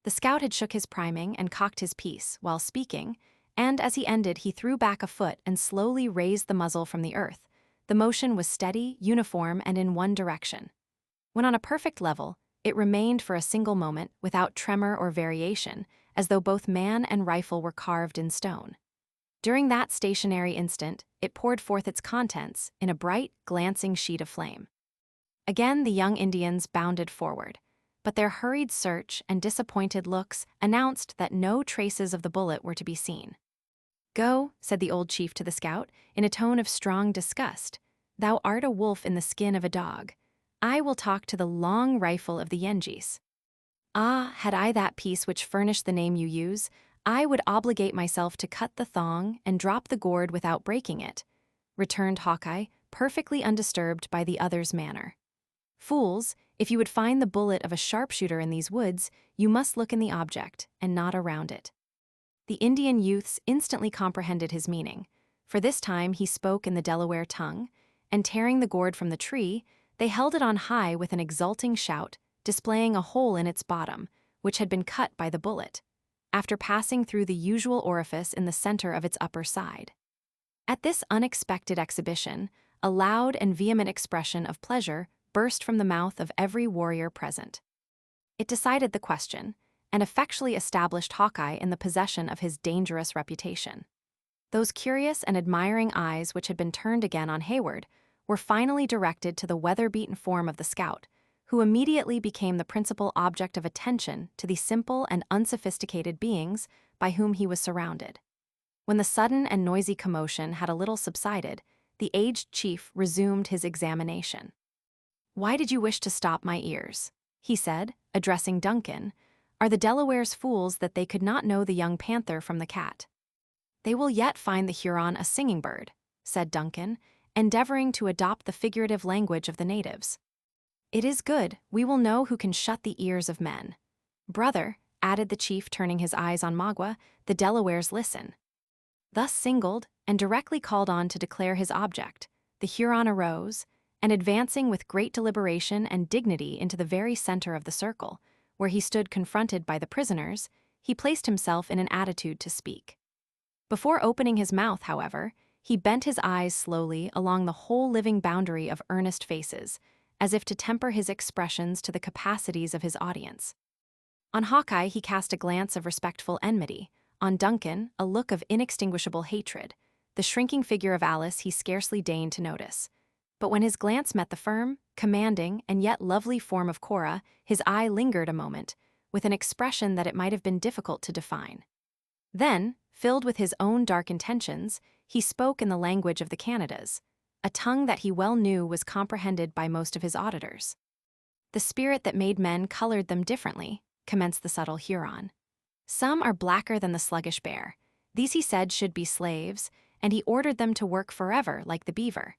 The scout had shook his priming and cocked his piece while speaking, and as he ended he threw back a foot and slowly raised the muzzle from the earth. The motion was steady, uniform, and in one direction. When on a perfect level, it remained for a single moment without tremor or variation, as though both man and rifle were carved in stone. During that stationary instant, it poured forth its contents in a bright, glancing sheet of flame. Again the young Indians bounded forward, but their hurried search and disappointed looks announced that no traces of the bullet were to be seen. "Go," said the old chief to the scout, in a tone of strong disgust. "Thou art a wolf in the skin of a dog. I will talk to the long rifle of the Yengeese." "Ah, had I that piece which furnished the name you use, I would obligate myself to cut the thong and drop the gourd without breaking it," returned Hawkeye, perfectly undisturbed by the other's manner. "Fools, if you would find the bullet of a sharpshooter in these woods, you must look in the object, and not around it." The Indian youths instantly comprehended his meaning, for this time he spoke in the Delaware tongue, and tearing the gourd from the tree, they held it on high with an exulting shout, displaying a hole in its bottom, which had been cut by the bullet, after passing through the usual orifice in the center of its upper side. At this unexpected exhibition, a loud and vehement expression of pleasure burst from the mouth of every warrior present. It decided the question, and effectually established Hawkeye in the possession of his dangerous reputation. Those curious and admiring eyes which had been turned again on Hayward were finally directed to the weather-beaten form of the scout, who immediately became the principal object of attention to the simple and unsophisticated beings by whom he was surrounded. When the sudden and noisy commotion had a little subsided, the aged chief resumed his examination. "Why did you wish to stop my ears?" he said, addressing Duncan. "Are the Delawares fools that they could not know the young panther from the cat?" "They will yet find the Huron a singing bird," said Duncan, endeavoring to adopt the figurative language of the natives. "It is good, we will know who can shut the ears of men. Brother," added the chief, turning his eyes on Magua, "the Delawares listen." Thus singled, and directly called on to declare his object, the Huron arose, and advancing with great deliberation and dignity into the very center of the circle, where he stood confronted by the prisoners, he placed himself in an attitude to speak. Before opening his mouth, however, he bent his eyes slowly along the whole living boundary of earnest faces, as if to temper his expressions to the capacities of his audience. On Hawkeye he cast a glance of respectful enmity, on Duncan a look of inextinguishable hatred. The shrinking figure of Alice he scarcely deigned to notice. But when his glance met the firm, commanding, and yet lovely form of Cora, his eye lingered a moment, with an expression that it might have been difficult to define. Then, filled with his own dark intentions, he spoke in the language of the Canadas, a tongue that he well knew was comprehended by most of his auditors. "The spirit that made men colored them differently," commenced the subtle Huron. "Some are blacker than the sluggish bear. These he said should be slaves, and he ordered them to work forever like the beaver.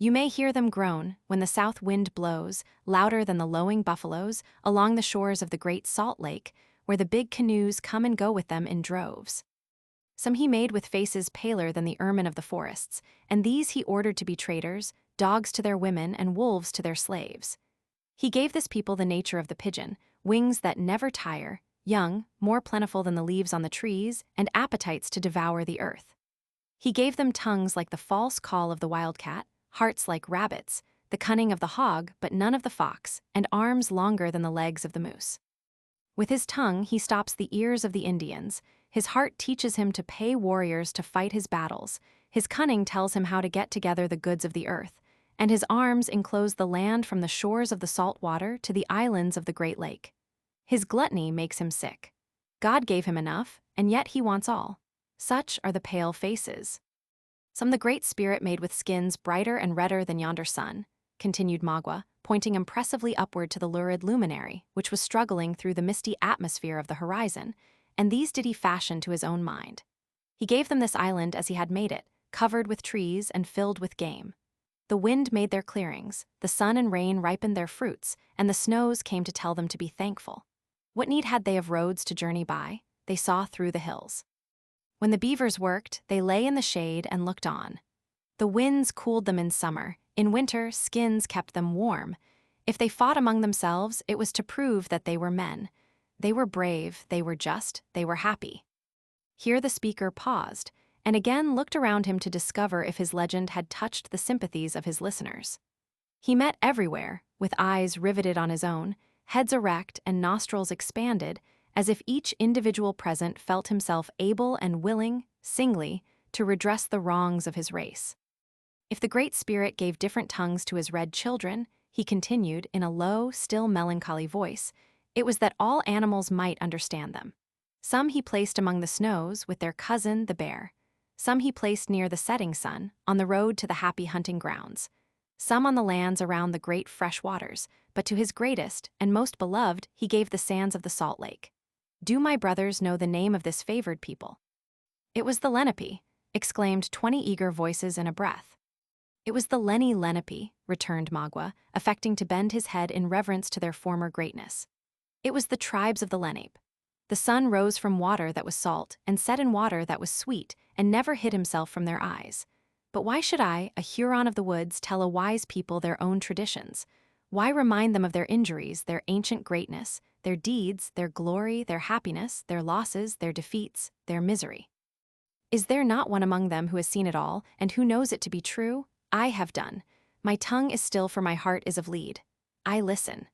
You may hear them groan, when the south wind blows, louder than the lowing buffaloes, along the shores of the Great Salt Lake, where the big canoes come and go with them in droves. Some he made with faces paler than the ermine of the forests, and these he ordered to be traders, dogs to their women and wolves to their slaves. He gave this people the nature of the pigeon, wings that never tire, young, more plentiful than the leaves on the trees, and appetites to devour the earth. He gave them tongues like the false call of the wildcat, hearts like rabbits, the cunning of the hog but none of the fox, and arms longer than the legs of the moose. With his tongue he stops the ears of the Indians, his heart teaches him to pay warriors to fight his battles, his cunning tells him how to get together the goods of the earth, and his arms enclose the land from the shores of the salt water to the islands of the Great Lake. His gluttony makes him sick. God gave him enough, and yet he wants all. Such are the pale faces. Some the Great Spirit made with skins brighter and redder than yonder sun, continued Magua, pointing impressively upward to the lurid luminary, which was struggling through the misty atmosphere of the horizon, and these did he fashion to his own mind. He gave them this island as he had made it, covered with trees and filled with game. The wind made their clearings, the sun and rain ripened their fruits, and the snows came to tell them to be thankful. What need had they of roads to journey by? They saw through the hills. When the beavers worked, they lay in the shade and looked on. The winds cooled them in summer. In winter, skins kept them warm. If they fought among themselves, it was to prove that they were men. They were brave, they were just, they were happy. Here the speaker paused, and again looked around him to discover if his legend had touched the sympathies of his listeners. He met everywhere, with eyes riveted on his own, heads erect and nostrils expanded, as if each individual present felt himself able and willing, singly, to redress the wrongs of his race. If the Great Spirit gave different tongues to his red children, he continued in a low, still melancholy voice, it was that all animals might understand them. Some he placed among the snows with their cousin the bear. Some he placed near the setting sun, on the road to the happy hunting grounds. Some on the lands around the great fresh waters, but to his greatest and most beloved he gave the sands of the salt lake. Do my brothers know the name of this favored people? It was the Lenape, exclaimed 20 eager voices in a breath. It was the Lenape, returned Magua, affecting to bend his head in reverence to their former greatness. It was the tribes of the Lenape. The sun rose from water that was salt and set in water that was sweet and never hid himself from their eyes. But why should I, a Huron of the woods, tell a wise people their own traditions? Why remind them of their injuries, their ancient greatness, their deeds, their glory, their happiness, their losses, their defeats, their misery? Is there not one among them who has seen it all, and who knows it to be true? I have done. My tongue is still, for my heart is of lead. I listen.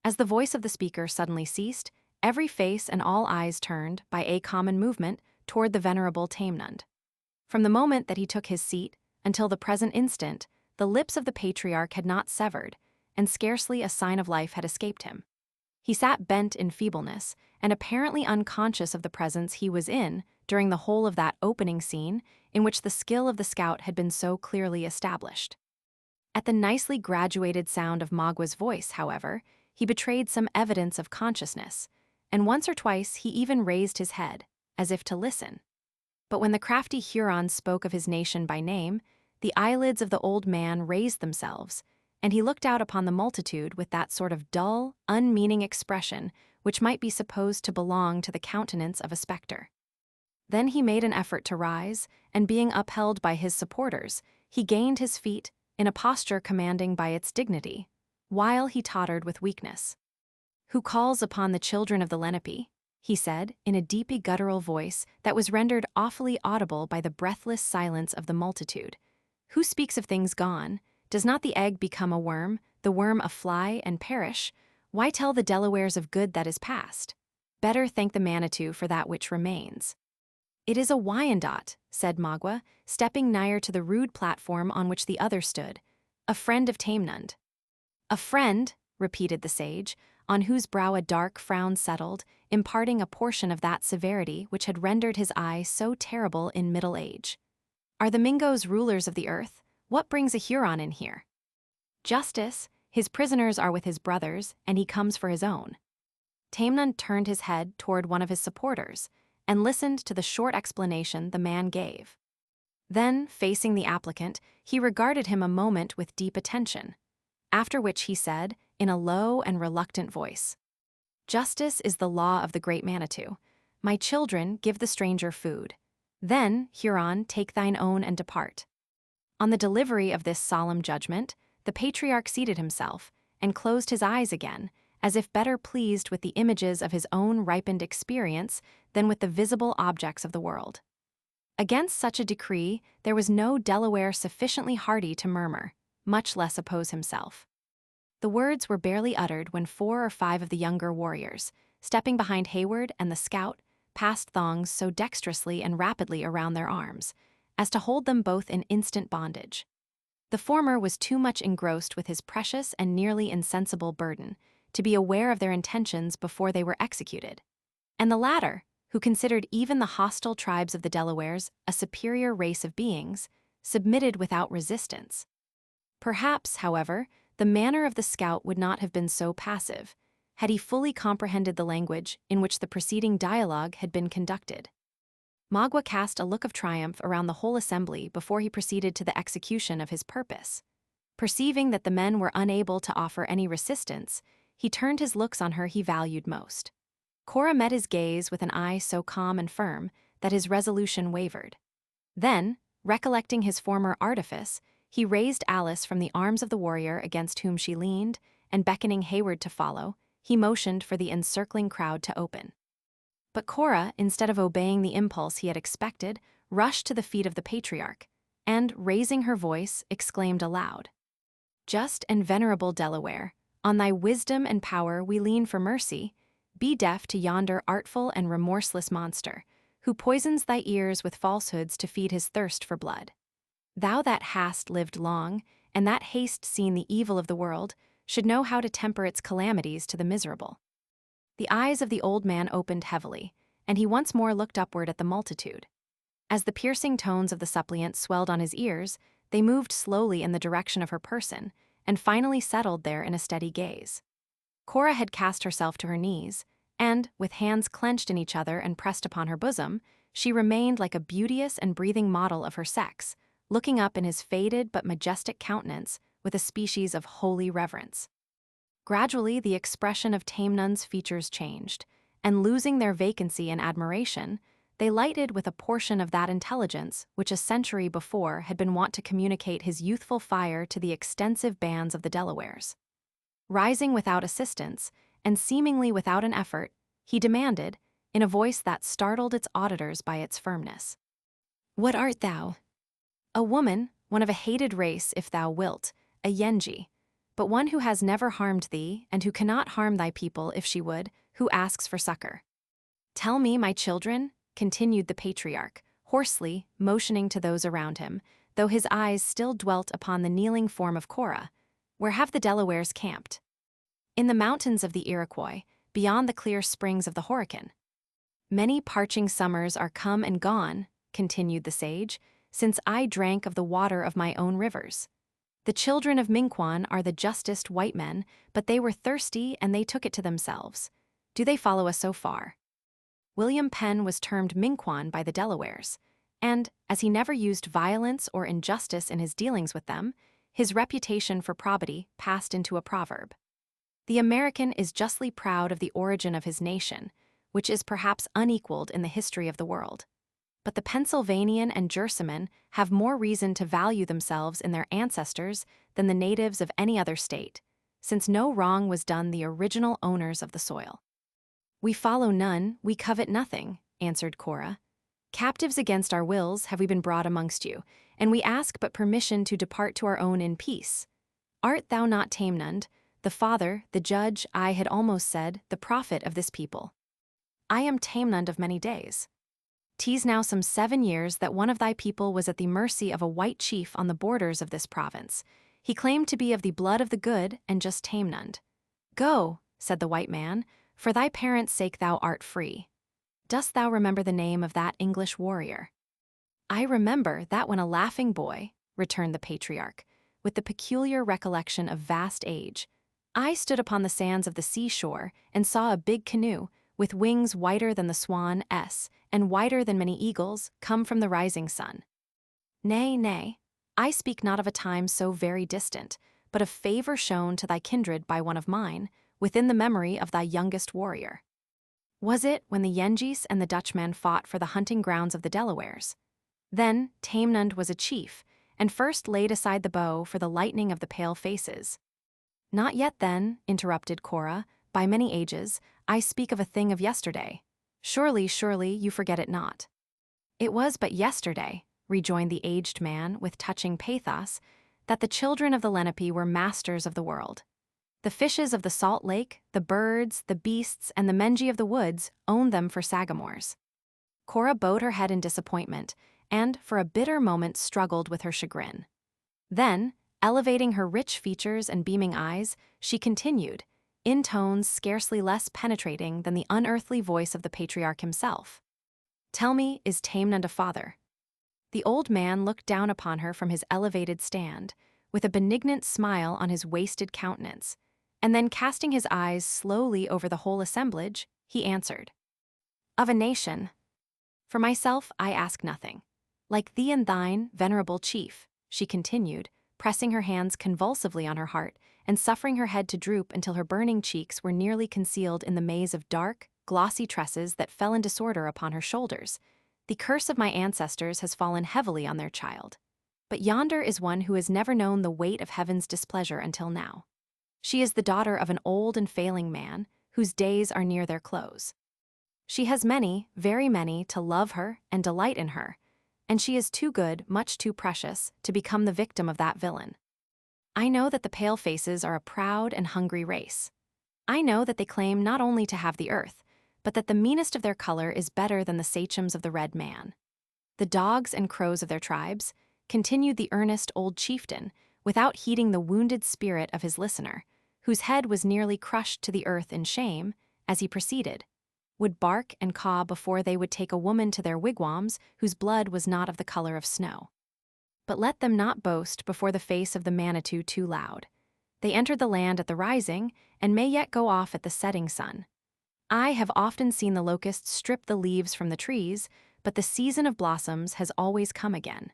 As the voice of the speaker suddenly ceased, every face and all eyes turned, by a common movement, toward the venerable Tamnund. From the moment that he took his seat, until the present instant, the lips of the patriarch had not severed, and scarcely a sign of life had escaped him. He sat bent in feebleness, and apparently unconscious of the presence he was in during the whole of that opening scene in which the skill of the scout had been so clearly established. At the nicely graduated sound of Magua's voice, however, he betrayed some evidence of consciousness, and once or twice he even raised his head, as if to listen. But when the crafty Huron spoke of his nation by name, the eyelids of the old man raised themselves, and he looked out upon the multitude with that sort of dull, unmeaning expression which might be supposed to belong to the countenance of a spectre. Then he made an effort to rise, and being upheld by his supporters, he gained his feet in a posture commanding by its dignity, while he tottered with weakness. Who calls upon the children of the Lenape? He said, in a deeply guttural voice that was rendered awfully audible by the breathless silence of the multitude. Who speaks of things gone? Does not the egg become a worm, the worm a fly, and perish? Why tell the Delawares of good that is past? Better thank the Manitou for that which remains. It is a Wyandot, said Magua, stepping nigher to the rude platform on which the other stood. A friend of Tamnund. A friend, repeated the sage, on whose brow a dark frown settled, imparting a portion of that severity which had rendered his eye so terrible in middle age. Are the Mingos rulers of the earth? What brings a Huron in here? Justice, his prisoners are with his brothers, and he comes for his own. Tamnund turned his head toward one of his supporters, and listened to the short explanation the man gave. Then, facing the applicant, he regarded him a moment with deep attention, after which he said, in a low and reluctant voice, Justice is the law of the great Manitou. My children, give the stranger food. Then, Huron, take thine own and depart." On the delivery of this solemn judgment, the patriarch seated himself and closed his eyes again, as if better pleased with the images of his own ripened experience than with the visible objects of the world. Against such a decree, there was no Delaware sufficiently hardy to murmur, much less oppose himself. The words were barely uttered when 4 or 5 of the younger warriors, stepping behind Hayward and the scout, passed thongs so dexterously and rapidly around their arms as to hold them both in instant bondage. The former was too much engrossed with his precious and nearly insensible burden to be aware of their intentions before they were executed, and the latter, who considered even the hostile tribes of the Delawares a superior race of beings, submitted without resistance. Perhaps, however, the manner of the scout would not have been so passive, had he fully comprehended the language in which the preceding dialogue had been conducted. Magua cast a look of triumph around the whole assembly before he proceeded to the execution of his purpose. Perceiving that the men were unable to offer any resistance, he turned his looks on her he valued most. Cora met his gaze with an eye so calm and firm that his resolution wavered. Then, recollecting his former artifice, he raised Alice from the arms of the warrior against whom she leaned, and beckoning Hayward to follow, he motioned for the encircling crowd to open. But Cora, instead of obeying the impulse he had expected, rushed to the feet of the patriarch, and, raising her voice, exclaimed aloud, "Just and venerable Delaware, on thy wisdom and power we lean for mercy. Be deaf to yonder artful and remorseless monster, who poisons thy ears with falsehoods to feed his thirst for blood. Thou that hast lived long, and that hast seen the evil of the world, should know how to temper its calamities to the miserable." The eyes of the old man opened heavily, and he once more looked upward at the multitude. As the piercing tones of the suppliant swelled on his ears, they moved slowly in the direction of her person, and finally settled there in a steady gaze. Cora had cast herself to her knees, and, with hands clenched in each other and pressed upon her bosom, she remained like a beauteous and breathing model of her sex, looking up in his faded but majestic countenance with a species of holy reverence. Gradually, the expression of Tamenund's features changed, and losing their vacancy in admiration, they lighted with a portion of that intelligence which a century before had been wont to communicate his youthful fire to the extensive bands of the Delawares. Rising without assistance, and seemingly without an effort, he demanded, in a voice that startled its auditors by its firmness, "What art thou?" "A woman, one of a hated race, if thou wilt, a Yenji, but one who has never harmed thee, and who cannot harm thy people if she would, who asks for succor." "Tell me, my children," continued the patriarch, hoarsely, motioning to those around him, though his eyes still dwelt upon the kneeling form of Cora, "where have the Delawares camped?" "In the mountains of the Iroquois, beyond the clear springs of the Mohican." "Many parching summers are come and gone," continued the sage, "since I drank of the water of my own rivers. The children of Minquan are the justest white men, but they were thirsty and they took it to themselves. Do they follow us so far?" William Penn was termed Minquan by the Delawares, and, as he never used violence or injustice in his dealings with them, his reputation for probity passed into a proverb. The American is justly proud of the origin of his nation, which is perhaps unequaled in the history of the world. But the Pennsylvanian and Jerseyman have more reason to value themselves in their ancestors than the natives of any other state, since no wrong was done the original owners of the soil. "We follow none, we covet nothing," answered Cora. "Captives against our wills have we been brought amongst you, and we ask but permission to depart to our own in peace. Art thou not Tamenund, the father, the judge, I had almost said, the prophet of this people?" "I am Tamenund of many days. 'Tis now some 7 years that one of thy people was at the mercy of a white chief on the borders of this province. He claimed to be of the blood of the good and just Tamenund. 'Go,' said the white man, 'for thy parents' sake thou art free.' Dost thou remember the name of that English warrior?" "I remember that when a laughing boy," returned the patriarch, with the peculiar recollection of vast age, "I stood upon the sands of the seashore and saw a big canoe, with wings whiter than the swan and whiter than many eagles, come from the rising sun. Nay, nay, I speak not of a time so very distant, but of favor shown to thy kindred by one of mine, within the memory of thy youngest warrior." Was it when the Yengeese and the Dutchman fought for the hunting grounds of the Delawares? Then Tamenund was a chief, and first laid aside the bow for the lightning of the pale faces. Not yet then, interrupted Cora, by many ages, I speak of a thing of yesterday. Surely, surely, you forget it not. It was but yesterday, rejoined the aged man with touching pathos, that the children of the Lenape were masters of the world. The fishes of the salt lake, the birds, the beasts, and the Mengi of the woods owned them for sagamores. Cora bowed her head in disappointment, and for a bitter moment struggled with her chagrin. Then, elevating her rich features and beaming eyes, she continued, in tones scarcely less penetrating than the unearthly voice of the patriarch himself. Tell me, is Tamenund a father? The old man looked down upon her from his elevated stand, with a benignant smile on his wasted countenance, and then casting his eyes slowly over the whole assemblage, he answered, Of a nation. For myself, I ask nothing. Like thee and thine, venerable chief, she continued, pressing her hands convulsively on her heart and suffering her head to droop until her burning cheeks were nearly concealed in the maze of dark, glossy tresses that fell in disorder upon her shoulders. The curse of my ancestors has fallen heavily on their child. But yonder is one who has never known the weight of heaven's displeasure until now. She is the daughter of an old and failing man, whose days are near their close. She has many, very many, to love her and delight in her, and she is too good, much too precious, to become the victim of that villain. I know that the pale-faces are a proud and hungry race. I know that they claim not only to have the earth, but that the meanest of their color is better than the sachems of the red man. The dogs and crows of their tribes, continued the earnest old chieftain, without heeding the wounded spirit of his listener, whose head was nearly crushed to the earth in shame, as he proceeded, would bark and caw before they would take a woman to their wigwams whose blood was not of the color of snow. But let them not boast before the face of the Manitou too loud. They entered the land at the rising, and may yet go off at the setting sun. I have often seen the locusts strip the leaves from the trees, but the season of blossoms has always come again.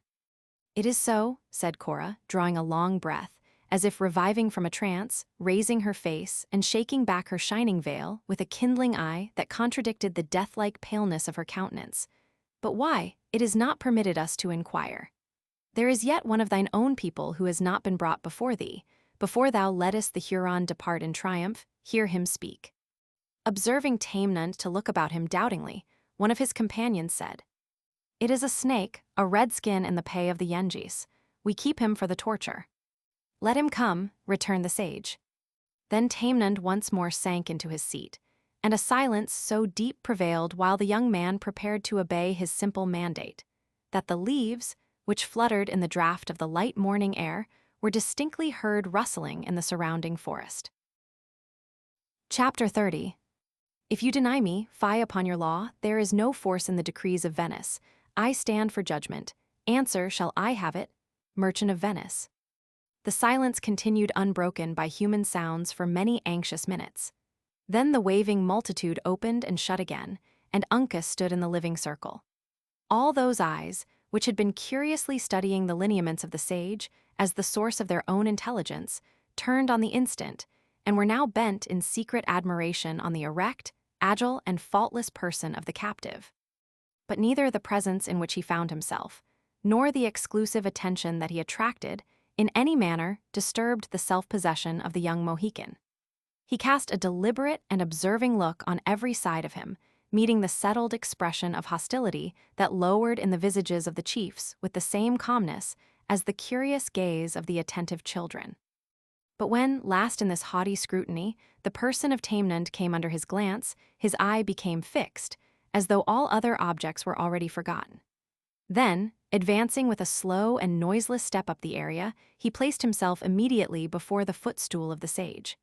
It is so, said Cora, drawing a long breath, as if reviving from a trance, raising her face and shaking back her shining veil with a kindling eye that contradicted the death-like paleness of her countenance. But why, it is not permitted us to inquire. There is yet one of thine own people who has not been brought before thee. Before thou lettest the Huron depart in triumph, hear him speak. Observing Tamenund to look about him doubtingly, one of his companions said, It is a snake, a redskin in the pay of the Yengeese. We keep him for the torture. Let him come, returned the sage. Then Tamenund once more sank into his seat, and a silence so deep prevailed while the young man prepared to obey his simple mandate, that the leaves, which fluttered in the draught of the light morning air, were distinctly heard rustling in the surrounding forest. Chapter 30. If you deny me, fie upon your law, there is no force in the decrees of Venice. I stand for judgment. Answer shall I have it, Merchant of Venice. The silence continued unbroken by human sounds for many anxious minutes. Then the waving multitude opened and shut again, and Uncas stood in the living circle. All those eyes, which had been curiously studying the lineaments of the sage as the source of their own intelligence, turned on the instant, and were now bent in secret admiration on the erect, agile, and faultless person of the captive. But neither the presence in which he found himself, nor the exclusive attention that he attracted, in any manner disturbed the self-possession of the young Mohican. He cast a deliberate and observing look on every side of him, meeting the settled expression of hostility that lowered in the visages of the chiefs with the same calmness as the curious gaze of the attentive children. But when, last in this haughty scrutiny, the person of Tamenund came under his glance, his eye became fixed, as though all other objects were already forgotten. Then, advancing with a slow and noiseless step up the area, he placed himself immediately before the footstool of the sage.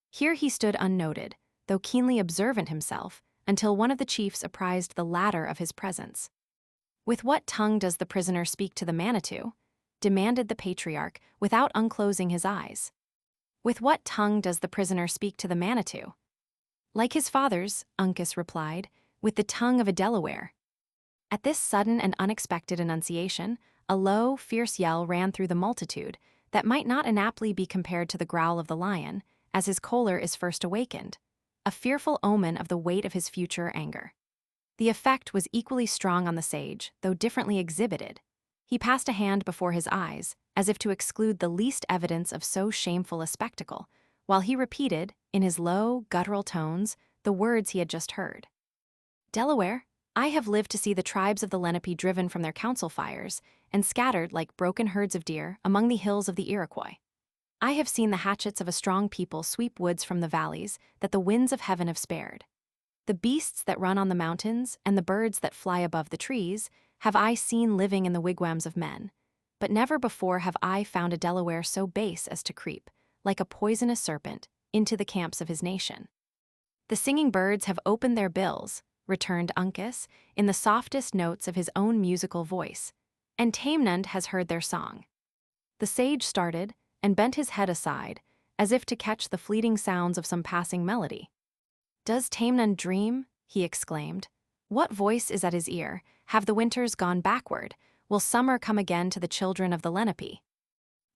Here he stood unnoted, though keenly observant himself, until one of the chiefs apprised the latter of his presence. With what tongue does the prisoner speak to the Manitou? Demanded the patriarch, without unclosing his eyes. With what tongue does the prisoner speak to the Manitou? Like his fathers, Uncas replied, with the tongue of a Delaware. At this sudden and unexpected enunciation, a low, fierce yell ran through the multitude that might not inaptly be compared to the growl of the lion, as his choler is first awakened. a fearful omen of the weight of his future anger. The effect was equally strong on the sage, though differently exhibited. He passed a hand before his eyes, as if to exclude the least evidence of so shameful a spectacle, while he repeated, in his low, guttural tones, the words he had just heard. "Delaware, I have lived to see the tribes of the Lenape driven from their council fires and scattered like broken herds of deer among the hills of the Iroquois. I have seen the hatchets of a strong people sweep woods from the valleys that the winds of heaven have spared. The beasts that run on the mountains and the birds that fly above the trees have I seen living in the wigwams of men, but never before have I found a Delaware so base as to creep, like a poisonous serpent, into the camps of his nation. The singing birds have opened their bills," returned Uncas, in the softest notes of his own musical voice, "and Tamenund has heard their song." The sage started and bent his head aside, as if to catch the fleeting sounds of some passing melody. "Does Tamenund dream?" he exclaimed. "What voice is at his ear? Have the winters gone backward? Will summer come again to the children of the Lenape?"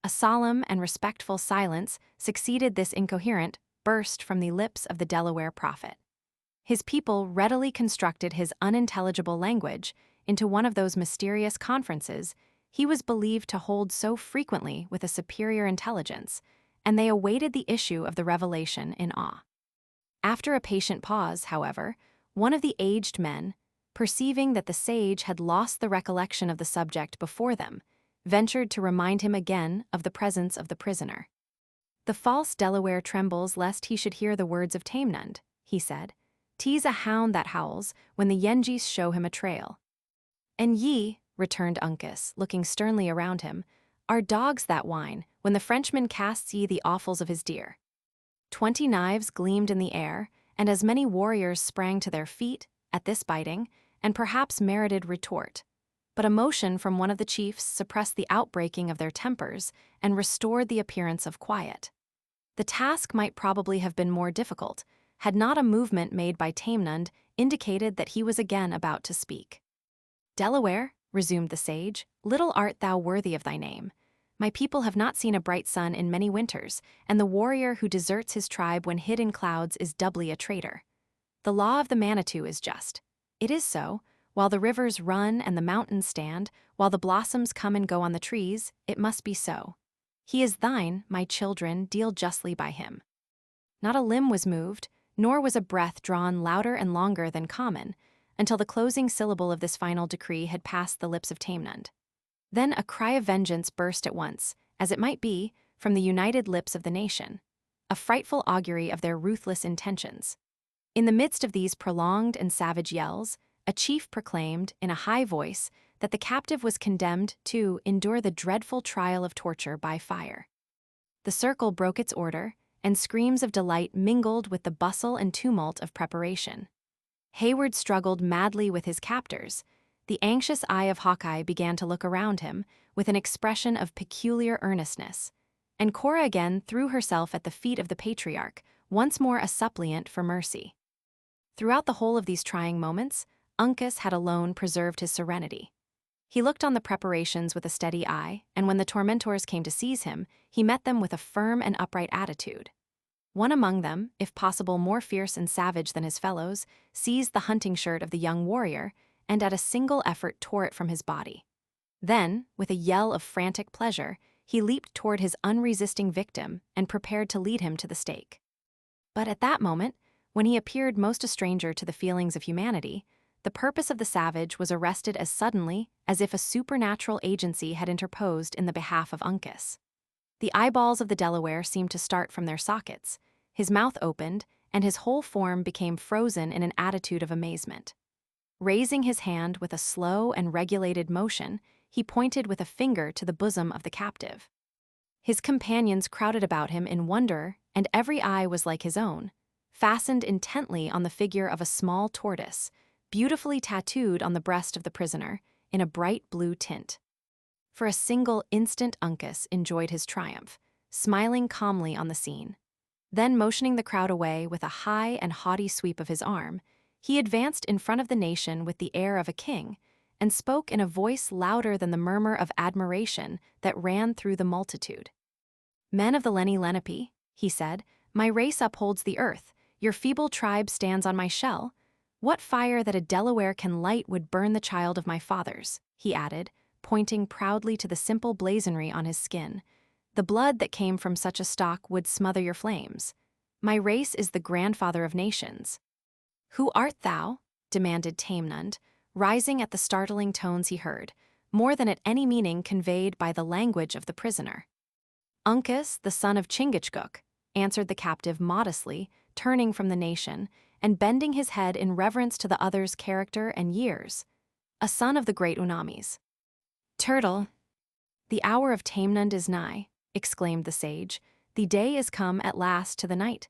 A solemn and respectful silence succeeded this incoherent burst from the lips of the Delaware prophet. His people readily constructed his unintelligible language into one of those mysterious conferences he was believed to hold so frequently with a superior intelligence, and they awaited the issue of the revelation in awe. After a patient pause, however, one of the aged men, perceiving that the sage had lost the recollection of the subject before them, ventured to remind him again of the presence of the prisoner. "The false Delaware trembles lest he should hear the words of Tamenund," he said. "'Tis a hound that howls when the Yengeese show him a trail." "And ye," returned Uncas, looking sternly around him, "are dogs that whine when the Frenchman casts ye the offals of his deer." 20 knives gleamed in the air, and as many warriors sprang to their feet at this biting, and perhaps merited retort. But a motion from one of the chiefs suppressed the outbreaking of their tempers and restored the appearance of quiet. The task might probably have been more difficult, had not a movement made by Tamenund indicated that he was again about to speak. "Delaware," resumed the sage, "little art thou worthy of thy name. My people have not seen a bright sun in many winters, and the warrior who deserts his tribe when hid in clouds is doubly a traitor. The law of the Manitou is just. It is so, while the rivers run and the mountains stand, while the blossoms come and go on the trees, it must be so. He is thine, my children, deal justly by him." Not a limb was moved, nor was a breath drawn louder and longer than common, until the closing syllable of this final decree had passed the lips of Tamenund. Then a cry of vengeance burst at once, as it might be, from the united lips of the nation, a frightful augury of their ruthless intentions. In the midst of these prolonged and savage yells, a chief proclaimed, in a high voice, that the captive was condemned to endure the dreadful trial of torture by fire. The circle broke its order, and screams of delight mingled with the bustle and tumult of preparation. Hayward struggled madly with his captors. The anxious eye of Hawkeye began to look around him with an expression of peculiar earnestness, and Cora again threw herself at the feet of the patriarch, once more a suppliant for mercy. Throughout the whole of these trying moments, Uncas had alone preserved his serenity. He looked on the preparations with a steady eye, and when the tormentors came to seize him, he met them with a firm and upright attitude. One among them, if possible more fierce and savage than his fellows, seized the hunting shirt of the young warrior, and at a single effort tore it from his body. Then, with a yell of frantic pleasure, he leaped toward his unresisting victim and prepared to lead him to the stake. But at that moment, when he appeared most a stranger to the feelings of humanity, the purpose of the savage was arrested as suddenly as if a supernatural agency had interposed in the behalf of Uncas. The eyeballs of the Delaware seemed to start from their sockets, his mouth opened, and his whole form became frozen in an attitude of amazement. Raising his hand with a slow and regulated motion, he pointed with a finger to the bosom of the captive. His companions crowded about him in wonder, and every eye was like his own, fastened intently on the figure of a small tortoise, beautifully tattooed on the breast of the prisoner, in a bright blue tint. For a single instant Uncas enjoyed his triumph, smiling calmly on the scene. Then, motioning the crowd away with a high and haughty sweep of his arm, he advanced in front of the nation with the air of a king, and spoke in a voice louder than the murmur of admiration that ran through the multitude. "Men of the Lenni Lenape," he said, "my race upholds the earth. Your feeble tribe stands on my shell. What fire that a Delaware can light would burn the child of my fathers," he added, pointing proudly to the simple blazonry on his skin. "The blood that came from such a stock would smother your flames. My race is the grandfather of nations." "Who art thou?" demanded Tamenund, rising at the startling tones he heard, more than at any meaning conveyed by the language of the prisoner. "Uncas, the son of Chingachgook," answered the captive modestly, turning from the nation, and bending his head in reverence to the other's character and years. "A son of the great Unamis." "Turtle, the hour of Tamenund is nigh," exclaimed the sage. "The day is come at last to the night.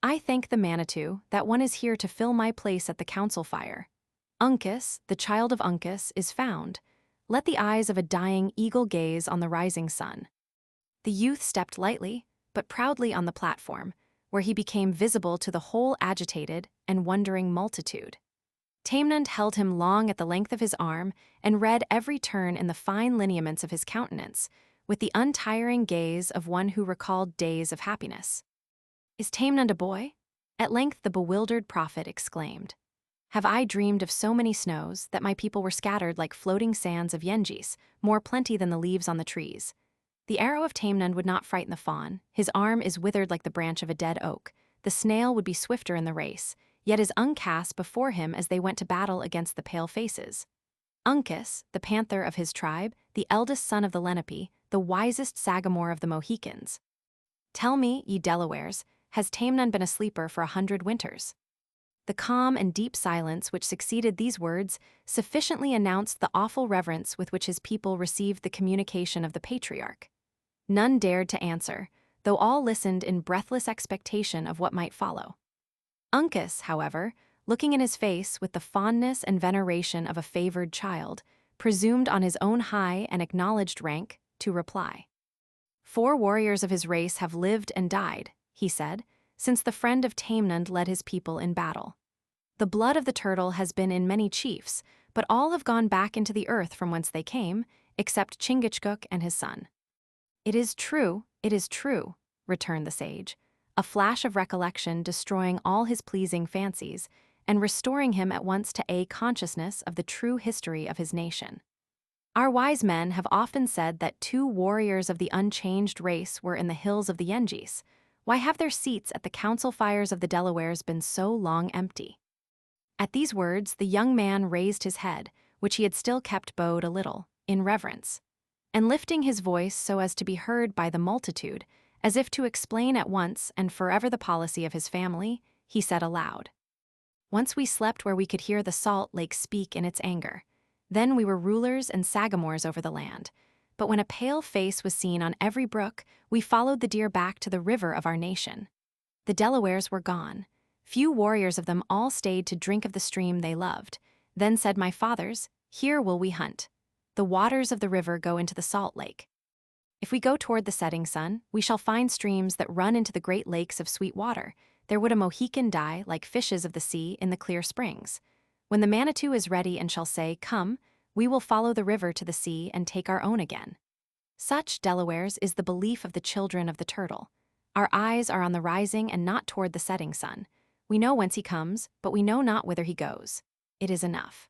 I thank the Manitou that one is here to fill my place at the council fire. Uncas, the child of Uncas, is found. Let the eyes of a dying eagle gaze on the rising sun." The youth stepped lightly, but proudly on the platform, where he became visible to the whole agitated and wondering multitude. Tamenund held him long at the length of his arm and read every turn in the fine lineaments of his countenance, with the untiring gaze of one who recalled days of happiness. "Is Tamenund a boy?" At length the bewildered prophet exclaimed. "Have I dreamed of so many snows that my people were scattered like floating sands of Yengis, more plenty than the leaves on the trees? The arrow of Tamenund would not frighten the fawn. His arm is withered like the branch of a dead oak. The snail would be swifter in the race, yet is Uncas before him as they went to battle against the pale faces. Uncas, the panther of his tribe, the eldest son of the Lenape, the wisest sagamore of the Mohicans. Tell me, ye Delawares, has Tamenund been a sleeper for 100 winters?" The calm and deep silence which succeeded these words sufficiently announced the awful reverence with which his people received the communication of the patriarch. None dared to answer, though all listened in breathless expectation of what might follow. Uncas, however, looking in his face with the fondness and veneration of a favored child, presumed on his own high and acknowledged rank to reply. "4 warriors of his race have lived and died," he said, "since the friend of Tamenund led his people in battle. The blood of the turtle has been in many chiefs, but all have gone back into the earth from whence they came, except Chingachgook and his son." It is true," returned the sage, a flash of recollection destroying all his pleasing fancies, and restoring him at once to a consciousness of the true history of his nation. "Our wise men have often said that 2 warriors of the unchanged race were in the hills of the Yengis. Why have their seats at the council fires of the Delawares been so long empty?" At these words the young man raised his head, which he had still kept bowed a little, in reverence, and lifting his voice so as to be heard by the multitude, as if to explain at once and forever the policy of his family, he said aloud, "Once we slept where we could hear the salt lake speak in its anger. Then we were rulers and sagamores over the land. But when a pale face was seen on every brook, we followed the deer back to the river of our nation. The Delawares were gone. Few warriors of them all stayed to drink of the stream they loved. Then said my fathers, 'Here will we hunt. The waters of the river go into the salt lake. If we go toward the setting sun, we shall find streams that run into the great lakes of sweet water. There would a Mohican die like fishes of the sea in the clear springs. When the Manitou is ready and shall say, "Come," we will follow the river to the sea and take our own again.' Such, Delawares, is the belief of the children of the turtle. Our eyes are on the rising and not toward the setting sun. We know whence he comes, but we know not whither he goes. It is enough."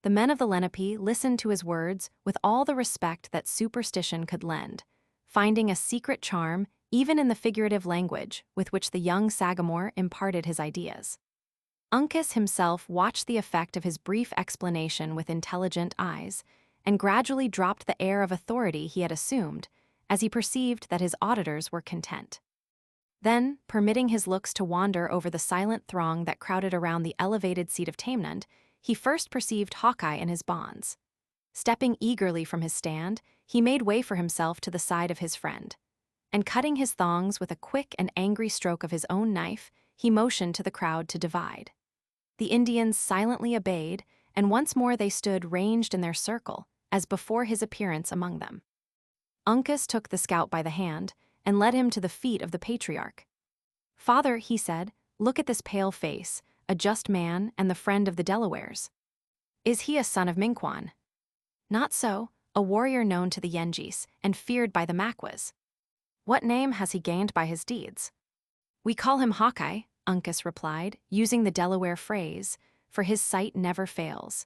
The men of the Lenape listened to his words with all the respect that superstition could lend, finding a secret charm even in the figurative language with which the young sagamore imparted his ideas. Uncas himself watched the effect of his brief explanation with intelligent eyes, and gradually dropped the air of authority he had assumed, as he perceived that his auditors were content. Then, permitting his looks to wander over the silent throng that crowded around the elevated seat of Tamenund, he first perceived Hawkeye in his bonds. Stepping eagerly from his stand, he made way for himself to the side of his friend, and cutting his thongs with a quick and angry stroke of his own knife, he motioned to the crowd to divide. The Indians silently obeyed, and once more they stood ranged in their circle, as before his appearance among them. Uncas took the scout by the hand, and led him to the feet of the patriarch. "Father," he said, "look at this pale face, a just man and the friend of the Delawares. Is he a son of Minquan?" "Not so, a warrior known to the Yengis, and feared by the Maquas." "What name has he gained by his deeds?" "We call him Hawkeye, Uncas replied, using the Delaware phrase, for his sight never fails.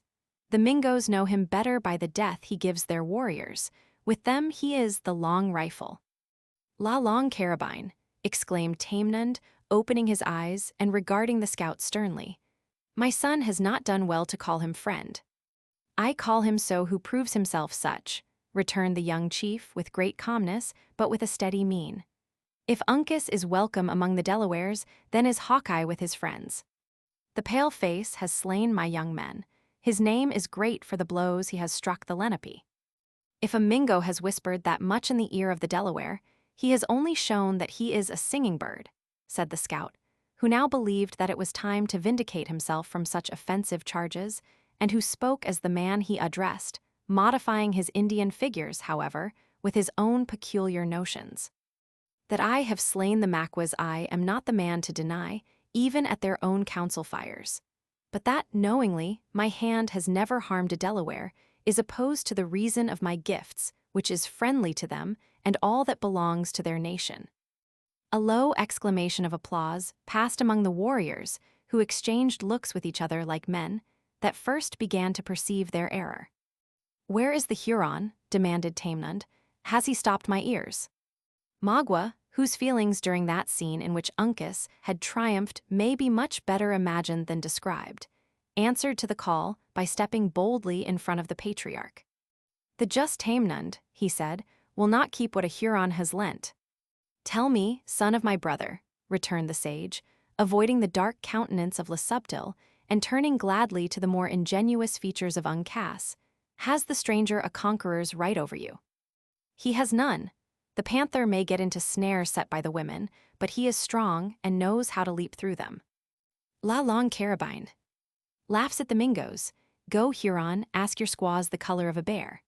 The Mingos know him better by the death he gives their warriors. With them he is the long rifle. La long carabine, exclaimed Tamenund, opening his eyes and regarding the scout sternly. My son has not done well to call him friend. I call him so who proves himself such, returned the young chief with great calmness, but with a steady mien. If Uncas is welcome among the Delawares, then is Hawkeye with his friends. The pale face has slain my young men. His name is great for the blows he has struck the Lenape. If a Mingo has whispered that much in the ear of the Delaware, he has only shown that he is a singing bird, said the scout, who now believed that it was time to vindicate himself from such offensive charges, and who spoke as the man he addressed, modifying his Indian figures, however, with his own peculiar notions. That I have slain the Maquas I am not the man to deny, even at their own council fires. But that, knowingly, my hand has never harmed a Delaware, is opposed to the reason of my gifts, which is friendly to them and all that belongs to their nation. A low exclamation of applause passed among the warriors, who exchanged looks with each other like men, that first began to perceive their error. Where is the Huron? Demanded Tamenund. Has he stopped my ears? Magua, whose feelings during that scene in which Uncas had triumphed may be much better imagined than described, answered to the call by stepping boldly in front of the patriarch. The just Tamenund, he said, will not keep what a Huron has lent. Tell me, son of my brother, returned the sage, avoiding the dark countenance of Le Subtil and turning gladly to the more ingenuous features of Uncas, has the stranger a conqueror's right over you? He has none. The panther may get into snares set by the women, but he is strong and knows how to leap through them. La long carabine laughs at the Mingos. Go, Huron, ask your squaws the color of a bear.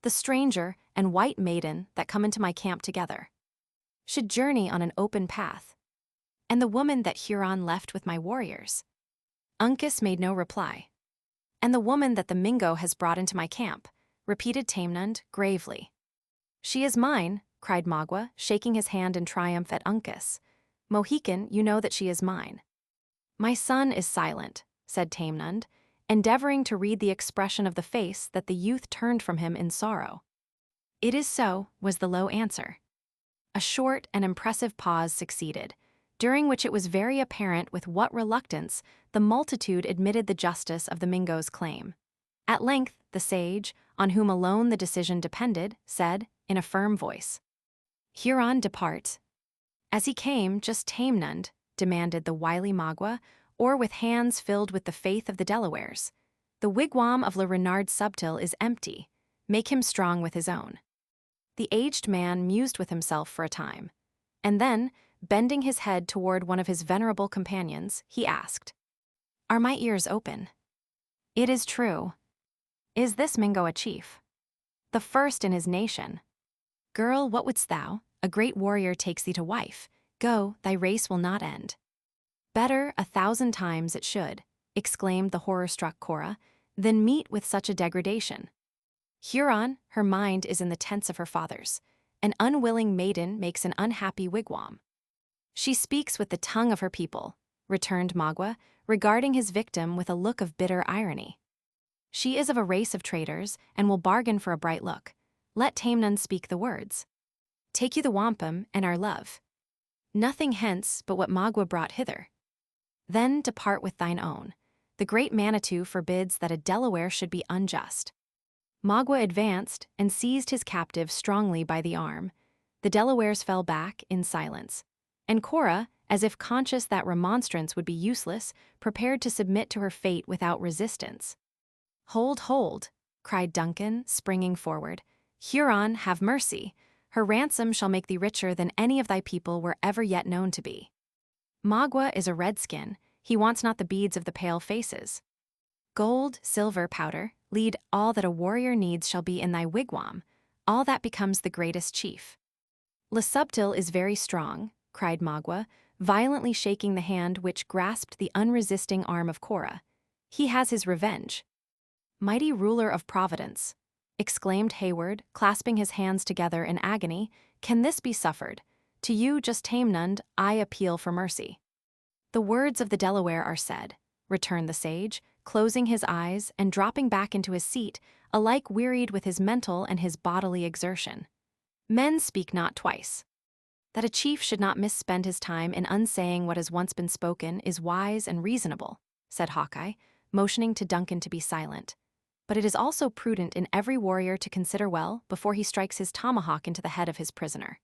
The stranger and white maiden that come into my camp together should journey on an open path. And the woman that Huron left with my warriors. Uncas made no reply. And the woman that the Mingo has brought into my camp, repeated Tamenund gravely. She is mine, cried Magua, shaking his hand in triumph at Uncas. Mohican, you know that she is mine. My son is silent, said Tamenund, endeavoring to read the expression of the face that the youth turned from him in sorrow. It is so, was the low answer. A short and impressive pause succeeded, during which it was very apparent with what reluctance the multitude admitted the justice of the Mingo's claim. At length, the sage, on whom alone the decision depended, said, in a firm voice, Huron, depart. As he came, just Tamenund, demanded the wily Magua, or with hands filled with the faith of the Delawares. The wigwam of Le Renard Subtil is empty. Make him strong with his own. The aged man mused with himself for a time, and then, bending his head toward one of his venerable companions, he asked, Are my ears open? It is true. Is this Mingo a chief? The first in his nation. Girl, what wouldst thou? A great warrior takes thee to wife. Go, thy race will not end. Better 1,000 times it should, exclaimed the horror-struck Cora, than meet with such a degradation. Huron, her mind is in the tents of her fathers. An unwilling maiden makes an unhappy wigwam. She speaks with the tongue of her people, returned Magua, regarding his victim with a look of bitter irony. She is of a race of traders and will bargain for a bright look. Let Tamenund speak the words. Take you the wampum and our love. Nothing hence but what Magua brought hither. Then depart with thine own. The great Manitou forbids that a Delaware should be unjust. Magua advanced and seized his captive strongly by the arm. The Delawares fell back in silence, and Cora, as if conscious that remonstrance would be useless, prepared to submit to her fate without resistance. Hold, hold, cried Duncan, springing forward. Huron, have mercy. Her ransom shall make thee richer than any of thy people were ever yet known to be. Magua is a redskin. He wants not the beads of the pale faces. Gold, silver, powder, lead, all that a warrior needs shall be in thy wigwam. All that becomes the greatest chief. Le Subtil is very strong, cried Magua, violently shaking the hand which grasped the unresisting arm of Cora. He has his revenge. Mighty ruler of Providence, exclaimed Hayward, clasping his hands together in agony, can this be suffered? To you, just Tamenund, I appeal for mercy. "The words of the Delaware are said," returned the sage, closing his eyes and dropping back into his seat, alike wearied with his mental and his bodily exertion. "Men speak not twice. That a chief should not misspend his time in unsaying what has once been spoken is wise and reasonable," said Hawkeye, motioning to Duncan to be silent. "But it is also prudent in every warrior to consider well before he strikes his tomahawk into the head of his prisoner.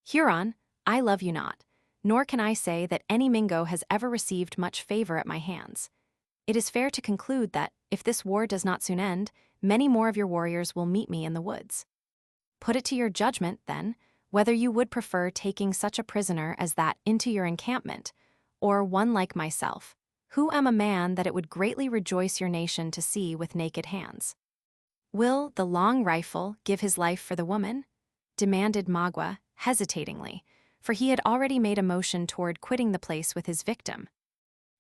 Huron, I love you not, nor can I say that any Mingo has ever received much favor at my hands. It is fair to conclude that, if this war does not soon end, many more of your warriors will meet me in the woods. Put it to your judgment, then, whether you would prefer taking such a prisoner as that into your encampment, or one like myself, who am a man that it would greatly rejoice your nation to see with naked hands." "Will the long rifle give his life for the woman?" demanded Magua, hesitatingly, for he had already made a motion toward quitting the place with his victim.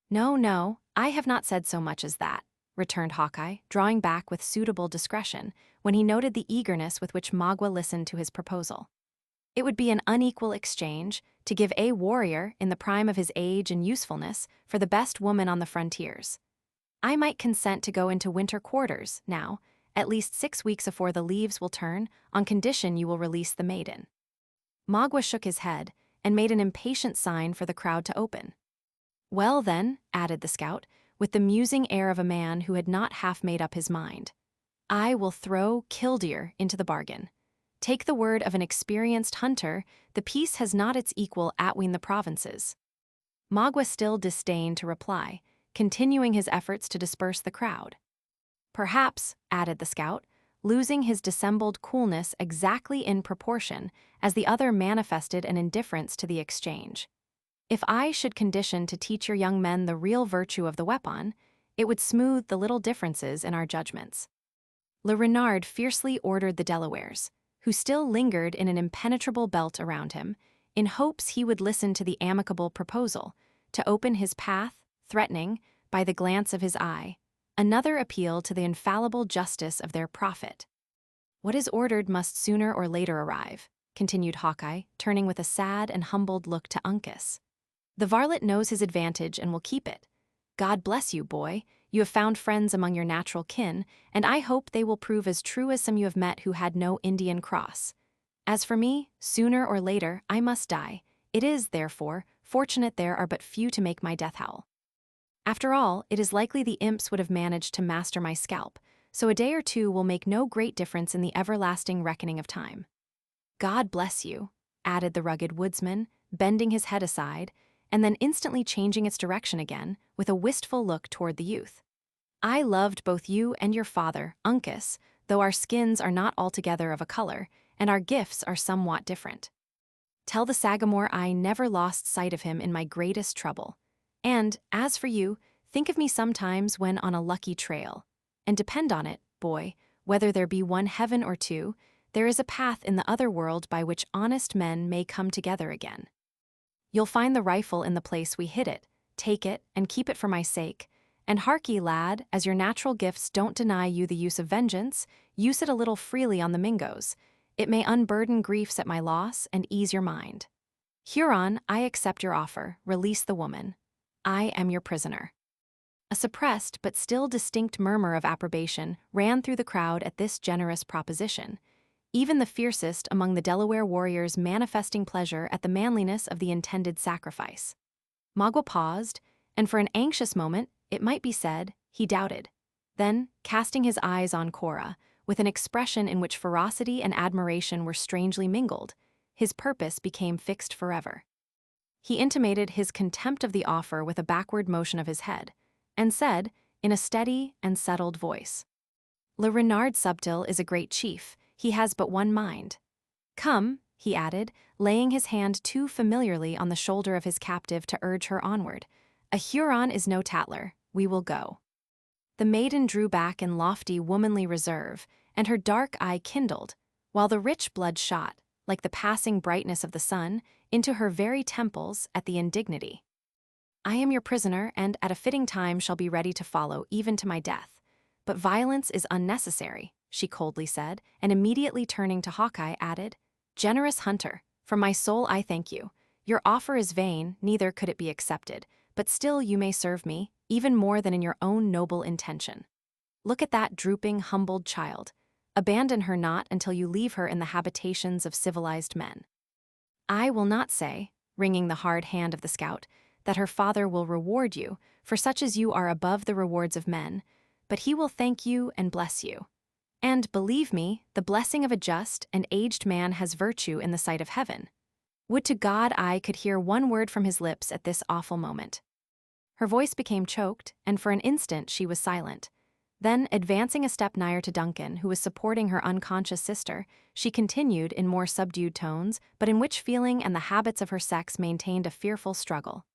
"No, no, I have not said so much as that," returned Hawkeye, drawing back with suitable discretion when he noted the eagerness with which Magua listened to his proposal. "It would be an unequal exchange to give a warrior in the prime of his age and usefulness for the best woman on the frontiers. I might consent to go into winter quarters, now, at least 6 weeks afore the leaves will turn, on condition you will release the maiden." Magua shook his head and made an impatient sign for the crowd to open. "Well, then," added the scout, with the musing air of a man who had not half made up his mind, "I will throw killdeer into the bargain. Take the word of an experienced hunter, the piece has not its equal atween the provinces." Magua still disdained to reply, continuing his efforts to disperse the crowd. "Perhaps," added the scout, losing his dissembled coolness exactly in proportion as the other manifested an indifference to the exchange, "if I should condition to teach your young men the real virtue of the weapon, it would smooth the little differences in our judgments." Le Renard fiercely ordered the Delawares, who still lingered in an impenetrable belt around him, in hopes he would listen to the amicable proposal, to open his path, threatening, by the glance of his eye, another appeal to the infallible justice of their prophet. "What is ordered must sooner or later arrive," continued Hawkeye, turning with a sad and humbled look to Uncas. "The varlet knows his advantage and will keep it. God bless you, boy. You have found friends among your natural kin, and I hope they will prove as true as some you have met who had no Indian cross. As for me, sooner or later, I must die. It is, therefore, fortunate there are but few to make my death howl. After all, it is likely the imps would have managed to master my scalp, so a day or two will make no great difference in the everlasting reckoning of time. God bless you," added the rugged woodsman, bending his head aside, and then instantly changing its direction again, with a wistful look toward the youth. "I loved both you and your father, Uncas, though our skins are not altogether of a color, and our gifts are somewhat different. Tell the Sagamore I never lost sight of him in my greatest trouble. And, as for you, think of me sometimes when on a lucky trail. And depend on it, boy, whether there be one heaven or two, there is a path in the other world by which honest men may come together again. You'll find the rifle in the place we hid it, take it, and keep it for my sake. And harkee, lad, as your natural gifts don't deny you the use of vengeance, use it a little freely on the Mingos. It may unburden griefs at my loss and ease your mind. Huron, I accept your offer, release the woman. I am your prisoner." A suppressed but still distinct murmur of approbation ran through the crowd at this generous proposition, even the fiercest among the Delaware warriors manifesting pleasure at the manliness of the intended sacrifice. Magua paused, and for an anxious moment, it might be said, he doubted. Then, casting his eyes on Cora, with an expression in which ferocity and admiration were strangely mingled, his purpose became fixed forever. He intimated his contempt of the offer with a backward motion of his head, and said, in a steady and settled voice, "Le Renard Subtil is a great chief. He has but one mind. Come," he added, laying his hand too familiarly on the shoulder of his captive to urge her onward. "A Huron is no tattler. We will go." The maiden drew back in lofty womanly reserve, and her dark eye kindled, while the rich blood shot, like the passing brightness of the sun, into her very temples at the indignity. "I am your prisoner, and at a fitting time shall be ready to follow, even to my death. But violence is unnecessary," she coldly said, and immediately turning to Hawkeye added, "Generous hunter, from my soul I thank you. Your offer is vain, neither could it be accepted. but still you may serve me, even more than in your own noble intention. Look at that drooping, humbled child. Abandon her not until you leave her in the habitations of civilized men. I will not say," wringing the hard hand of the scout, "that her father will reward you, for such as you are above the rewards of men, but he will thank you and bless you. And, believe me, the blessing of a just and aged man has virtue in the sight of heaven. Would to God I could hear one word from his lips at this awful moment." Her voice became choked, and for an instant she was silent. Then, advancing a step nigher to Duncan, who was supporting her unconscious sister, she continued in more subdued tones, but in which feeling and the habits of her sex maintained a fearful struggle.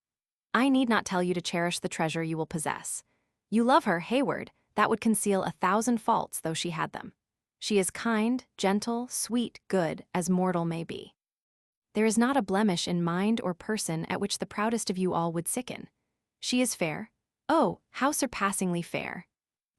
"I need not tell you to cherish the treasure you will possess. You love her, Hayward, that would conceal 1,000 faults though she had them. She is kind, gentle, sweet, good, as mortal may be. There is not a blemish in mind or person at which the proudest of you all would sicken. She is fair. Oh, how surpassingly fair!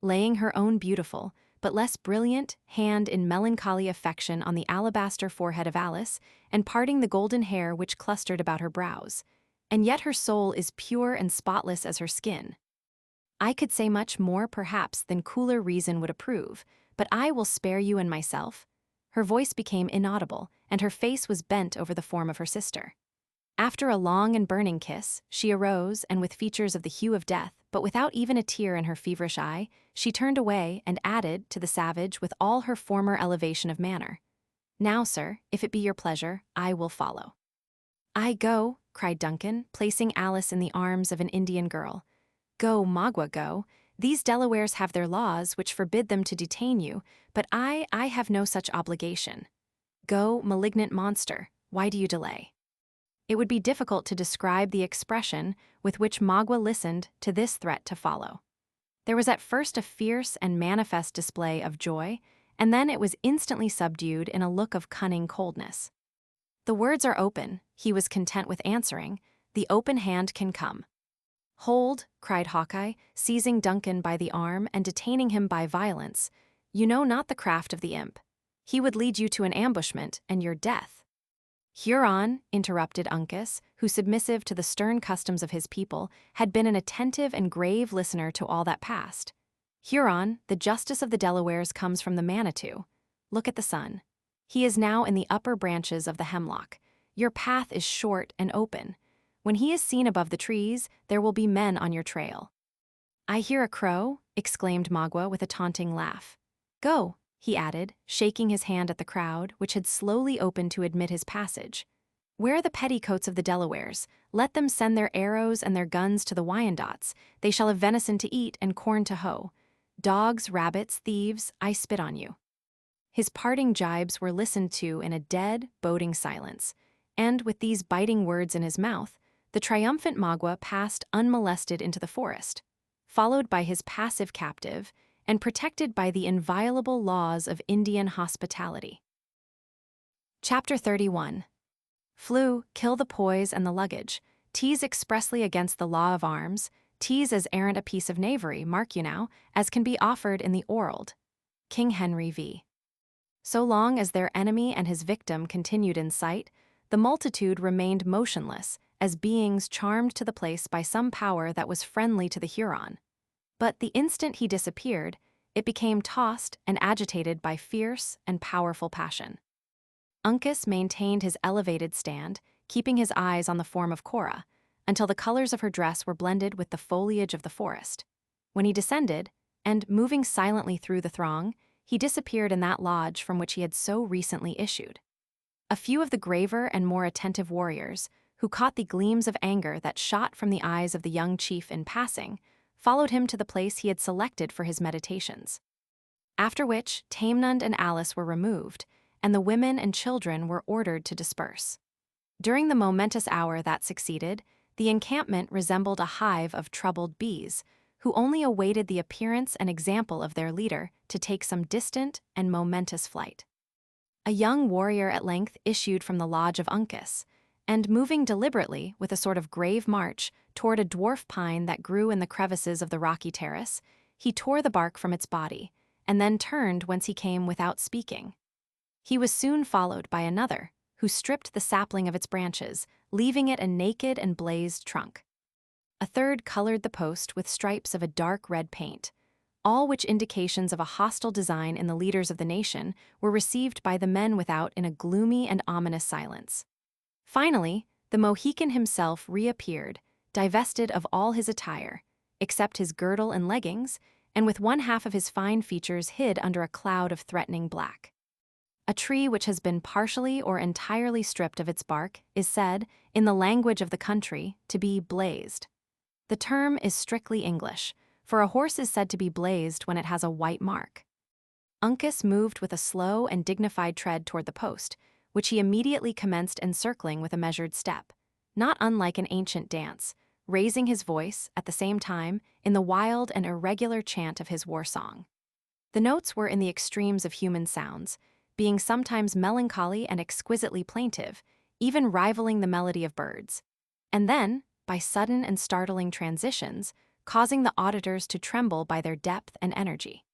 Laying her own beautiful, but less brilliant, hand in melancholy affection on the alabaster forehead of Alice, and parting the golden hair which clustered about her brows. And yet her soul is pure and spotless as her skin. I could say much more, perhaps, than cooler reason would approve, but I will spare you and myself." Her voice became inaudible, and her face was bent over the form of her sister. After a long and burning kiss, she arose, and with features of the hue of death, but without even a tear in her feverish eye, she turned away and added, to the savage, with all her former elevation of manner, "Now, sir, if it be your pleasure, I will follow." "I go," cried Duncan, placing Alice in the arms of an Indian girl. "Go, Magua, go. These Delawares have their laws which forbid them to detain you, but I have no such obligation. Go, malignant monster, why do you delay?" It would be difficult to describe the expression with which Magua listened to this threat to follow. There was at first a fierce and manifest display of joy, and then it was instantly subdued in a look of cunning coldness. "The words are open," he was content with answering. "The open hand can come." "Hold," cried Hawkeye, seizing Duncan by the arm and detaining him by violence. "You know not the craft of the imp. He would lead you to an ambushment and your death." "Huron," interrupted Uncas, who, submissive to the stern customs of his people, had been an attentive and grave listener to all that passed. "Huron, the justice of the Delawares comes from the Manitou. Look at the sun. He is now in the upper branches of the hemlock. Your path is short and open. When he is seen above the trees, there will be men on your trail." "I hear a crow," exclaimed Magua with a taunting laugh. "Go," he added, shaking his hand at the crowd, which had slowly opened to admit his passage. "Where are the petticoats of the Delawares? Let them send their arrows and their guns to the Wyandots. They shall have venison to eat and corn to hoe. Dogs, rabbits, thieves, I spit on you." His parting jibes were listened to in a dead, boding silence, and with these biting words in his mouth, the triumphant Magua passed unmolested into the forest, followed by his passive captive, and protected by the inviolable laws of Indian hospitality. Chapter 31. Flew, kill the poise and the luggage, tease expressly against the law of arms, tease as errant a piece of knavery, mark you now, as can be offered in the orld. King Henry v. So long as their enemy and his victim continued in sight, the multitude remained motionless, as beings charmed to the place by some power that was friendly to the Huron. But the instant he disappeared, it became tossed and agitated by fierce and powerful passion. Uncas maintained his elevated stand, keeping his eyes on the form of Cora, until the colors of her dress were blended with the foliage of the forest. When he descended, and moving silently through the throng, he disappeared in that lodge from which he had so recently issued. A few of the graver and more attentive warriors, who caught the gleams of anger that shot from the eyes of the young chief in passing, followed him to the place he had selected for his meditations. After which, Tamenund and Alice were removed, and the women and children were ordered to disperse. During the momentous hour that succeeded, the encampment resembled a hive of troubled bees, who only awaited the appearance and example of their leader to take some distant and momentous flight. A young warrior at length issued from the lodge of Uncas, and moving deliberately, with a sort of grave march, toward a dwarf pine that grew in the crevices of the rocky terrace, he tore the bark from its body, and then turned whence he came without speaking. He was soon followed by another, who stripped the sapling of its branches, leaving it a naked and blazed trunk. A third colored the post with stripes of a dark red paint, all which indications of a hostile design in the leaders of the nation were received by the men without in a gloomy and ominous silence. Finally, the Mohican himself reappeared, divested of all his attire, except his girdle and leggings, and with one half of his fine features hid under a cloud of threatening black. A tree which has been partially or entirely stripped of its bark is said, in the language of the country, to be blazed. The term is strictly English, for a horse is said to be blazed when it has a white mark. Uncas moved with a slow and dignified tread toward the post, which he immediately commenced encircling with a measured step, not unlike an ancient dance, raising his voice, at the same time, in the wild and irregular chant of his war song. The notes were in the extremes of human sounds, being sometimes melancholy and exquisitely plaintive, even rivaling the melody of birds, and then, by sudden and startling transitions, causing the auditors to tremble by their depth and energy.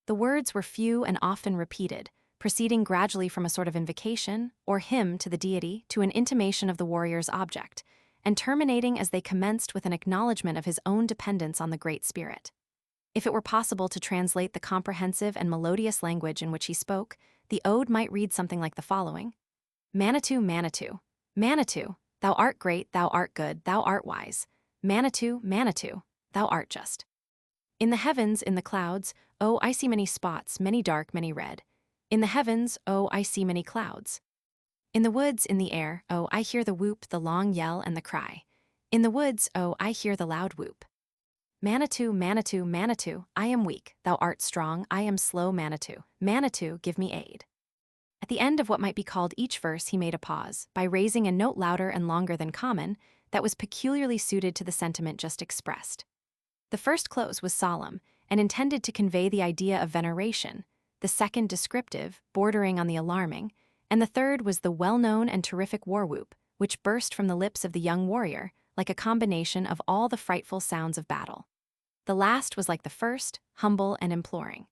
The words were few and often repeated, proceeding gradually from a sort of invocation or hymn to the deity to an intimation of the warrior's object, and terminating as they commenced with an acknowledgement of his own dependence on the Great Spirit. If it were possible to translate the comprehensive and melodious language in which he spoke, the ode might read something like the following: Manitou, Manitou, Manitou, thou art great, thou art good, thou art wise. Manitou, Manitou, thou art just. In the heavens, in the clouds, oh, I see many spots, many dark, many red. In the heavens, oh, I see many clouds. In the woods, in the air, oh, I hear the whoop, the long yell, and the cry. In the woods, oh, I hear the loud whoop. Manitou, Manitou, Manitou, I am weak, thou art strong, I am slow, Manitou. Manitou, give me aid. At the end of what might be called each verse he made a pause, by raising a note louder and longer than common, that was peculiarly suited to the sentiment just expressed. The first close was solemn, and intended to convey the idea of veneration, the second descriptive, bordering on the alarming, and the third was the well-known and terrific war whoop, which burst from the lips of the young warrior, like a combination of all the frightful sounds of battle. The last was like the first, humble and imploring.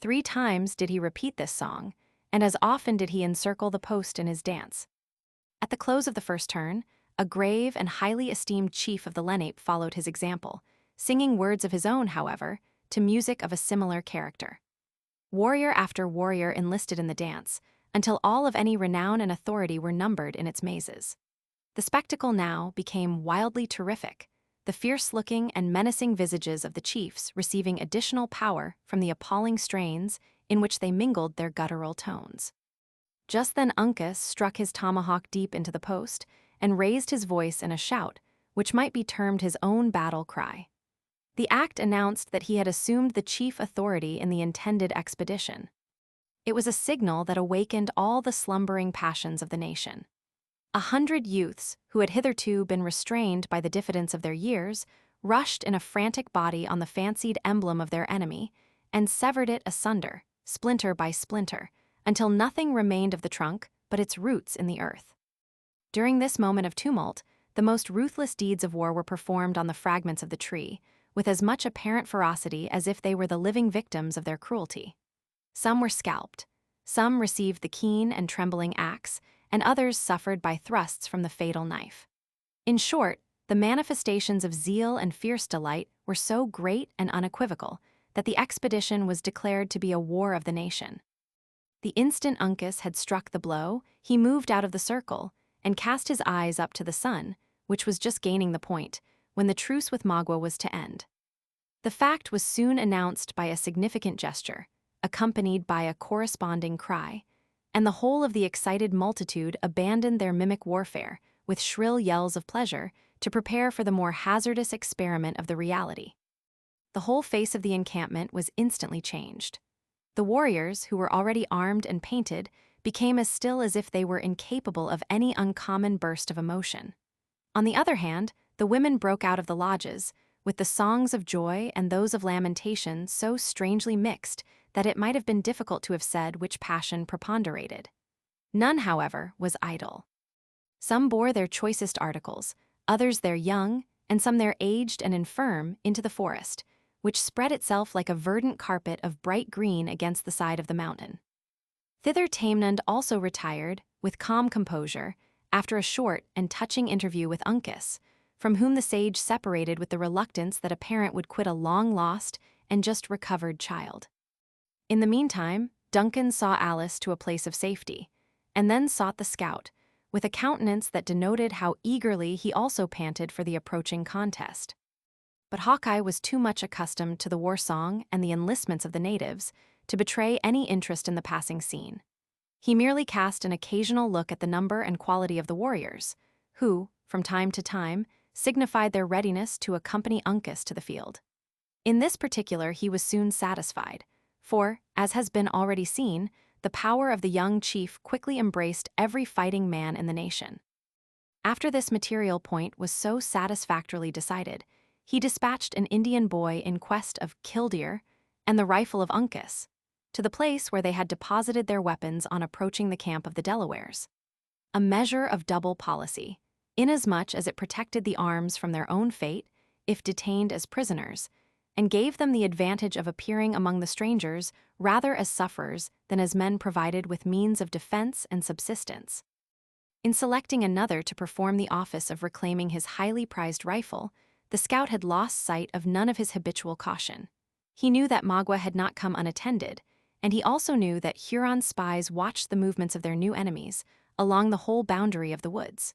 3 times did he repeat this song, and as often did he encircle the post in his dance. At the close of the first turn, a grave and highly esteemed chief of the Lenape followed his example, singing words of his own, however, to music of a similar character. Warrior after warrior enlisted in the dance, until all of any renown and authority were numbered in its mazes. The spectacle now became wildly terrific, the fierce-looking and menacing visages of the chiefs receiving additional power from the appalling strains in which they mingled their guttural tones. Just then Uncas struck his tomahawk deep into the post and raised his voice in a shout, which might be termed his own battle cry. The act announced that he had assumed the chief authority in the intended expedition. It was a signal that awakened all the slumbering passions of the nation. 100 youths, who had hitherto been restrained by the diffidence of their years, rushed in a frantic body on the fancied emblem of their enemy, and severed it asunder, splinter by splinter, until nothing remained of the trunk but its roots in the earth. During this moment of tumult, the most ruthless deeds of war were performed on the fragments of the tree, with as much apparent ferocity as if they were the living victims of their cruelty. Some were scalped, some received the keen and trembling axe, and others suffered by thrusts from the fatal knife. In short, the manifestations of zeal and fierce delight were so great and unequivocal that the expedition was declared to be a war of the nation. The instant Uncas had struck the blow, he moved out of the circle and cast his eyes up to the sun, which was just gaining the point, when the truce with Magua was to end. The fact was soon announced by a significant gesture, accompanied by a corresponding cry, and the whole of the excited multitude abandoned their mimic warfare, with shrill yells of pleasure, to prepare for the more hazardous experiment of the reality. The whole face of the encampment was instantly changed. The warriors, who were already armed and painted, became as still as if they were incapable of any uncommon burst of emotion. On the other hand, the women broke out of the lodges, with the songs of joy and those of lamentation so strangely mixed that it might have been difficult to have said which passion preponderated. None, however, was idle. Some bore their choicest articles, others their young, and some their aged and infirm, into the forest, which spread itself like a verdant carpet of bright green against the side of the mountain. Thither Tamenund also retired, with calm composure, after a short and touching interview with Uncas, from whom the sage separated with the reluctance that a parent would quit a long-lost and just recovered child. In the meantime, Duncan saw Alice to a place of safety, and then sought the scout, with a countenance that denoted how eagerly he also panted for the approaching contest. But Hawkeye was too much accustomed to the war song and the enlistments of the natives to betray any interest in the passing scene. He merely cast an occasional look at the number and quality of the warriors, who, from time to time, signified their readiness to accompany Uncas to the field. In this particular he was soon satisfied, for, as has been already seen, the power of the young chief quickly embraced every fighting man in the nation. After this material point was so satisfactorily decided, he dispatched an Indian boy in quest of killdeer and the rifle of Uncas, to the place where they had deposited their weapons on approaching the camp of the Delawares. A measure of double policy, inasmuch as it protected the arms from their own fate, if detained as prisoners, and gave them the advantage of appearing among the strangers rather as sufferers than as men provided with means of defense and subsistence. In selecting another to perform the office of reclaiming his highly prized rifle, the scout had lost sight of none of his habitual caution. He knew that Magua had not come unattended, and he also knew that Huron spies watched the movements of their new enemies along the whole boundary of the woods.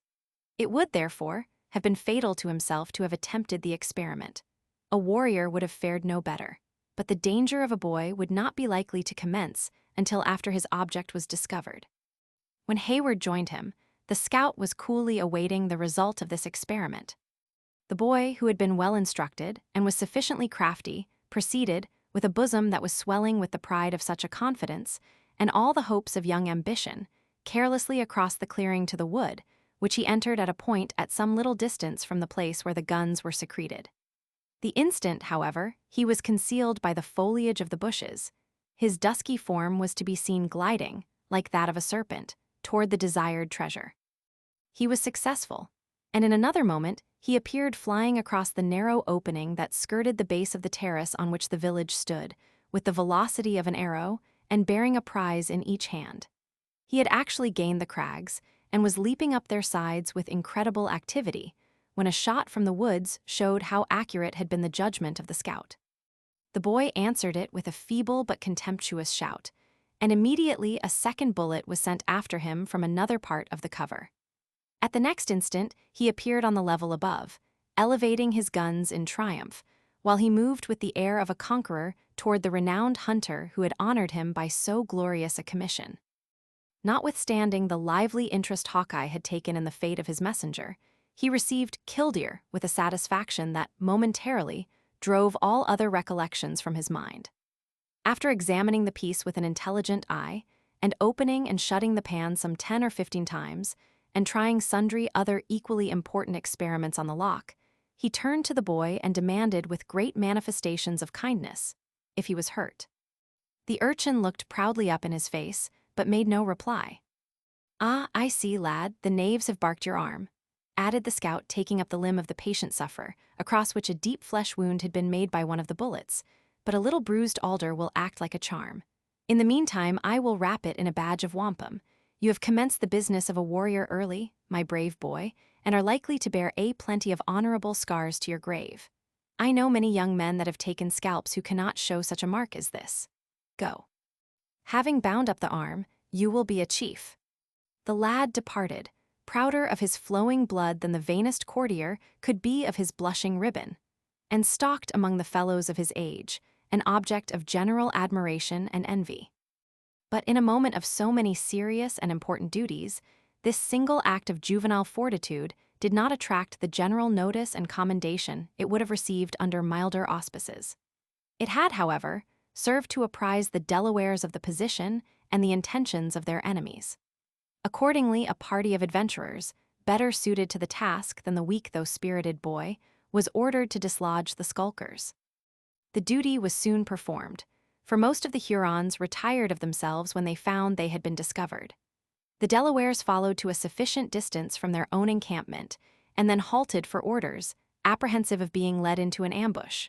It would, therefore, have been fatal to himself to have attempted the experiment. A warrior would have fared no better, but the danger of a boy would not be likely to commence until after his object was discovered. When Hayward joined him, the scout was coolly awaiting the result of this experiment. The boy, who had been well instructed and was sufficiently crafty, proceeded, with a bosom that was swelling with the pride of such a confidence, and all the hopes of young ambition, carelessly across the clearing to the wood, which he entered at a point at some little distance from the place where the guns were secreted. The instant, however, he was concealed by the foliage of the bushes, his dusky form was to be seen gliding, like that of a serpent, toward the desired treasure. He was successful, and in another moment he appeared flying across the narrow opening that skirted the base of the terrace on which the village stood, with the velocity of an arrow and bearing a prize in each hand. He had actually gained the crags and was leaping up their sides with incredible activity, when a shot from the woods showed how accurate had been the judgment of the scout. The boy answered it with a feeble but contemptuous shout, and immediately a second bullet was sent after him from another part of the cover. At the next instant, he appeared on the level above, elevating his guns in triumph, while he moved with the air of a conqueror toward the renowned hunter who had honored him by so glorious a commission. Notwithstanding the lively interest Hawkeye had taken in the fate of his messenger, he received killdeer with a satisfaction that, momentarily, drove all other recollections from his mind. After examining the piece with an intelligent eye, and opening and shutting the pan some 10 or 15 times, and trying sundry other equally important experiments on the lock, he turned to the boy and demanded with great manifestations of kindness if he was hurt. The urchin looked proudly up in his face, but made no reply. "Ah, I see, lad, the knaves have barked your arm," added the scout, taking up the limb of the patient sufferer, across which a deep flesh wound had been made by one of the bullets, "but a little bruised alder will act like a charm. In the meantime I will wrap it in a badge of wampum. You have commenced the business of a warrior early, my brave boy, and are likely to bear plenty of honorable scars to your grave. I know many young men that have taken scalps who cannot show such a mark as this. Go. Having bound up the arm, you will be a chief." The lad departed, prouder of his flowing blood than the vainest courtier could be of his blushing ribbon, and stalked among the fellows of his age, an object of general admiration and envy. But in a moment of so many serious and important duties, this single act of juvenile fortitude did not attract the general notice and commendation it would have received under milder auspices. It had, however, served to apprise the Delawares of the position and the intentions of their enemies. Accordingly, a party of adventurers, better suited to the task than the weak though spirited boy, was ordered to dislodge the skulkers. The duty was soon performed, for most of the Hurons retired of themselves when they found they had been discovered. The Delawares followed to a sufficient distance from their own encampment, and then halted for orders, apprehensive of being led into an ambush.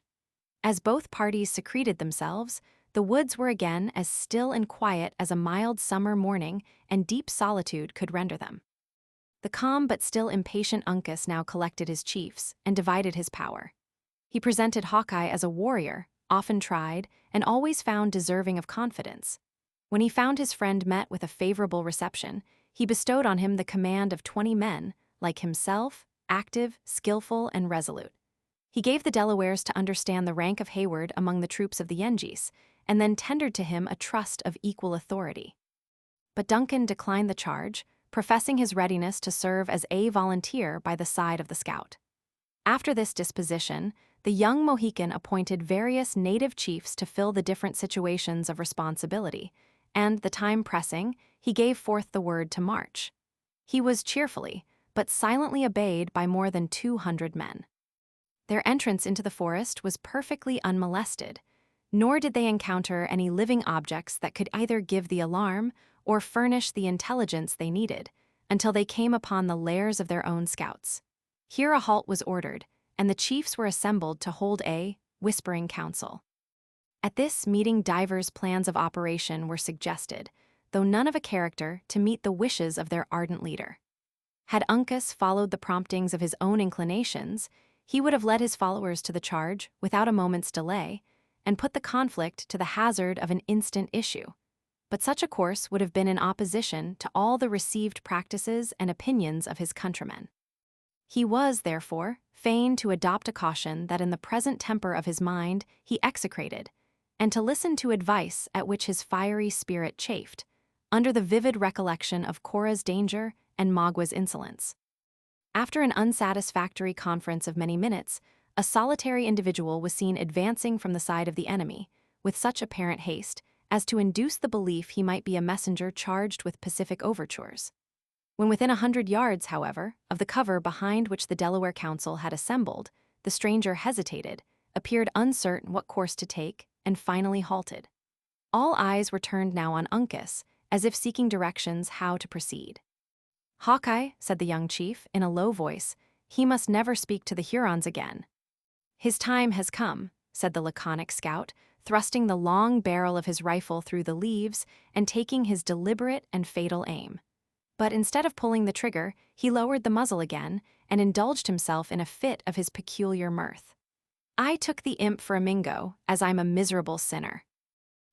As both parties secreted themselves, the woods were again as still and quiet as a mild summer morning and deep solitude could render them. The calm but still impatient Uncas now collected his chiefs and divided his power. He presented Hawkeye as a warrior, often tried, and always found deserving of confidence. When he found his friend met with a favorable reception, he bestowed on him the command of 20 men, like himself, active, skillful, and resolute. He gave the Delawares to understand the rank of Hayward among the troops of the Yengeese, and then tendered to him a trust of equal authority. But Duncan declined the charge, professing his readiness to serve as a volunteer by the side of the scout. After this disposition, the young Mohican appointed various native chiefs to fill the different situations of responsibility, and, the time pressing, he gave forth the word to march. He was cheerfully, but silently obeyed by more than 200 men. Their entrance into the forest was perfectly unmolested, nor did they encounter any living objects that could either give the alarm or furnish the intelligence they needed, until they came upon the lairs of their own scouts. Here a halt was ordered, and the chiefs were assembled to hold a whispering council. At this meeting divers plans of operation were suggested, though none of a character to meet the wishes of their ardent leader. Had Uncas followed the promptings of his own inclinations, he would have led his followers to the charge without a moment's delay, and put the conflict to the hazard of an instant issue. But such a course would have been in opposition to all the received practices and opinions of his countrymen. He was, therefore, fain to adopt a caution that in the present temper of his mind he execrated, and to listen to advice at which his fiery spirit chafed, under the vivid recollection of Cora's danger and Magwa's insolence. After an unsatisfactory conference of many minutes, a solitary individual was seen advancing from the side of the enemy, with such apparent haste as to induce the belief he might be a messenger charged with pacific overtures. When within 100 yards, however, of the cover behind which the Delaware Council had assembled, the stranger hesitated, appeared uncertain what course to take, and finally halted. All eyes were turned now on Uncas, as if seeking directions how to proceed. "Hawkeye," said the young chief, in a low voice, "he must never speak to the Hurons again." "His time has come," said the laconic scout, thrusting the long barrel of his rifle through the leaves and taking his deliberate and fatal aim. But instead of pulling the trigger, he lowered the muzzle again and indulged himself in a fit of his peculiar mirth. "I took the imp for a Mingo, as I'm a miserable sinner,"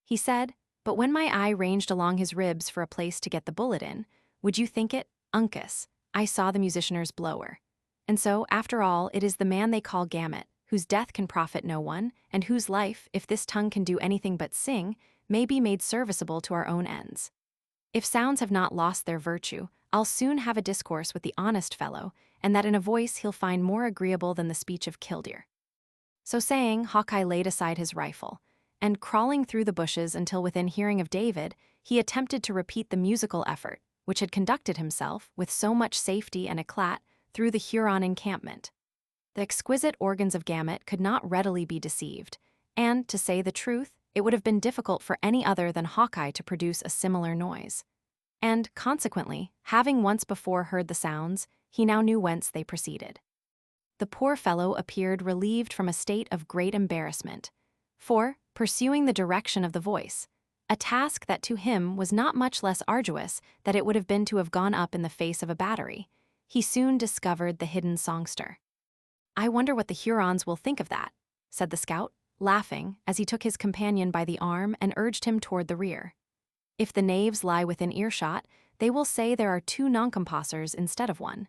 he said, but when my eye ranged along his ribs for a place to get the bullet in, would you think it, Uncas, I saw the musicianer's blower. And so, after all, it is the man they call Gamut, whose death can profit no one, and whose life, if this tongue can do anything but sing, may be made serviceable to our own ends. If sounds have not lost their virtue, I'll soon have a discourse with the honest fellow, and that in a voice he'll find more agreeable than the speech of Killdeer." So saying, Hawkeye laid aside his rifle, and crawling through the bushes until within hearing of David, he attempted to repeat the musical effort, which had conducted himself, with so much safety and eclat, through the Huron encampment. The exquisite organs of Gamut could not readily be deceived, and, to say the truth, it would have been difficult for any other than Hawkeye to produce a similar noise. And, consequently, having once before heard the sounds, he now knew whence they proceeded. The poor fellow appeared relieved from a state of great embarrassment, for, pursuing the direction of the voice, a task that to him was not much less arduous than it would have been to have gone up in the face of a battery, he soon discovered the hidden songster. "I wonder what the Hurons will think of that," said the scout, laughing, as he took his companion by the arm and urged him toward the rear. "If the knaves lie within earshot, they will say there are 2 noncompassers instead of 1.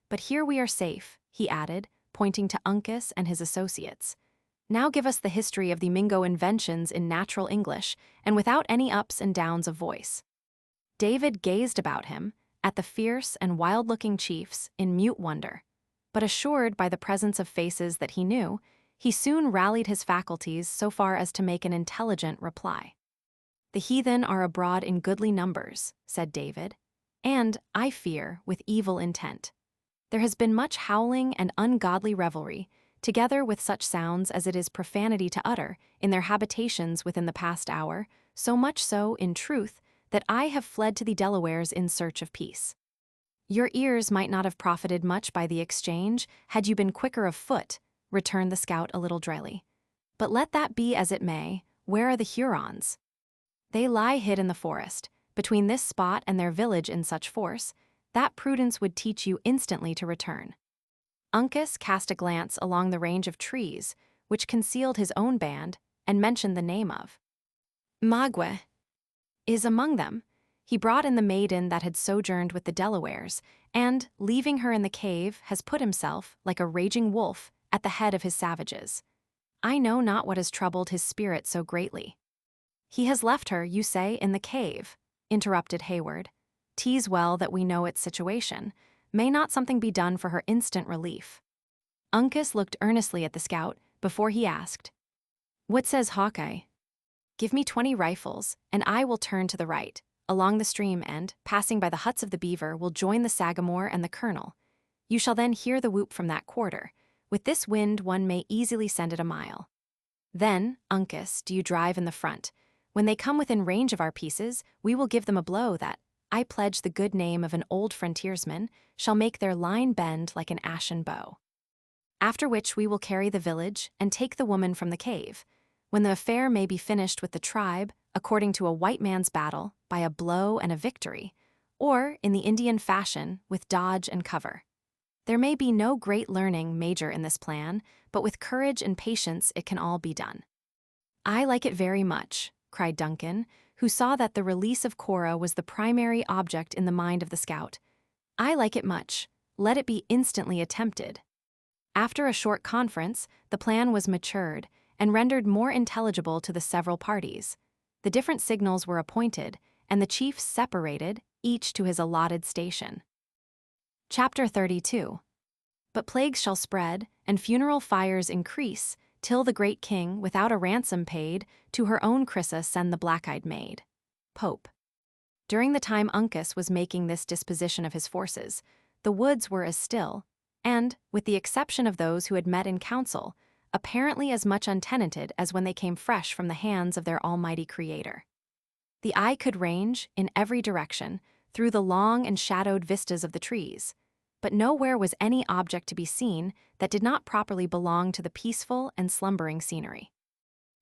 But here we are safe," he added, pointing to Uncas and his associates. "Now give us the history of the Mingo inventions in natural English, and without any ups and downs of voice." David gazed about him, at the fierce and wild-looking chiefs, in mute wonder, but assured by the presence of faces that he knew, he soon rallied his faculties so far as to make an intelligent reply. "The heathen are abroad in goodly numbers," said David, "and, I fear, with evil intent. There has been much howling and ungodly revelry, together with such sounds as it is profanity to utter, in their habitations within the past hour, so much so, in truth, that I have fled to the Delawares in search of peace. Your ears might not have profited much by the exchange, had you been quicker of foot," returned the scout a little dryly. "But let that be as it may, where are the Hurons?" "They lie hid in the forest, between this spot and their village in such force, that prudence would teach you instantly to return. Uncas cast a glance along the range of trees, which concealed his own band, and mentioned the name of Magwe is among them. He brought in the maiden that had sojourned with the Delawares, and, leaving her in the cave, has put himself, like a raging wolf, at the head of his savages. I know not what has troubled his spirit so greatly. He has left her, you say, in the cave, interrupted Hayward. 'Tis well that we know its situation. May not something be done for her instant relief? Uncas looked earnestly at the scout before he asked, What says Hawkeye? Give me 20 rifles, and I will turn to the right, along the stream and, passing by the huts of the beaver, will join the Sagamore and the colonel. You shall then hear the whoop from that quarter. With this wind one may easily send it a mile. Then, Uncas, do you drive in the front. When they come within range of our pieces, we will give them a blow that, I pledge the good name of an old frontiersman, shall make their line bend like an ashen bow. After which we will carry the village and take the woman from the cave, when the affair may be finished with the tribe, according to a white man's battle, by a blow and a victory, or, in the Indian fashion, with dodge and cover. There may be no great learning major in this plan, but with courage and patience it can all be done. I like it very much, cried Duncan, who saw that the release of Cora was the primary object in the mind of the scout. I like it much. Let it be instantly attempted. After a short conference, the plan was matured and rendered more intelligible to the several parties. The different signals were appointed, and the chiefs separated, each to his allotted station. Chapter 32. But plagues shall spread, and funeral fires increase, till the great king, without a ransom paid, to her own Crissa send the black-eyed maid. Pope. During the time Uncas was making this disposition of his forces, the woods were as still, and, with the exception of those who had met in council, apparently as much untenanted as when they came fresh from the hands of their almighty Creator. The eye could range, in every direction, through the long and shadowed vistas of the trees, but nowhere was any object to be seen that did not properly belong to the peaceful and slumbering scenery.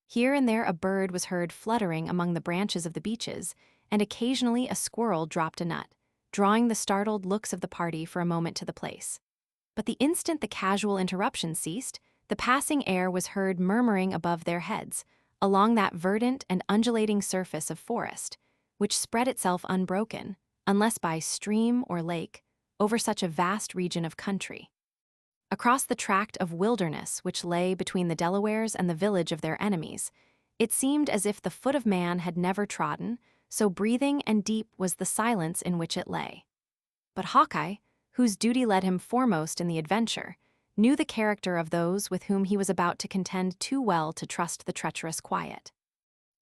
Here and there a bird was heard fluttering among the branches of the beeches, and occasionally a squirrel dropped a nut, drawing the startled looks of the party for a moment to the place. But the instant the casual interruption ceased, the passing air was heard murmuring above their heads, along that verdant and undulating surface of forest, which spread itself unbroken, unless by stream or lake, over such a vast region of country. Across the tract of wilderness which lay between the Delawares and the village of their enemies, it seemed as if the foot of man had never trodden, so breathing and deep was the silence in which it lay. But Hawkeye, whose duty led him foremost in the adventure, knew the character of those with whom he was about to contend too well to trust the treacherous quiet.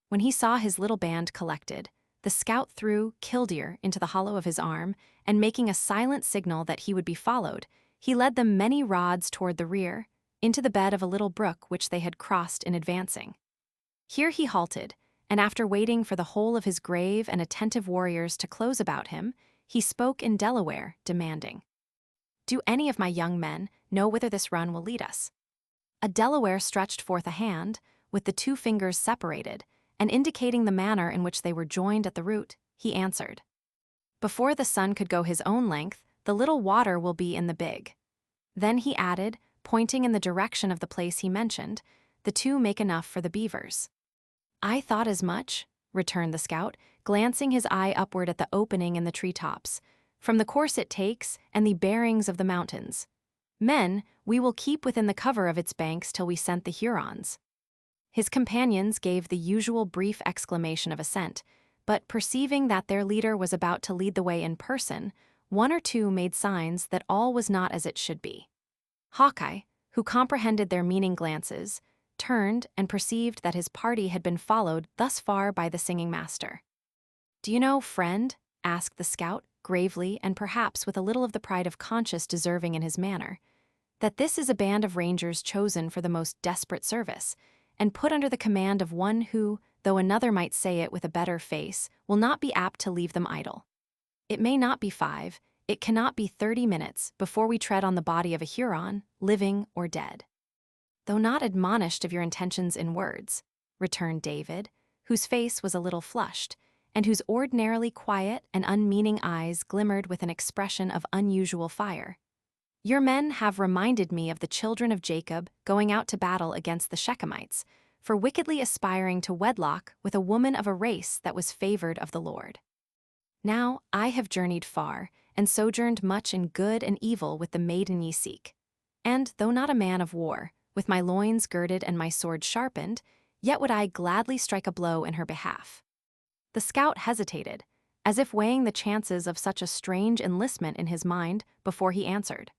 When he saw his little band collected, the scout threw killdeer into the hollow of his arm, and making a silent signal that he would be followed, he led them many rods toward the rear, into the bed of a little brook which they had crossed in advancing. Here he halted, and after waiting for the whole of his grave and attentive warriors to close about him, he spoke in Delaware, demanding, Do any of my young men know whither this run will lead us? A Delaware stretched forth a hand, with the 2 fingers separated, and indicating the manner in which they were joined at the root, he answered, Before the sun could go his own length, the little water will be in the big. Then he added, pointing in the direction of the place he mentioned, the 2 make enough for the beavers. I thought as much, returned the scout, glancing his eye upward at the opening in the treetops, from the course it takes and the bearings of the mountains. Men, we will keep within the cover of its banks till we scent the Hurons. His companions gave the usual brief exclamation of assent, but perceiving that their leader was about to lead the way in person, 1 or 2 made signs that all was not as it should be. Hawkeye, who comprehended their meaning glances, turned and perceived that his party had been followed thus far by the singing master. Do you know, friend, asked the scout, gravely and perhaps with a little of the pride of conscience deserving in his manner, that this is a band of rangers chosen for the most desperate service, and put under the command of one who, though another might say it with a better face, will not be apt to leave them idle. It may not be 5, it cannot be 30 minutes before we tread on the body of a Huron, living or dead. Though not admonished of your intentions in words, returned David, whose face was a little flushed, and whose ordinarily quiet and unmeaning eyes glimmered with an expression of unusual fire. "Your men have reminded me of the children of Jacob going out to battle against the Shechemites, for wickedly aspiring to wedlock with a woman of a race that was favored of the Lord. Now I have journeyed far, and sojourned much in good and evil with the maiden ye seek. And, though not a man of war, with my loins girded and my sword sharpened, yet would I gladly strike a blow in her behalf." The scout hesitated, as if weighing the chances of such a strange enlistment in his mind before he answered.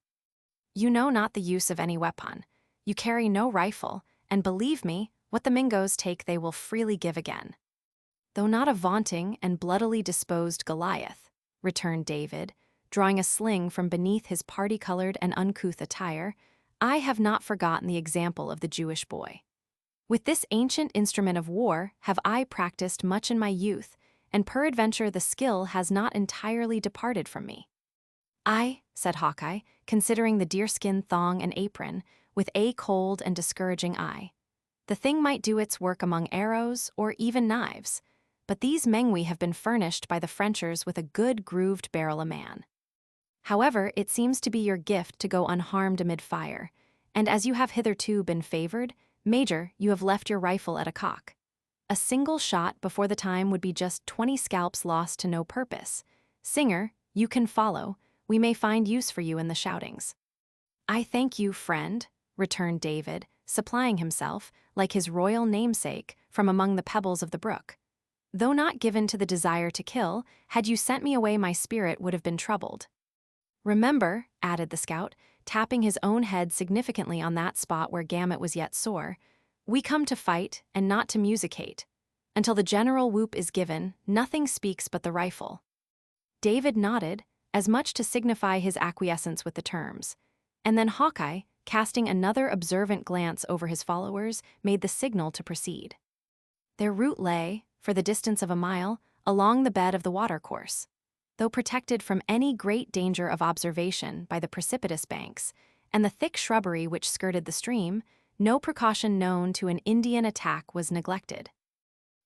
"You know not the use of any weapon. You carry no rifle, and believe me, what the Mingos take they will freely give again." "Though not a vaunting and bloodily disposed Goliath," returned David, drawing a sling from beneath his party-colored and uncouth attire, "I have not forgotten the example of the Jewish boy. With this ancient instrument of war have I practiced much in my youth, and peradventure the skill has not entirely departed from me." "Aye," said Hawkeye, considering the deerskin thong and apron, with a cold and discouraging eye. "The thing might do its work among arrows or even knives, but these Mengwe have been furnished by the Frenchers with a good grooved barrel a man. However, it seems to be your gift to go unharmed amid fire, and as you have hitherto been favored, Major, you have left your rifle at a cock. A single shot before the time would be just 20 scalps lost to no purpose. Singer, you can follow. We may find use for you in the shoutings." "I thank you, friend," returned David, supplying himself, like his royal namesake, from among the pebbles of the brook. "Though not given to the desire to kill, had you sent me away my spirit would have been troubled. Remember," added the scout, tapping his own head significantly on that spot where Gamut was yet sore, "we come to fight and not to musicate. Until the general whoop is given, nothing speaks but the rifle." David nodded, as much to signify his acquiescence with the terms, and then Hawkeye, casting another observant glance over his followers, made the signal to proceed. Their route lay, for the distance of a mile, along the bed of the watercourse. Though protected from any great danger of observation by the precipitous banks and the thick shrubbery which skirted the stream, no precaution known to an Indian attack was neglected.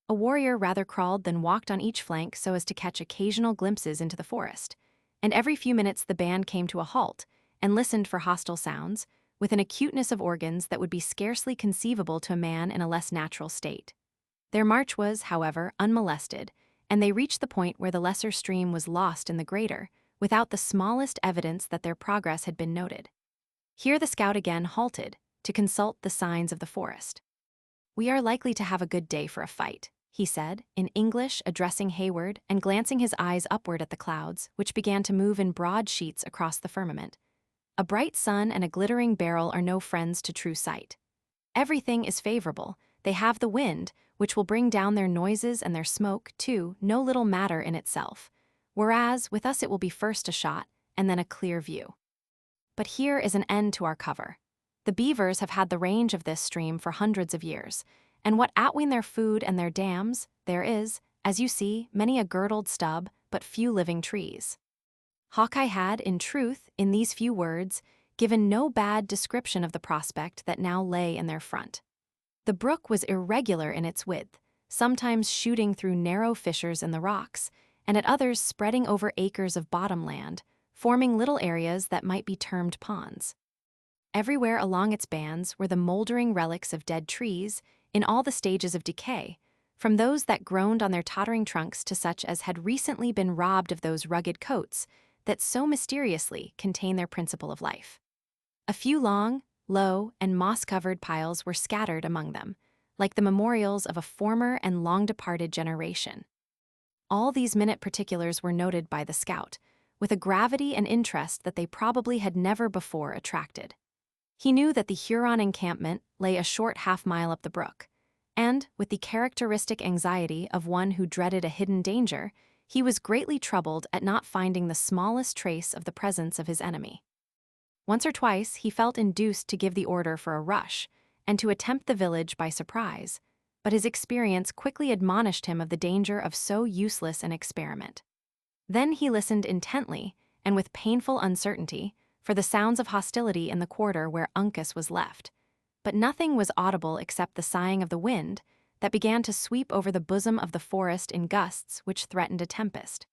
A warrior rather crawled than walked on each flank so as to catch occasional glimpses into the forest, and every few minutes the band came to a halt and listened for hostile sounds, with an acuteness of organs that would be scarcely conceivable to a man in a less natural state. Their march was, however, unmolested, and they reached the point where the lesser stream was lost in the greater, without the smallest evidence that their progress had been noted. Here the scout again halted, to consult the signs of the forest. "We are likely to have a good day for a fight," he said, in English, addressing Hayward and glancing his eyes upward at the clouds, which began to move in broad sheets across the firmament. "A bright sun and a glittering barrel are no friends to true sight. Everything is favorable. They have the wind, which will bring down their noises and their smoke, too, no little matter in itself, whereas with us it will be first a shot, and then a clear view. But here is an end to our cover. The beavers have had the range of this stream for hundreds of years, and what atween their food and their dams, there is, as you see, many a girdled stub, but few living trees." Hawkeye had, in truth, in these few words, given no bad description of the prospect that now lay in their front. The brook was irregular in its width, sometimes shooting through narrow fissures in the rocks, and at others spreading over acres of bottomland, forming little areas that might be termed ponds. Everywhere along its bands were the moldering relics of dead trees, in all the stages of decay, from those that groaned on their tottering trunks to such as had recently been robbed of those rugged coats that so mysteriously contain their principle of life. A few long, low, and moss-covered piles were scattered among them, like the memorials of a former and long-departed generation. All these minute particulars were noted by the scout, with a gravity and interest that they probably had never before attracted. He knew that the Huron encampment lay a short half-mile up the brook, and, with the characteristic anxiety of one who dreaded a hidden danger, he was greatly troubled at not finding the smallest trace of the presence of his enemy. Once or twice he felt induced to give the order for a rush, and to attempt the village by surprise, but his experience quickly admonished him of the danger of so useless an experiment. Then he listened intently, and with painful uncertainty, for the sounds of hostility in the quarter where Uncas was left, but nothing was audible except the sighing of the wind, that began to sweep over the bosom of the forest in gusts which threatened a tempest.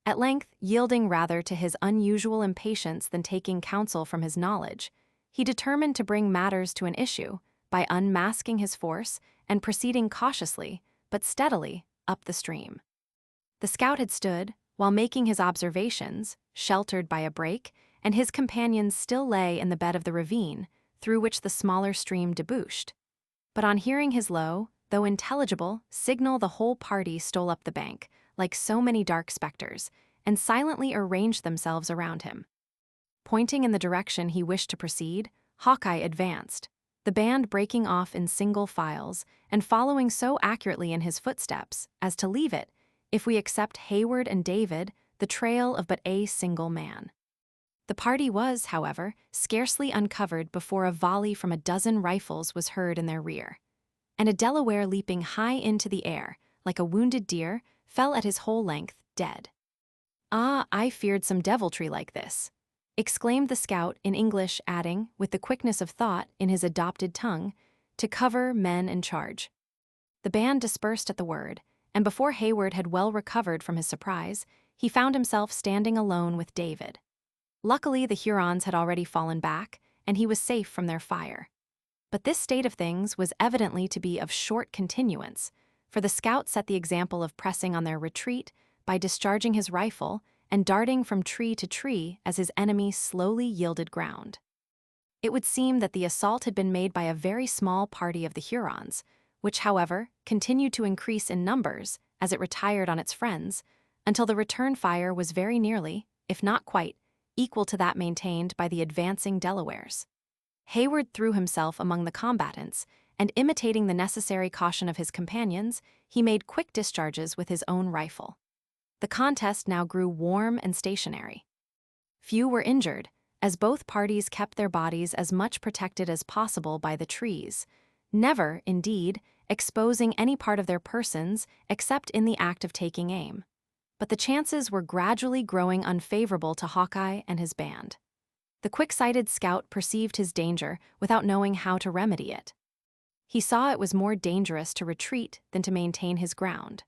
At length, yielding rather to his unusual impatience than taking counsel from his knowledge, he determined to bring matters to an issue by unmasking his force and proceeding cautiously, but steadily, up the stream. The scout had stood, while making his observations, sheltered by a break, and his companions still lay in the bed of the ravine, through which the smaller stream debouched. But on hearing his low, though intelligible, signal, the whole party stole up the bank, like so many dark specters, and silently arranged themselves around him. Pointing in the direction he wished to proceed, Hawkeye advanced, the band breaking off in single files and following so accurately in his footsteps as to leave it, if we accept Hayward and David, the trail of but a single man. The party was, however, scarcely uncovered before a volley from a dozen rifles was heard in their rear, and a Delaware leaping high into the air, like a wounded deer, fell at his whole length, dead. "Ah, I feared some deviltry like this," exclaimed the scout in English, adding, with the quickness of thought in his adopted tongue, "To cover, men, and charge." The band dispersed at the word, and before Hayward had well recovered from his surprise, he found himself standing alone with David. Luckily, the Hurons had already fallen back, and he was safe from their fire. But this state of things was evidently to be of short continuance, for the scout set the example of pressing on their retreat by discharging his rifle and darting from tree to tree as his enemy slowly yielded ground. It would seem that the assault had been made by a very small party of the Hurons, which, however, continued to increase in numbers as it retired on its friends, until the return fire was very nearly, if not quite, equal to that maintained by the advancing Delawares. Hayward threw himself among the combatants, and imitating the necessary caution of his companions, he made quick discharges with his own rifle. The contest now grew warm and stationary. Few were injured, as both parties kept their bodies as much protected as possible by the trees, never, indeed, exposing any part of their persons except in the act of taking aim. But the chances were gradually growing unfavorable to Hawkeye and his band. The quick-sighted scout perceived his danger without knowing how to remedy it. He saw it was more dangerous to retreat than to maintain his ground,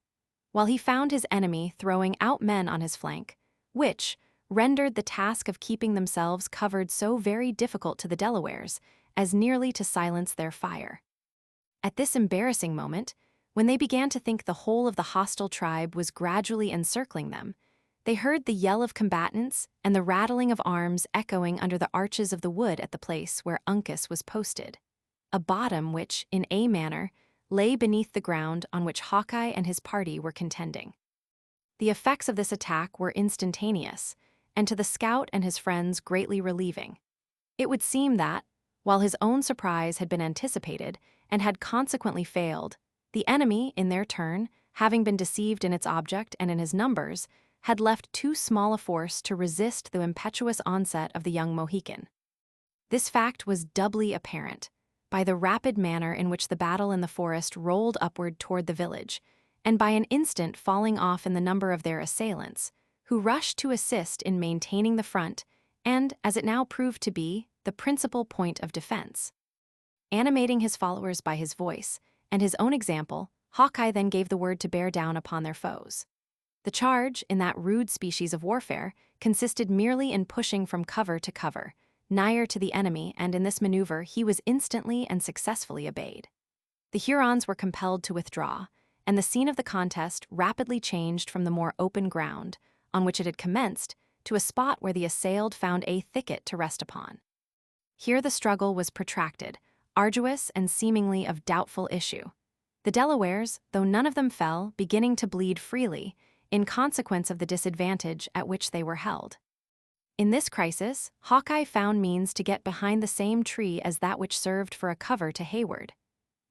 while he found his enemy throwing out men on his flank, which rendered the task of keeping themselves covered so very difficult to the Delawares as nearly to silence their fire. At this embarrassing moment, when they began to think the whole of the hostile tribe was gradually encircling them, they heard the yell of combatants and the rattling of arms echoing under the arches of the wood at the place where Uncas was posted, a bottom which, in a manner, lay beneath the ground on which Hawkeye and his party were contending. The effects of this attack were instantaneous, and to the scout and his friends greatly relieving. It would seem that, while his own surprise had been anticipated and had consequently failed, the enemy, in their turn, having been deceived in its object and in his numbers, had left too small a force to resist the impetuous onset of the young Mohican. This fact was doubly apparent by the rapid manner in which the battle in the forest rolled upward toward the village, and by an instant falling off in the number of their assailants, who rushed to assist in maintaining the front and, as it now proved to be, the principal point of defense. Animating his followers by his voice and his own example, Hawkeye then gave the word to bear down upon their foes. The charge, in that rude species of warfare, consisted merely in pushing from cover to cover, nigher to the enemy, and in this maneuver he was instantly and successfully obeyed. The Hurons were compelled to withdraw, and the scene of the contest rapidly changed from the more open ground, on which it had commenced, to a spot where the assailed found a thicket to rest upon. Here the struggle was protracted, arduous, and seemingly of doubtful issue. The Delawares, though none of them fell, beginning to bleed freely, in consequence of the disadvantage at which they were held. In this crisis, Hawkeye found means to get behind the same tree as that which served for a cover to Hayward,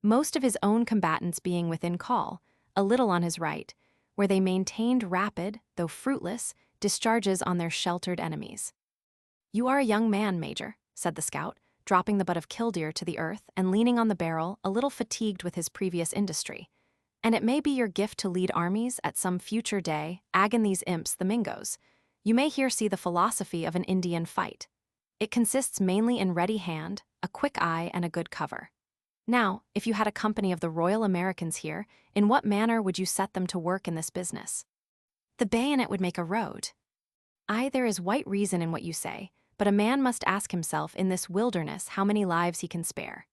most of his own combatants being within call, a little on his right, where they maintained rapid, though fruitless, discharges on their sheltered enemies. "You are a young man, Major," said the scout, dropping the butt of killdeer to the earth and leaning on the barrel, a little fatigued with his previous industry. "And it may be your gift to lead armies at some future day, agon these imps, the Mingoes. You may here see the philosophy of an Indian fight. It consists mainly in ready hand, a quick eye, and a good cover. Now, if you had a company of the Royal Americans here, in what manner would you set them to work in this business? The bayonet would make a road. Aye, there is white reason in what you say, but a man must ask himself in this wilderness how many lives he can spare.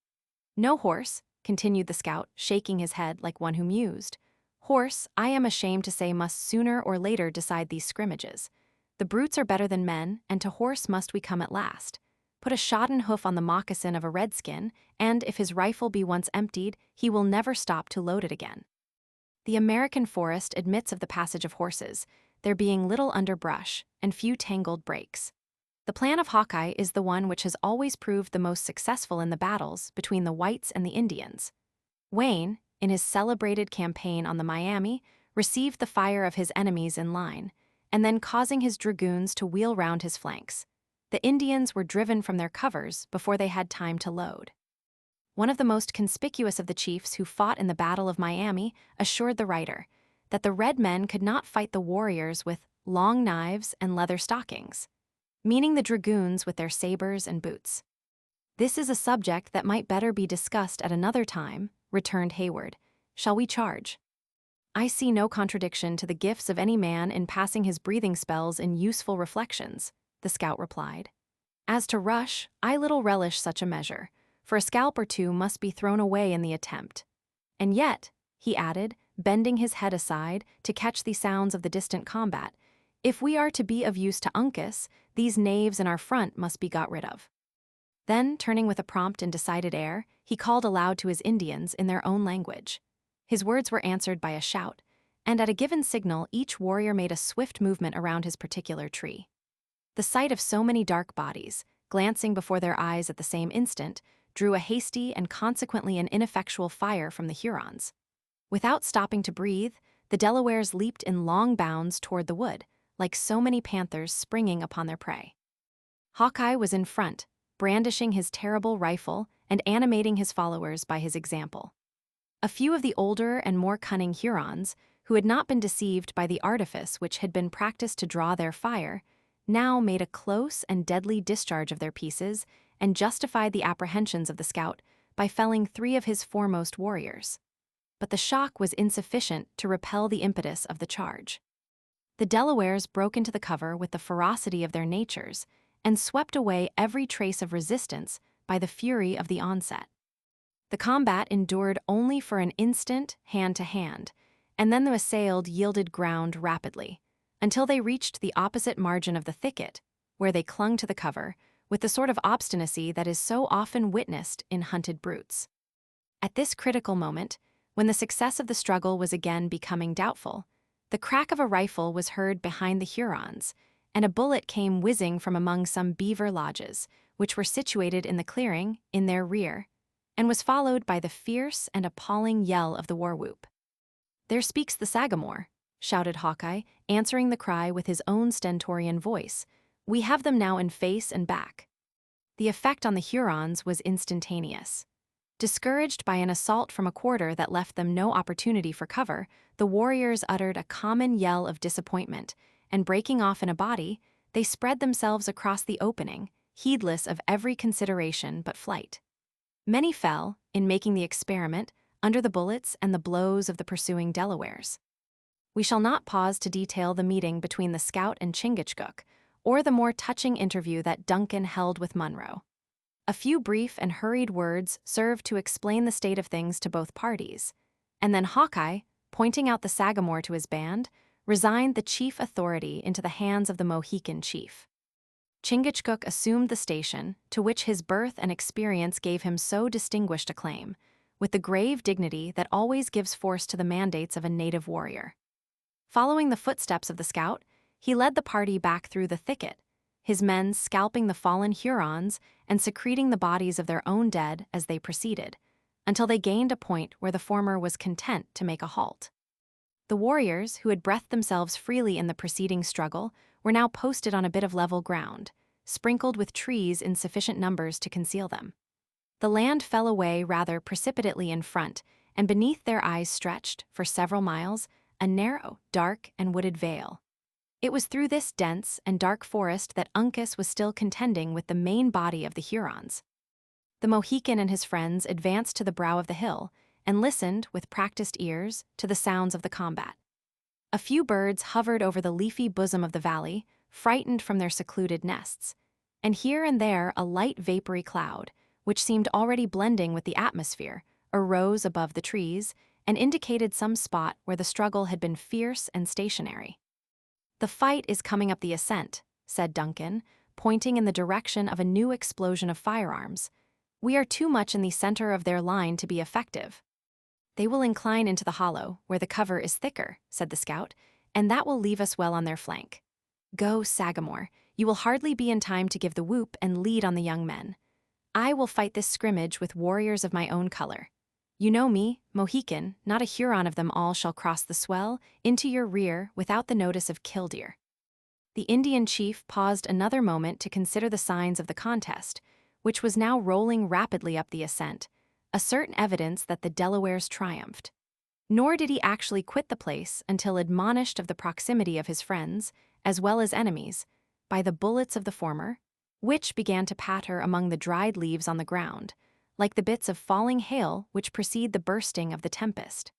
No horse, continued the scout, shaking his head like one who mused. Horse, I am ashamed to say, must sooner or later decide these scrimmages. The brutes are better than men, and to horse must we come at last. Put a shodden hoof on the moccasin of a redskin, and if his rifle be once emptied, he will never stop to load it again. The American forest admits of the passage of horses, there being little underbrush and few tangled brakes. The plan of Hawkeye is the one which has always proved the most successful in the battles between the whites and the Indians. Wayne, in his celebrated campaign on the Miami, received the fire of his enemies in line, and then causing his dragoons to wheel round his flanks. The Indians were driven from their covers before they had time to load. One of the most conspicuous of the chiefs who fought in the Battle of Miami assured the writer that the red men could not fight the warriors with long knives and leather stockings, meaning the dragoons with their sabers and boots. This is a subject that might better be discussed at another time, returned Hayward. Shall we charge? I see no contradiction to the gifts of any man in passing his breathing spells in useful reflections, the scout replied. As to rush, I little relish such a measure, for a scalp or two must be thrown away in the attempt. And yet, he added, bending his head aside to catch the sounds of the distant combat, if we are to be of use to Uncas, these knaves in our front must be got rid of. Then, turning with a prompt and decided air, he called aloud to his Indians in their own language. His words were answered by a shout, and at a given signal each warrior made a swift movement around his particular tree. The sight of so many dark bodies, glancing before their eyes at the same instant, drew a hasty and consequently an ineffectual fire from the Hurons. Without stopping to breathe, the Delawares leaped in long bounds toward the wood, like so many panthers springing upon their prey. Hawkeye was in front, brandishing his terrible rifle and animating his followers by his example. A few of the older and more cunning Hurons, who had not been deceived by the artifice which had been practiced to draw their fire, now made a close and deadly discharge of their pieces and justified the apprehensions of the scout by felling 3 of his foremost warriors. But the shock was insufficient to repel the impetus of the charge. The Delawares broke into the cover with the ferocity of their natures and swept away every trace of resistance by the fury of the onset. The combat endured only for an instant, hand to hand, and then the assailed yielded ground rapidly, until they reached the opposite margin of the thicket, where they clung to the cover with the sort of obstinacy that is so often witnessed in hunted brutes. At this critical moment, when the success of the struggle was again becoming doubtful, the crack of a rifle was heard behind the Hurons, and a bullet came whizzing from among some beaver lodges, which were situated in the clearing in their rear, and was followed by the fierce and appalling yell of the war-whoop. "There speaks the Sagamore," shouted Hawkeye, answering the cry with his own stentorian voice. "We have them now in face and back." The effect on the Hurons was instantaneous. Discouraged by an assault from a quarter that left them no opportunity for cover, the warriors uttered a common yell of disappointment, and breaking off in a body, they spread themselves across the opening, heedless of every consideration but flight. Many fell, in making the experiment, under the bullets and the blows of the pursuing Delawares. We shall not pause to detail the meeting between the scout and Chingachgook, or the more touching interview that Duncan held with Munro. A few brief and hurried words served to explain the state of things to both parties, and then Hawkeye, pointing out the Sagamore to his band, resigned the chief authority into the hands of the Mohican chief. Chingachgook assumed the station, to which his birth and experience gave him so distinguished a claim, with the grave dignity that always gives force to the mandates of a native warrior. Following the footsteps of the scout, he led the party back through the thicket, his men scalping the fallen Hurons and secreting the bodies of their own dead as they proceeded, until they gained a point where the former was content to make a halt. The warriors, who had breathed themselves freely in the preceding struggle, were now posted on a bit of level ground, sprinkled with trees in sufficient numbers to conceal them. The land fell away rather precipitately in front, and beneath their eyes stretched, for several miles, a narrow, dark, and wooded vale. It was through this dense and dark forest that Uncas was still contending with the main body of the Hurons. The Mohican and his friends advanced to the brow of the hill and listened, with practiced ears, to the sounds of the combat. A few birds hovered over the leafy bosom of the valley, frightened from their secluded nests, and here and there a light vapory cloud, which seemed already blending with the atmosphere, arose above the trees and indicated some spot where the struggle had been fierce and stationary. "The fight is coming up the ascent," said Duncan, pointing in the direction of a new explosion of firearms. "We are too much in the center of their line to be effective." "They will incline into the hollow, where the cover is thicker," said the scout, "and that will leave us well on their flank. Go, Sagamore, you will hardly be in time to give the whoop and lead on the young men. I will fight this scrimmage with warriors of my own color. You know me, Mohican, not a Huron of them all shall cross the swell into your rear without the notice of killdeer." The Indian chief paused another moment to consider the signs of the contest, which was now rolling rapidly up the ascent, a certain evidence that the Delawares triumphed. Nor did he actually quit the place until admonished of the proximity of his friends, as well as enemies, by the bullets of the former, which began to patter among the dried leaves on the ground, like the bits of falling hail which precede the bursting of the tempest.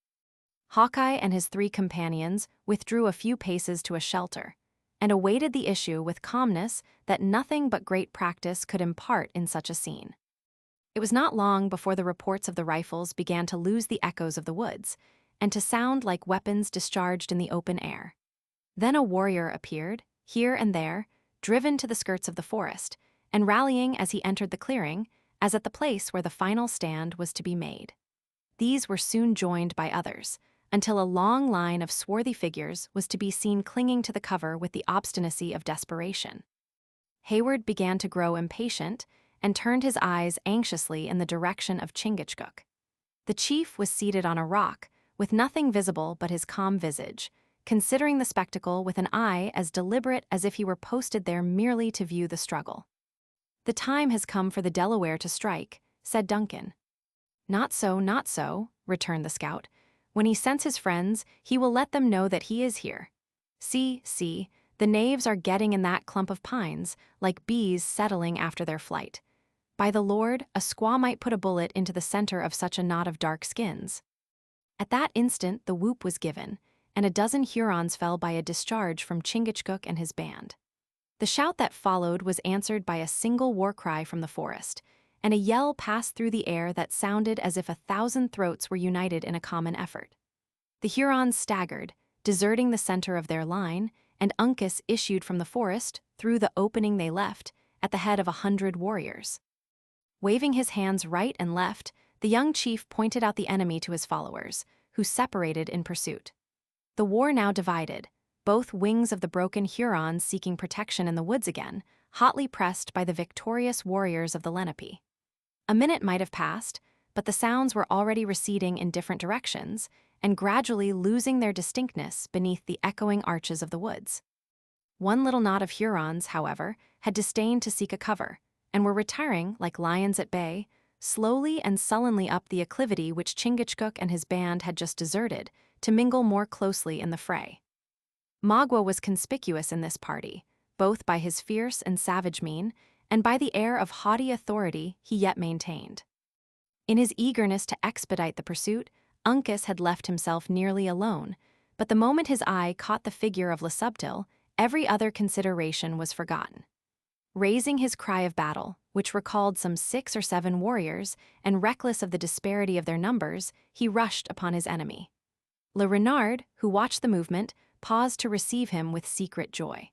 Hawkeye and his 3 companions withdrew a few paces to a shelter, and awaited the issue with calmness that nothing but great practice could impart in such a scene. It was not long before the reports of the rifles began to lose the echoes of the woods, and to sound like weapons discharged in the open air. Then a warrior appeared, here and there, driven to the skirts of the forest, and rallying as he entered the clearing, as at the place where the final stand was to be made. These were soon joined by others, until a long line of swarthy figures was to be seen clinging to the cover with the obstinacy of desperation. Hayward began to grow impatient and turned his eyes anxiously in the direction of Chingachgook. The chief was seated on a rock, with nothing visible but his calm visage, considering the spectacle with an eye as deliberate as if he were posted there merely to view the struggle. "The time has come for the Delaware to strike," said Duncan. Not so," returned the scout. "When he scents his friends, he will let them know that he is here. See, the knaves are getting in that clump of pines, like bees settling after their flight. By the Lord, a squaw might put a bullet into the center of such a knot of dark skins." At that instant the whoop was given, and a dozen Hurons fell by a discharge from Chingachgook and his band. The shout that followed was answered by a single war cry from the forest, and a yell passed through the air that sounded as if 1,000 throats were united in a common effort. The Hurons staggered, deserting the center of their line, and Uncas issued from the forest, through the opening they left, at the head of 100 warriors. Waving his hands right and left, the young chief pointed out the enemy to his followers, who separated in pursuit. The war now divided, both wings of the broken Hurons seeking protection in the woods again, hotly pressed by the victorious warriors of the Lenape. A minute might have passed, but the sounds were already receding in different directions, and gradually losing their distinctness beneath the echoing arches of the woods. One little knot of Hurons, however, had disdained to seek a cover, and were retiring, like lions at bay, slowly and sullenly up the acclivity which Chingachgook and his band had just deserted, to mingle more closely in the fray. Magua was conspicuous in this party, both by his fierce and savage mien, and by the air of haughty authority he yet maintained. In his eagerness to expedite the pursuit, Uncas had left himself nearly alone, but the moment his eye caught the figure of Le Subtil, every other consideration was forgotten. Raising his cry of battle, which recalled some 6 or 7 warriors, and reckless of the disparity of their numbers, he rushed upon his enemy. Le Renard, who watched the movement, paused to receive him with secret joy.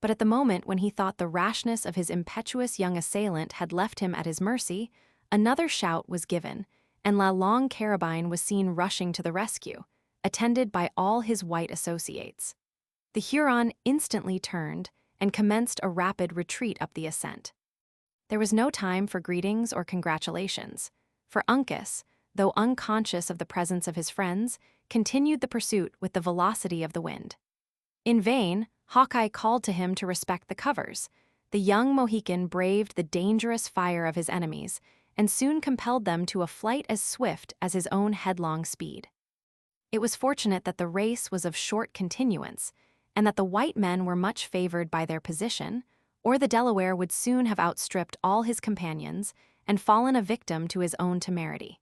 But at the moment when he thought the rashness of his impetuous young assailant had left him at his mercy, another shout was given, and La Longue Carabine was seen rushing to the rescue, attended by all his white associates. The Huron instantly turned and commenced a rapid retreat up the ascent. There was no time for greetings or congratulations, for Uncas, though unconscious of the presence of his friends, continued the pursuit with the velocity of the wind. In vain, Hawkeye called to him to respect the covers. The young Mohican braved the dangerous fire of his enemies, and soon compelled them to a flight as swift as his own headlong speed. It was fortunate that the race was of short continuance, and that the white men were much favored by their position, or the Delaware would soon have outstripped all his companions, and fallen a victim to his own temerity.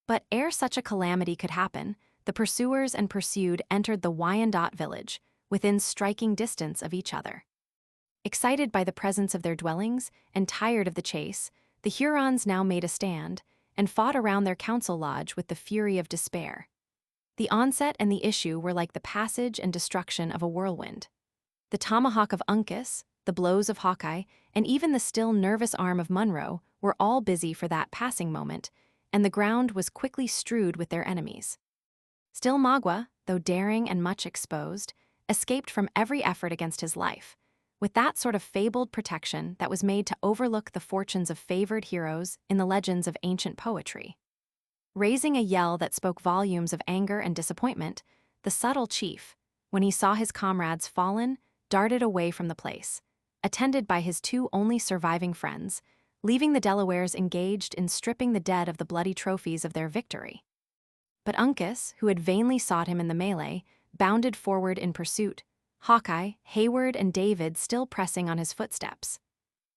But ere such a calamity could happen, the pursuers and pursued entered the Wyandot village, within striking distance of each other. Excited by the presence of their dwellings and tired of the chase, the Hurons now made a stand and fought around their council lodge with the fury of despair. The onset and the issue were like the passage and destruction of a whirlwind. The tomahawk of Uncas, the blows of Hawkeye, and even the still nervous arm of Munro were all busy for that passing moment, and the ground was quickly strewed with their enemies. Still Magua, though daring and much exposed, escaped from every effort against his life, with that sort of fabled protection that was made to overlook the fortunes of favored heroes in the legends of ancient poetry. Raising a yell that spoke volumes of anger and disappointment, the subtle chief, when he saw his comrades fallen, darted away from the place, attended by his two only surviving friends, leaving the Delawares engaged in stripping the dead of the bloody trophies of their victory. But Uncas, who had vainly sought him in the melee, bounded forward in pursuit, Hawkeye, Hayward, and David still pressing on his footsteps.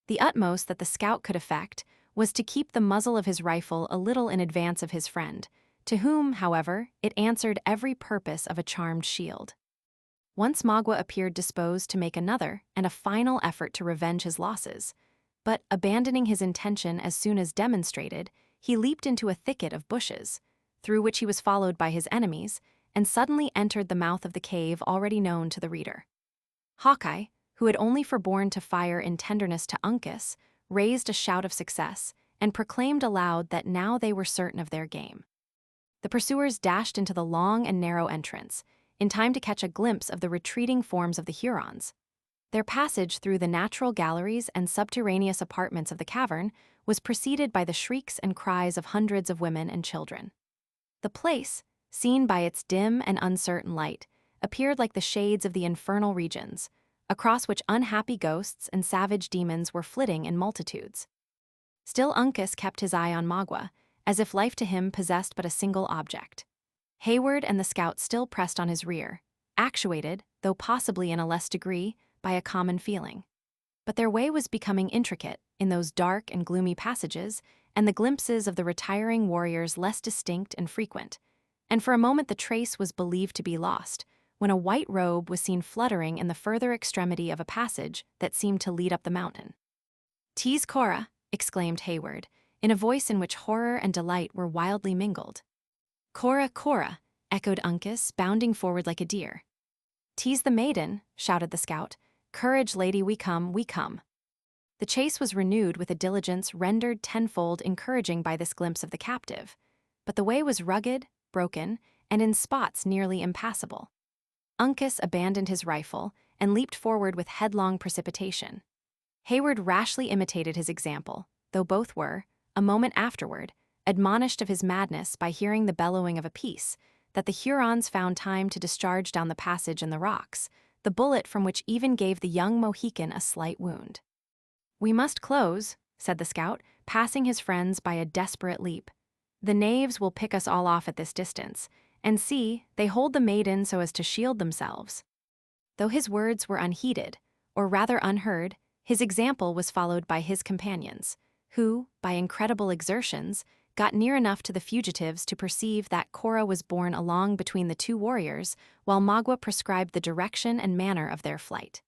The utmost that the scout could effect was to keep the muzzle of his rifle a little in advance of his friend, to whom, however, it answered every purpose of a charmed shield. Once Magua appeared disposed to make another and a final effort to revenge his losses, but abandoning his intention as soon as demonstrated, he leaped into a thicket of bushes, through which he was followed by his enemies, and suddenly entered the mouth of the cave already known to the reader. Hawkeye, who had only forborne to fire in tenderness to Uncas, raised a shout of success and proclaimed aloud that now they were certain of their game. The pursuers dashed into the long and narrow entrance, in time to catch a glimpse of the retreating forms of the Hurons. Their passage through the natural galleries and subterraneous apartments of the cavern was preceded by the shrieks and cries of hundreds of women and children. The place, seen by its dim and uncertain light, appeared like the shades of the infernal regions, across which unhappy ghosts and savage demons were flitting in multitudes. Still Uncas kept his eye on Magua, as if life to him possessed but a single object. Hayward and the scout still pressed on his rear, actuated, though possibly in a less degree, by a common feeling. But their way was becoming intricate in those dark and gloomy passages, and the glimpses of the retiring warriors less distinct and frequent, and for a moment the trace was believed to be lost, when a white robe was seen fluttering in the further extremity of a passage that seemed to lead up the mountain. "'Tis Cora," exclaimed Hayward, in a voice in which horror and delight were wildly mingled. "Cora, Cora," echoed Uncas, bounding forward like a deer. "'Tis the maiden," shouted the scout. "Courage, lady, we come, we come." The chase was renewed with a diligence rendered tenfold encouraging by this glimpse of the captive, but the way was rugged, broken, and in spots nearly impassable. Uncas abandoned his rifle and leaped forward with headlong precipitation. Hayward rashly imitated his example, though both were, a moment afterward, admonished of his madness by hearing the bellowing of a piece that the Hurons found time to discharge down the passage in the rocks, the bullet from which even gave the young Mohican a slight wound. "We must close," said the scout, passing his friends by a desperate leap. "The knaves will pick us all off at this distance, and see, they hold the maiden so as to shield themselves." Though his words were unheeded, or rather unheard, his example was followed by his companions, who, by incredible exertions, got near enough to the fugitives to perceive that Cora was borne along between the two warriors, while Magua prescribed the direction and manner of their flight.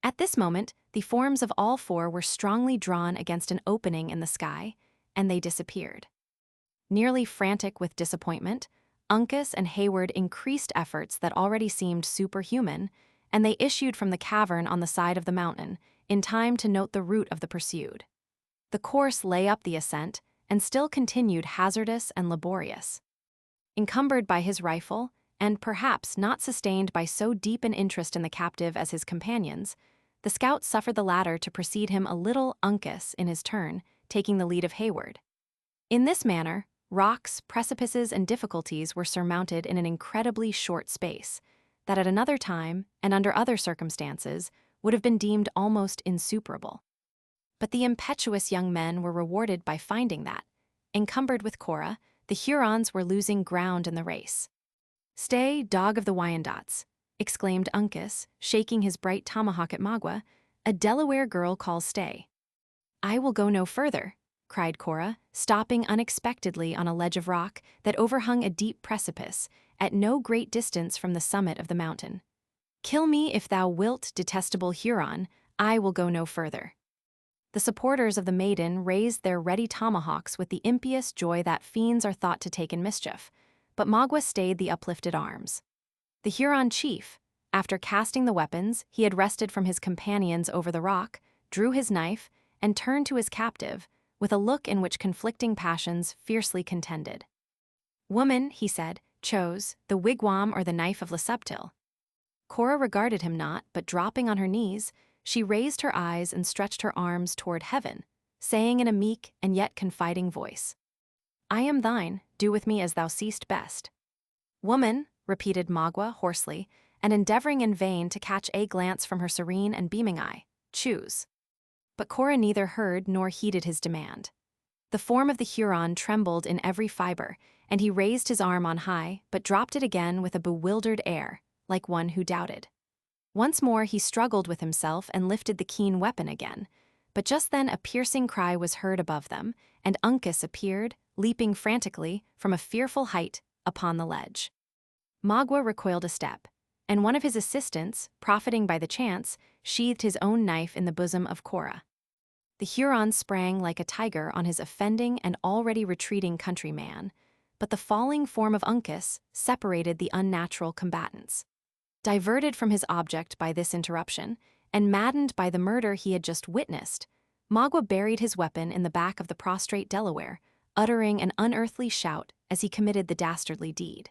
At this moment, the forms of all four were strongly drawn against an opening in the sky, and they disappeared. Nearly frantic with disappointment, Uncas and Hayward increased efforts that already seemed superhuman, and they issued from the cavern on the side of the mountain, in time to note the route of the pursued. The course lay up the ascent, and still continued hazardous and laborious. Encumbered by his rifle, and perhaps not sustained by so deep an interest in the captive as his companions, the scout suffered the latter to precede him a little, Uncas, in his turn, taking the lead of Hayward. In this manner, rocks, precipices, and difficulties were surmounted in an incredibly short space, that at another time, and under other circumstances, would have been deemed almost insuperable. But the impetuous young men were rewarded by finding that, encumbered with Cora, the Hurons were losing ground in the race. "Stay, dog of the Wyandots," exclaimed Uncas, shaking his bright tomahawk at Magua. "A Delaware girl calls stay." "I will go no further," cried Cora, stopping unexpectedly on a ledge of rock that overhung a deep precipice, at no great distance from the summit of the mountain. "Kill me if thou wilt, detestable Huron, I will go no further." The supporters of the maiden raised their ready tomahawks with the impious joy that fiends are thought to take in mischief, but Magua stayed the uplifted arms. The Huron chief, after casting the weapons he had wrested from his companions over the rock, drew his knife and turned to his captive with a look in which conflicting passions fiercely contended. "Woman," he said, "chose the wigwam or the knife of Lesubtil." Cora regarded him not, but dropping on her knees, she raised her eyes and stretched her arms toward heaven, saying in a meek and yet confiding voice, "I am thine, do with me as thou seest best." "Woman," repeated Magua hoarsely, and endeavoring in vain to catch a glance from her serene and beaming eye, "choose." But Cora neither heard nor heeded his demand. The form of the Huron trembled in every fiber, and he raised his arm on high, but dropped it again with a bewildered air, like one who doubted. Once more he struggled with himself and lifted the keen weapon again, but just then a piercing cry was heard above them, and Uncas appeared, leaping frantically from a fearful height upon the ledge. Magua recoiled a step, and one of his assistants, profiting by the chance, sheathed his own knife in the bosom of Cora. The Huron sprang like a tiger on his offending and already retreating countryman, but the falling form of Uncas separated the unnatural combatants. Diverted from his object by this interruption, and maddened by the murder he had just witnessed, Magua buried his weapon in the back of the prostrate Delaware, uttering an unearthly shout as he committed the dastardly deed.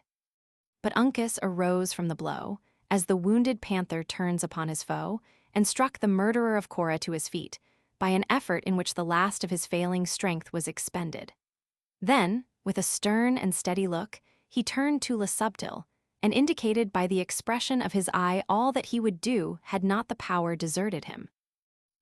But Uncas arose from the blow, as the wounded panther turns upon his foe, and struck the murderer of Cora to his feet, by an effort in which the last of his failing strength was expended. Then, with a stern and steady look, he turned to Lesubtil, and indicated by the expression of his eye all that he would do had not the power deserted him.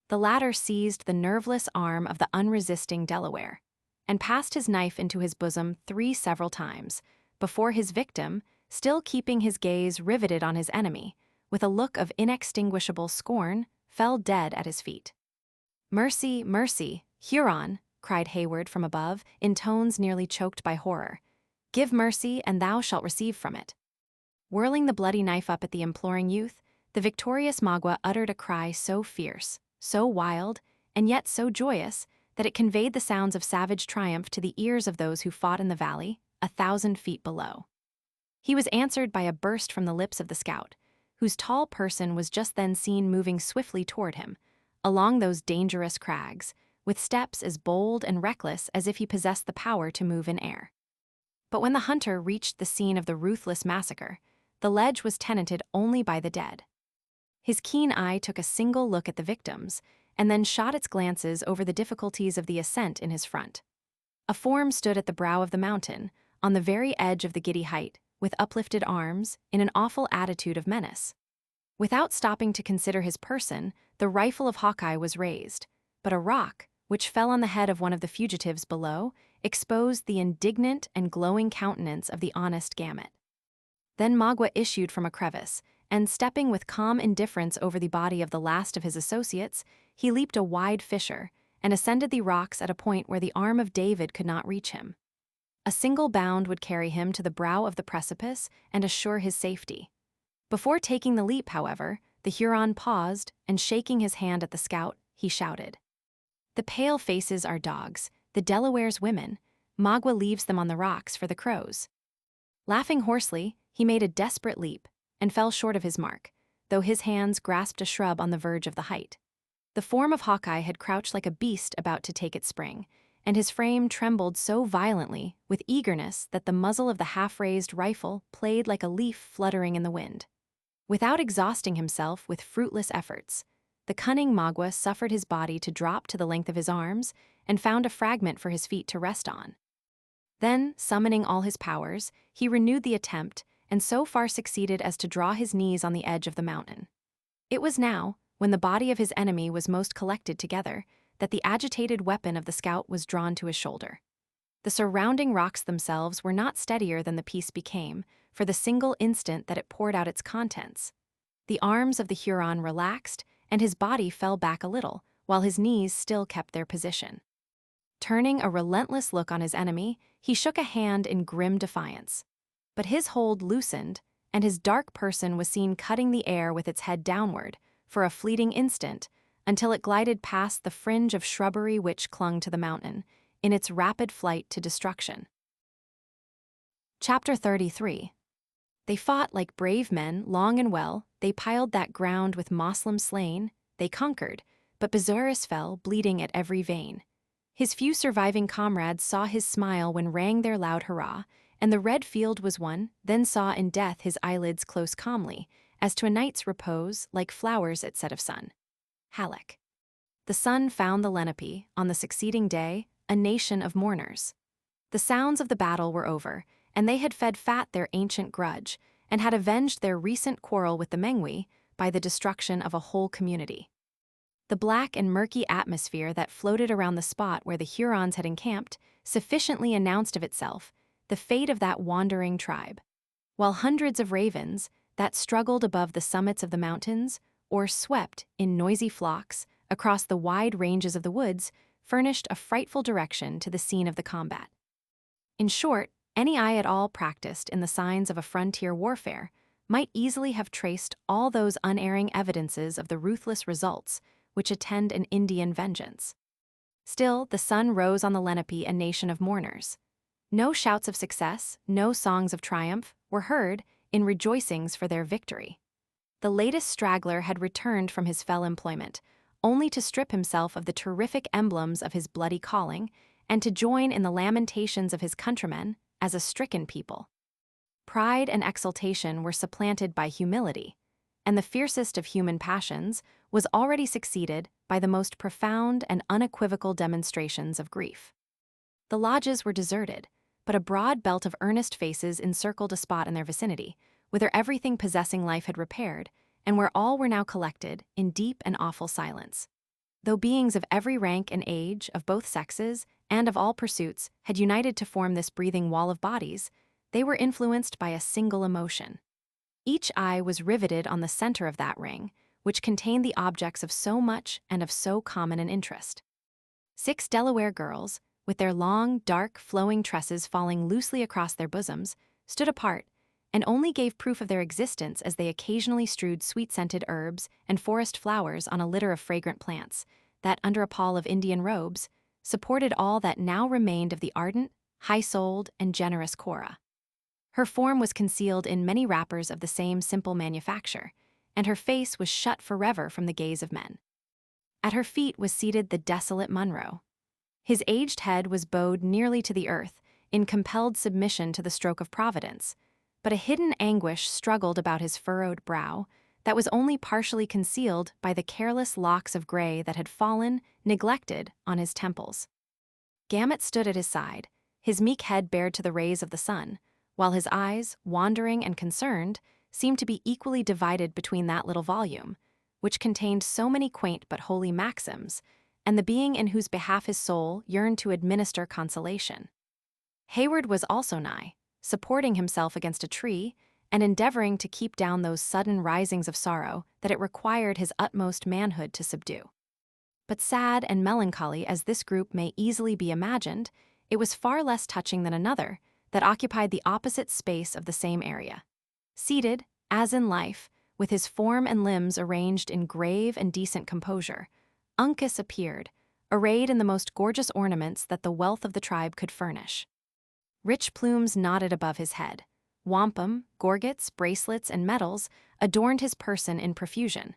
The latter seized the nerveless arm of the unresisting Delaware, and passed his knife into his bosom 3 several times, before his victim, still keeping his gaze riveted on his enemy, with a look of inextinguishable scorn, fell dead at his feet. "Mercy, mercy, Huron," cried Hayward from above, in tones nearly choked by horror. "Give mercy, and thou shalt receive from it." Whirling the bloody knife up at the imploring youth, the victorious Magua uttered a cry so fierce, so wild, and yet so joyous, that it conveyed the sounds of savage triumph to the ears of those who fought in the valley, 1,000 feet below. He was answered by a burst from the lips of the scout, whose tall person was just then seen moving swiftly toward him, along those dangerous crags, with steps as bold and reckless as if he possessed the power to move in air. But when the hunter reached the scene of the ruthless massacre, the ledge was tenanted only by the dead. His keen eye took a single look at the victims, and then shot its glances over the difficulties of the ascent in his front. A form stood at the brow of the mountain, on the very edge of the giddy height, with uplifted arms, in an awful attitude of menace. Without stopping to consider his person, the rifle of Hawkeye was raised, but a rock, which fell on the head of one of the fugitives below, exposed the indignant and glowing countenance of the honest Gamut. Then Magua issued from a crevice, and stepping with calm indifference over the body of the last of his associates, he leaped a wide fissure, and ascended the rocks at a point where the arm of David could not reach him. A single bound would carry him to the brow of the precipice and assure his safety. Before taking the leap, however, the Huron paused, and shaking his hand at the scout, he shouted, "The pale faces are dogs, the Delawares women. Magua leaves them on the rocks for the Crows." Laughing hoarsely, he made a desperate leap, and fell short of his mark, though his hands grasped a shrub on the verge of the height. The form of Hawkeye had crouched like a beast about to take its spring, and his frame trembled so violently with eagerness that the muzzle of the half-raised rifle played like a leaf fluttering in the wind. Without exhausting himself with fruitless efforts, the cunning Magua suffered his body to drop to the length of his arms and found a fragment for his feet to rest on. Then, summoning all his powers, he renewed the attempt and so far succeeded as to draw his knees on the edge of the mountain. It was now, when the body of his enemy was most collected together, that the agitated weapon of the scout was drawn to his shoulder. The surrounding rocks themselves were not steadier than the piece became, for the single instant that it poured out its contents. The arms of the Huron relaxed, and his body fell back a little, while his knees still kept their position. Turning a relentless look on his enemy, he shook a hand in grim defiance. But his hold loosened, and his dark person was seen cutting the air with its head downward, for a fleeting instant, until it glided past the fringe of shrubbery which clung to the mountain, in its rapid flight to destruction. Chapter 33. They fought like brave men, long and well, they piled that ground with Moslem slain, they conquered, but Bezuris fell, bleeding at every vein. His few surviving comrades saw his smile when rang their loud hurrah, and the red field was won, then saw in death his eyelids close calmly, as to a night's repose, like flowers at set of sun. Halleck. The sun found the Lenape, on the succeeding day, a nation of mourners. The sounds of the battle were over, and they had fed fat their ancient grudge, and had avenged their recent quarrel with the Mengwe by the destruction of a whole community. The black and murky atmosphere that floated around the spot where the Hurons had encamped sufficiently announced of itself the fate of that wandering tribe, while hundreds of ravens that struggled above the summits of the mountains or swept in noisy flocks across the wide ranges of the woods furnished a frightful direction to the scene of the combat. In short, any eye at all practiced in the signs of a frontier warfare might easily have traced all those unerring evidences of the ruthless results which attend an Indian vengeance. Still, the sun rose on the Lenape a nation of mourners. No shouts of success, no songs of triumph were heard in rejoicings for their victory. The latest straggler had returned from his fell employment, only to strip himself of the terrific emblems of his bloody calling and to join in the lamentations of his countrymen as a stricken people. Pride and exultation were supplanted by humility, and the fiercest of human passions was already succeeded by the most profound and unequivocal demonstrations of grief. The lodges were deserted, but a broad belt of earnest faces encircled a spot in their vicinity, whither everything possessing life had repaired, and where all were now collected in deep and awful silence. Though beings of every rank and age, of both sexes, and of all pursuits, had united to form this breathing wall of bodies, they were influenced by a single emotion. Each eye was riveted on the center of that ring, which contained the objects of so much and of so common an interest. 6 Delaware girls, with their long, dark, flowing tresses falling loosely across their bosoms, stood apart, and only gave proof of their existence as they occasionally strewed sweet-scented herbs and forest flowers on a litter of fragrant plants that, under a pall of Indian robes, supported all that now remained of the ardent, high-souled, and generous Cora. Her form was concealed in many wrappers of the same simple manufacture, and her face was shut forever from the gaze of men. At her feet was seated the desolate Munro. His aged head was bowed nearly to the earth, in compelled submission to the stroke of Providence, but a hidden anguish struggled about his furrowed brow that was only partially concealed by the careless locks of gray that had fallen, neglected, on his temples. Gamut stood at his side, his meek head bared to the rays of the sun, while his eyes, wandering and concerned, seemed to be equally divided between that little volume, which contained so many quaint but holy maxims, and the being in whose behalf his soul yearned to administer consolation. Hayward was also nigh, supporting himself against a tree, and endeavoring to keep down those sudden risings of sorrow that it required his utmost manhood to subdue. But sad and melancholy as this group may easily be imagined, it was far less touching than another that occupied the opposite space of the same area. Seated, as in life, with his form and limbs arranged in grave and decent composure, Uncas appeared, arrayed in the most gorgeous ornaments that the wealth of the tribe could furnish. Rich plumes nodded above his head. Wampum, gorgets, bracelets, and medals adorned his person in profusion,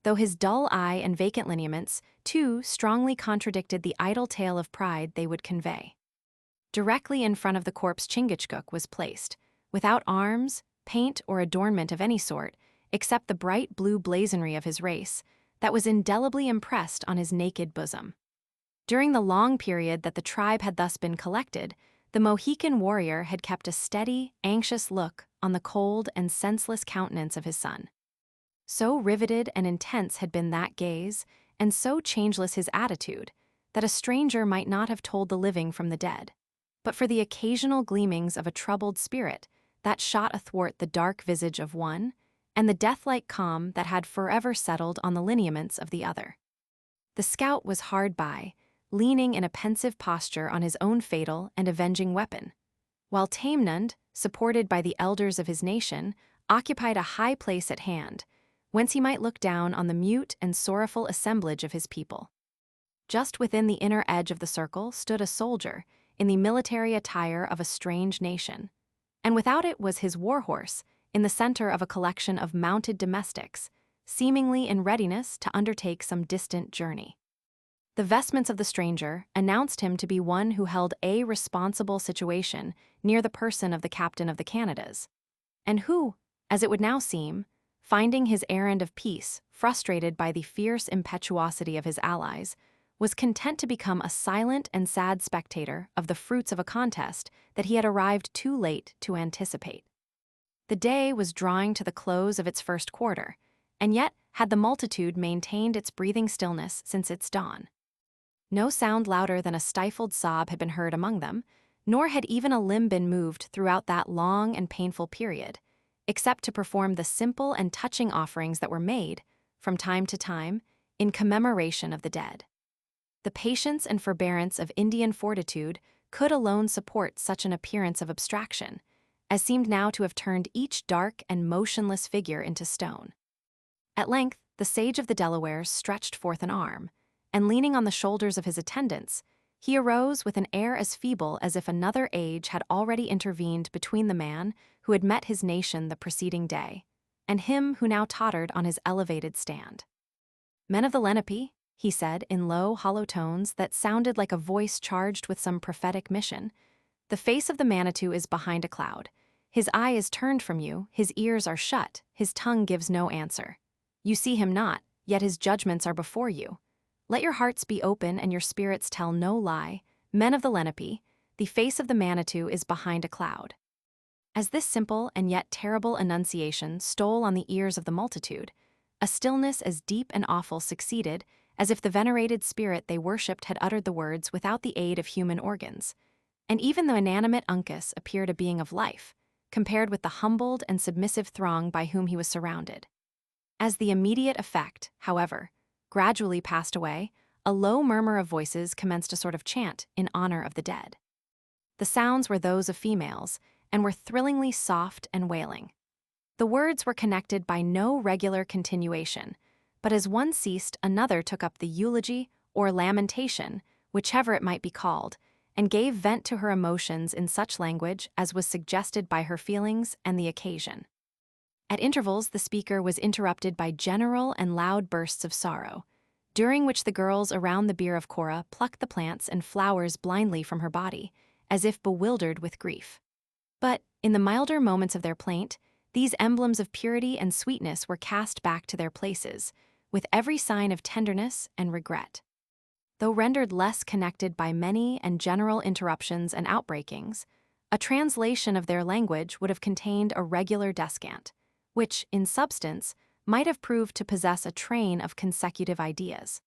though his dull eye and vacant lineaments, too, strongly contradicted the idle tale of pride they would convey. Directly in front of the corpse Chingachgook was placed, without arms, paint, or adornment of any sort, except the bright blue blazonry of his race, that was indelibly impressed on his naked bosom. During the long period that the tribe had thus been collected, the Mohican warrior had kept a steady, anxious look on the cold and senseless countenance of his son. So riveted and intense had been that gaze, and so changeless his attitude, that a stranger might not have told the living from the dead, but for the occasional gleamings of a troubled spirit that shot athwart the dark visage of one, and the death-like calm that had forever settled on the lineaments of the other. The scout was hard by, leaning in a pensive posture on his own fatal and avenging weapon, while Tamenund, supported by the elders of his nation, occupied a high place at hand, whence he might look down on the mute and sorrowful assemblage of his people. Just within the inner edge of the circle stood a soldier in the military attire of a strange nation, and without it was his war-horse in the center of a collection of mounted domestics, seemingly in readiness to undertake some distant journey. The vestments of the stranger announced him to be one who held a responsible situation near the person of the captain of the Canadas, and who, as it would now seem, finding his errand of peace frustrated by the fierce impetuosity of his allies, was content to become a silent and sad spectator of the fruits of a contest that he had arrived too late to anticipate. The day was drawing to the close of its first quarter, and yet had the multitude maintained its breathing stillness since its dawn. No sound louder than a stifled sob had been heard among them, nor had even a limb been moved throughout that long and painful period, except to perform the simple and touching offerings that were made, from time to time, in commemoration of the dead. The patience and forbearance of Indian fortitude could alone support such an appearance of abstraction, as seemed now to have turned each dark and motionless figure into stone. At length, the sage of the Delawares stretched forth an arm, and leaning on the shoulders of his attendants, he arose with an air as feeble as if another age had already intervened between the man who had met his nation the preceding day, and him who now tottered on his elevated stand. "Men of the Lenape," he said in low, hollow tones that sounded like a voice charged with some prophetic mission, "the face of the Manitou is behind a cloud. His eye is turned from you, his ears are shut, his tongue gives no answer. You see him not, yet his judgments are before you. Let your hearts be open and your spirits tell no lie. Men of the Lenape, the face of the Manitou is behind a cloud." As this simple and yet terrible enunciation stole on the ears of the multitude, a stillness as deep and awful succeeded, as if the venerated spirit they worshipped had uttered the words without the aid of human organs, and even the inanimate Uncas appeared a being of life, compared with the humbled and submissive throng by whom he was surrounded. As the immediate effect, however, gradually passed away, a low murmur of voices commenced a sort of chant in honor of the dead. The sounds were those of females, and were thrillingly soft and wailing. The words were connected by no regular continuation, but as one ceased, another took up the eulogy or lamentation, whichever it might be called, and gave vent to her emotions in such language as was suggested by her feelings and the occasion. At intervals, the speaker was interrupted by general and loud bursts of sorrow, during which the girls around the bier of Cora plucked the plants and flowers blindly from her body, as if bewildered with grief. But, in the milder moments of their plaint, these emblems of purity and sweetness were cast back to their places, with every sign of tenderness and regret. Though rendered less connected by many and general interruptions and outbreakings, a translation of their language would have contained a regular descant, which, in substance, might have proved to possess a train of consecutive ideas.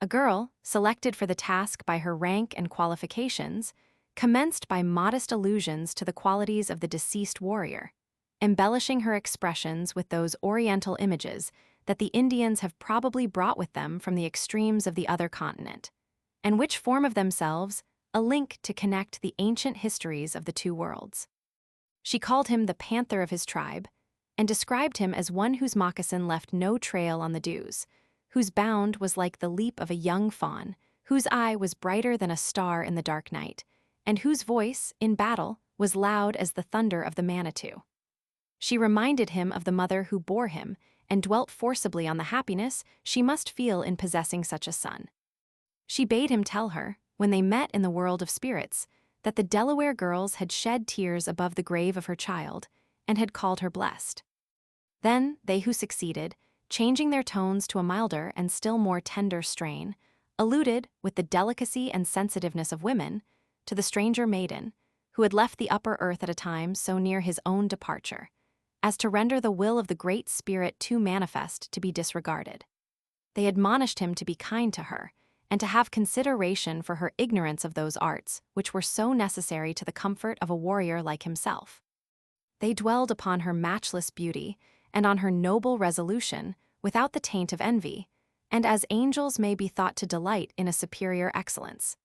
A girl, selected for the task by her rank and qualifications, commenced by modest allusions to the qualities of the deceased warrior, embellishing her expressions with those oriental images that the Indians have probably brought with them from the extremes of the other continent, and which form of themselves a link to connect the ancient histories of the two worlds. She called him the panther of his tribe, and described him as one whose moccasin left no trail on the dews, whose bound was like the leap of a young fawn, whose eye was brighter than a star in the dark night, and whose voice, in battle, was loud as the thunder of the Manitou. She reminded him of the mother who bore him, and dwelt forcibly on the happiness she must feel in possessing such a son. She bade him tell her, when they met in the world of spirits, that the Delaware girls had shed tears above the grave of her child, and had called her blessed. Then they who succeeded, changing their tones to a milder and still more tender strain, alluded, with the delicacy and sensitiveness of women, to the stranger maiden, who had left the upper earth at a time so near his own departure, as to render the will of the Great Spirit too manifest to be disregarded. They admonished him to be kind to her, and to have consideration for her ignorance of those arts which were so necessary to the comfort of a warrior like himself. They dwelled upon her matchless beauty, and on her noble resolution, without the taint of envy, and as angels may be thought to delight in a superior excellence,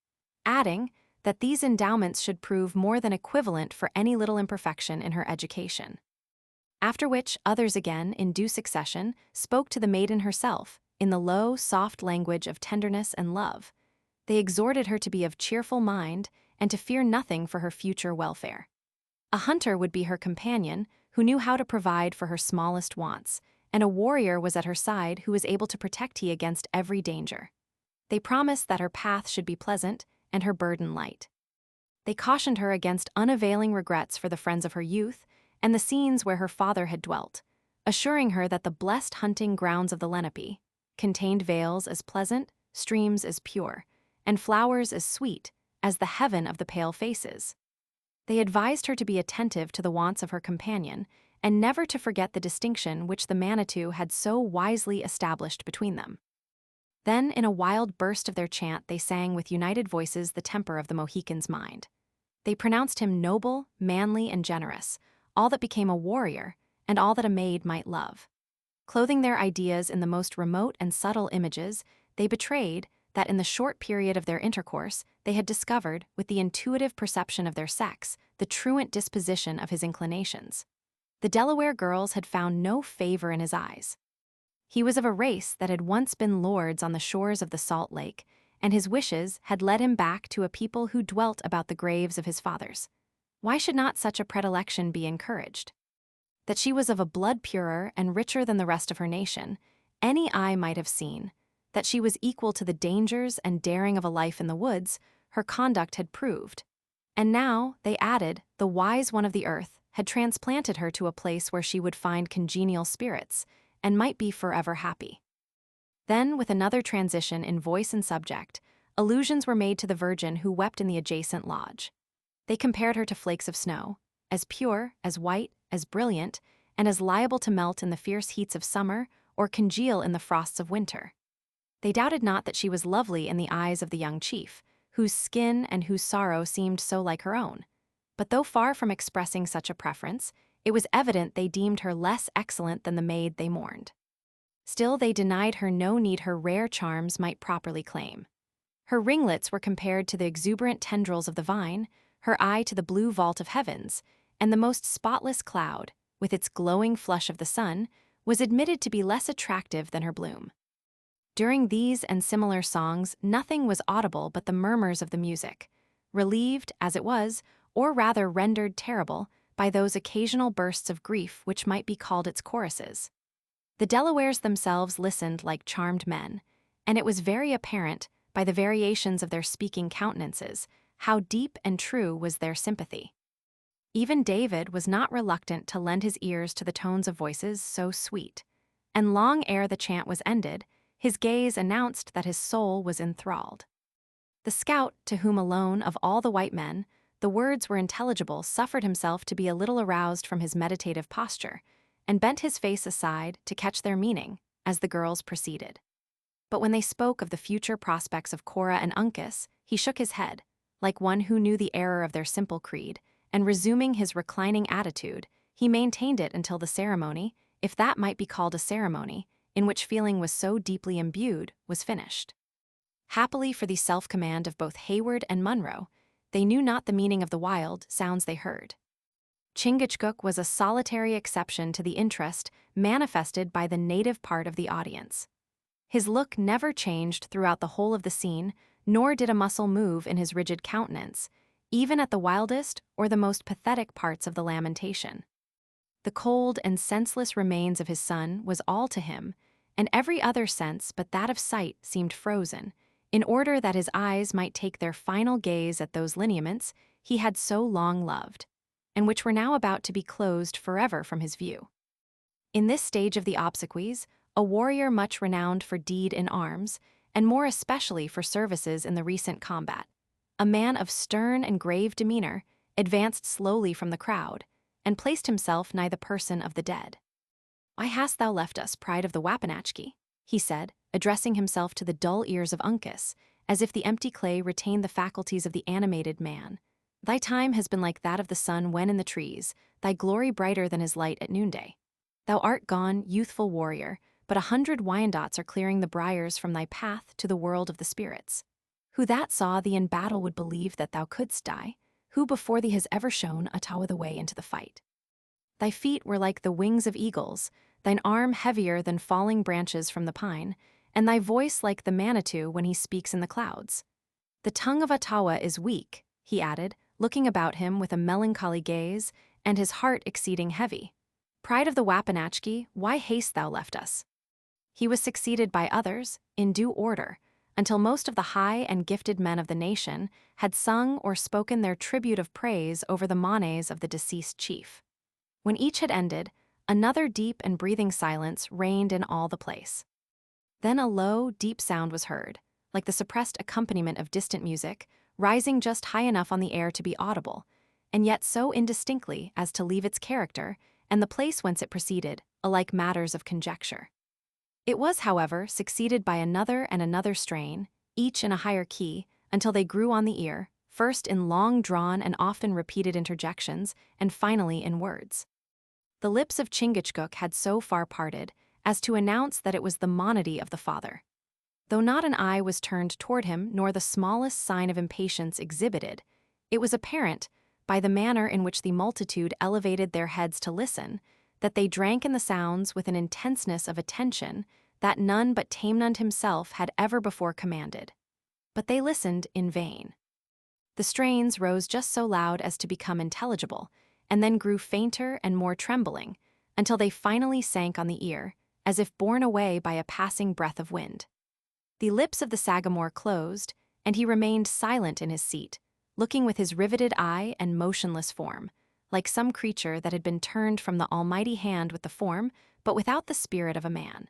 adding that these endowments should prove more than equivalent for any little imperfection in her education. After which others again, in due succession, spoke to the maiden herself, in the low, soft language of tenderness and love. They exhorted her to be of cheerful mind and to fear nothing for her future welfare. A hunter would be her companion, who knew how to provide for her smallest wants, and a warrior was at her side who was able to protect her against every danger. They promised that her path should be pleasant and her burden light. They cautioned her against unavailing regrets for the friends of her youth and the scenes where her father had dwelt, assuring her that the blessed hunting grounds of the Lenape contained vales as pleasant, streams as pure, and flowers as sweet as the heaven of the pale faces. They advised her to be attentive to the wants of her companion and never to forget the distinction which the Manitou had so wisely established between them. Then, in a wild burst of their chant, they sang with united voices the temper of the Mohican's mind. They pronounced him noble, manly, and generous, all that became a warrior, and all that a maid might love. Clothing their ideas in the most remote and subtle images, they betrayed that in the short period of their intercourse they had discovered, with the intuitive perception of their sex, the truant disposition of his inclinations. The Delaware girls had found no favor in his eyes. He was of a race that had once been lords on the shores of the Salt Lake, and his wishes had led him back to a people who dwelt about the graves of his fathers. Why should not such a predilection be encouraged? That she was of a blood purer and richer than the rest of her nation, any eye might have seen. That she was equal to the dangers and daring of a life in the woods, her conduct had proved. And now, they added, the wise one of the earth had transplanted her to a place where she would find congenial spirits, and might be forever happy. Then, with another transition in voice and subject, allusions were made to the virgin who wept in the adjacent lodge. They compared her to flakes of snow, as pure, as white, as brilliant, and as liable to melt in the fierce heats of summer or congeal in the frosts of winter. They doubted not that she was lovely in the eyes of the young chief, whose skin and whose sorrow seemed so like her own. But though far from expressing such a preference, it was evident they deemed her less excellent than the maid they mourned. Still, they denied her no need her rare charms might properly claim. Her ringlets were compared to the exuberant tendrils of the vine, her eye to the blue vault of heavens, and the most spotless cloud, with its glowing flush of the sun, was admitted to be less attractive than her bloom. During these and similar songs, nothing was audible but the murmurs of the music, relieved, as it was, or rather rendered terrible, by those occasional bursts of grief which might be called its choruses. The Delawares themselves listened like charmed men, and it was very apparent, by the variations of their speaking countenances, how deep and true was their sympathy. Even David was not reluctant to lend his ears to the tones of voices so sweet, and long ere the chant was ended, his gaze announced that his soul was enthralled. The scout, to whom alone of all the white men the words were intelligible, suffered himself to be a little aroused from his meditative posture, and bent his face aside to catch their meaning as the girls proceeded. But when they spoke of the future prospects of Cora and Uncas, he shook his head, like one who knew the error of their simple creed, and resuming his reclining attitude, he maintained it until the ceremony, if that might be called a ceremony, in which feeling was so deeply imbued, was finished. Happily for the self-command of both Hayward and Munro, they knew not the meaning of the wild sounds they heard. Chingachgook was a solitary exception to the interest manifested by the native part of the audience. His look never changed throughout the whole of the scene, nor did a muscle move in his rigid countenance, even at the wildest or the most pathetic parts of the lamentation. The cold and senseless remains of his son was all to him, and every other sense but that of sight seemed frozen, in order that his eyes might take their final gaze at those lineaments he had so long loved, and which were now about to be closed forever from his view. In this stage of the obsequies, a warrior much renowned for deed in arms, and more especially for services in the recent combat, a man of stern and grave demeanor, advanced slowly from the crowd, and placed himself nigh the person of the dead. "Why hast thou left us, pride of the Wapanachki?" he said, addressing himself to the dull ears of Uncas, as if the empty clay retained the faculties of the animated man. "Thy time has been like that of the sun when in the trees, thy glory brighter than his light at noonday. Thou art gone, youthful warrior, but 100 Wyandots are clearing the briars from thy path to the world of the spirits. Who that saw thee in battle would believe that thou couldst die? Who before thee has ever shown Atawa the way into the fight? Thy feet were like the wings of eagles, thine arm heavier than falling branches from the pine, and thy voice like the Manitou when he speaks in the clouds. The tongue of Atawa is weak, he added, looking about him with a melancholy gaze, and his heart exceeding heavy. Pride of the Wapanachki, why hast thou left us? He was succeeded by others, in due order, until most of the high and gifted men of the nation had sung or spoken their tribute of praise over the manes of the deceased chief. When each had ended, another deep and breathing silence reigned in all the place. Then a low, deep sound was heard, like the suppressed accompaniment of distant music, rising just high enough on the air to be audible, and yet so indistinctly as to leave its character, and the place whence it proceeded, alike matters of conjecture. It was, however, succeeded by another and another strain, each in a higher key, until they grew on the ear, first in long-drawn and often repeated interjections, and finally in words. The lips of Chingachgook had so far parted as to announce that it was the monody of the father. Though not an eye was turned toward him, nor the smallest sign of impatience exhibited, it was apparent, by the manner in which the multitude elevated their heads to listen, that they drank in the sounds with an intenseness of attention that none but Tamenund himself had ever before commanded. But they listened in vain. The strains rose just so loud as to become intelligible, and then grew fainter and more trembling, until they finally sank on the ear, as if borne away by a passing breath of wind. The lips of the Sagamore closed, and he remained silent in his seat, looking with his riveted eye and motionless form, like some creature that had been turned from the almighty hand with the form, but without the spirit of a man.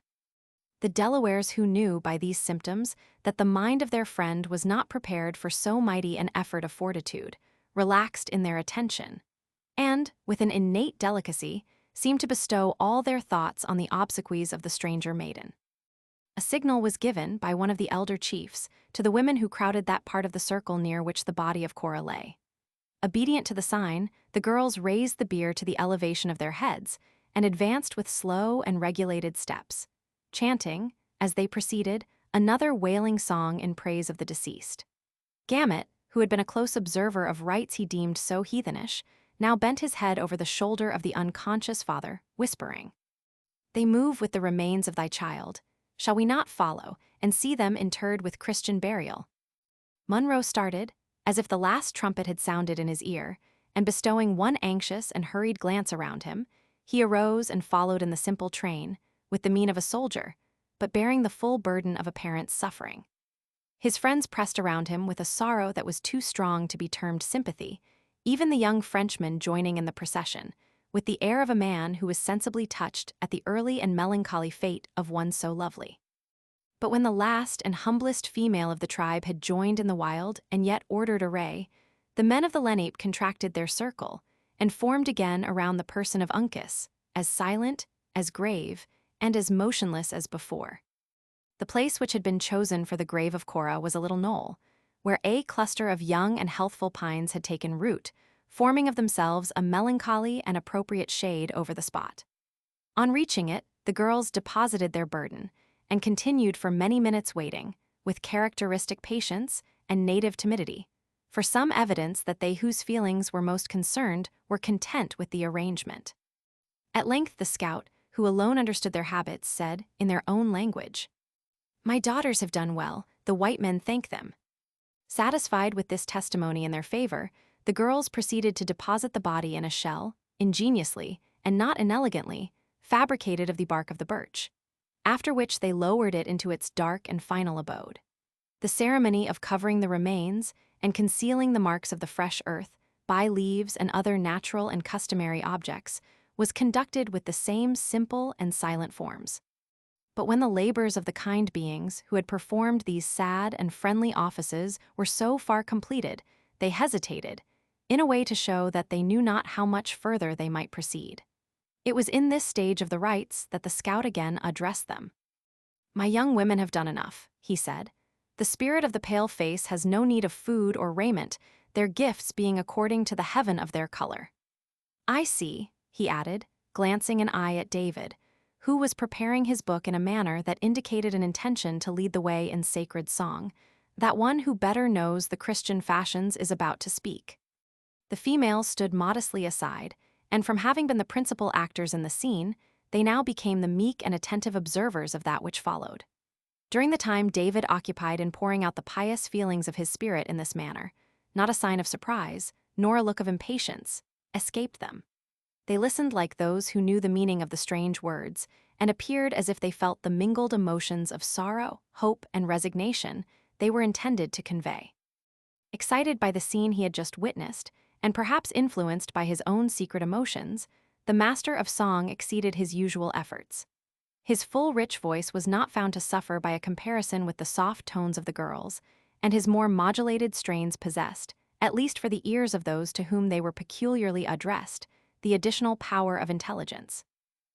The Delawares, who knew by these symptoms that the mind of their friend was not prepared for so mighty an effort of fortitude, relaxed in their attention, and, with an innate delicacy, seemed to bestow all their thoughts on the obsequies of the stranger maiden. A signal was given by one of the elder chiefs to the women who crowded that part of the circle near which the body of Cora lay. Obedient to the sign, the girls raised the bier to the elevation of their heads and advanced with slow and regulated steps, chanting, as they proceeded, another wailing song in praise of the deceased. Gamut, who had been a close observer of rites he deemed so heathenish, now bent his head over the shoulder of the unconscious father, whispering, "They move with the remains of thy child. Shall we not follow, and see them interred with Christian burial?" Munro started, as if the last trumpet had sounded in his ear, and bestowing one anxious and hurried glance around him, he arose and followed in the simple train, with the mien of a soldier, but bearing the full burden of a parent's suffering. His friends pressed around him with a sorrow that was too strong to be termed sympathy, even the young Frenchman joining in the procession, with the air of a man who was sensibly touched at the early and melancholy fate of one so lovely. But when the last and humblest female of the tribe had joined in the wild and yet ordered array, the men of the Lenape contracted their circle and formed again around the person of Uncas, as silent, as grave, and as motionless as before. The place which had been chosen for the grave of Cora was a little knoll, where a cluster of young and healthful pines had taken root, forming of themselves a melancholy and appropriate shade over the spot. On reaching it, the girls deposited their burden, and continued for many minutes waiting, with characteristic patience and native timidity, for some evidence that they whose feelings were most concerned were content with the arrangement. At length the scout, who alone understood their habits, said, in their own language, "My daughters have done well, the white men thank them." Satisfied with this testimony in their favor, the girls proceeded to deposit the body in a shell, ingeniously, and not inelegantly, fabricated of the bark of the birch, after which they lowered it into its dark and final abode. The ceremony of covering the remains and concealing the marks of the fresh earth by leaves and other natural and customary objects was conducted with the same simple and silent forms. But when the labors of the kind beings who had performed these sad and friendly offices were so far completed, they hesitated, in a way to show that they knew not how much further they might proceed. It was in this stage of the rites that the scout again addressed them. "My young women have done enough," he said. "The spirit of the pale face has no need of food or raiment, their gifts being according to the heaven of their color. I see," he added, glancing an eye at David, who was preparing his book in a manner that indicated an intention to lead the way in sacred song, that one who better knows the Christian fashions is about to speak. The females stood modestly aside, and from having been the principal actors in the scene, they now became the meek and attentive observers of that which followed. During the time David occupied in pouring out the pious feelings of his spirit in this manner, not a sign of surprise, nor a look of impatience, escaped them. They listened like those who knew the meaning of the strange words, and appeared as if they felt the mingled emotions of sorrow, hope, and resignation they were intended to convey. Excited by the scene he had just witnessed, and perhaps influenced by his own secret emotions, the master of song exceeded his usual efforts. His full, rich voice was not found to suffer by a comparison with the soft tones of the girls, and his more modulated strains possessed, at least for the ears of those to whom they were peculiarly addressed, the additional power of intelligence.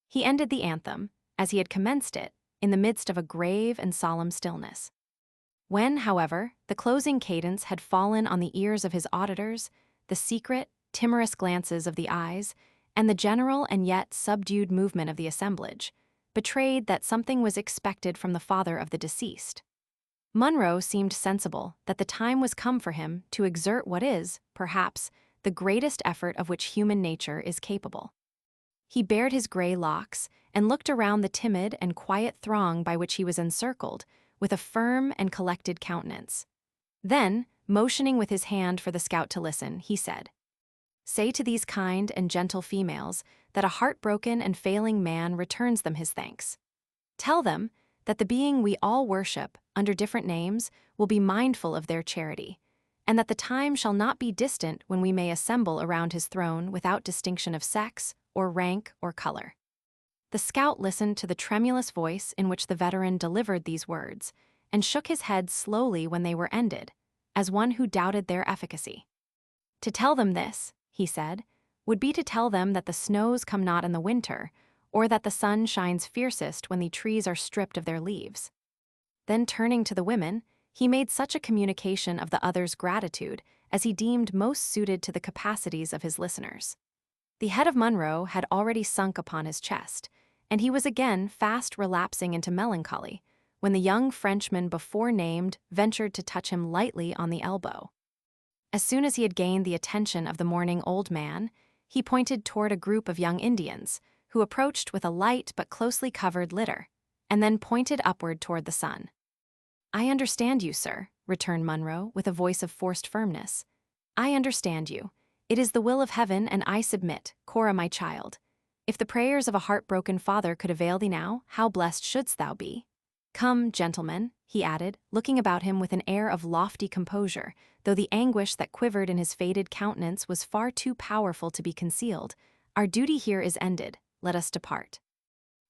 He ended the anthem, as he had commenced it, in the midst of a grave and solemn stillness. When, however, the closing cadence had fallen on the ears of his auditors, the secret, timorous glances of the eyes, and the general and yet subdued movement of the assemblage, betrayed that something was expected from the father of the deceased. Munro seemed sensible that the time was come for him to exert what is, perhaps, the greatest effort of which human nature is capable. He bared his gray locks and looked around the timid and quiet throng by which he was encircled, with a firm and collected countenance. Then, motioning with his hand for the scout to listen, he said, "Say to these kind and gentle females that a heartbroken and failing man returns them his thanks. Tell them that the being we all worship, under different names, will be mindful of their charity, and that the time shall not be distant when we may assemble around his throne without distinction of sex, or rank, or color." The scout listened to the tremulous voice in which the veteran delivered these words, and shook his head slowly when they were ended, as one who doubted their efficacy. "To tell them this," he said, "would be to tell them that the snows come not in the winter, or that the sun shines fiercest when the trees are stripped of their leaves." Then turning to the women, he made such a communication of the others' gratitude as he deemed most suited to the capacities of his listeners. The head of Munro had already sunk upon his chest, and he was again fast relapsing into melancholy, when the young Frenchman before named ventured to touch him lightly on the elbow. As soon as he had gained the attention of the mourning old man, he pointed toward a group of young Indians, who approached with a light but closely covered litter, and then pointed upward toward the sun. "I understand you, sir," returned Munro, with a voice of forced firmness. "I understand you. It is the will of heaven, and I submit, Cora, my child. If the prayers of a heartbroken father could avail thee now, how blessed shouldst thou be? Come, gentlemen," he added, looking about him with an air of lofty composure, though the anguish that quivered in his faded countenance was far too powerful to be concealed. "Our duty here is ended. Let us depart."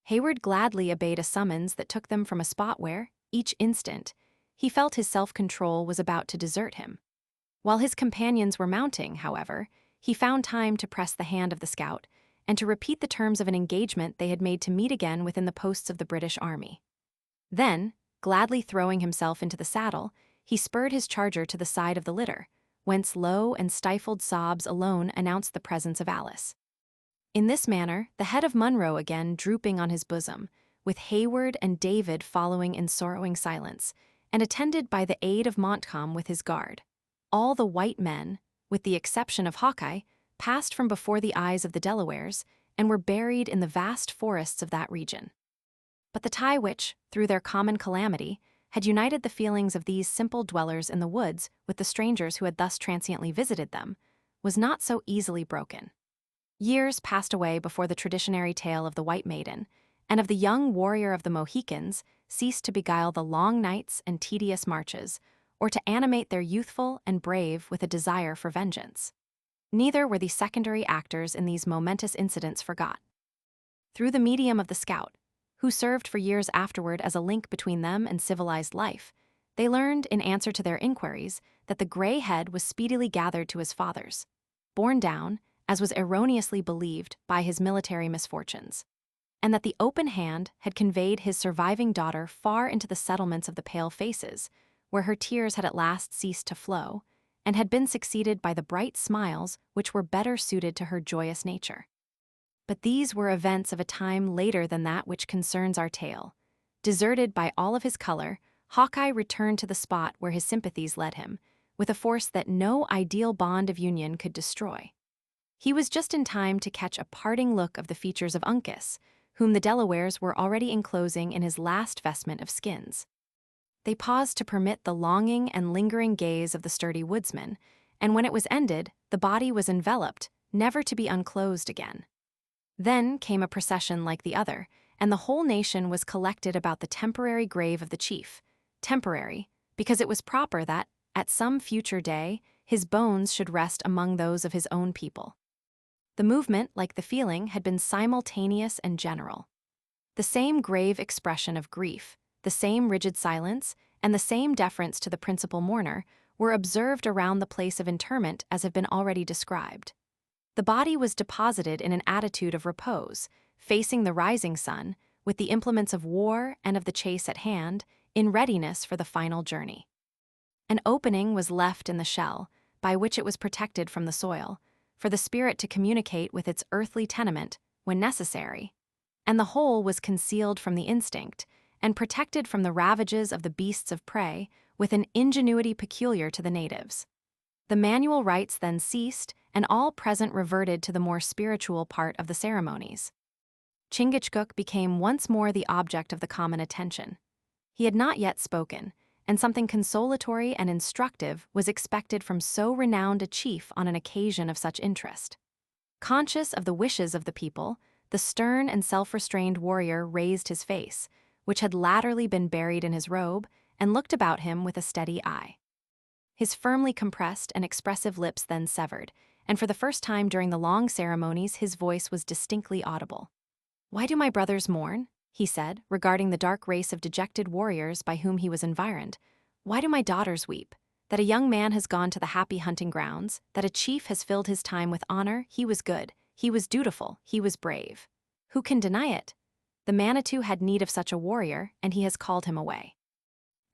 Hayward gladly obeyed a summons that took them from a spot where, each instant, he felt his self-control was about to desert him. While his companions were mounting, however, he found time to press the hand of the scout and to repeat the terms of an engagement they had made to meet again within the posts of the British Army. Then, gladly throwing himself into the saddle, he spurred his charger to the side of the litter, whence low and stifled sobs alone announced the presence of Alice. In this manner, the head of Munro again drooping on his bosom, with Hayward and David following in sorrowing silence, and attended by the aide of Montcalm with his guard, all the white men, with the exception of Hawkeye, passed from before the eyes of the Delawares and were buried in the vast forests of that region. But the tie which, through their common calamity, had united the feelings of these simple dwellers in the woods with the strangers who had thus transiently visited them, was not so easily broken. Years passed away before the traditionary tale of the White Maiden, and of the young warrior of the Mohicans ceased to beguile the long nights and tedious marches, or to animate their youthful and brave with a desire for vengeance. Neither were the secondary actors in these momentous incidents forgot. Through the medium of the scout, who served for years afterward as a link between them and civilized life, they learned, in answer to their inquiries, that the gray head was speedily gathered to his fathers, borne down, as was erroneously believed, by his military misfortunes, and that the open hand had conveyed his surviving daughter far into the settlements of the Pale Faces, where her tears had at last ceased to flow, and had been succeeded by the bright smiles which were better suited to her joyous nature. But these were events of a time later than that which concerns our tale. Deserted by all of his color, Hawkeye returned to the spot where his sympathies led him, with a force that no ideal bond of union could destroy. He was just in time to catch a parting look of the features of Uncas, whom the Delawares were already enclosing in his last vestment of skins. They paused to permit the longing and lingering gaze of the sturdy woodsman, and when it was ended, the body was enveloped, never to be unclosed again. Then came a procession like the other, and the whole nation was collected about the temporary grave of the chief. Temporary, because it was proper that, at some future day, his bones should rest among those of his own people. The movement, like the feeling, had been simultaneous and general. The same grave expression of grief, the same rigid silence, and the same deference to the principal mourner were observed around the place of interment as have been already described. The body was deposited in an attitude of repose, facing the rising sun, with the implements of war and of the chase at hand, in readiness for the final journey. An opening was left in the shell, by which it was protected from the soil, for the spirit to communicate with its earthly tenement, when necessary, and the whole was concealed from the instinct, and protected from the ravages of the beasts of prey, with an ingenuity peculiar to the natives. The manual rites then ceased, and all present reverted to the more spiritual part of the ceremonies. Chingachgook became once more the object of the common attention. He had not yet spoken, and something consolatory and instructive was expected from so renowned a chief on an occasion of such interest. Conscious of the wishes of the people, the stern and self-restrained warrior raised his face, which had latterly been buried in his robe, and looked about him with a steady eye. His firmly compressed and expressive lips then severed, and for the first time during the long ceremonies his voice was distinctly audible. "Why do my brothers mourn?" he said, regarding the dark race of dejected warriors by whom he was environed. "Why do my daughters weep? That a young man has gone to the happy hunting grounds, that a chief has filled his time with honor, he was good, he was dutiful, he was brave. Who can deny it? The Manitou had need of such a warrior, and he has called him away.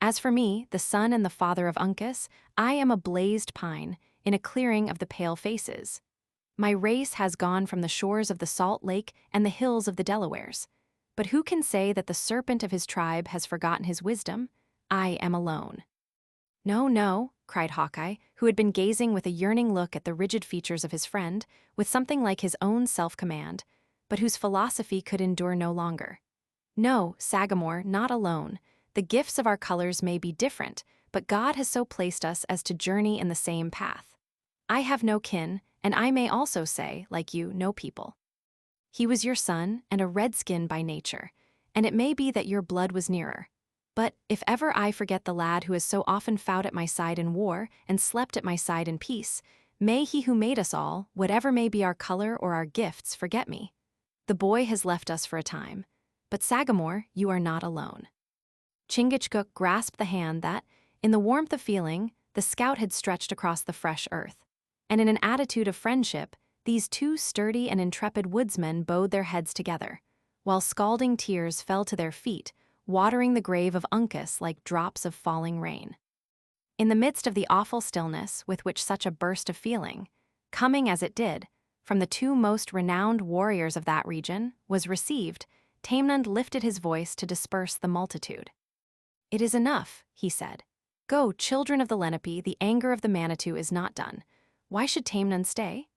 As for me, the son and the father of Uncas, I am a blazed pine, in a clearing of the pale faces. My race has gone from the shores of the Salt Lake and the hills of the Delawares. But who can say that the serpent of his tribe has forgotten his wisdom? I am alone." "No, no," cried Hawkeye, who had been gazing with a yearning look at the rigid features of his friend, with something like his own self-command, but whose philosophy could endure no longer. "No, Sagamore, not alone. The gifts of our colors may be different, but God has so placed us as to journey in the same path. I have no kin, and I may also say, like you, no people. He was your son, and a redskin by nature, and it may be that your blood was nearer. But if ever I forget the lad who has so often fought at my side in war and slept at my side in peace, may he who made us all, whatever may be our color or our gifts, forget me. The boy has left us for a time, but Sagamore, you are not alone." Chingachgook grasped the hand that, in the warmth of feeling, the scout had stretched across the fresh earth, and in an attitude of friendship, these two sturdy and intrepid woodsmen bowed their heads together, while scalding tears fell to their feet, watering the grave of Uncas like drops of falling rain. In the midst of the awful stillness with which such a burst of feeling, coming as it did, from the two most renowned warriors of that region, was received, Tamenund lifted his voice to disperse the multitude. "It is enough," he said. "Go, children of the Lenape, the anger of the Manitou is not done. Why should Tamenund stay?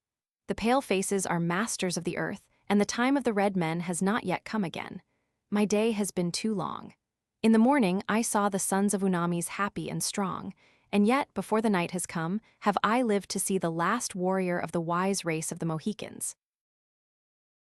The pale faces are masters of the earth, and the time of the red men has not yet come again. My day has been too long. In the morning I saw the sons of Unamis happy and strong, and yet, before the night has come, have I lived to see the last warrior of the wise race of the Mohicans.